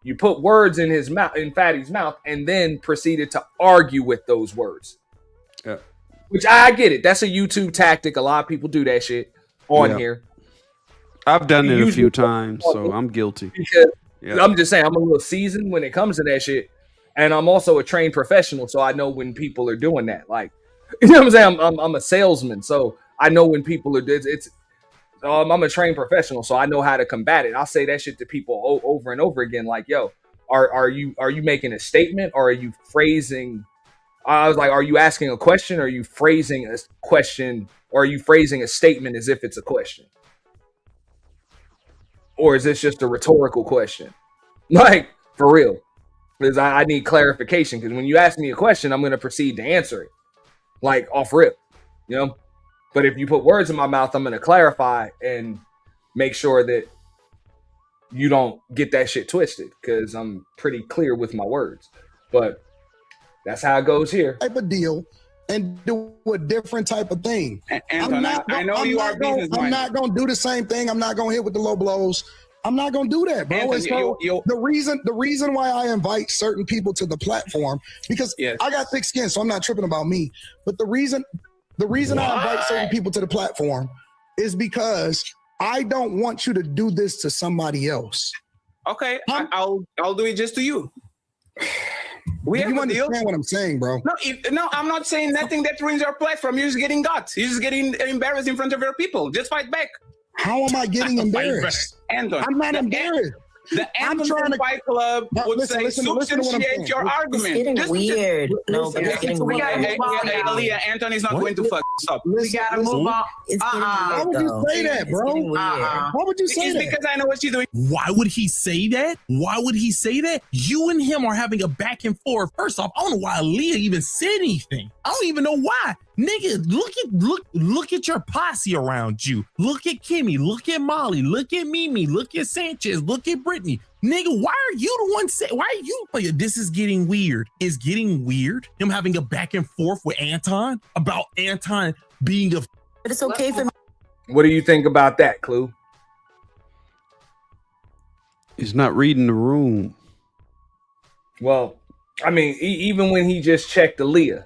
you put words in his mouth, in Fatty's mouth, and then proceeded to argue with those words. Yeah. Which I get it. That's a YouTube tactic. A lot of people do that shit on here. I've done it a few times, so I'm guilty. Because I'm just saying, I'm a little seasoned when it comes to that shit. And I'm also a trained professional, so I know when people are doing that. Like, you know what I'm saying? I'm a salesman, so I know when people are. I'm a trained professional, so I know how to combat it. I'll say that shit to people over and over again. Like, yo, are you making a statement or are you phrasing? I was like, are you asking a question? Or are you phrasing a question? Or are you phrasing a statement as if it's a question? Or is this just a rhetorical question? Like, for real. Because I need clarification. Because when you ask me a question, I'm going to proceed to answer it. Like, off rip. But if you put words in my mouth, I'm going to clarify and make sure that you don't get that shit twisted. Because I'm pretty clear with my words. But that's how it goes here. Type of deal and do a different type of thing. Anton, I know you are businessman. I'm not going to do the same thing. I'm not going to hit with the low blows. I'm not going to do that, bro. Anton, So the reason why I invite certain people to the platform, because I got thick skin, so I'm not tripping about me. But the reason I invite certain people to the platform is because I don't want you to do this to somebody else. Okay, I'll do it just to you. You understand what I'm saying, bro? No, I'm not saying nothing that ruins your platform. You're just getting guts. You're just getting embarrassed in front of your people. Just fight back. How am I getting embarrassed? Anton, I'm not embarrassed. The Anton Fight Club would say substantiate your argument. It's getting weird. No, but it's getting weird. Aaliyah, Anton is not going to fuck up. We gotta move on. Why would you say that, bro? Why would you say that? It's because I know what she's doing. Why would he say that? Why would he say that? You and him are having a back and forth. First off, I don't know why Aaliyah even said anything. I don't even know why. Nigga, look at your posse around you. Look at Kimmy, look at Molly, look at Mimi, look at Sanchez, look at Brittany. Nigga, why are you the one saying, why are you? This is getting weird. It's getting weird. Him having a back and forth with Anton about Anton being a. But it's okay for me. What do you think about that, Clue? He's not reading the room. Well, I mean, even when he just checked Aaliyah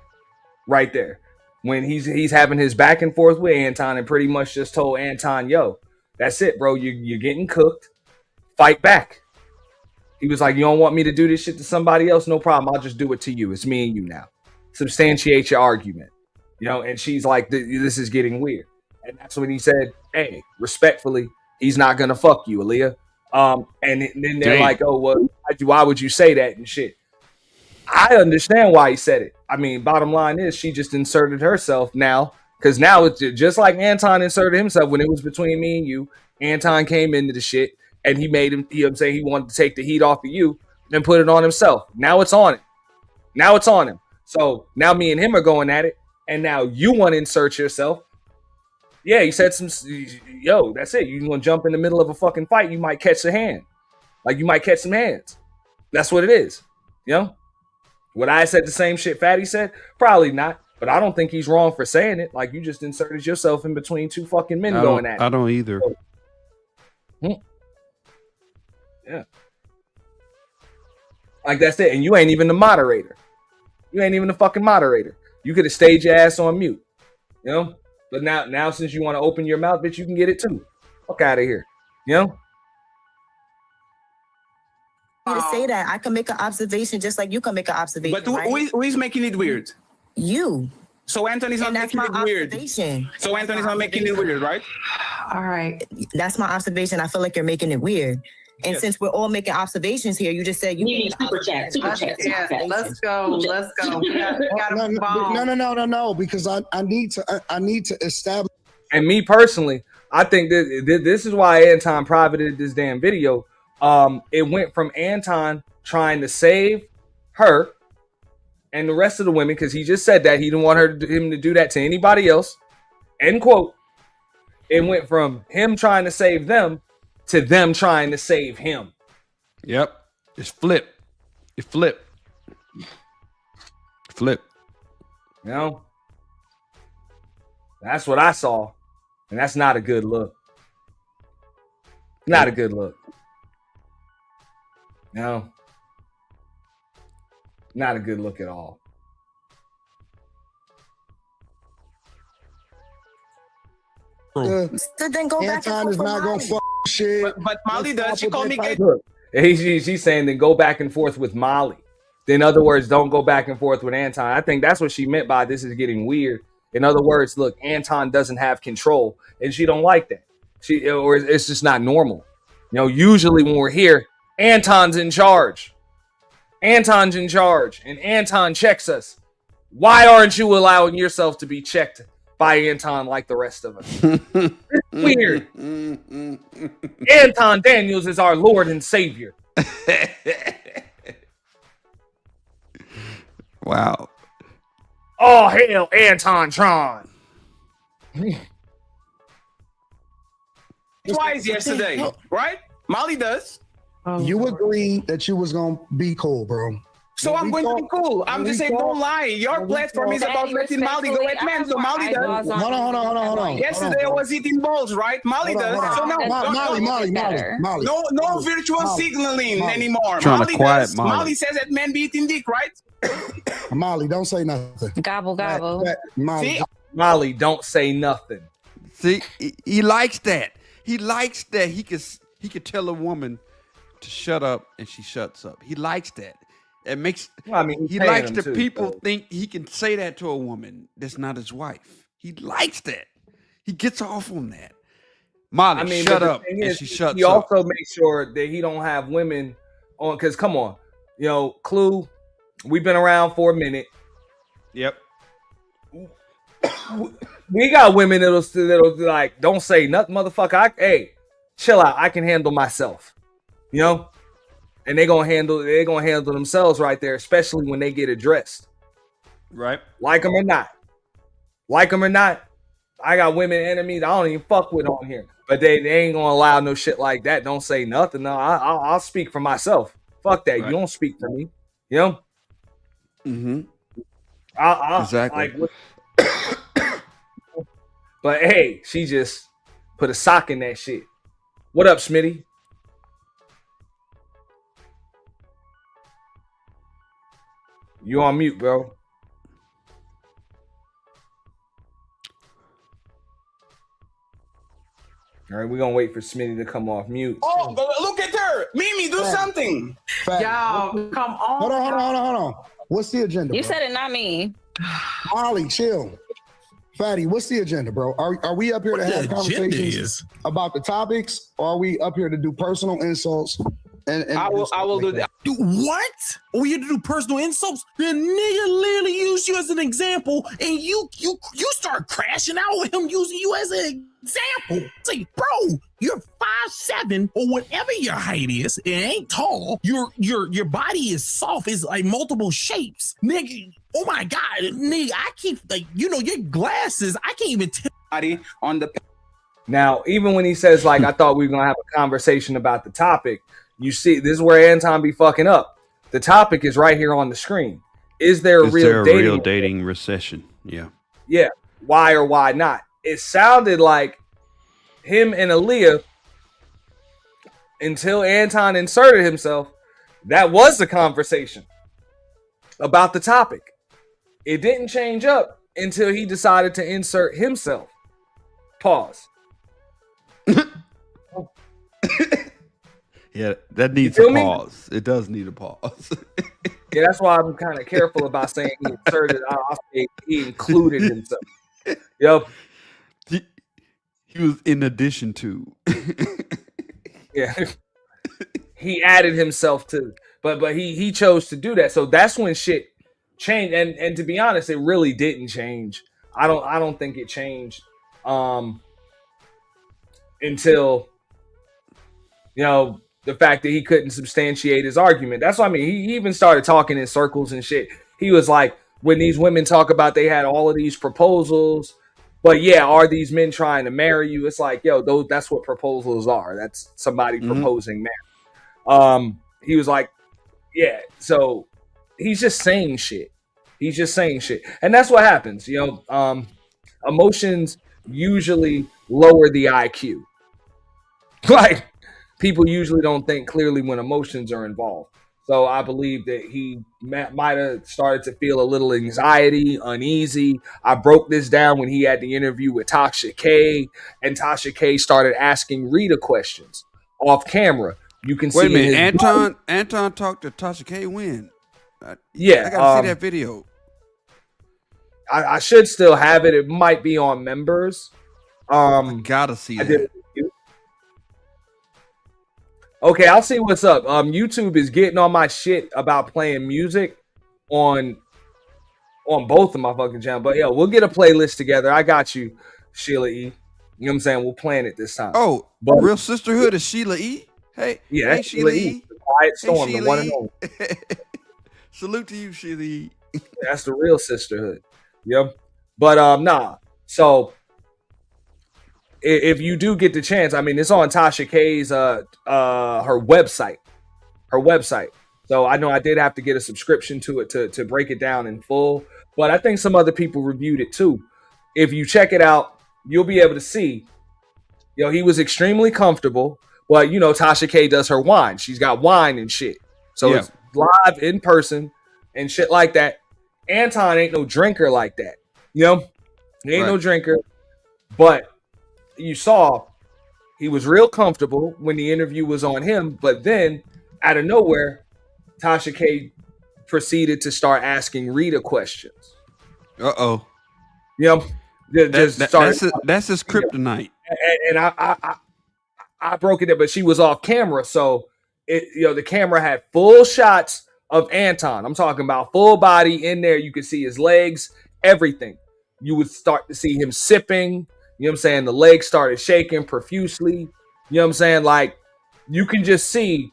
right there, when he's having his back and forth with Anton and pretty much just told Anton, yo, that's it, bro. You're getting cooked. Fight back. He was like, you don't want me to do this shit to somebody else? No problem. I'll just do it to you. It's me and you now. Substantiate your argument. And she's like, this is getting weird. And that's when he said, hey, respectfully, he's not going to fuck you, Aaliyah. And then they're like, oh, well, why would you say that and shit? I understand why he said it. I mean, bottom line is she just inserted herself now. Because now it's just like Anton inserted himself when it was between me and you. Anton came into the shit and he made him, he wanted to take the heat off of you and put it on himself. Now it's on it. Now it's on him. So now me and him are going at it. And now you want to insert yourself. Yeah, he said that's it. You want to jump in the middle of a fucking fight, you might catch a hand. Like you might catch some hands. That's what it is. Would I have said the same shit Fatty said? Probably not. But I don't think he's wrong for saying it. Like, you just inserted yourself in between two fucking men going at it. I don't either. Yeah. Like, that's it. And you ain't even the moderator. You ain't even the fucking moderator. You could have stayed your ass on mute. You know? But now since you want to open your mouth, bitch, you can get it too. Fuck out of here. You know? To say that, I can make an observation just like you can make an observation. But who is making it weird? You. So Anthony's not making it weird. So Anthony's not making it weird, right? All right. That's my observation. I feel like you're making it weird. And since we're all making observations here, you just said you need super chat. Let's go. We gotta move on. No, because I need to establish. And me personally, I think that this is why Anton privated this damn video. It went from Anton trying to save her and the rest of the women, because he just said that he didn't want him to do that to anybody else. End quote. It went from him trying to save them to them trying to save him. Yep. It's flip. It flip. Flip. You know? That's what I saw. And that's not a good look. Not a good look. No. Not a good look at all. So then go back and forth. Is not gonna fuck shit. But Molly does. She called me gay. Look, she's saying then go back and forth with Molly. In other words, don't go back and forth with Anton. I think that's what she meant by this is getting weird. In other words, look, Anton doesn't have control, and she don't like that. Or it's just not normal. You know, usually when we're here, Anton's in charge. Anton's in charge, and Anton checks us. Why aren't you allowing yourself to be checked by Anton like the rest of us? It's weird. Anton Daniels is our Lord and Savior. Wow. Oh, hell, Anton Tron. Twice yesterday, right? Molly does. You agreed that you was gonna be cool, bro. So I'm going to be cool. I'm just saying, don't lie. Your platform is about letting Molly go at men, so Molly does. Hold on. Yesterday I was eating balls, right? Molly does. So now, Molly. No virtual signaling anymore. Trying to quiet does. Molly. Molly says that men be eating dick, right? Molly, don't say nothing. Gobble, gobble. Molly, don't say nothing. See, he likes that. He likes that he could tell a woman to shut up and she shuts up. He likes that. It makes. Well, I mean, he likes the people think he can say that to a woman that's not his wife. He likes that. He gets off on that. Molly, shut up, and she shuts up. He also makes sure that he don't have women on. Because come on, you know, Clue. We've been around for a minute. Yep. We got women that'll like, don't say nothing, motherfucker. Hey, chill out. I can handle myself. You know, and they're gonna handle themselves right there, especially when they get addressed. Right. Like them or not. I got women enemies I don't even fuck with on here, but they ain't gonna allow no shit like that. Don't say nothing. No, I'll speak for myself. Fuck that. Right. You don't speak for me. You know. Mm-hmm. Exactly. But hey, she just put a sock in that shit. What up, Smitty? You on mute, bro. All right, we're gonna wait for Smitty to come off mute. Oh, but look at her. Mimi, do something. Y'all, come on. Hold on. What's the agenda? You bro? said it, not me. Molly, chill. Fatty, what's the agenda, bro? Are we up here to have conversations about the topics, or are we up here to do personal insults? And I will do that. Do what? Oh, you to do personal insults? The nigga literally used you as an example, and you start crashing out with him using you as an example. Say, bro, you're 5'7" or whatever your height is. It ain't tall. Your body is soft. It's like multiple shapes, nigga. Oh my god, nigga! I keep your glasses. I can't even tell. On the now, even when he says like, I thought we were gonna have a conversation about the topic. You see, this is where Anton be fucking up. The topic is right here on the screen. Is there a real dating recession? Yeah. Yeah. Why or why not? It sounded like him and Aaliyah, until Anton inserted himself, that was the conversation about the topic. It didn't change up until he decided to insert himself. Pause. Yeah, that needs a pause. It does need a pause. Yeah, that's why I'm kind of careful about saying he inserted. I'll say he included himself. Yep. He was in addition to. Yeah. He added himself to, but he chose to do that. So that's when shit changed. And to be honest, it really didn't change. I don't think it changed until, you know, the fact that he couldn't substantiate his argument. That's what I mean. He even started talking in circles and shit. He was like, when these women talk about they had all of these proposals, but yeah, are these men trying to marry you? It's like, yo, that's what proposals are. That's somebody proposing marriage. He was like, yeah, so he's just saying shit. He's just saying shit. And that's what happens. You know, emotions usually lower the IQ. Like, people usually don't think clearly when emotions are involved. So I believe that he might have started to feel a little anxiety, uneasy. I broke this down when he had the interview with Tasha K, and Tasha K started asking Rita questions off camera. You can see. Wait a minute, Anton talked to Tasha K when? Yeah, I gotta see that video. I should still have it. It might be on members. I gotta see that. Okay, I'll see what's up. YouTube is getting on my shit about playing music on both of my fucking channels. But yeah, we'll get a playlist together. I got you, Sheila E. You know what I'm saying? We'll plan it this time. Oh, but Real Sisterhood is Sheila E. Hey, yeah, hey, Sheila E. The Quiet Storm, the one and only. Salute to you, Sheila E. That's the real sisterhood. Yep. But nah. So if you do get the chance, I mean, it's on Tasha K's her website. Her website. So I know I did have to get a subscription to it to break it down in full. But I think some other people reviewed it too. If you check it out, you'll be able to see. You know, he was extremely comfortable. But you know, Tasha K does her wine. She's got wine and shit. So it's live in person and shit like that. Anton ain't no drinker like that. You know? He ain't no drinker. But you saw he was real comfortable when the interview was on him, but then out of nowhere, Tasha K proceeded to start asking Rita questions. Uh-oh. You know, that's his kryptonite. And I broke it down, but she was off camera, so the camera had full shots of Anton. I'm talking about full body in there. You could see his legs, everything. You would start to see him sipping. You know what I'm saying? The legs started shaking profusely. You know what I'm saying? Like, you can just see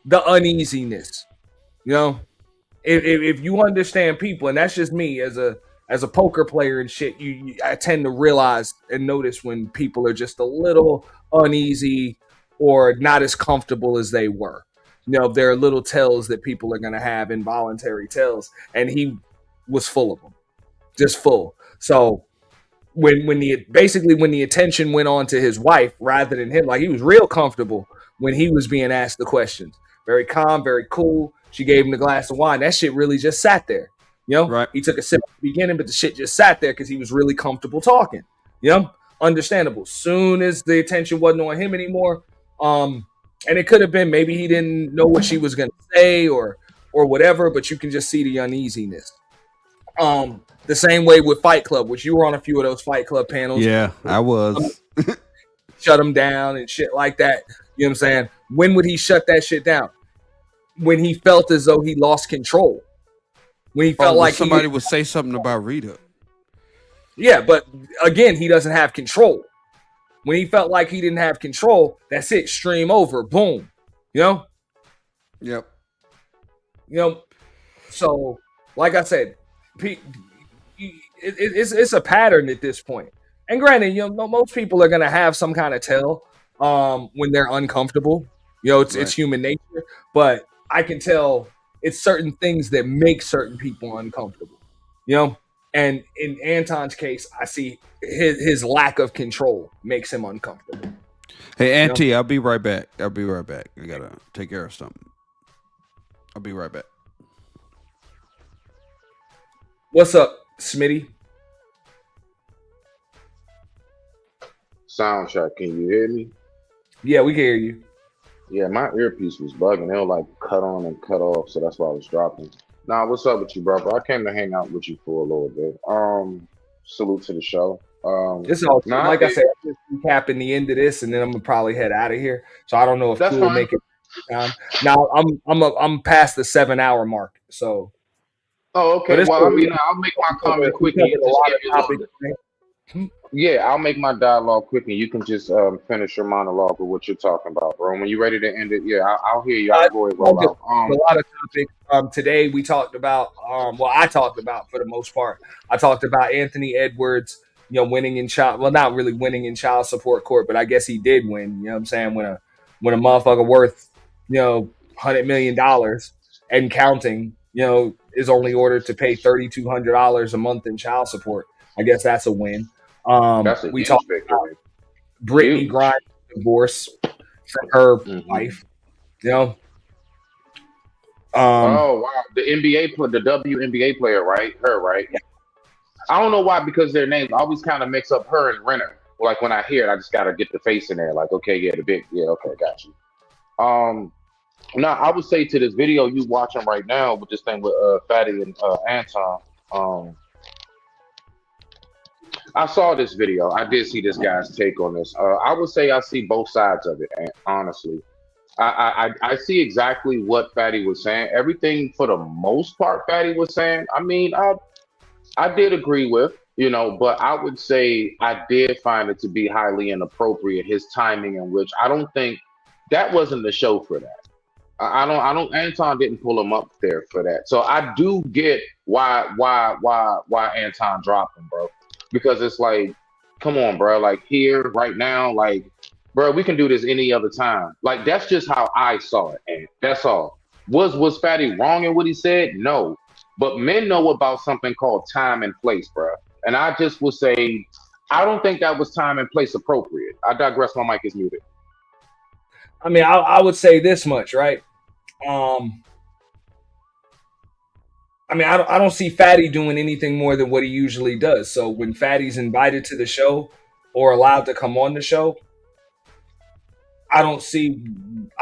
the uneasiness. You know? If you understand people, and that's just me as a poker player and shit, I tend to realize and notice when people are just a little uneasy or not as comfortable as they were. You know, there are little tells that people are going to have, involuntary tells, and he was full of them. Just full. So when the attention went on to his wife rather than him, like, he was real comfortable when he was being asked the questions. Very calm, very cool. She gave him the glass of wine. That shit really just sat there. You know, right. He took a sip at the beginning, but the shit just sat there because he was really comfortable talking. You know, understandable. Soon as the attention wasn't on him anymore, and it could have been maybe he didn't know what she was gonna say or whatever, but you can just see the uneasiness. The same way with Fight Club, which you were on a few of those Fight Club panels. Yeah, I was. Shut him down and shit like that. You know what I'm saying? When would he shut that shit down? When he felt as though he lost control. When he felt like somebody would say something about Rita. Yeah, but again, he doesn't have control. When he felt like he didn't have control, that's it. Stream over. Boom. You know? Yep. You know, so like I said, it's a pattern at this point. And granted, you know, most people are gonna have some kind of tell when they're uncomfortable. You know, it's human nature. But I can tell it's certain things that make certain people uncomfortable. You know, And in Anton's case, I see his lack of control makes him uncomfortable. Hey, Auntie, I'll be right back. I gotta take care of something. I'll be right back. What's up, Smitty? Sound check. Can you hear me? Yeah, we can hear you. Yeah, my earpiece was bugging. It'll like cut on and cut off, so that's why I was dropping. Nah, what's up with you, brother? I came to hang out with you for a little bit. Salute to the show. This is all nah, like I said, I'm just recapping the end of this, and then I'm gonna probably head out of here. So I don't know if That's Q will fine. make it time. Now I'm past the 7-hour mark. So Oh, okay. it's Well, cool. I mean, I'll make my comment quick and you covered a just lot give of me a little topics. Yeah, I'll make my dialogue quick and you can just finish your monologue of what you're talking about, bro. When you're ready to end it, yeah, I'll hear you. I'll go ahead and roll out. A lot of topics. Today we talked about. Well, I talked about for the most part. I talked about Anthony Edwards. Winning in child. Well, not really winning in child support court, but I guess he did win. You know what I'm saying? When a motherfucker worth $100 million and counting, is only ordered to pay $3,200 a month in child support. I guess that's a win. That's a We huge talked victory. about Brittany Huge. Griner divorce from her wife. Oh wow, the the WNBA player, right? Her, right? I don't know why, because their names I always kind of mix up her and Renner. Like when I hear it, I just gotta get the face in there. Like, okay, yeah, okay, got you. Now I would say to this video you watching right now with this thing with Fatty and Anton. I saw this video. I did see this guy's take on this. I would say I see both sides of it, honestly. I see exactly what Fatty was saying. Everything for the most part Fatty was saying, I mean, I did agree with, but I would say I did find it to be highly inappropriate, his timing, in which I don't think that wasn't the show for that. I don't Anton didn't pull him up there for that. So I do get why Anton dropped him, bro. Because it's like, come on, bro, like here, right now, like, bro, we can do this any other time. Like, that's just how I saw it, and that's all. Was Fatty wrong in what he said? No. But men know about something called time and place, bro. And I just will say, I don't think that was time and place appropriate. I digress, my mic is muted. I mean, I would say this much, right? I mean, I don't see Fatty doing anything more than what he usually does. So when Fatty's invited to the show or allowed to come on the show, I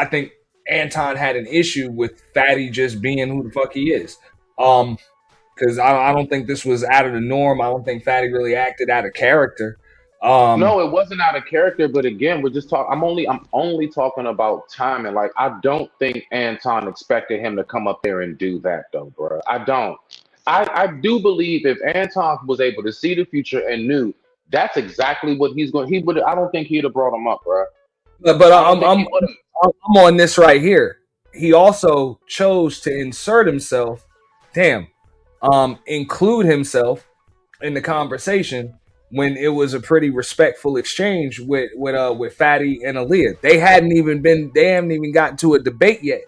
think Anton had an issue with Fatty just being who the fuck he is. Because I don't think this was out of the norm. I don't think Fatty really acted out of character. No, it wasn't out of character, but again, we're just talking. I'm only talking about timing. Like, I don't think Anton expected him to come up there and do that, though, bro. I don't. I do believe if Anton was able to see the future and knew that's exactly what he's going, he would. I don't think he'd have brought him up, bro. But I'm on this right here. He also chose to insert himself. Include himself in the conversation when it was a pretty respectful exchange with Fatty and Aaliyah. They haven't even gotten to a debate yet.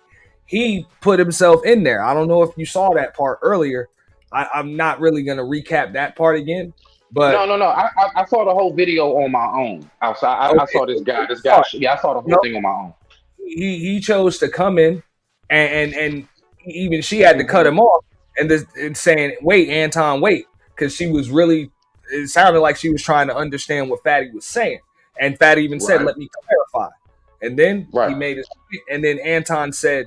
He put himself in there. I don't know if you saw that part earlier. I'm not really gonna recap that part again. But no. I saw the whole video on my own. I saw this guy. Yeah, I saw the whole thing on my own. He chose to come in, and even she had to cut him off and saying, "Wait, Anton, wait," because she was really. It sounded like she was trying to understand what Fatty was saying, and Fatty even said, "Let me clarify." And then he made his point, and then Anton said,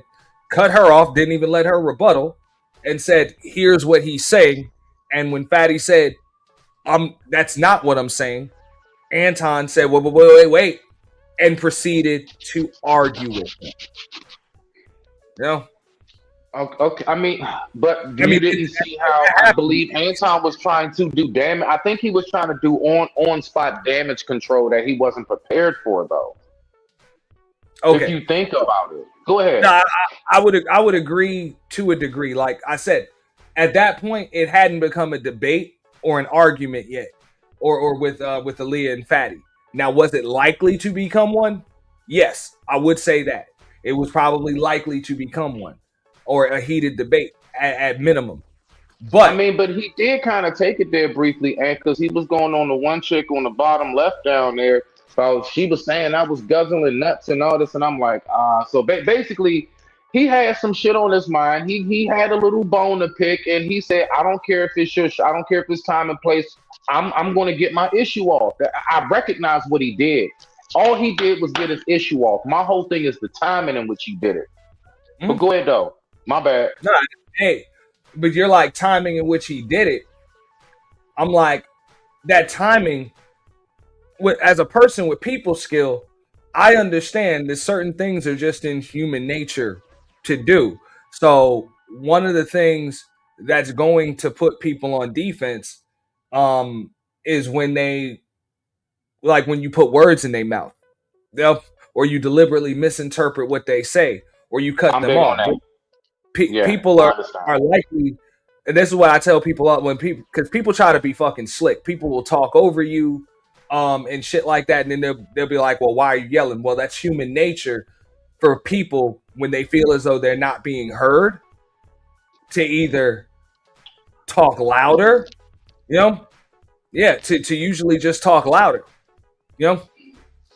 cut her off, didn't even let her rebuttal, and said, "Here's what he's saying." And when Fatty said, "That's not what I'm saying," Anton said, "Wait," and proceeded to argue with him. Okay. I mean, but you didn't see how I believe Anton was trying to do damage. I think he was trying to do on spot damage control that he wasn't prepared for, though. Okay. If you think about it, go ahead. No, I would agree to a degree. Like I said, at that point, it hadn't become a debate or an argument yet, or with Aaliyah and Fatty. Now, was it likely to become one? Yes, I would say that it was probably likely to become one, or a heated debate at minimum. But I mean, but he did kind of take it there briefly, and because he was going on the one chick on the bottom left down there. So she was saying I was guzzling nuts and all this, and I'm like, so basically, he had some shit on his mind. He had a little bone to pick, and he said, I don't care if it's I don't care if it's time and place. I'm going to get my issue off. I recognize what he did. All he did was get his issue off. My whole thing is the timing in which he did it. But go ahead though. My bad. No, hey, but you're like timing in which he did it. I'm like that timing. As a person with people skill, I understand that certain things are just in human nature to do. So one of the things that's going to put people on defense is when they when you put words in their mouth. Or you deliberately misinterpret what they say, or you cut them off. People are likely, and this is what I tell people when because people try to be fucking slick. People will talk over you, and shit like that, and then they'll be like, "Well, why are you yelling?" Well, that's human nature for people when they feel as though they're not being heard, to either talk louder, to usually just talk louder,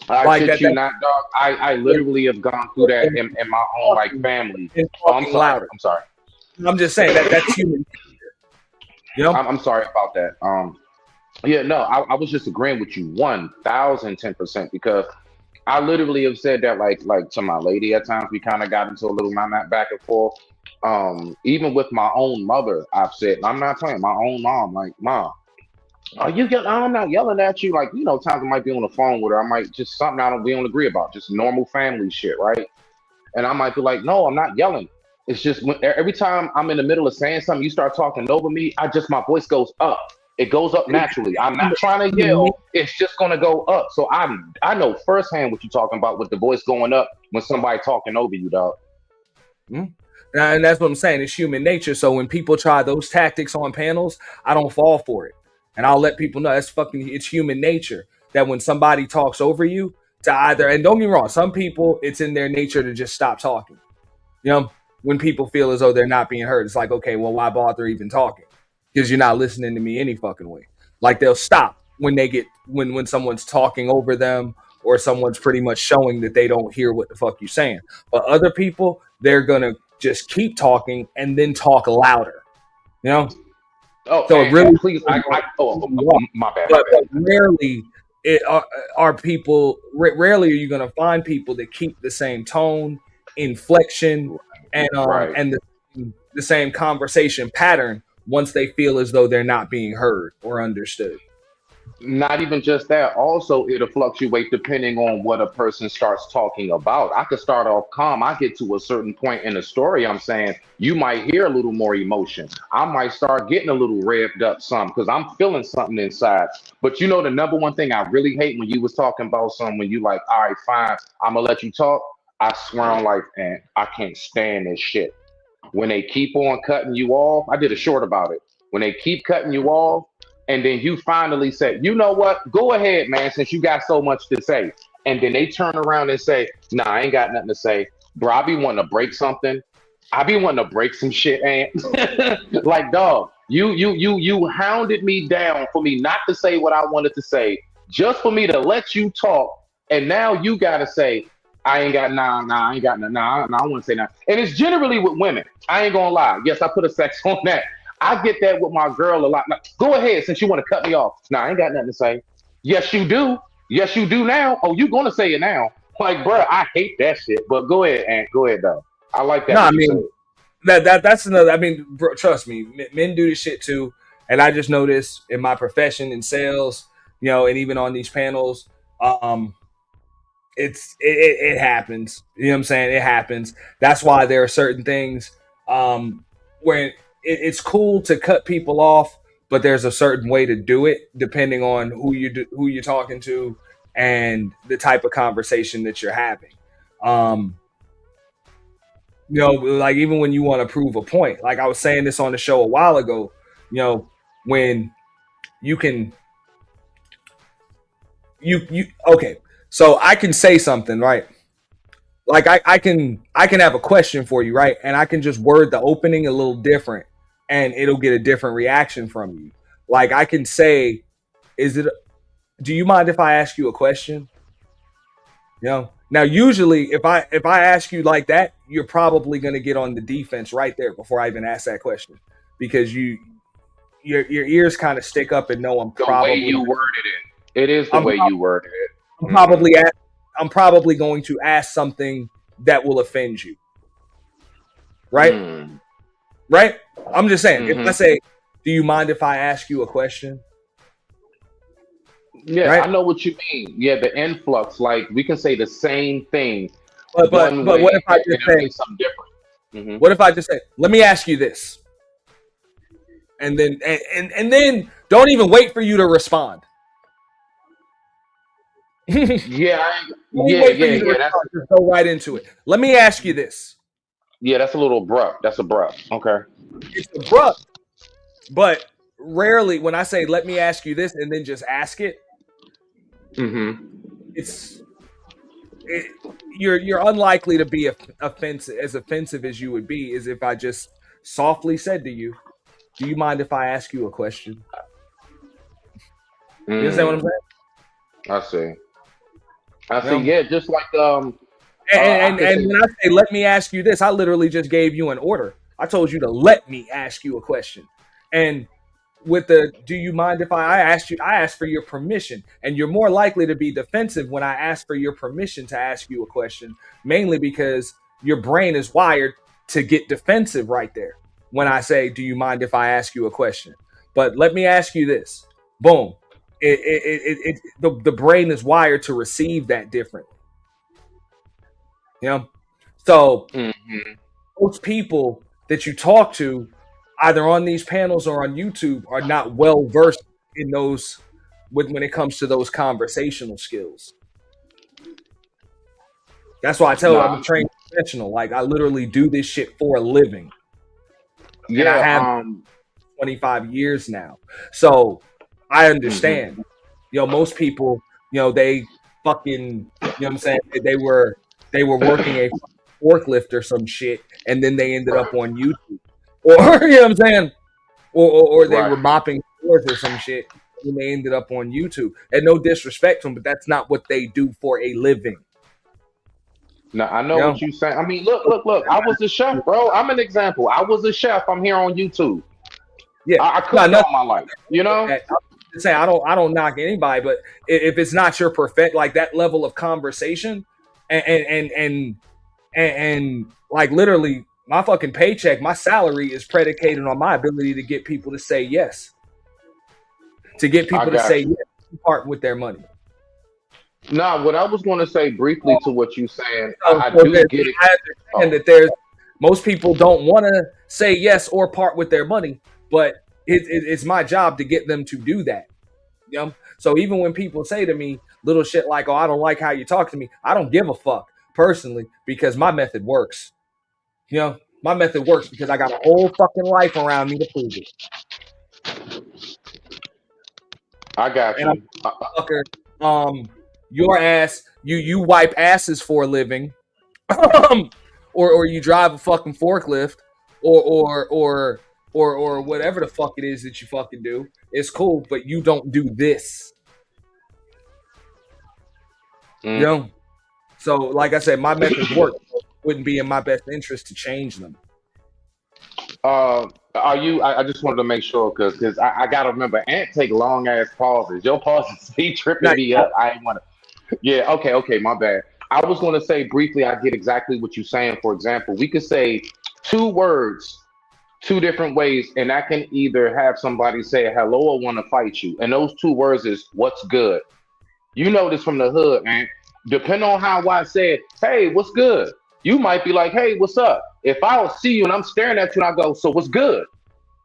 I shit you not, dog. I literally have gone through that in my own family. I'm sorry. Louder. I'm sorry. I'm just saying that's human. I'm sorry about that. Yeah, no, I was just agreeing with you 1,010% because I literally have said that like to my lady at times. We kind of got into a little back and forth. Even with my own mother, I've said, I'm not playing, my own mom, like, Mom, are you yelling? I'm not yelling at you. Like, times I might be on the phone with her. I might just something we don't agree about, just normal family shit, right? And I might be like, no, I'm not yelling. It's just every time I'm in the middle of saying something, you start talking over me. My voice goes up. It goes up naturally. I'm not trying to yell. It's just gonna go up. So I know firsthand what you're talking about with the voice going up when somebody talking over you, dog. And that's what I'm saying. It's human nature. So when people try those tactics on panels, I don't fall for it. And I'll let people know it's human nature that when somebody talks over you to either, and don't get me wrong, some people, it's in their nature to just stop talking. When people feel as though they're not being heard, it's like, okay, well, why bother even talking? Because you're not listening to me any fucking way. Like they'll stop when they get, when someone's talking over them or someone's pretty much showing that they don't hear what the fuck you're saying. But other people, they're going to just keep talking and then talk louder. Oh, so really, please, my bad. But rarely are people. Rarely are you going to find people that keep the same tone, inflection, and the same conversation pattern once they feel as though they're not being heard or understood. Not even just that. Also, it'll fluctuate depending on what a person starts talking about. I could start off calm. I get to a certain point in the story I'm saying, you might hear a little more emotion. I might start getting a little revved up some because I'm feeling something inside. But the number one thing I really hate when you was talking about something, when you like, all right, fine, I'm going to let you talk. I swear on life, and I can't stand this shit. When they keep on cutting you off, I did a short about it. When they keep cutting you off, and then you finally say, you know what? Go ahead, man, since you got so much to say. And then they turn around and say, nah, I ain't got nothing to say. Bro, I be wanting to break something. I be wanting to break some shit, and like, dog, you hounded me down for me not to say what I wanted to say, just for me to let you talk. And now you gotta say, I ain't got I ain't got I want to say nah. And it's generally with women. I ain't gonna lie. Yes, I put a sex on that. I get that with my girl a lot. Now, go ahead, since you want to cut me off. I ain't got nothing to say. Yes, you do. Yes, you do now. Oh, you gonna say it now? Like, bro, I hate that shit. But go ahead, Ant. Go ahead, though. I like that. No, I mean that's another. I mean, bro, trust me, men do this shit too. And I just noticed in my profession in sales, and even on these panels, it happens. You know what I'm saying? It happens. That's why there are certain things where it's cool to cut people off, but there's a certain way to do it depending on who you're talking to and the type of conversation that you're having. Like even when you want to prove a point, like I was saying this on the show a while ago, when you can, okay. So I can say something, right? Like I can have a question for you, right? And I can just word the opening a little different and it'll get a different reaction from you. Like I can say, do you mind if I ask you a question? You know, now usually if I ask you like that, you're probably going to get on the defense right there before I even ask that question, because your ears kind of stick up and know I'm The probably way you worded it. It is the way you worded it. I'm probably going to ask something that will offend you. Right? Right? I'm just saying, if I say, do you mind if I ask you a question? Yeah, Right? I know what you mean. Yeah, the influx, like we can say the same thing But one way what if I and just it'll say mean something different. What if I just say, let me ask you this? And then and then don't even wait for you to respond. Yeah, Wait for you to That's respond. Just go right into it. Let me ask you this. that's a little abrupt. That's abrupt. Okay. It's abrupt, but rarely when I say let me ask you this and then just ask it, you're unlikely to be offensive as you would be is if I just softly said to you, do you mind if I ask you a question? You understand what I'm saying? I see. Yeah, just like and when I say let me ask you this, I literally just gave you an order. I told you to let me ask you a question. And with the do you mind if I asked for your permission, and you're more likely to be defensive when I ask for your permission to ask you a question, mainly because your brain is wired to get defensive right there when I say, do you mind if I ask you a question? But let me ask you this. Boom. The brain is wired to receive that differently. You know? So most people that you talk to, either on these panels or on YouTube, are not well versed in those when it comes to those conversational skills. That's why I tell them I'm a trained professional. Like I literally do this shit for a living. And I have 25 years now. So I understand. You know, most people, you know, they fucking, you know what I'm saying? They were working a forklift or some shit, and then they ended up on YouTube. Or you know what I'm saying? Or they were mopping floors or some shit, and they ended up on YouTube. And no disrespect to them, but that's not what they do for a living. No, I know what you're saying. I mean, look. I was a chef, bro. I'm an example. I was a chef. I'm here on YouTube. Yeah, I cooked all my life. You know. Say I don't knock anybody, but if it's not your perfect like that level of conversation, and like literally my fucking paycheck, my salary is predicated on my ability to get people to say yes, to get people to say yes, part with their money. Nah, what I was going to say briefly to what you're saying, I do get it. I understand that there's most people don't want to say yes or part with their money, but it's my job to get them to do that. You know? So even when people say to me little shit like, "Oh, I don't like how you talk to me," I don't give a fuck personally because my method works. You know, my method works because I got a whole fucking life around me to prove it. I got you. And your ass, you wipe asses for a living, or you drive a fucking forklift, or whatever the fuck it is that you fucking do. It's cool, but you don't do this. You know? So, like I said, my methods work. Wouldn't be in my best interest to change them. Are you? I just wanted to make sure because I gotta remember, Ant take long ass pauses. Your pauses be tripping me up. I ain't want to. Yeah. Okay. My bad. I was going to say briefly. I get exactly what you're saying. For example, we could say two words, two different ways, and that can either have somebody say hello or want to fight you. And those two words is what's good. You know this from the hood, man. Depending on how I said, hey, what's good? You might be like, hey, what's up? If I see you and I'm staring at you and I go, so what's good?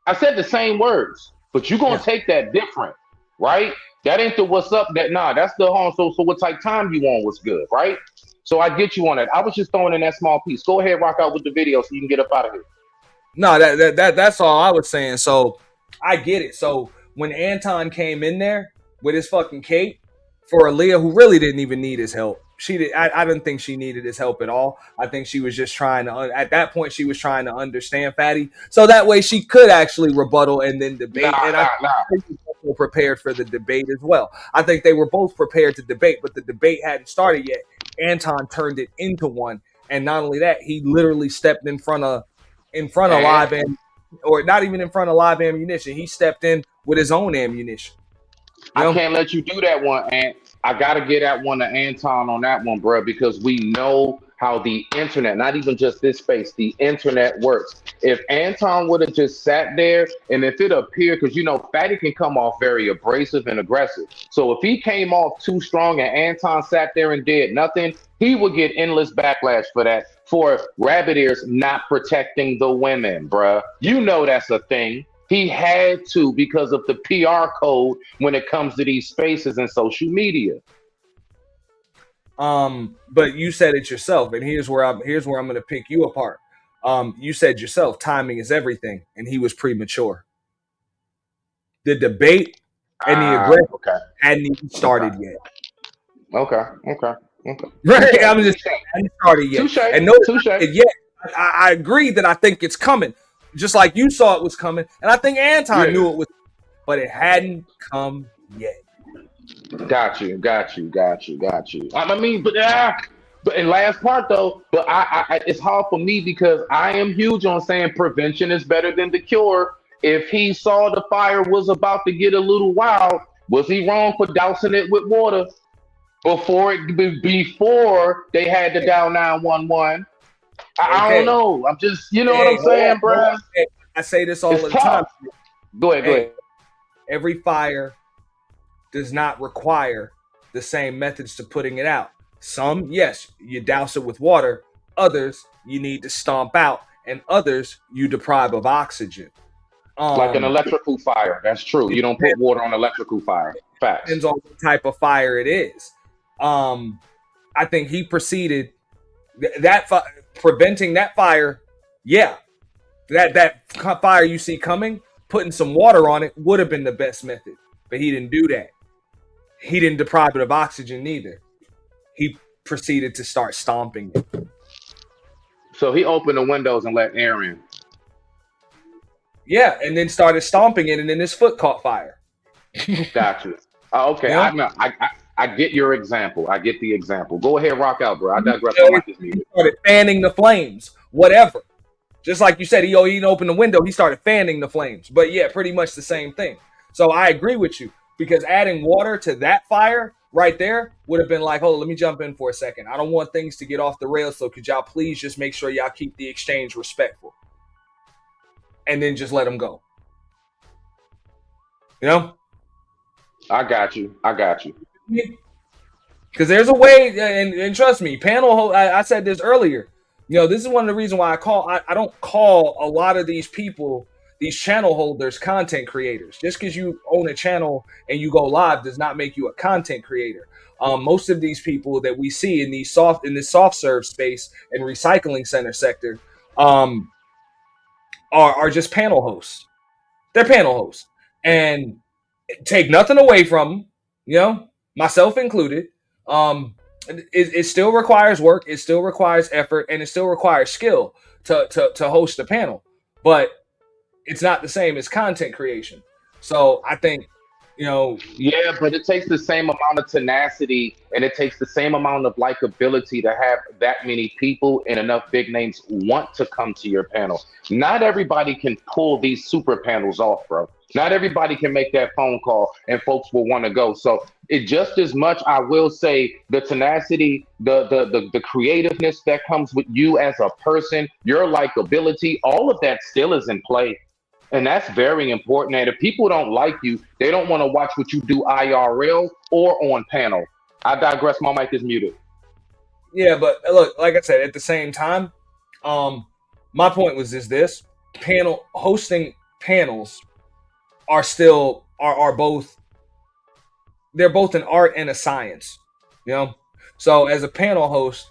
I said the same words, but you're going to take that different, right? That ain't the what's up. That's the home. So what type time you want? What's good, right? So I get you on that. I was just throwing in that small piece. Go ahead, rock out with the video so you can get up out of here. No, that's all I was saying. So I get it. So when Anton came in there with his fucking cape, for Aaliyah, who really didn't even need his help. I didn't think she needed his help at all. I think she was just trying to, at that point, she was trying to understand Fatty. So that way she could actually rebuttal and then debate. I think they were prepared for the debate as well. I think they were both prepared to debate, but the debate hadn't started yet. Anton turned it into one. And not only that, he literally stepped in front of live or not even in front of live ammunition. He stepped in with his own ammunition. I can't let you do that one, Ant. I gotta get that one to Anton on that one, bro, because we know how the internet, not even just this space, the internet works. If Anton would have just sat there, and if it appeared, because you know, Fatty can come off very abrasive and aggressive. So if he came off too strong and Anton sat there and did nothing, he would get endless backlash for that, for Rabbit Ears not protecting the women, bruh. You know that's a thing. He had to because of the PR code when it comes to these spaces and social media. But you said it yourself, and here's where I'm going to pick you apart. You said yourself, timing is everything, and he was premature. The debate and the aggression hadn't even started yet. Okay. Right, I'm just saying, hadn't started yet. Touché. And no, yet. I agree that I think it's coming. Just like you saw it was coming, and I think Anton knew it was, but it hadn't come yet. Got you. I mean, but in last part though, but I it's hard for me because I am huge on saying prevention is better than the cure. If he saw the fire was about to get a little wild, was he wrong for dousing it with water before they had to dial 911? I don't know. I'm just, you know what I'm saying, bro? I say this all the time. Go ahead. Every fire does not require the same methods to putting it out. Some, yes, you douse it with water. Others, you need to stomp out. And others, you deprive of oxygen. Like an electrical fire. That's true. You don't put water on electrical fire. Facts. Depends on what type of fire it is. I think he proceeded preventing that fire. Yeah, that fire you see coming, putting some water on it would have been the best method, but he didn't do that. He didn't deprive it of oxygen neither. He proceeded to start stomping it. So he opened the windows and let air in. Yeah, and then started stomping it, and then his foot caught fire. Gotcha. Okay, yeah. I get your example. I get the example. Go ahead, rock out, bro. I digress. He started fanning the flames, whatever. Just like you said, he didn't open the window. He started fanning the flames. But yeah, pretty much the same thing. So I agree with you because adding water to that fire right there would have been like, hold on, let me jump in for a second. I don't want things to get off the rails. So could y'all please just make sure y'all keep the exchange respectful? And then just let them go. You know? I got you. Because there's a way, and trust me, I said this earlier. You know, this is one of the reasons why I don't call a lot of these people, these channel holders, content creators. Just because you own a channel and you go live does not make you a content creator. Most of these people that we see in this soft serve space and recycling center sector are just panel hosts. They're panel hosts, and take nothing away from them. You know, myself included. It still requires work, it still requires effort, and it still requires skill to host a panel. But it's not the same as content creation. So I think, you know. Yeah, but it takes the same amount of tenacity and it takes the same amount of likability to have that many people and enough big names want to come to your panel. Not everybody can pull these super panels off, bro. Not everybody can make that phone call and folks will want to go. So it just as much, I will say, the tenacity, the creativeness that comes with you as a person, your likability, all of that still is in play. And that's very important. And if people don't like you, they don't want to watch what you do IRL or on panel. I digress. My mic is muted. Yeah, but look, like I said, at the same time, my point was this hosting panels are still are both, they're both an art and a science, you know? So as a panel host,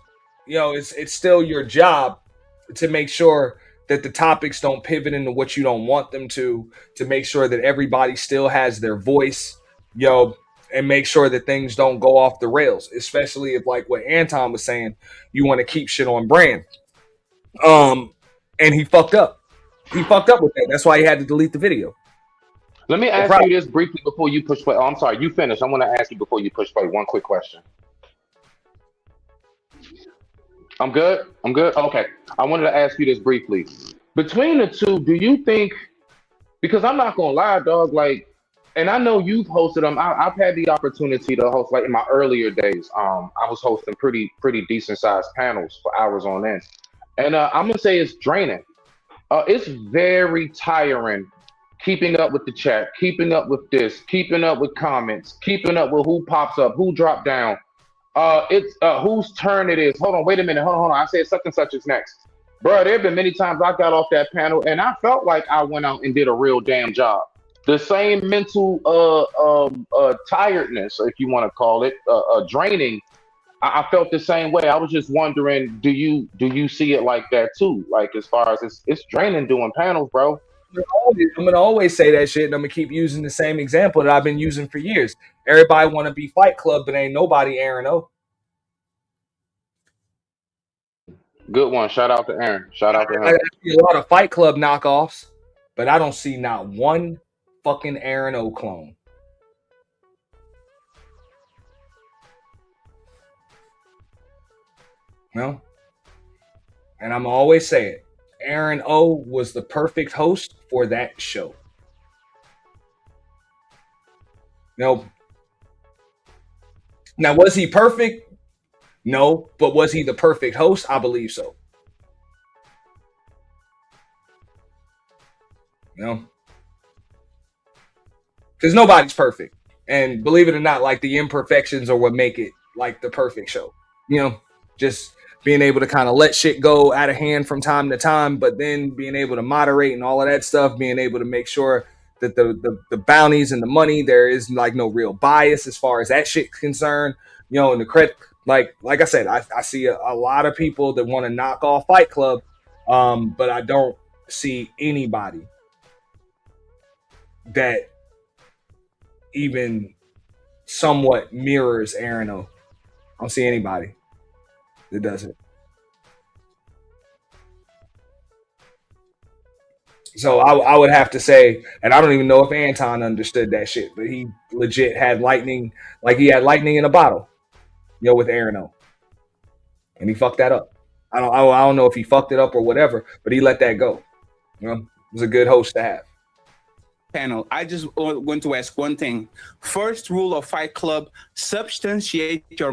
you know, it's still your job to make sure that the topics don't pivot into what you don't want them to make sure that everybody still has their voice, you know, and make sure that things don't go off the rails, especially if, like what Anton was saying, you want to keep shit on brand. And he fucked up. He fucked up with that. That's why he had to delete the video. Let me ask you this briefly before you push play. Oh, I'm sorry, you finish. I want to ask you before you push play one quick question. I'm good. I'm good. Okay. I wanted to ask you this briefly. Between the two, do you think? Because I'm not gonna lie, dog. Like, and I know you've hosted them. I've had the opportunity to host, like in my earlier days. I was hosting pretty decent sized panels for hours on end, and I'm gonna say it's draining. It's very tiring keeping up with the chat, keeping up with this, keeping up with comments, keeping up with who pops up, who dropped down. It's whose turn it is. Hold on, wait a minute. Hold on. I said such and such is next. Bro, there have been many times I got off that panel and I felt like I went out and did a real damn job. The same mental tiredness, if you want to call it, draining. I felt the same way. I was just wondering, do you see it like that too? Like as far as it's draining doing panels, bro. I'm gonna always say that shit, and I'm gonna keep using the same example that I've been using for years. Everybody want to be Fight Club, but ain't nobody Aaron O. Good one. Shout out to Aaron. Shout out to him. I see a lot of Fight Club knockoffs, but I don't see not one fucking Aaron O clone. No. And I'm always say it. Aaron O was the perfect host for that show. No. Now, was he perfect? No. But was he the perfect host? I believe so. No. Because nobody's perfect. And believe it or not, like the imperfections are what make it like the perfect show. You know, just being able to kind of let shit go out of hand from time to time, but then being able to moderate and all of that stuff, being able to make sure that the bounties and the money, there is like no real bias as far as that shit's concerned, you know, and the credit, like I said, I see a lot of people that want to knock off Fight Club, but I don't see anybody that even somewhat mirrors Aaron O. I don't see anybody that does it. So I would have to say, and I don't even know if Anton understood that shit, but he legit had lightning, like he had lightning in a bottle, you know, with Aaron O. And he fucked that up. I don't know if he fucked it up or whatever, but he let that go. You know, it was a good host to have. Panel, I just want to ask one thing. First rule of Fight Club: substantiate your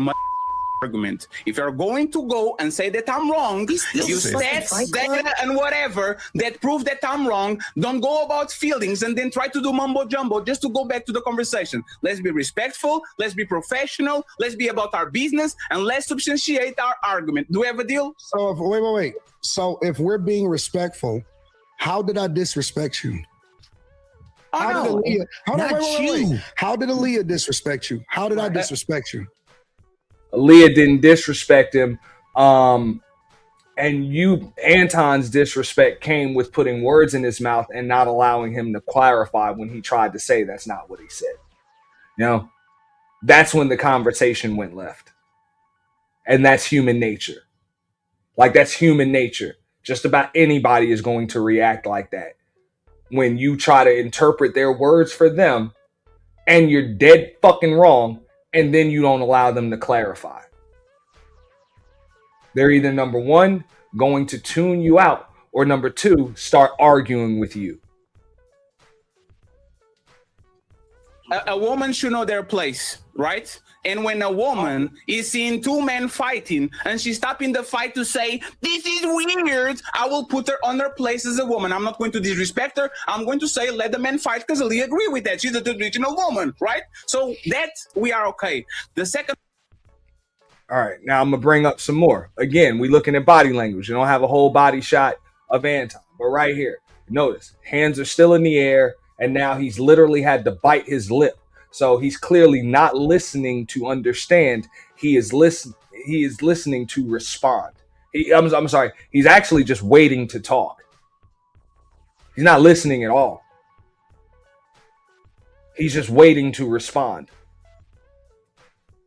argument. If you're going to go and say that I'm wrong, you stats, data, and whatever that prove that I'm wrong. Don't go about feelings and then try to do mumbo jumbo just to go back to the conversation. Let's be respectful. Let's be professional. Let's be about our business and let's substantiate our argument. Do we have a deal? So wait. So if we're being respectful, how did I disrespect you? How did Aaliyah disrespect you? How did I disrespect you? Aaliyah didn't disrespect him. And Anton's disrespect came with putting words in his mouth and not allowing him to clarify when he tried to say that's not what he said. You know, that's when the conversation went left. And that's human nature. Like, that's human nature. Just about anybody is going to react like that. When you try to interpret their words for them and you're dead fucking wrong, and then you don't allow them to clarify. They're either, number one, going to tune you out, or number two, start arguing with you. A woman should know their place, right? And when a woman is seeing two men fighting and she's stopping the fight to say, this is weird, I will put her on her place as a woman. I'm not going to disrespect her. I'm going to say, let the men fight because I agree with that. She's a traditional woman, right? So that we are okay. The second. All right, now I'm going to bring up some more. Again, we're looking at body language. You don't have a whole body shot of Anton. But right here, notice, hands are still in the air, and now he's literally had to bite his lip. So he's clearly not listening to understand. He is listening to respond. I'm sorry. He's actually just waiting to talk. He's not listening at all. He's just waiting to respond.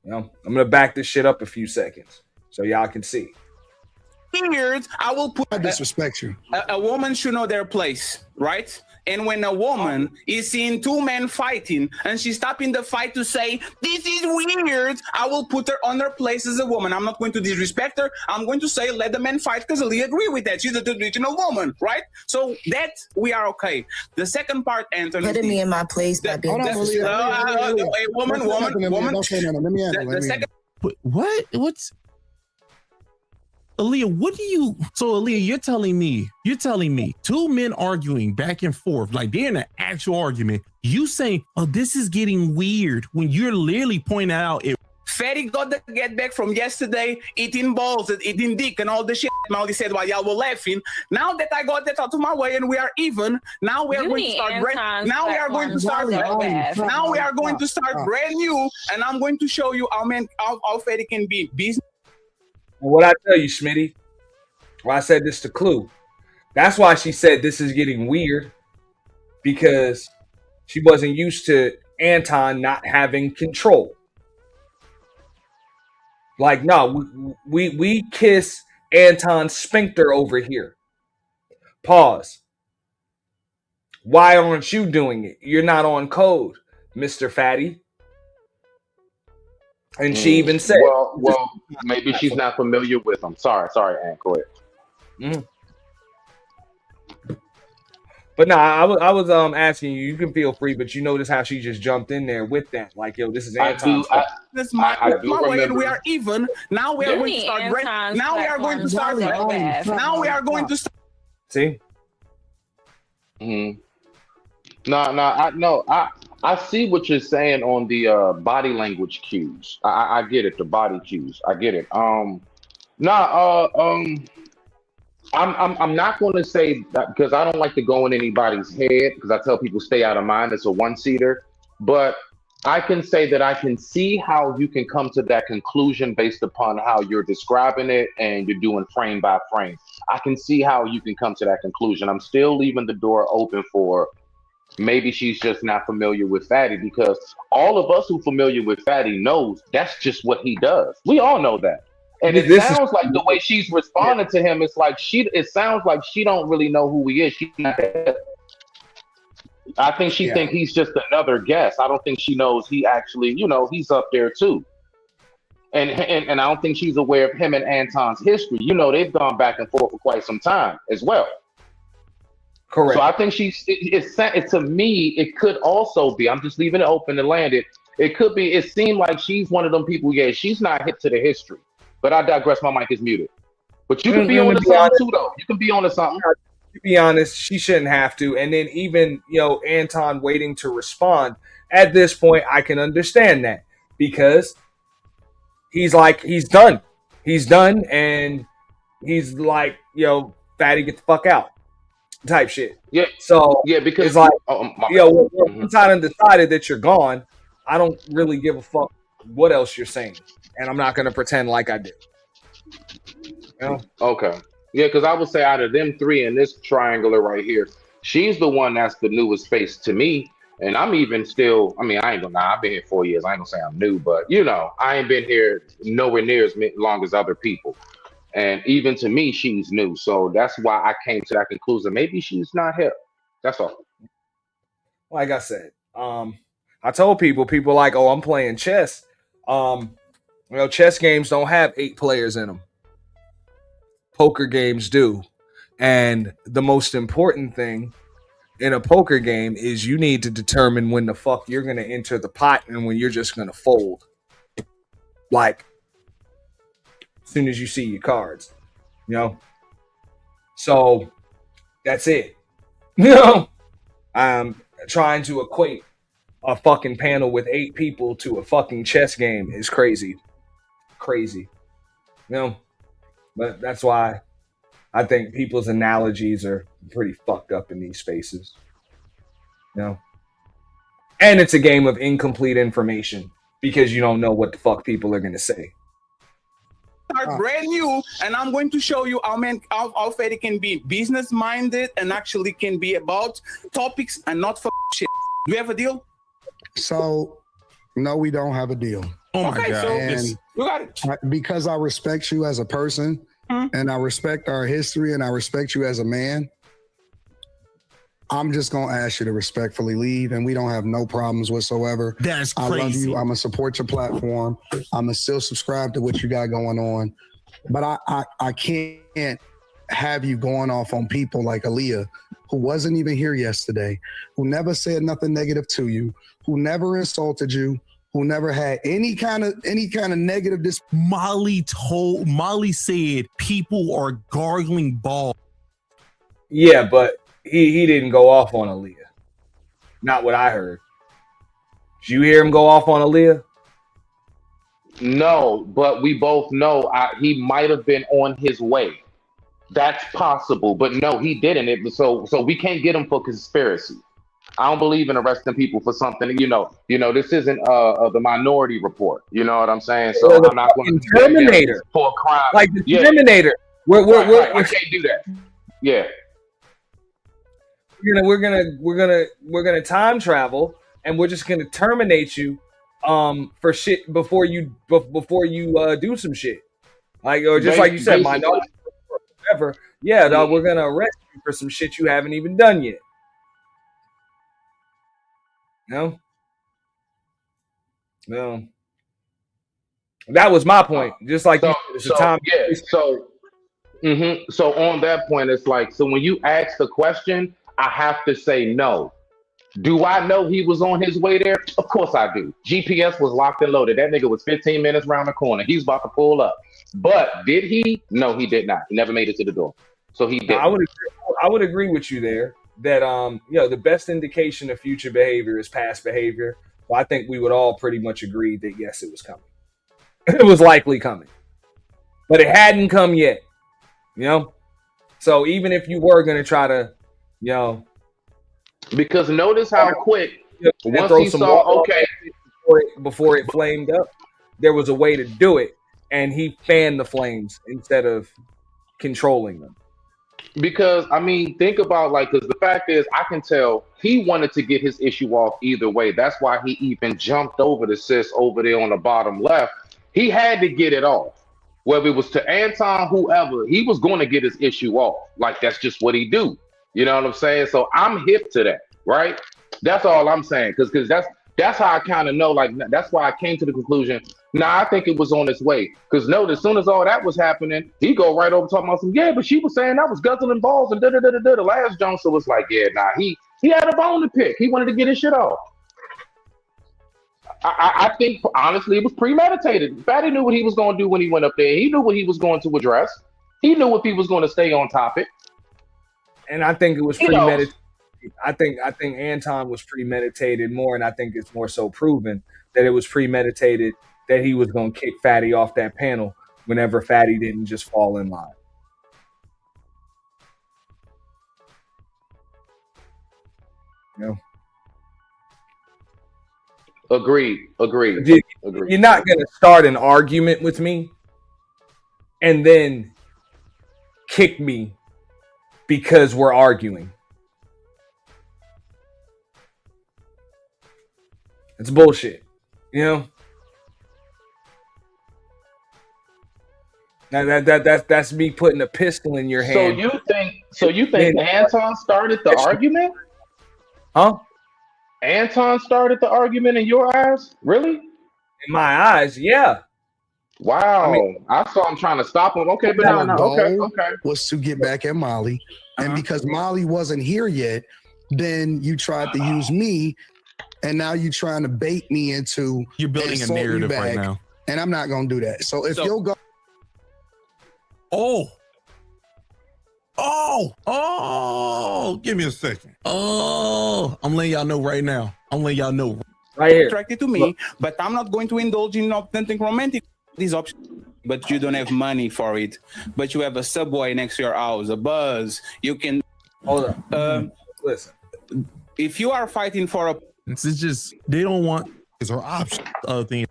You know, I'm gonna back this shit up a few seconds so y'all can see. Years, I will put. I disrespect you. A woman should know their place, right? And when a woman is seeing two men fighting and she's stopping the fight to say, this is weird, I will put her on her place as a woman. I'm not going to disrespect her. I'm going to say, let the men fight because I agree with that. She's a traditional woman, right? So that we are okay. The second part, Anthony. Putting me in my place by being woman. Don't say nothing. Let me answer. What? What's Aaliyah, what do you, so Aaliyah, you're telling me two men arguing back and forth, like they're in an actual argument. You saying, oh, this is getting weird when you're literally pointing out it. Fatty got the get back from yesterday, eating balls and eating dick and all the shit Molly said while y'all were laughing. Now that I got that out of my way and we are even, now we are going to start brand new, and I'm going to show you how Fatty can be business. And what I tell you, Smitty, why I said this to Clue, that's why she said this is getting weird, because she wasn't used to Anton not having control. Like, no, we kiss Anton's sphincter over here. Pause. Why aren't you doing it? You're not on code, Mr. Fatty. And she even said, well, maybe she's not familiar with them. Sorry, Aunt, go ahead. But no, I was asking you. You can feel free, but you notice how she just jumped in there with that, like, yo, this is Anton. This my way, and we are even. Now we are going to start. Now we are going to start. Now we are going to start. See. I see what you're saying on the body language cues. I get it, the body cues. I get it. I'm not going to say that because I don't like to go in anybody's head because I tell people stay out of mine. It's a one-seater. But I can say that I can see how you can come to that conclusion based upon how you're describing it and you're doing frame by frame. I can see how you can come to that conclusion. I'm still leaving the door open for maybe she's just not familiar with Fatty, because all of us who familiar with Fatty knows that's just what he does. We all know that. And it sounds like the way she's responding to him, it's like it sounds like she don't really know who he is. I think she think he's just another guest. I don't think she knows he actually, he's up there too. And I don't think she's aware of him and Anton's history. They've gone back and forth for quite some time as well. Correct. So I think to me, it could also be, I'm just leaving it open to land it. It could be, it seemed like she's one of them people, she's not hip to the history. But I digress, my mic is muted. But you can be on to something too, though. You can be on to something. To be honest, she shouldn't have to. And then even, Anton waiting to respond, at this point, I can understand that. Because he's like, he's done. He's done, and he's like, Fatty, get the fuck out. Type shit. Yeah. So because it's like, once I done decided that you're gone, I don't really give a fuck what else you're saying, and I'm not gonna pretend like I did. Okay. Yeah, because I would say out of them three in this triangular right here, she's the one that's the newest face to me, and I'm even still. I mean, I ain't gonna lie, I've been here 4 years. I ain't gonna say I'm new, but I ain't been here nowhere near as long as other people. And even to me, she's new. So that's why I came to that conclusion. Maybe she's not hip. That's all. Like I said, I told people like, oh, I'm playing chess. Chess games don't have 8 players in them. Poker games do. And the most important thing in a poker game is you need to determine when the fuck you're going to enter the pot and when you're just going to fold. Like, as soon as you see your cards, So that's it. I'm trying to equate a fucking panel with 8 people to a fucking chess game is crazy. But that's why I think people's analogies are pretty fucked up in these spaces. And it's a game of incomplete information because you don't know what the fuck people are going to say. Start brand new, and I'm going to show you how Fatty can be business minded and actually can be about topics and not for shit. Do we have a deal? So, no, we don't have a deal. Oh my Okay, God. so This- you got it. Because I respect you as a person, and I respect our history, and I respect you as a man, I'm just gonna ask you to respectfully leave, and we don't have no problems whatsoever. That's I love crazy. you. I'm gonna support your platform. I'm gonna still subscribe to what you got going on, but I can't have you going off on people like Aaliyah, who wasn't even here yesterday, who never said nothing negative to you, who never insulted you, who never had any kind of negative. Molly said people are gargling balls. Yeah, but he didn't go off on Aaliyah. Not what I heard. Did you hear him go off on Aaliyah? No, but we both know he might have been on his way. That's possible, but no, he didn't. It was so we can't get him for conspiracy. I don't believe in arresting people for something. This isn't the Minority Report. You know what I'm saying? So Or the I'm not going to fucking Terminator for a crime. like the Yeah. Terminator. Right. I can't do that. Yeah. We're gonna time travel, and we're just gonna terminate you for shit before you do some shit, or just like you said, Minority Report, whatever. Yeah, dog, we're gonna arrest you for some shit you haven't even done yet. No, that was my point. Just like it's a time. Yeah. So on that point, it's like, so when you ask the question, I have to say no. Do I know he was on his way there? Of course I do. GPS was locked and loaded. That nigga was 15 minutes around the corner. He's about to pull up. But did he? No, he did not. He never made it to the door. So he did. I would agree with you there that the best indication of future behavior is past behavior. Well, I think we would all pretty much agree that yes, it was coming. It was likely coming. But it hadn't come yet. So even if you were going to try to, because notice how quick once throw he some saw, water okay, before it flamed up, there was a way to do it, and he fanned the flames instead of controlling them. because I mean, think about because the fact is, I can tell he wanted to get his issue off either way. That's why he even jumped over the sis over there on the bottom left. He had to get it off. Whether it was to Anton, whoever, he was going to get his issue off. Like, that's just what he do. You know what I'm saying? So I'm hip to that, right? That's all I'm saying. Because that's how I kind of know. Like, that's why I came to the conclusion. Nah, I think it was on its way. Because notice, as soon as all that was happening, he go right over talking about some, yeah, but she was saying that was guzzling balls and da-da-da-da-da. The last Johnson was like, yeah, nah, he had a bone to pick. He wanted to get his shit off. I think, honestly, it was premeditated. Fatty knew what he was going to do when he went up there. He knew what he was going to address. He knew if he was going to stay on topic. And I think it was premeditated. I think Anton was premeditated more, and I think it's more so proven that it was premeditated that he was going to kick Fatty off that panel whenever Fatty didn't just fall in line. Agreed. You're not going to start an argument with me and then kick me because we're arguing. It's bullshit, Now that's me putting a pistol in your hand. So you think Anton started the argument? Huh? Anton started the argument in your eyes? Really? In my eyes, yeah. Wow. I saw him trying to stop him. Okay, but no. Okay. Was to get back at Molly. And because Molly wasn't here yet, then you tried to use me, and now you're trying to bait me into you're building a narrative right now. And I'm not going to do that. So if you'll go. Give me a second. I'm letting y'all know right now. Right here. Attracted to me, but I'm not going to indulge in authentic romantic these options. But you don't have money for it. But you have a Subway next to your house, a Buzz. You can hold on. Listen, if you are fighting for a, it's just they don't want is our option. Other thing,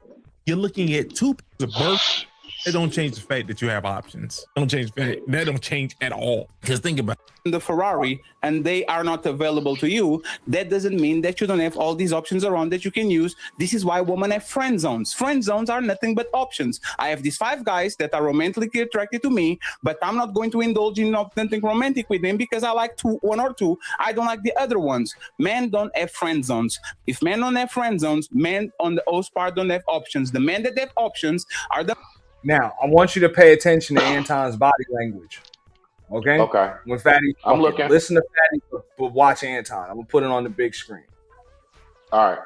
you're looking at two pieces of birth It don't change the fact that you have options. Don't change the fact. That don't change at all. Because think about it. The Ferrari and they are not available to you, that doesn't mean that you don't have all these options around that you can use. This is why women have friend zones. Friend zones are nothing but options. I have these 5 guys that are romantically attracted to me, but I'm not going to indulge in nothing romantic with them because I like one or two. I don't like the other ones. Men don't have friend zones. If men don't have friend zones, men on the most part don't have options. The men that have options are the... Now, I want you to pay attention to Anton's body language. Okay. Okay. When Fatty, I'm looking. Listen to Fatty, but watch Anton. I'm gonna put it on the big screen. All right.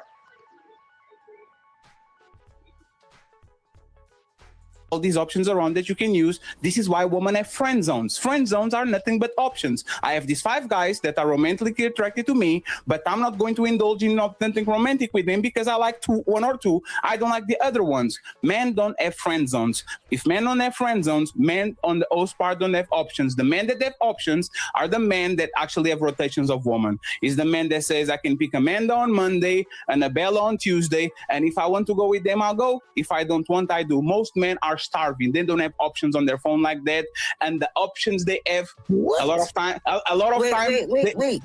all these options around that you can use. This is why women have friend zones. Friend zones are nothing but options. I have these 5 guys that are romantically attracted to me, but I'm not going to indulge in nothing romantic with them because I like one or two. I don't like the other ones. Men don't have friend zones. If men don't have friend zones, men on the most part don't have options. The men that have options are the men that actually have rotations of women. Is the man that says I can pick Amanda on Monday and Abella on Tuesday, and if I want to go with them, I'll go. If I don't want, I do. Most men are starving. They don't have options on their phone like that, and the options they have a lot of time. A lot of times.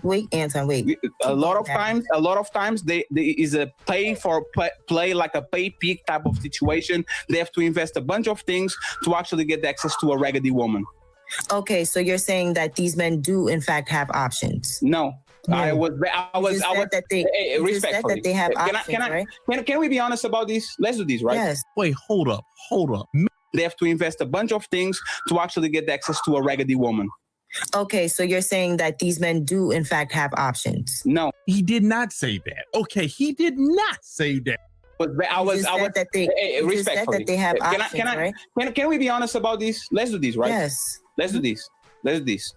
Wait, Anton, wait. A lot of times, they is a pay for play like a pay peak type of situation. They have to invest a bunch of things to actually get access to a raggedy woman. Okay, so you're saying that these men do in fact have options? No. I was that they have options, right? Can we be honest about this? Let's do this, right? Yes. Wait, hold up. They have to invest a bunch of things to actually get access to a raggedy woman. Okay, so you're saying that these men do in fact have options? No. He did not say that. Okay, he did not say that. But respectfully. That they have options, right? Can we be honest about this? Let's do this, right? Yes. Let's do this.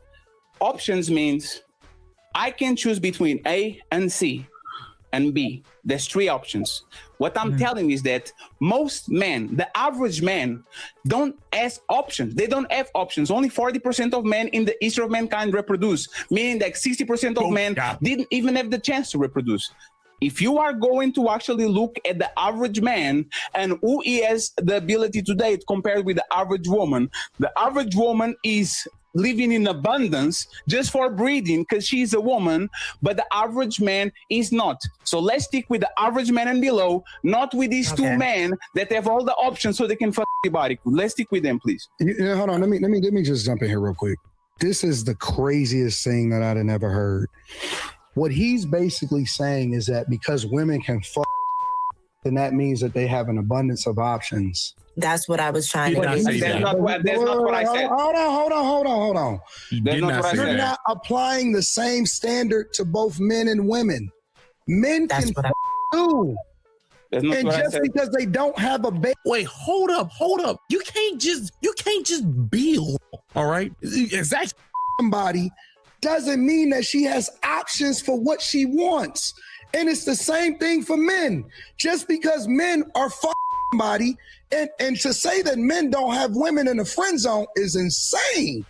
Options means I can choose between A and C and B. There's 3 options. What I'm telling is that most men, the average man, don't ask options. They don't have options. Only 40% of men in the history of mankind reproduce, meaning that 60% of men didn't even have the chance to reproduce. If you are going to actually look at the average man and who he has the ability to date compared with the average woman is living in abundance just for breeding because she's a woman, but the average man is not. So let's stick with the average man and below, not with these 2 men that have all the options so they can fuck everybody. Let's stick with them, please. Hold on, let me just jump in here real quick. This is the craziest thing that I'd have never heard. What he's basically saying is that because women can fuck, then that means that they have an abundance of options. That's what I was trying to say. That's not what I said. Hold on. You're not applying the same standard to both men and women. Men can too. And just because they don't have a baby. Wait, hold up. You can't just build. All right. Exactly. Somebody doesn't mean that she has options for what she wants. And it's the same thing for men. Just because men are somebody, and to say that men don't have women in the friend zone is insane.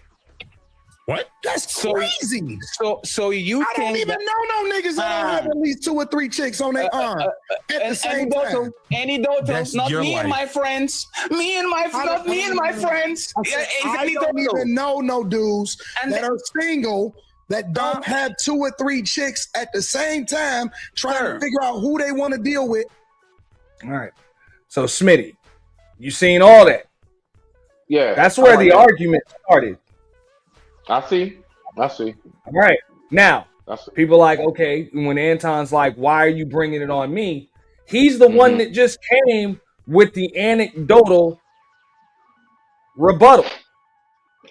What? That's crazy. So you I don't even know no niggas that don't have at least 2 or 3 chicks on their arm at the same time. Not me and my friends. Me and my friends. I don't even know no dudes that are single that don't have 2 or 3 chicks at the same time trying to figure out who they want to deal with. All right. So Smitty, you seen all that? Yeah. That's where the argument started. I see. All right. Now, people like, okay, when Anton's like, why are you bringing it on me? He's the one that just came with the anecdotal rebuttal. Right.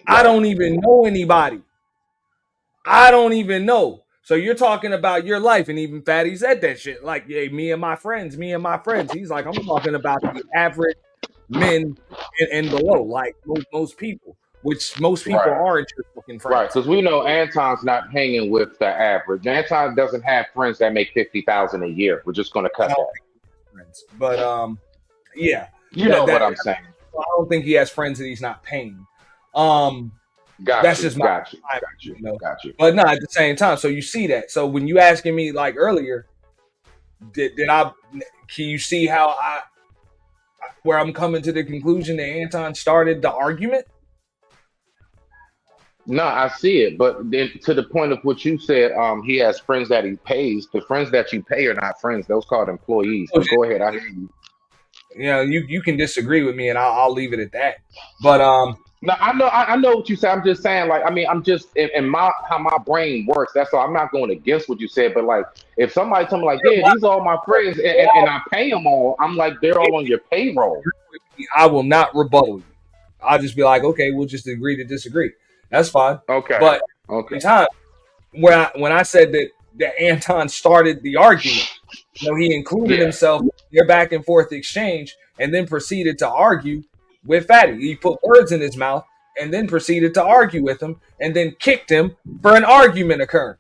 I don't even know anybody. I don't even know. So you're talking about your life, and even Fatty said that shit. Like, yeah, me and my friends. He's like, I'm talking about the average men and below, like most people. Which most people aren't your fucking friends. Right, because we know Anton's not hanging with the average. Anton doesn't have friends that make $50,000 a year. We're just going to cut that. But yeah, you know what I'm saying. I don't think he has friends that he's not paying. That's just my got you. But no, at the same time, so you see that. So when you asking me like earlier, can you see how where I'm coming to the conclusion that Anton started the argument? No, I see it, but then to the point of what you said, he has friends that he pays. The friends that you pay are not friends; those called employees. But go ahead, I hear you. You know, you can disagree with me, and I'll leave it at that. But no, I know what you said. I'm just saying, like, I mean, I'm just in my how my brain works. That's all. I'm not going against what you said, but like, if somebody tell me like, yeah, these are all my friends, and I pay them all, I'm like, they're all on your payroll. I will not rebuttal you. I'll just be like, okay, we'll just agree to disagree. That's fine. Okay. But okay. Time when I said that Anton started the argument, you know, he included himself in their back and forth exchange, and then proceeded to argue with Fatty. He put words in his mouth and then proceeded to argue with him, and then kicked him for an argument occurring.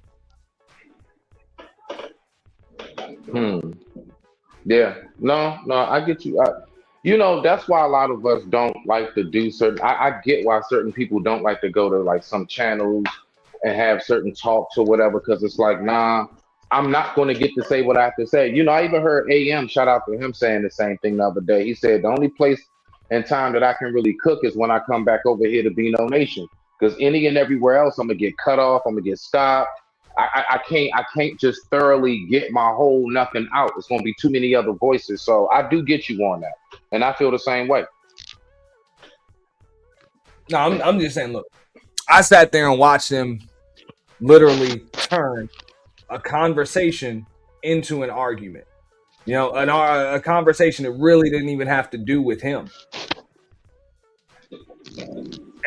Yeah. No, I get you. You know, that's why a lot of us don't like to do certain. I get why certain people don't like to go to like some channels and have certain talks or whatever, because it's like, nah, I'm not going to get to say what I have to say. You know, I even heard AM, shout out to him, saying the same thing the other day. He said the only place and time that I can really cook is when I come back over here to Beano Nation, because any and everywhere else, I'm gonna get cut off. I'm gonna get stopped. I can't just thoroughly get my whole nothing out. It's gonna be too many other voices. So I do get you on that, and I feel the same way. No, I'm just saying. Look, I sat there and watched him literally turn a conversation into an argument. You know, a conversation that really didn't even have to do with him.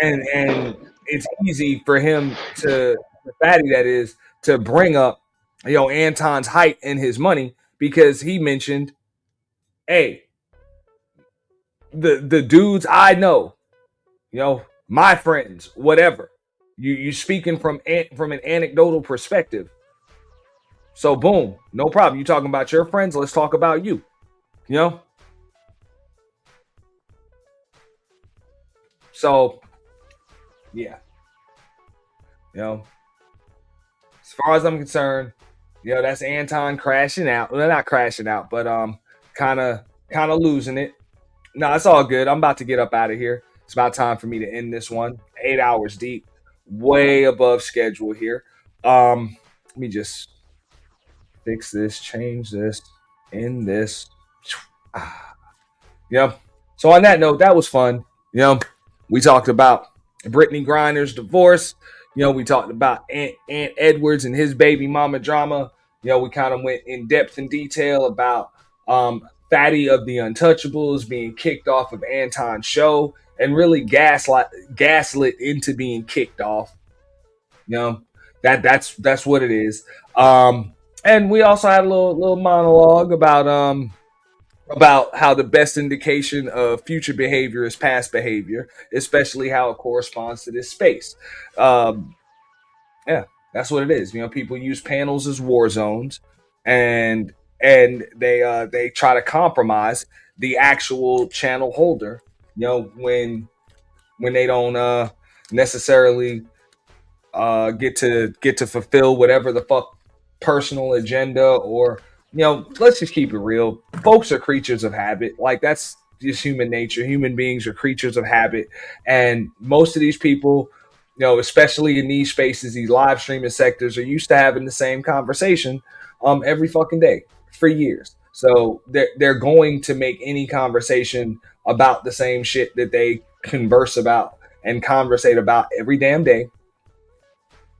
And it's easy for him to, the Fatty that is, to bring up, you know, Anton's height and his money, because he mentioned, hey, the dudes I know, you know, my friends, whatever. You speaking from an anecdotal perspective. So boom, no problem. You talking about your friends? Let's talk about you. You know. So, yeah. You know, as far as I'm concerned, you know, that's Anton crashing out. Well, not crashing out, but kind of losing it. No, it's all good. I'm about to get up out of here. It's about time for me to end this one. 8 hours deep, way above schedule here. Let me just fix this, change this, end this. Yeah. So on that note, that was fun. You know, we talked about Brittany Griner's divorce. You know, we talked about Ant Edwards and his baby mama drama. You know, we kind of went in depth and detail about Fatty of the Untouchables being kicked off of Anton's show and really gaslit into being kicked off. You know, that's what it is. And we also had a little monologue about how the best indication of future behavior is past behavior, especially how it corresponds to this space. Yeah, that's what it is. You know, people use panels as war zones, and they try to compromise the actual channel holder. You know, when they don't necessarily get to fulfill whatever the fuck personal agenda, or, you know, let's just keep it real. Folks are creatures of habit. Like, that's just human nature. Human beings are creatures of habit. And most of these people, you know, especially in these spaces, these live streaming sectors, are used to having the same conversation every fucking day for years. So they're going to make any conversation about the same shit that they converse about and conversate about every damn day.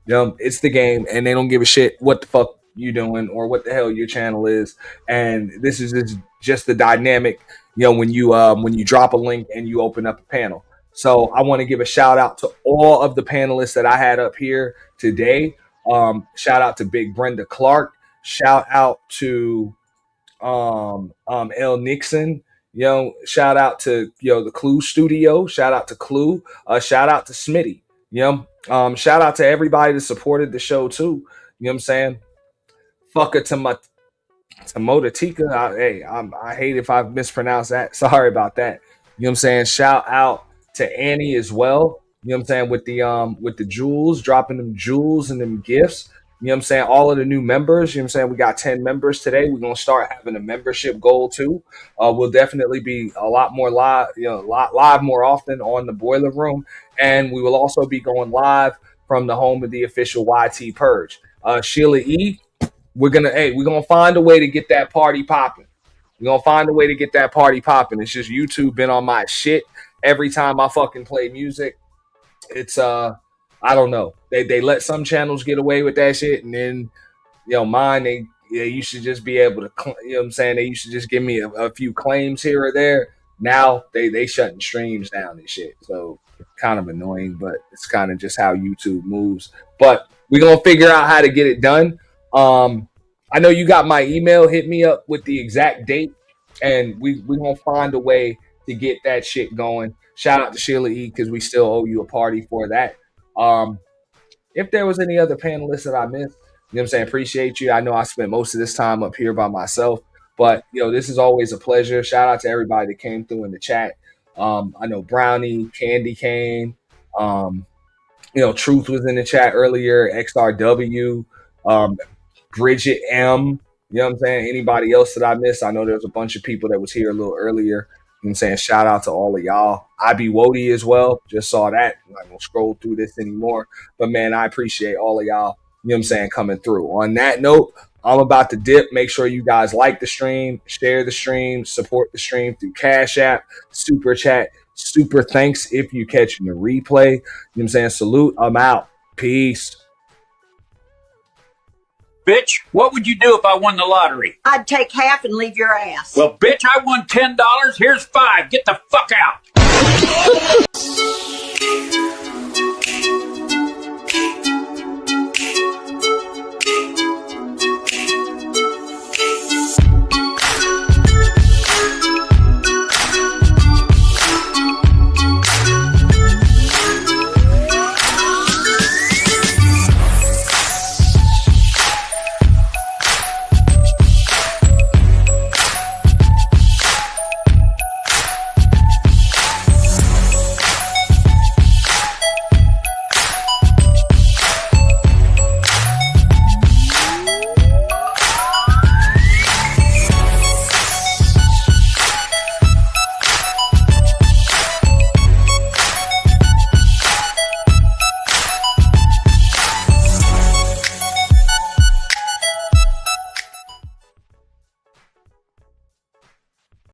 You know, it's the game, and they don't give a shit what the fuck you doing or what the hell your channel is. And this is just the dynamic, you know, when you drop a link and you open up a panel. So I want to give a shout out to all of the panelists that I had up here today. Shout out to Big Brenda Clark. Shout out to L Nixon. You know, shout out to, you know, the Clue Studio. Shout out to Clue. Shout out to Smitty. You know, shout out to everybody that supported the show too. You know what I'm saying? Fuck it to Modatika. I hate if I mispronounce that. Sorry about that. You know what I'm saying? Shout out to Annie as well. You know what I'm saying? With the jewels, dropping them jewels and them gifts. You know what I'm saying? All of the new members, you know what I'm saying? We got 10 members today. We're going to start having a membership goal too. We'll definitely be a lot more live, live more often on the Boiler Room. And we will also be going live from the home of the official YT Purge. Sheila E., we're gonna find a way to get that party popping. We're gonna find a way to get that party popping. It's just YouTube been on my shit every time I fucking play music. It's I don't know. They let some channels get away with that shit, and then mine you should just be able to you know what I'm saying, they used to just give me a few claims here or there. Now they shutting streams down and shit. So kind of annoying, but it's kind of just how YouTube moves. But we're gonna figure out how to get it done. I know you got my email. Hit me up with the exact date, and we're gonna find a way to get that shit going. Shout out to Sheila E., because we still owe you a party for that. If there was any other panelists that I missed, you know what I'm saying, appreciate you. I know I spent most of this time up here by myself, but this is always a pleasure. Shout out to everybody that came through in the chat. I know Brownie, Candy Cane, Truth was in the chat earlier, XRW, Bridget M. You know what I'm saying? Anybody else that I missed? I know there's a bunch of people that was here a little earlier. You know what I'm saying? Shout out to all of y'all. IB Wody as well. Just saw that. I'm not going to scroll through this anymore. But, man, I appreciate all of y'all, you know what I'm saying, coming through. On that note, I'm about to dip. Make sure you guys like the stream, share the stream, support the stream through Cash App, Super Chat, Super Thanks if you're catching the replay. You know what I'm saying? Salute. I'm out. Peace. Bitch, what would you do if I won the lottery? I'd take half and leave your ass. Well, bitch, I won $10. Here's $5. Get the fuck out.